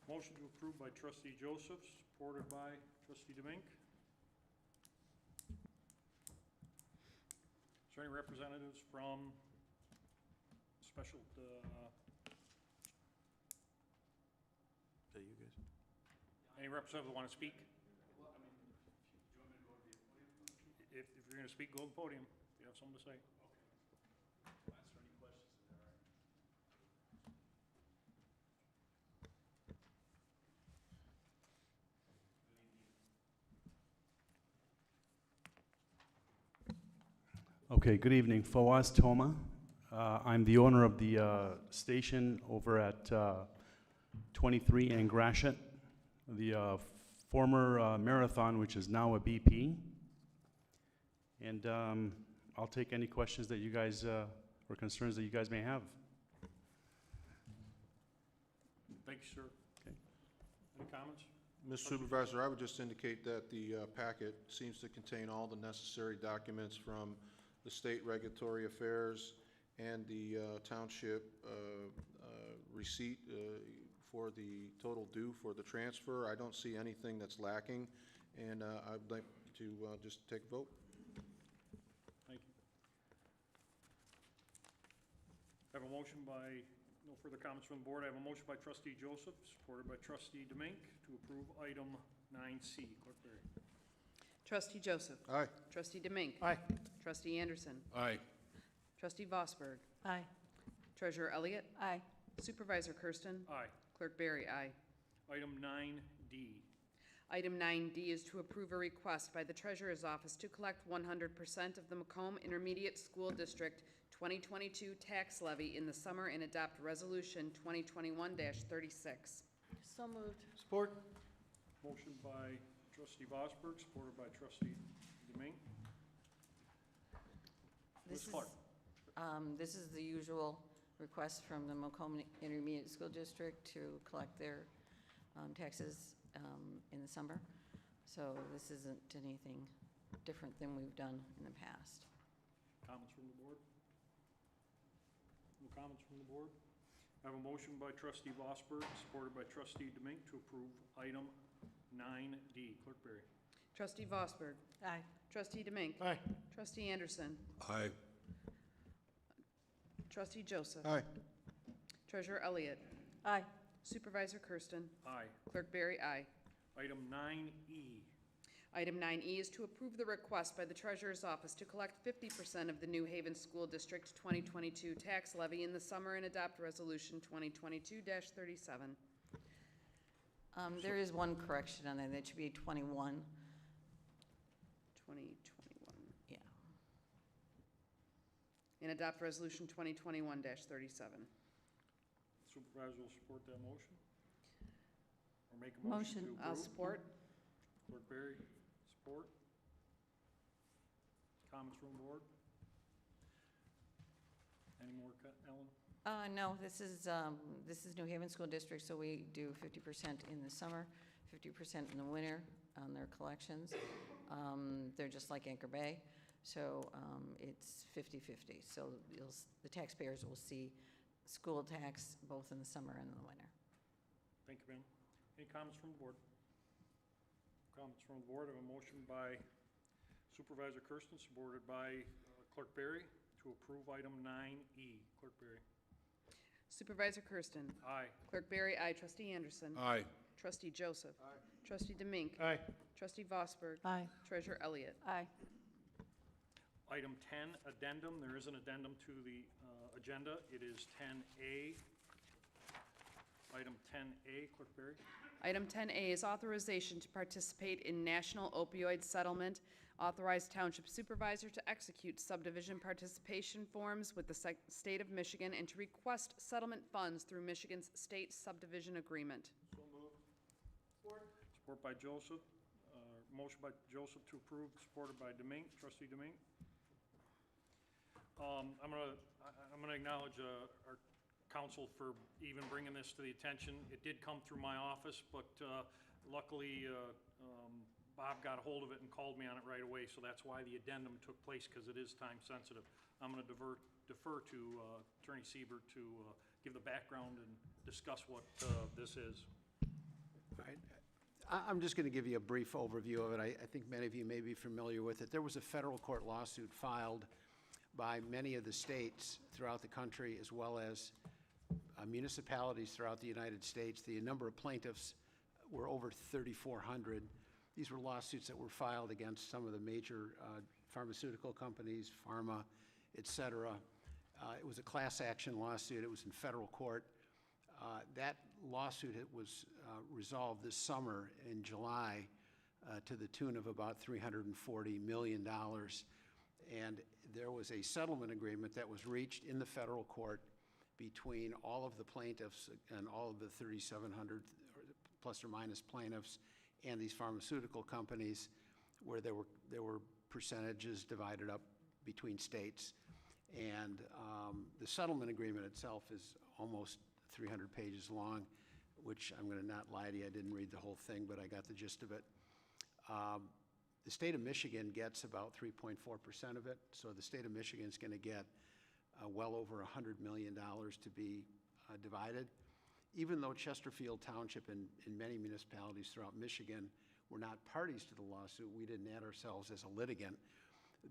Motion to approve by Trustee Joseph, supported by Trustee Demink. Is there any representatives from special, Hey, you guys. any representative want to speak? If you're going to speak, go to the podium. If you have something to say. Okay, good evening. Fawaz Toma. I'm the owner of the station over at 23 and Gratiot, the former Marathon, which is now a BP. And I'll take any questions that you guys, or concerns that you guys may have. Thank you, sir. Okay. Any comments? Mr. Supervisor, I would just indicate that the packet seems to contain all the necessary documents from the State Regulatory Affairs and the Township receipt for the total due for the transfer. I don't see anything that's lacking, and I'd like to just take a vote. Thank you. I have a motion by, no further comments from the board. I have a motion by Trustee Joseph, supported by Trustee Demink, to approve item 9C. Clerk Berry. Trustee Joseph. Aye. Trustee Demink. Aye. Trustee Anderson. Aye. Trustee Vosberg. Aye. Treasurer Elliott. Aye. Supervisor Kersten. Aye. Clerk Barry, aye. Item 9D. Item 9D is to approve a request by the Treasurer's Office to collect 100% of the Macomb Intermediate School District 2022 tax levy in the summer and adopt Resolution 2021-36. So moved. Support. Motion by trustee Vosberg, supported by trustee Deming. Ms. Clerk. This is the usual request from the Macomb Intermediate School District to collect their taxes in the summer. So this isn't anything different than we've done in the past. Comments from the board? No comments from the board? I have a motion by trustee Vosberg, supported by trustee Deming, to approve item 9D. Clerk Berry. Trustee Vosberg. Aye. Trustee Demink. Aye. Trustee Anderson. Aye. Trustee Joseph. Aye. Treasurer Elliott. Aye. Supervisor Kersten. Aye. Clerk Berry, aye. Item 9E. Item 9E is to approve the request by the Treasurer's Office to collect 50% of the New Haven School District 2022 tax levy in the summer and adopt Resolution 2022-37. There is one correction on there. That should be 21. 2021. Yeah. And adopt Resolution 2021-37. Supervisor will support that motion? Or make a motion to approve? I'll support. Clerk Berry, support. Comments from the board? Any more, Ellen? No, this is New Haven School District, so we do 50% in the summer, 50% in the winter on their collections. They're just like Anchor Bay, so it's 50-50. So the taxpayers will see school tax both in the summer and in the winter. Thank you, ma'am. Any comments from the board? Comments from the board. I have a motion by Supervisor Kersten, supported by Clerk Berry, to approve item 9E. Clerk Berry. Supervisor Kersten. Aye. Clerk Berry, aye. Trustee Anderson. Aye. Trustee Joseph. Aye. Trustee Demink. Aye. Trustee Vosberg. Aye. Treasurer Elliott. Aye. Item 10, addendum. There is an addendum to the agenda. It is 10A. Item 10A, Clerk Berry. Item 10A is authorization to participate in national opioid settlement. Authorize Township Supervisor to execute subdivision participation forms with the state of Michigan and to request settlement funds through Michigan's state subdivision agreement. So moved. Support. Support by Joseph. Motion by Joseph to approve, supported by Demink. Trustee Demink. I'm gonna acknowledge our council for even bringing this to the attention. It did come through my office, but luckily Bob got a hold of it and called me on it right away, so that's why the addendum took place, because it is time sensitive. I'm going to defer to Attorney Siebert to give the background and discuss what this is. All right. I'm just going to give you a brief overview of it. I think many of you may be familiar with it. There was a federal court lawsuit filed by many of the states throughout the country, as well as municipalities throughout the United States. The number of plaintiffs were over 3,400. These were lawsuits that were filed against some of the major pharmaceutical companies, pharma, et cetera. It was a class action lawsuit. It was in federal court. That lawsuit was resolved this summer in July to the tune of about $340 million. And there was a settlement agreement that was reached in the federal court between all of the plaintiffs and all of the 3,700 plus or minus plaintiffs and these pharmaceutical companies, where there were percentages divided up between states. And the settlement agreement itself is almost 300 pages long, which I'm going to not lie to you, I didn't read the whole thing, but I got the gist of it. The state of Michigan gets about 3.4% of it, so the state of Michigan is going to get well over $100 million to be divided. Even though Chesterfield Township and many municipalities throughout Michigan were not parties to the lawsuit, we didn't add ourselves as a litigant,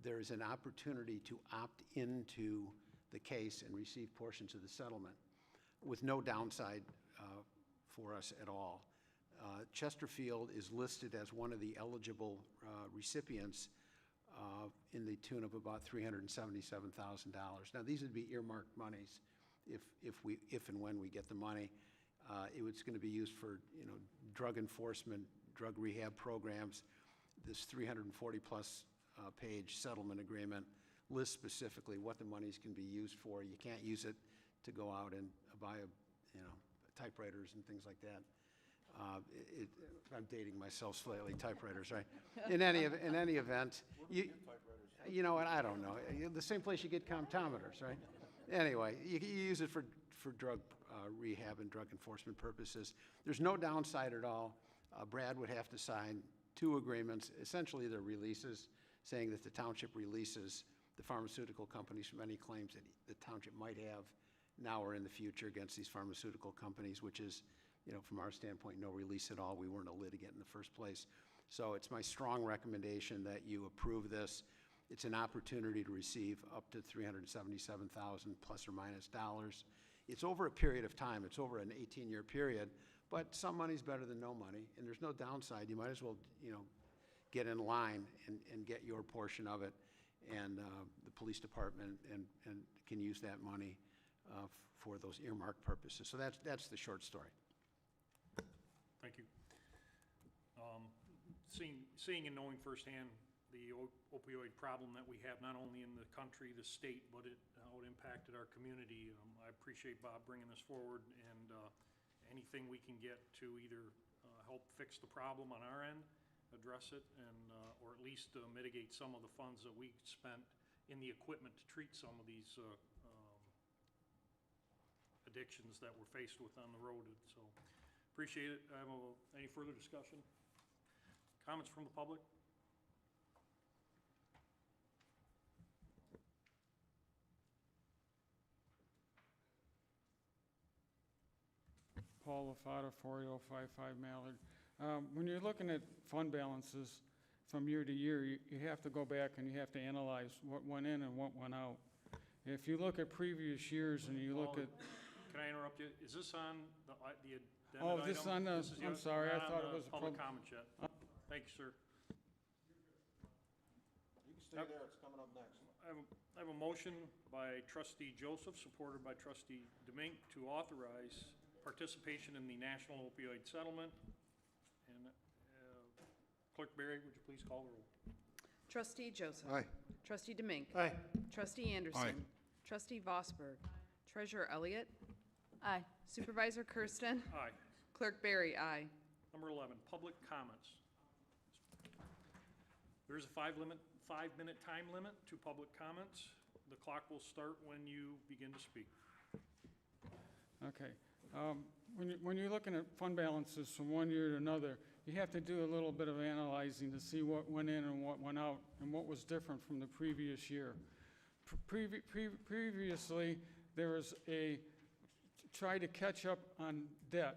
there is an opportunity to opt into the case and receive portions of the settlement with no downside for us at all. Chesterfield is listed as one of the eligible recipients in the tune of about $377,000. Now, these would be earmarked monies if and when we get the money. It was going to be used for, drug enforcement, drug rehab programs. This 340-plus page settlement agreement lists specifically what the monies can be used for. You can't use it to go out and buy typewriters and things like that. I'm dating myself slightly, typewriters, right? In any event, you know what, I don't know. The same place you get comptometers, right? Anyway, you use it for drug rehab and drug enforcement purposes. There's no downside at all. Brad would have to sign 2 agreements. Essentially, they're releases, saying that the township releases the pharmaceutical companies from any claims that the township might have now or in the future against these pharmaceutical companies, which is, from our standpoint, no release at all. We weren't a litigant in the first place. So it's my strong recommendation that you approve this. It's an opportunity to receive up to $377,000 plus or minus dollars. It's over a period of time. It's over an 18-year period, but some money's better than no money, and there's no downside. You might as well, get in line and get your portion of it, and the police department and can use that money for those earmarked purposes. So that's the short story. Thank you. Seeing and knowing firsthand the opioid problem that we have, not only in the country, the state, but how it impacted our community, I appreciate Bob bringing this forward, and anything we can get to either help fix the problem on our end, address it, and or at least mitigate some of the funds that we spent in the equipment to treat some of these addictions that we're faced with on the road. So appreciate it. Any further discussion? Comments from the public? Paul LaFata, 48055 Mallard. When you're looking at fund balances from year to year, you have to go back and you have to analyze what went in and what went out. If you look at previous years and you look at... Can I interrupt you? Is this on the addendum Oh, this is on the, This is I'm yours? sorry, I Not on thought it the was a public public. comment yet. Thank you, sir. You can stay there, it's coming up next. I have a motion by trustee Joseph, supported by trustee Demink, to authorize participation in the national opioid settlement. And Clerk Berry, would you please call the roll? Trustee Joseph. Aye. Trustee Demink. Aye. Trustee Anderson. Aye. Trustee Vosberg. Treasurer Elliott. Aye. Supervisor Kersten. Aye. Clerk Berry, aye. Number 11, public comments. There is a 5-minute time limit to public comments. The clock will start when you begin to speak. Okay. When you're looking at fund balances from one year to another, you have to do a little bit of analyzing to see what went in and what went out and what was different from the previous year. Previously, there was try to catch up on debt.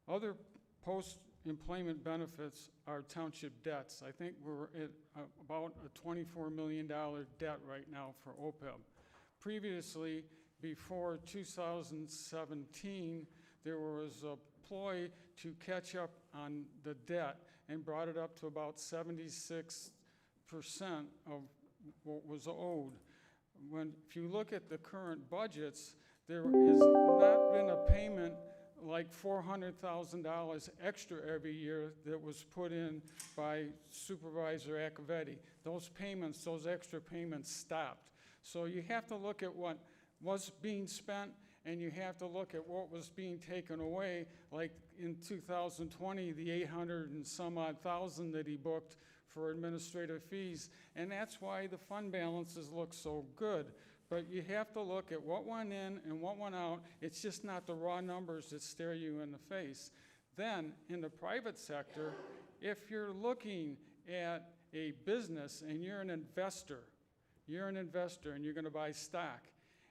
Other post-employment benefits are township debts. I think we're at about a $24 million debt right now for OPEB. Previously, before 2017, there was a ploy to catch up on the debt and brought it up to about 76% of what was owed. If you look at the current budgets, there has not been a payment like $400,000 extra every year that was put in by Supervisor Kersten. Those payments, those extra payments stopped. So you have to look at what was being spent, and you have to look at what was being taken away, like in 2020, the 800 and some odd thousand that he booked for administrative fees, and that's why the fund balances look so good. But you have to look at what went in and what went out. It's just not the raw numbers that stare you in the face. Then, in the private sector, if you're looking at a business and you're an investor and you're gonna buy stock,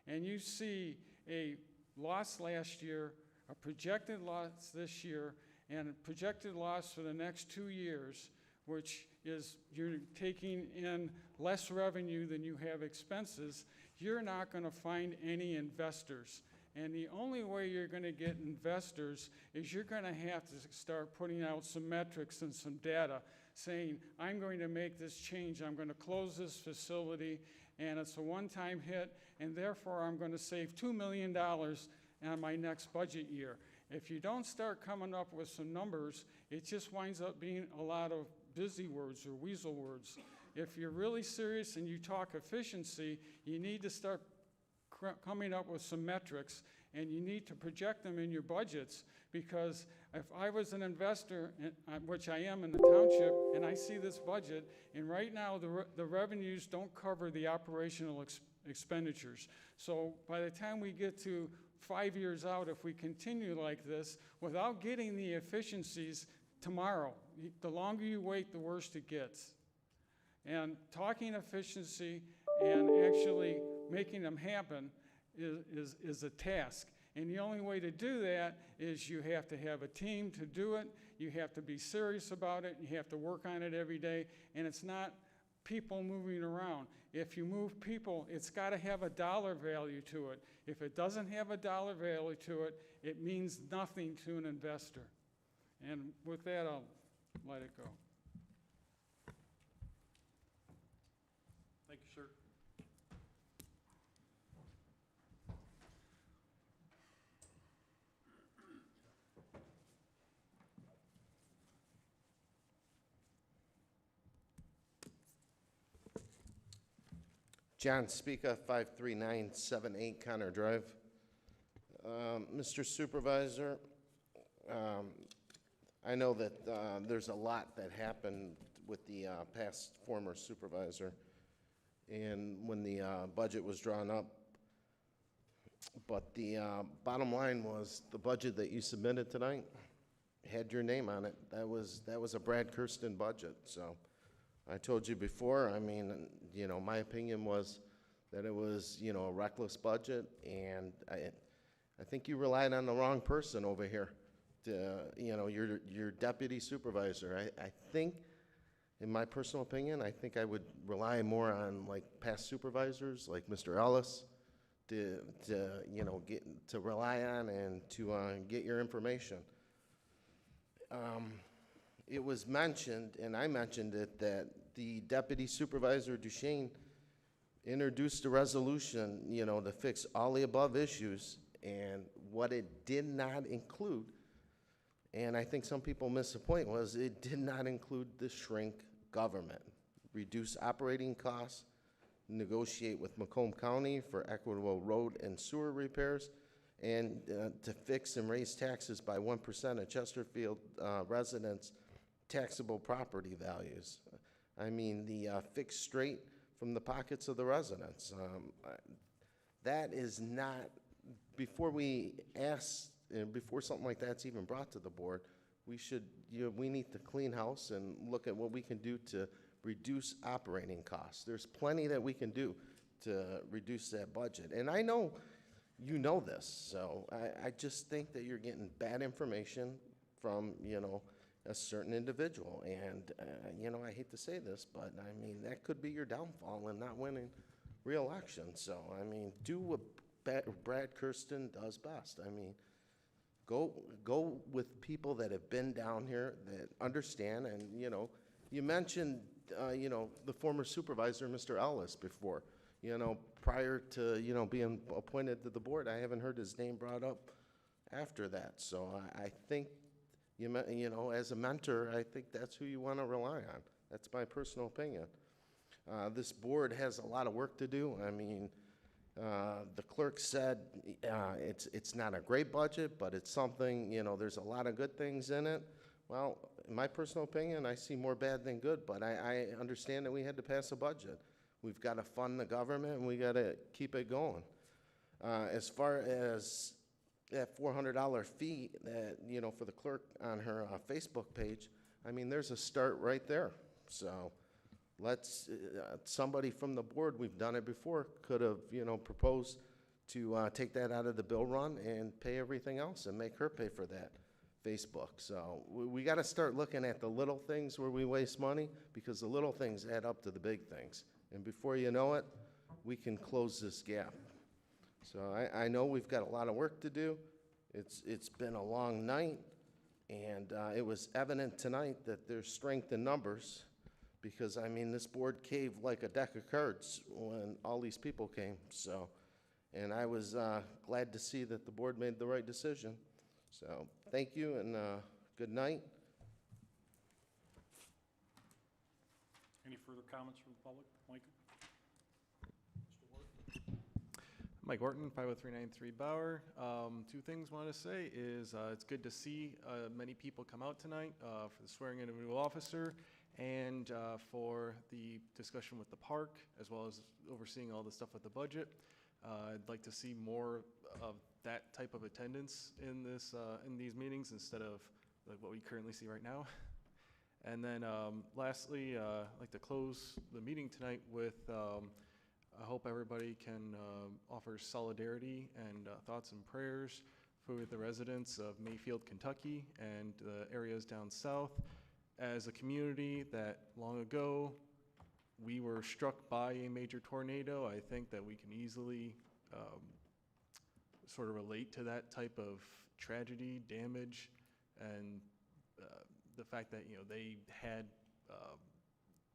and you see a loss last year, a projected loss this year, and a projected loss for the next 2 years, which is you're taking in less revenue than you have expenses, you're not going to find any investors. And the only way you're going to get investors is you're going to have to start putting out some metrics and some data saying, I'm going to make this change, I'm going to close this facility, and it's a one-time hit, and therefore I'm going to save $2 million on my next budget year. If you don't start coming up with some numbers, it just winds up being a lot of busy words or weasel words. If you're really serious and you talk efficiency, you need to start coming up with some metrics, and you need to project them in your budgets, because if I was an investor, which I am in the township, and I see this budget, and right now the revenues don't cover the operational expenditures. So by the time we get to 5 years out, if we continue like this, without getting the efficiencies tomorrow, the longer you wait, the worse it gets. And talking efficiency and actually making them happen is a task. And the only way to do that is you have to have a team to do it, you have to be serious about it, you have to work on it every day, and it's not people moving around. If you move people, it's got to have a dollar value to it. If it doesn't have a dollar value to it, it means nothing to an investor. And with that, I'll let it go. Thank you, sir. John Speaka, 53978 Connor Drive. Mr. Supervisor, I know that there's a lot that happened with the past former supervisor, and when the budget was drawn up, but the bottom line was the budget that you submitted tonight had your name on it. That was a Brad Kersten budget. So I told you before, I mean, you know, my opinion was that it was, you know, a reckless budget, and I think you relied on the wrong person over here to, you know, your deputy supervisor. I think, in my personal opinion, I think I would rely more on like past supervisors, like Mr. Ellis, to you know, to rely on and to get your information. It was mentioned, and I mentioned it, that the Deputy Supervisor Duchesne introduced a resolution, you know, to fix all the above issues, and what it did not include, and I think some people miss the point, was it did not include the shrink government, reduce operating costs, negotiate with Macomb County for equitable road and sewer repairs, and to fix and raise taxes by 1% of Chesterfield residents' taxable property values. I mean, the fixed straight from the pockets of the residents. That is not, before we ask, and before something like that's even brought to the board, we should, you know, we need to clean house and look at what we can do to reduce operating costs. There's plenty that we can do to reduce that budget. And I know you know this, so I just think that you're getting bad information from, you know, a certain individual. And, you know, I hate to say this, but I mean, that could be your downfall in not winning re-election. So, I mean, do what Brad Kersten does best. I mean, go with people that have been down here, that understand, and, you know, you mentioned, you know, the former supervisor, Mr. Ellis, before. You know, prior to, you know, being appointed to the board, I haven't heard his name brought up after that. So I think, you know, as a mentor, I think that's who you want to rely on. That's my personal opinion. This board has a lot of work to do. I mean, the clerk said it's not a great budget, but it's something, you know, there's a lot of good things in it. Well, in my personal opinion, I see more bad than good, but I understand that we had to pass a budget. We've got to fund the government, and we got to keep it going. As far as that $400 fee that, you know, for the clerk on her Facebook page, I mean, there's a start right there. So let's, somebody from the board, we've done it before, could have, you know, proposed to take that out of the bill run and pay everything else and make her pay for that Facebook. So we got to start looking at the little things where we waste money, because the little things add up to the big things. And before you know it, we can close this gap. So I know we've got a lot of work to do. It's been a long night, and it was evident tonight that there's strength in numbers, because, I mean, this board caved like a deck of cards when all these people came. So, and I was glad to see that the board made the right decision. So, thank you and good night. Any further comments from the public? Micah? Mike Orton, 50393 Bauer. Two things I want to say is it's good to see many people come out tonight for the swearing in of a new officer and for the discussion with the park, as well as overseeing all the stuff with the budget. I'd like to see more of that type of attendance in these meetings instead of like what we currently see right now. And then lastly, I'd like to close the meeting tonight with I hope everybody can offer solidarity and thoughts and prayers for the residents of Mayfield, Kentucky, and the areas down south. As a community that long ago we were struck by a major tornado, I think that we can easily sort of relate to that type of tragedy, damage, and the fact that they had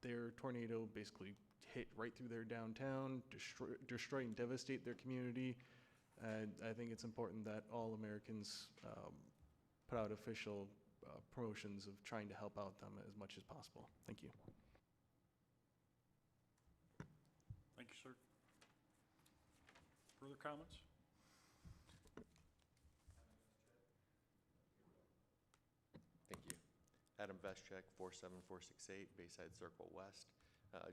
their tornado basically hit right through their downtown, destroy and devastate their community. And I think it's important that all Americans put out official promotions of trying to help out them as much as possible. Thank you. Thank you, sir. Further comments? Thank you. Adam Veschek, 47468 Bayside Circle West.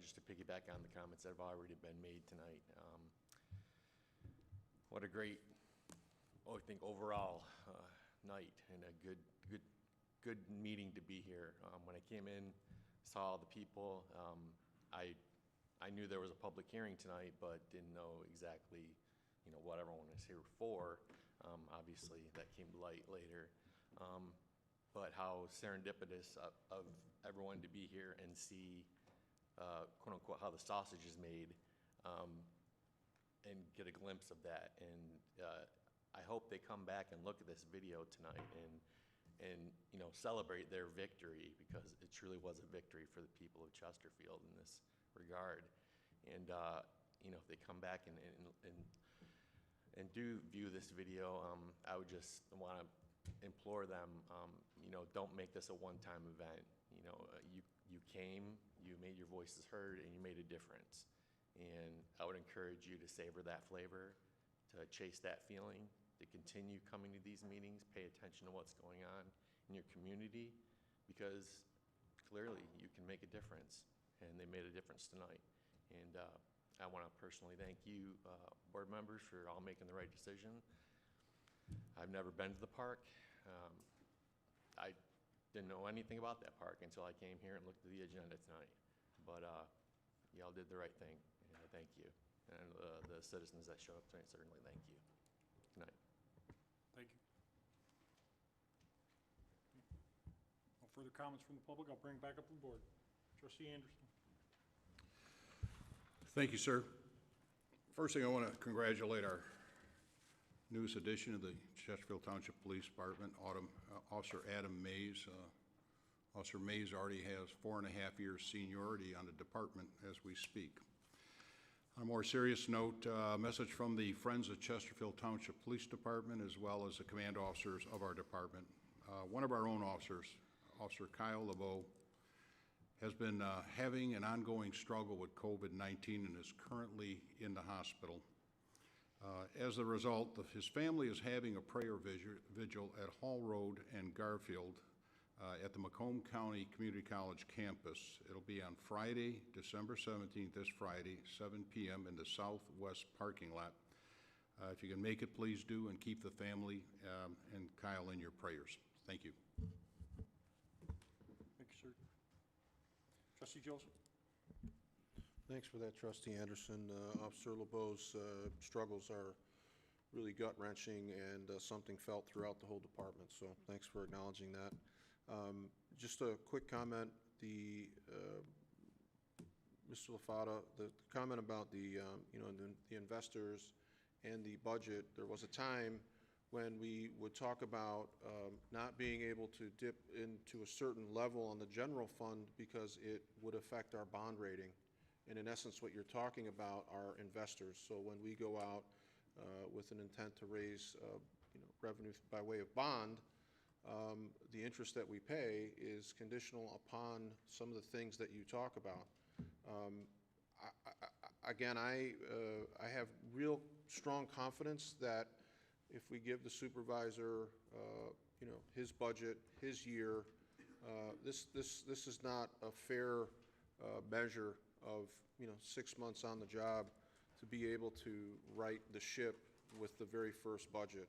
Just to piggyback on the comments that have already been made tonight. What a great, I think overall night and a good meeting to be here. When I came in, saw all the people, I knew there was a public hearing tonight, but didn't know exactly, what everyone was here for. Obviously, that came to light later. But how serendipitous of everyone to be here and see quote unquote how the sausage is made and get a glimpse of that. And I hope they come back and look at this video tonight and celebrate their victory, because it truly was a victory for the people of Chesterfield in this regard. And if they come back and do view this video, I would just want to implore them, don't make this a one-time event. You came, you made your voices heard, and you made a difference. And I would encourage you to savor that flavor, to chase that feeling, to continue coming to these meetings, pay attention to what's going on in your community, because clearly you can make a difference, and they made a difference tonight. And I want to personally thank you, board members, for all making the right decision. I've never been to the park. I didn't know anything about that park until I came here and looked at the agenda tonight. But y'all did the right thing, and I thank you. And the citizens that showed up tonight, certainly thank you. Good night. Thank you. No further comments from the public. I'll bring it back up to the board. Trustee Anderson. Thank you, sir. First thing, I want to congratulate our newest addition of the Chesterfield Township Police Department, Officer Adam Mays. Officer Mays already has 4.5 years seniority on the department as we speak. On a more serious note, a message from the Friends of Chesterfield Township Police Department, as well as the command officers of our department. One of our own officers, Officer Kyle LeBeau, has been having an ongoing struggle with COVID-19 and is currently in the hospital. As a result, his family is having a prayer vigil at Hall Road and Garfield at the Macomb County Community College campus. It'll be on Friday, December 17th, this Friday, 7 p.m. in the southwest parking lot. If you can make it, please do, and keep the family and Kyle in your prayers. Thank you. Thank you, sir. Trustee Joseph. Thanks for that, Trustee Anderson. Officer LeBeau's struggles are really gut-wrenching and something felt throughout the whole department, so thanks for acknowledging that. Just a quick comment, Mr. LaFata, the comment about the investors and the budget. There was a time when we would talk about not being able to dip into a certain level on the general fund because it would affect our bond rating. And in essence, what you're talking about are investors. So when we go out with an intent to raise revenue by way of bond, the interest that we pay is conditional upon some of the things that you talk about. Again, I have real strong confidence that if we give the supervisor, his budget, his year, this is not a fair measure of 6 months on the job to be able to right the ship with the very first budget.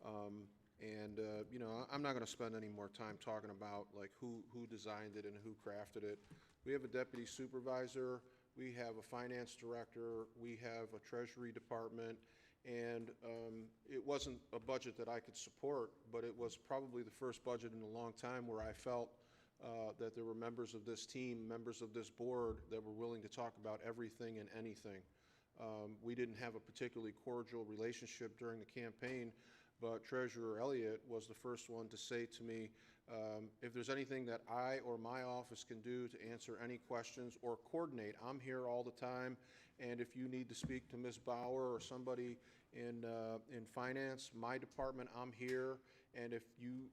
I'm not going to spend any more time talking about like who designed it and who crafted it. We have a deputy supervisor, we have a finance director, we have a treasury department, and it wasn't a budget that I could support, but it was probably the first budget in a long time where I felt that there were members of this team, members of this board that were willing to talk about everything and anything. We didn't have a particularly cordial relationship during the campaign, but Treasurer Elliott was the first one to say to me, if there's anything that I or my office can do to answer any questions or coordinate, I'm here all the time, and if you need to speak to Ms. Bauer or somebody in finance, my department, I'm here, and if you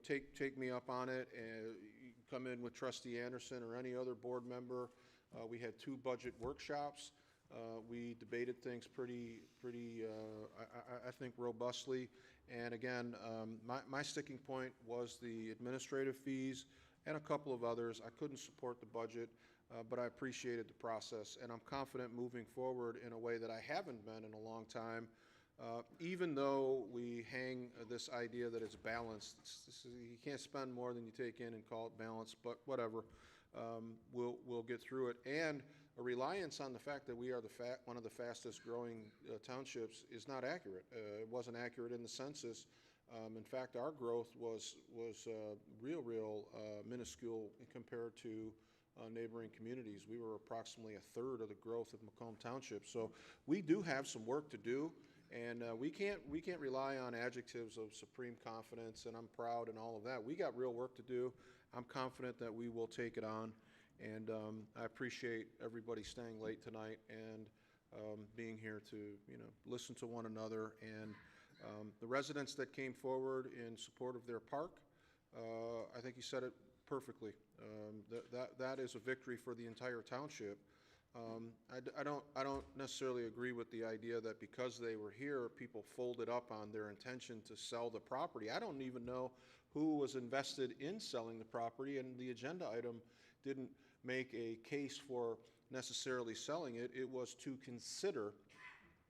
take me up on it, and you come in with Trustee Anderson or any other board member. We had 2 budget workshops. We debated things pretty I think robustly. And again, my sticking point was the administrative fees and a couple of others. I couldn't support the budget, but I appreciated the process. And I'm confident moving forward in a way that I haven't been in a long time. Even though we hang this idea that it's balanced, you can't spend more than you take in and call it balanced, but whatever. We'll get through it. And a reliance on the fact that we are one of the fastest growing townships is not accurate. It wasn't accurate in the census. In fact, our growth was real minuscule compared to neighboring communities. We were approximately 1/3 of the growth of Macomb Township. So we do have some work to do, and we can't rely on adjectives of supreme confidence and I'm proud and all of that. We got real work to do. I'm confident that we will take it on. And I appreciate everybody staying late tonight and being here to listen to one another. And the residents that came forward in support of their park, I think you said it perfectly. That is a victory for the entire township. I don't necessarily agree with the idea that because they were here, people folded up on their intention to sell the property. I don't even know who was invested in selling the property, and the agenda item didn't make a case for necessarily selling it. It was to consider.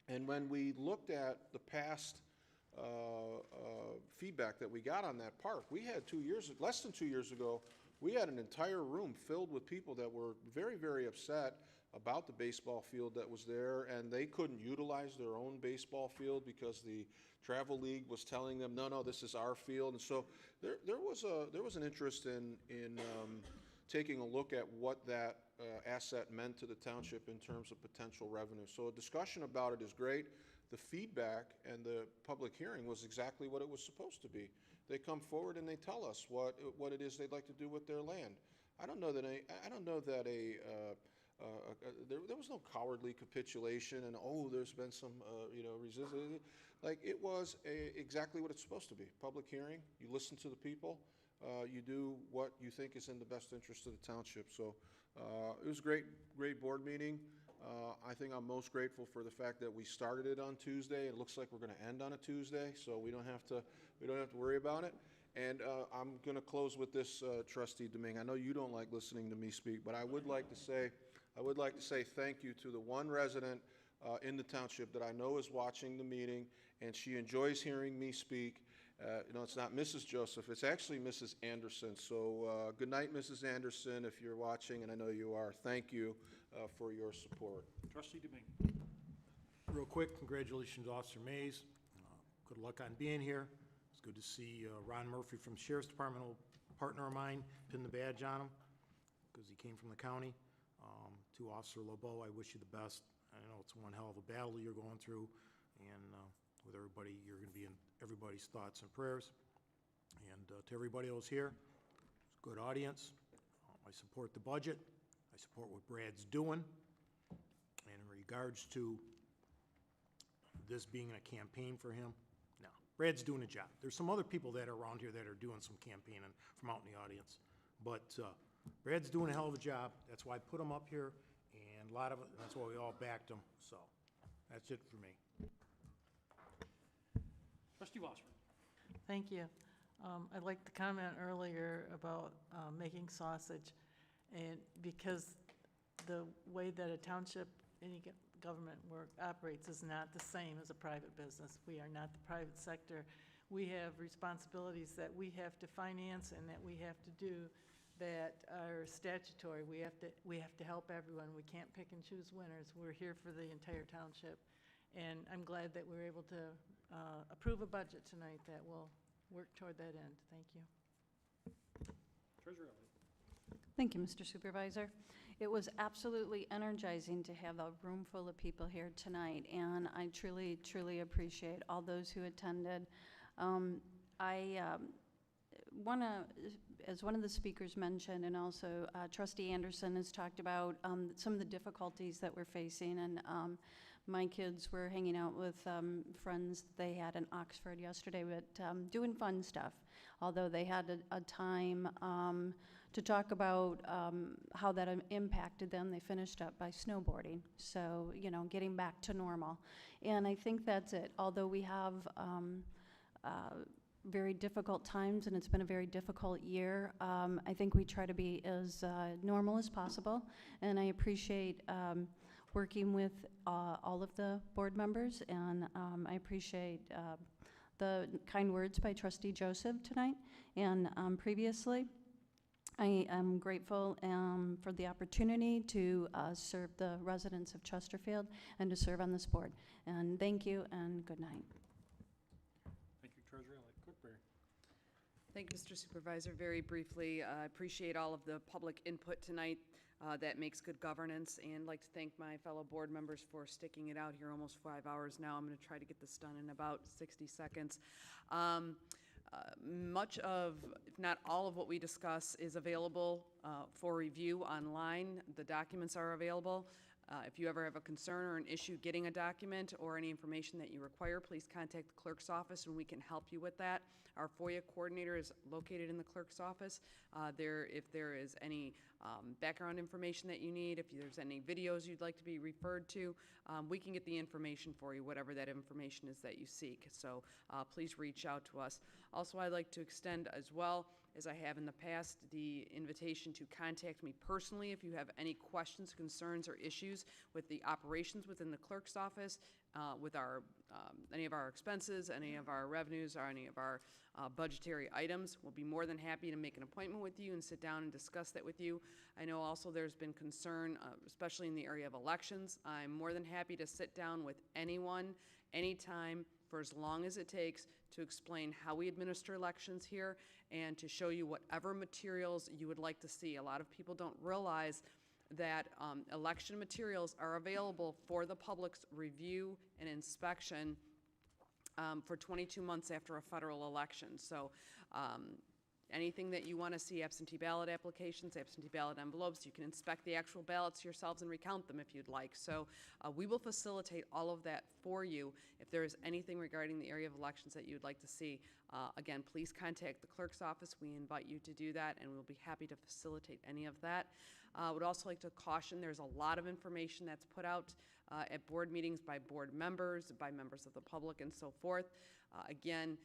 And when we looked at the past feedback that we got on that park, we had less than 2 years ago, we had an entire room filled with people that were very, very upset about the baseball field that was there, and they couldn't utilize their own baseball field because the Travel League was telling them, no, this is our field. And so there was an interest in taking a look at what that asset meant to the township in terms of potential revenue. So a discussion about it is great. The feedback and the public hearing was exactly what it was supposed to be. They come forward and they tell us what it is they'd like to do with their land. I don't know that there was no cowardly capitulation and there's been some resistance. Like it was exactly what it's supposed to be. Public hearing. You listen to the people. You do what you think is in the best interest of the township. So it was a great board meeting. I think I'm most grateful for the fact that we started it on Tuesday. It looks like we're going to end on a Tuesday, so we don't have to worry about it. And I'm going to close with this, Trustee Domingue. I know you don't like listening to me speak, but I would like to say thank you to the one resident in the township that I know is watching the meeting, and she enjoys hearing me speak. It's not Mrs. Joseph, it's actually Mrs. Anderson. So good night, Mrs. Anderson, if you're watching, and I know you are. Thank you for your support. Trustee Domingue. Real quick, congratulations, Officer Mays. Good luck on being here. It's good to see Ron Murphy from the Sheriff's Department, old partner of mine, pin the badge on him because he came from the county. To Officer LeBeau, I wish you the best. I know it's one hell of a battle you're going through, and with everybody, you're going to be in everybody's thoughts and prayers. And to everybody else here, it's a good audience. I support the budget. I support what Brad's doing. And in regards to this being a campaign for him, no, Brad's doing a job. There's some other people that are around here that are doing some campaigning from out in the audience. But Brad's doing a hell of a job. That's why I put him up here, and a lot of it, that's why we all backed him. So that's it for me. Trustee Wasserman. Thank you. I'd like to comment earlier about making sausage, and because the way that a township, any government work operates is not the same as a private business. We are not the private sector. We have responsibilities that we have to finance and that we have to do that are statutory. We have to help everyone. We can't pick and choose winners. We're here for the entire township. And I'm glad that we're able to approve a budget tonight that will work toward that end. Thank you. Treasurer Elliott. Thank you, Mr. Supervisor. It was absolutely energizing to have a room full of people here tonight, and I truly, truly appreciate all those who attended. I want to, as one of the speakers mentioned, and also Trustee Anderson has talked about some of the difficulties that we're facing, and my kids were hanging out with friends they had in Oxford yesterday, but doing fun stuff, although they had a time to talk about how that impacted them. They finished up by snowboarding, so, you know, getting back to normal. And I think that's it. Although we have very difficult times, and it's been a very difficult year, I think we try to be as normal as possible, and I appreciate working with all of the board members, and I appreciate the kind words by Trustee Joseph tonight and previously. I am grateful for the opportunity to serve the residents of Chesterfield and to serve on this board. And thank you and good night. Thank you, Treasurer Elliott. Clerk. Thank you, Mr. Supervisor. Very briefly, I appreciate all of the public input tonight. That makes good governance, and I'd like to thank my fellow board members for sticking it out here almost 5 hours now. I'm going to try to get this done in about 60 seconds. Much of, if not all of what we discuss is available for review online. The documents are available. If you ever have a concern or an issue getting a document or any information that you require, please contact the clerk's office and we can help you with that. Our FOIA coordinator is located in the clerk's office. If there is any background information that you need, if there's any videos you'd like to be referred to, we can get the information for you, whatever that information is that you seek. So please reach out to us. Also, I'd like to extend as well, as I have in the past, the invitation to contact me personally if you have any questions, concerns, or issues with the operations within the clerk's office, with our any of our expenses, any of our revenues, or any of our budgetary items. We'll be more than happy to make an appointment with you and sit down and discuss that with you. I know also there's been concern, especially in the area of elections. I'm more than happy to sit down with anyone, anytime, for as long as it takes to explain how we administer elections here and to show you whatever materials you would like to see. A lot of people don't realize that election materials are available for the public's review and inspection for 22 months after a federal election. So anything that you want to see, absentee ballot applications, absentee ballot envelopes, you can inspect the actual ballots yourselves and recount them if you'd like. So we will facilitate all of that for you. If there is anything regarding the area of elections that you'd like to see, again, please contact the clerk's office. We invite you to do that, and we'll be happy to facilitate any of that. I would also like to caution there's a lot of information that's put out at board meetings by board members, by members of the public, and so forth. Again,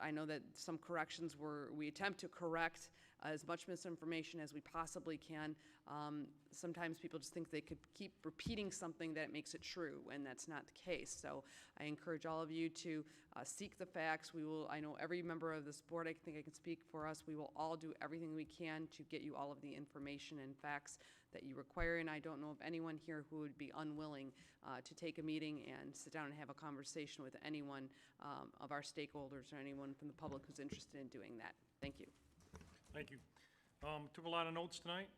I know that some corrections we attempt to correct as much misinformation as we possibly can. Sometimes people just think they could keep repeating something that makes it true, and that's not the case. So I encourage all of you to seek the facts. I know every member of this board, I think I can speak for us, we will all do everything we can to get you all of the information and facts that you require, and I don't know of anyone here who would be unwilling to take a meeting and sit down and have a conversation with anyone of our stakeholders or anyone from the public who's interested in doing that. Thank you. Thank you. Took a lot of notes tonight,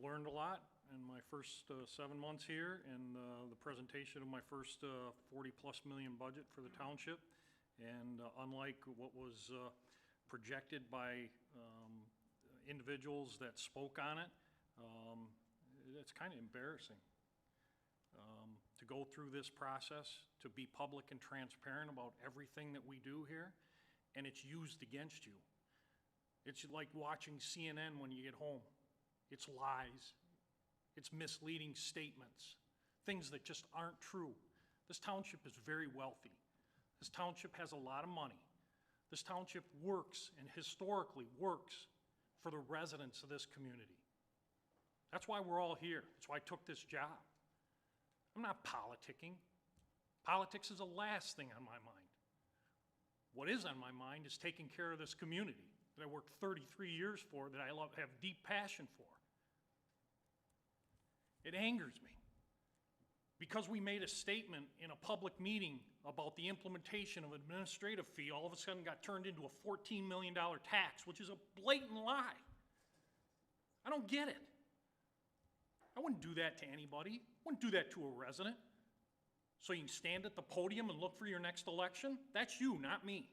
learned a lot in my first 7 months here, and the presentation of my first 40+ million budget for the township. And unlike what was projected by individuals that spoke on it, it's kind of embarrassing to go through this process, to be public and transparent about everything that we do here, and it's used against you. It's like watching CNN when you get home. It's lies. It's misleading statements, things that just aren't true. This township is very wealthy. This township has a lot of money. This township works and historically works for the residents of this community. That's why we're all here. That's why I took this job. I'm not politicking. Politics is the last thing on my mind. What is on my mind is taking care of this community that I worked 33 years for, that I have deep passion for. It angers me because we made a statement in a public meeting about the implementation of administrative fee, all of a sudden got turned into a $14 million tax, which is a blatant lie. I don't get it. I wouldn't do that to anybody. I wouldn't do that to a resident. So you can stand at the podium and look for your next election? That's you, not me.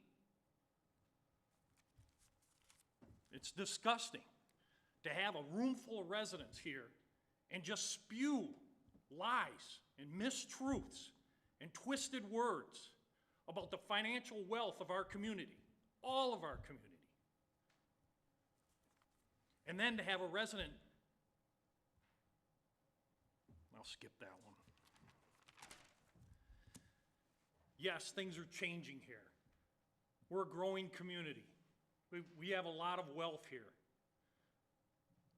It's disgusting to have a room full of residents here and just spew lies and mistruths and twisted words about the financial wealth of our community, all of our community. And then to have a resident, I'll skip that one. Yes, things are changing here. We're a growing community. We have a lot of wealth here.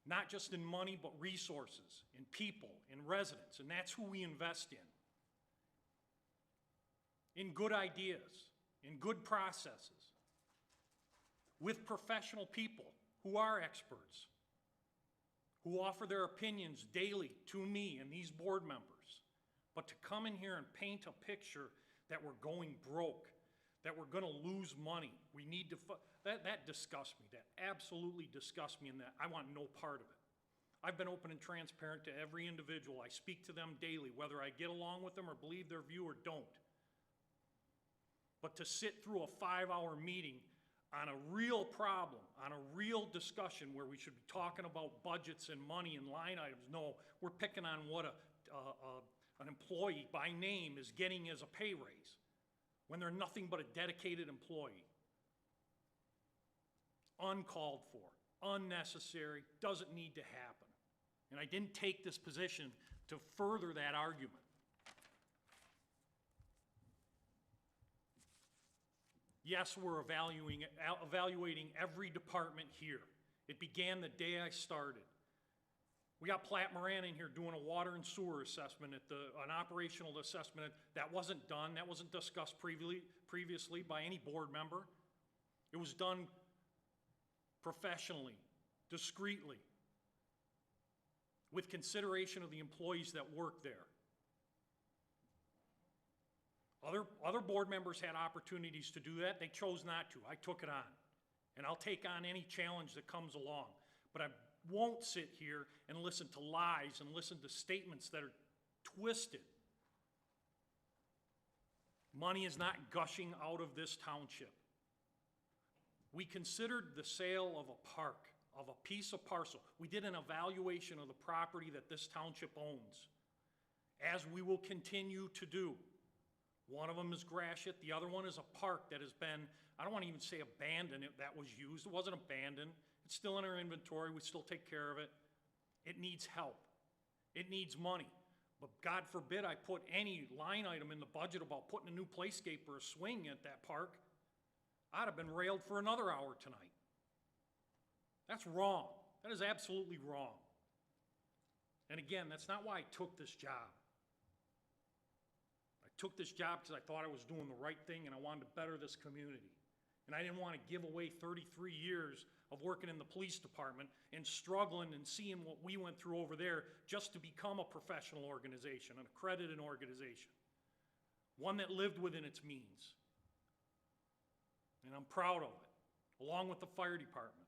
Not just in money, but resources, in people, in residents, and that's who we invest in good ideas, in good processes, with professional people who are experts, who offer their opinions daily to me and these board members. But to come in here and paint a picture that we're going broke, that we're going to lose money, we need to, that disgusts me. That absolutely disgusts me, and that I want no part of it. I've been open and transparent to every individual. I speak to them daily, whether I get along with them or believe their view or don't. But to sit through a 5-hour meeting on a real problem, on a real discussion where we should be talking about budgets and money and line items, no, we're picking on what an employee by name is getting as a pay raise when they're nothing but a dedicated employee. Uncalled for, unnecessary, doesn't need to happen. And I didn't take this position to further that argument. Yes, we're evaluating every department here. It began the day I started. We got Platt Moran in here doing a water and sewer assessment, an operational assessment. That wasn't done. That wasn't discussed previously by any board member. It was done professionally, discreetly, with consideration of the employees that work there. Other board members had opportunities to do that. They chose not to. I took it on. And I'll take on any challenge that comes along. But I won't sit here and listen to lies and listen to statements that are twisted. Money is not gushing out of this township. We considered the sale of a park, of a piece of parcel. We did an evaluation of the property that this township owns, as we will continue to do. One of them is Gratiot, the other one is a park that has been, I don't want to even say abandoned, that was used. It wasn't abandoned. It's still in our inventory. We still take care of it. It needs help. It needs money. But God forbid I put any line item in the budget about putting a new playscape or a swing at that park. I'd have been railed for another hour tonight. That's wrong. That is absolutely wrong. And again, that's not why I took this job. I took this job because I thought I was doing the right thing and I wanted to better this community. And I didn't want to give away 33 years of working in the police department and struggling and seeing what we went through over there just to become a professional organization, an accredited organization, one that lived within its means. And I'm proud of it, along with the fire department.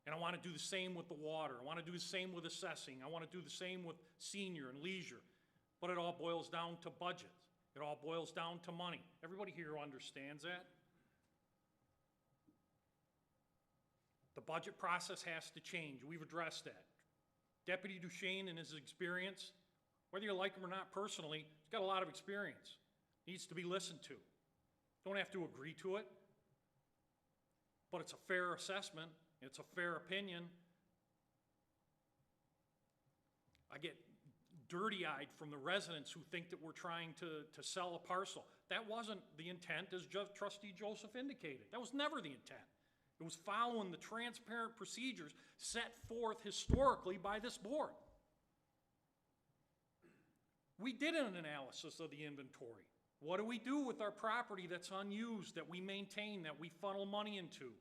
And I want to do the same with the water. I want to do the same with assessing. I want to do the same with senior and leisure. But it all boils down to budget. It all boils down to money. Everybody here understands that. The budget process has to change. We've addressed that. Deputy Duchesne, in his experience, Whether you like him or not personally, he's got a lot of experience. Needs to be listened to. Don't have to agree to it, but it's a fair assessment. It's a fair opinion. I get dirty-eyed from the residents who think that we're trying to sell a parcel. That wasn't the intent, as Trustee Joseph indicated. That was never the intent. It was following the transparent procedures set forth historically by this board. We did an analysis of the inventory. What do we do with our property that's unused, that we maintain, that we funnel money into?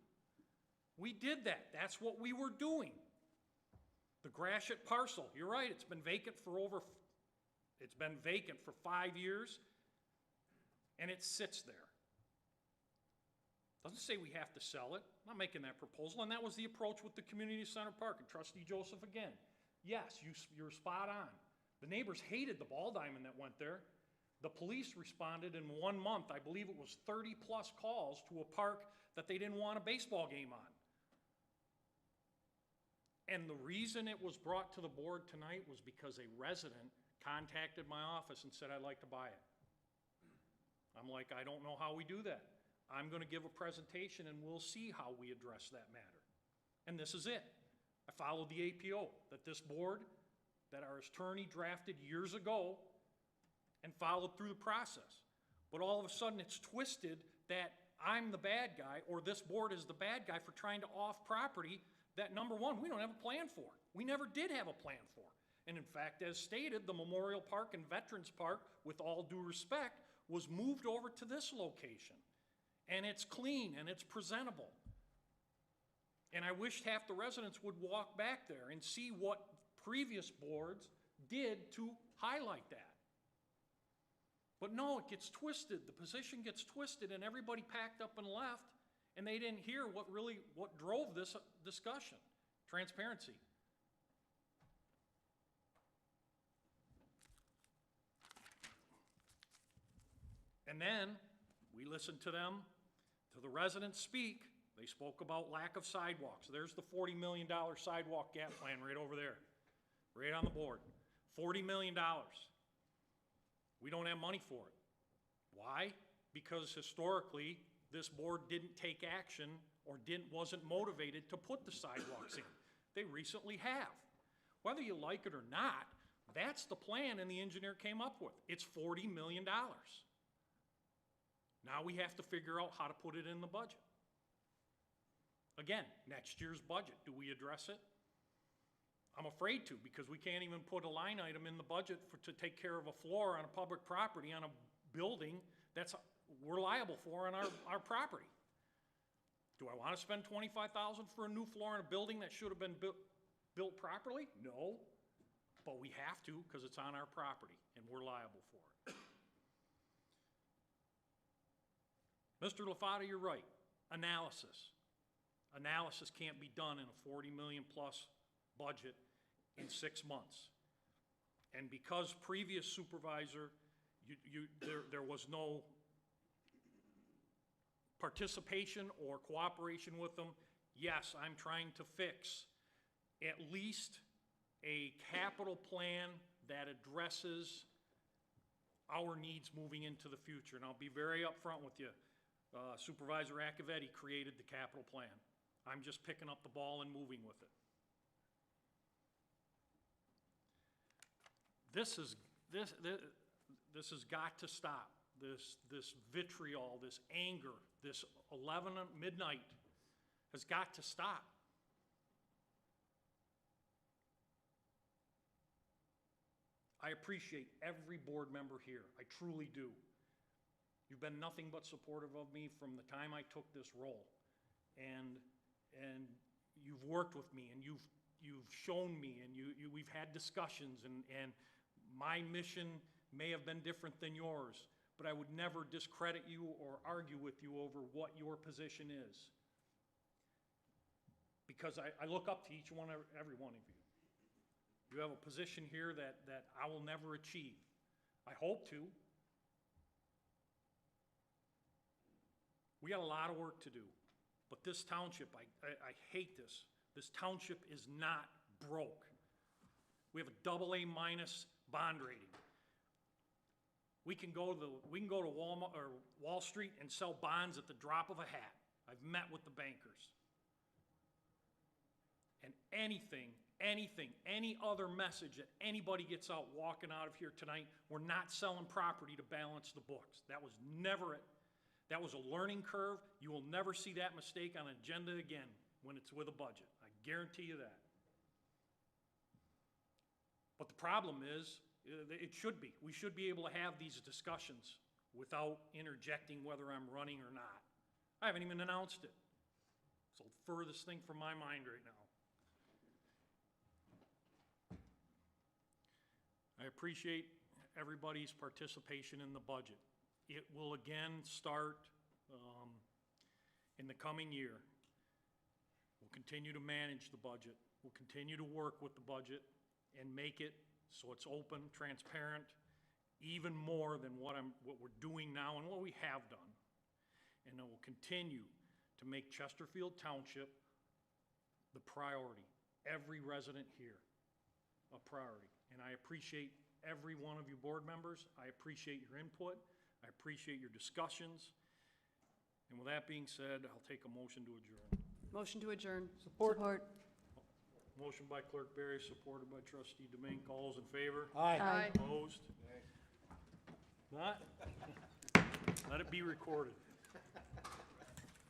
We did that. That's what we were doing. The Gratiot parcel, you're right, it's been vacant for 5 years, and it sits there. Doesn't say we have to sell it. I'm not making that proposal, and that was the approach with the community center park. And Trustee Joseph, again, yes, you're spot on. The neighbors hated the ball diamond that went there. The police responded in 1 month, I believe it was 30-plus calls to a park that they didn't want a baseball game on. And the reason it was brought to the board tonight was because a resident contacted my office and said, I'd like to buy it. I'm like, I don't know how we do that. I'm going to give a presentation and we'll see how we address that matter. And this is it. I followed the APO that this board, that our attorney drafted years ago and followed through the process. But all of a sudden it's twisted that I'm the bad guy or this board is the bad guy for trying to off property that, number one, we don't have a plan for. We never did have a plan for. And in fact, as stated, the Memorial Park and Veterans Park, with all due respect, was moved over to this location. And it's clean and it's presentable. And I wish half the residents would walk back there and see what previous boards did to highlight that. But no, it gets twisted. The position gets twisted and everybody packed up and left. And they didn't hear what drove this discussion, transparency. And then we listened to them, to the residents speak. They spoke about lack of sidewalks. There's the $40 million sidewalk gap plan right over there, right on the board. $40 million. We don't have money for it. Why? Because historically, this board didn't take action or wasn't motivated to put the sidewalks in. They recently have. Whether you like it or not, that's the plan and the engineer came up with. It's $40 million. Now we have to figure out how to put it in the budget. Again, next year's budget, do we address it? I'm afraid to, because we can't even put a line item in the budget to take care of a floor on a public property on a building that's we're liable for on our property. Do I want to spend $25,000 for a new floor in a building that should have been built properly? No, but we have to because it's on our property and we're liable for it. Mr. LaFata, you're right. Analysis. Analysis can't be done in a 40 million plus budget in 6 months. And because previous supervisor, there was no participation or cooperation with them, yes, I'm trying to fix at least a capital plan that addresses our needs moving into the future. And I'll be very upfront with you. Supervisor Accavetti created the capital plan. I'm just picking up the ball and moving with it. This has got to stop. This vitriol, this anger, this 11 midnight has got to stop. I appreciate every board member here. I truly do. You've been nothing but supportive of me from the time I took this role. And you've worked with me and you've shown me and we've had discussions and my mission may have been different than yours, but I would never discredit you or argue with you over what your position is. Because I look up to every one of you. You have a position here that I will never achieve. I hope to. We got a lot of work to do. But this township, I hate this. This township is not broke. We have a AA- bond rating. We can go to Walmart or Wall Street and sell bonds at the drop of a hat. I've met with the bankers. And any other message that anybody gets out walking out of here tonight, we're not selling property to balance the books. That was never it. That was a learning curve. You will never see that mistake on an agenda again when it's with a budget. I guarantee you that. But the problem is, it should be. We should be able to have these discussions without interjecting whether I'm running or not. I haven't even announced it. It's the furthest thing from my mind right now. I appreciate everybody's participation in the budget. It will again start in the coming year. We'll continue to manage the budget. We'll continue to work with the budget and make it so it's open, transparent, even more than what we're doing now and what we have done. And then we'll continue to make Chesterfield Township the priority. Every resident here a priority. And I appreciate every one of you board members. I appreciate your input. I appreciate your discussions. And with that being said, I'll take a motion to adjourn. Motion to adjourn. Support. Motion by Clerk Barry, supported by Trustee Domingue. All those in favor? Aye. Aye. Opposed? Not? Let it be recorded.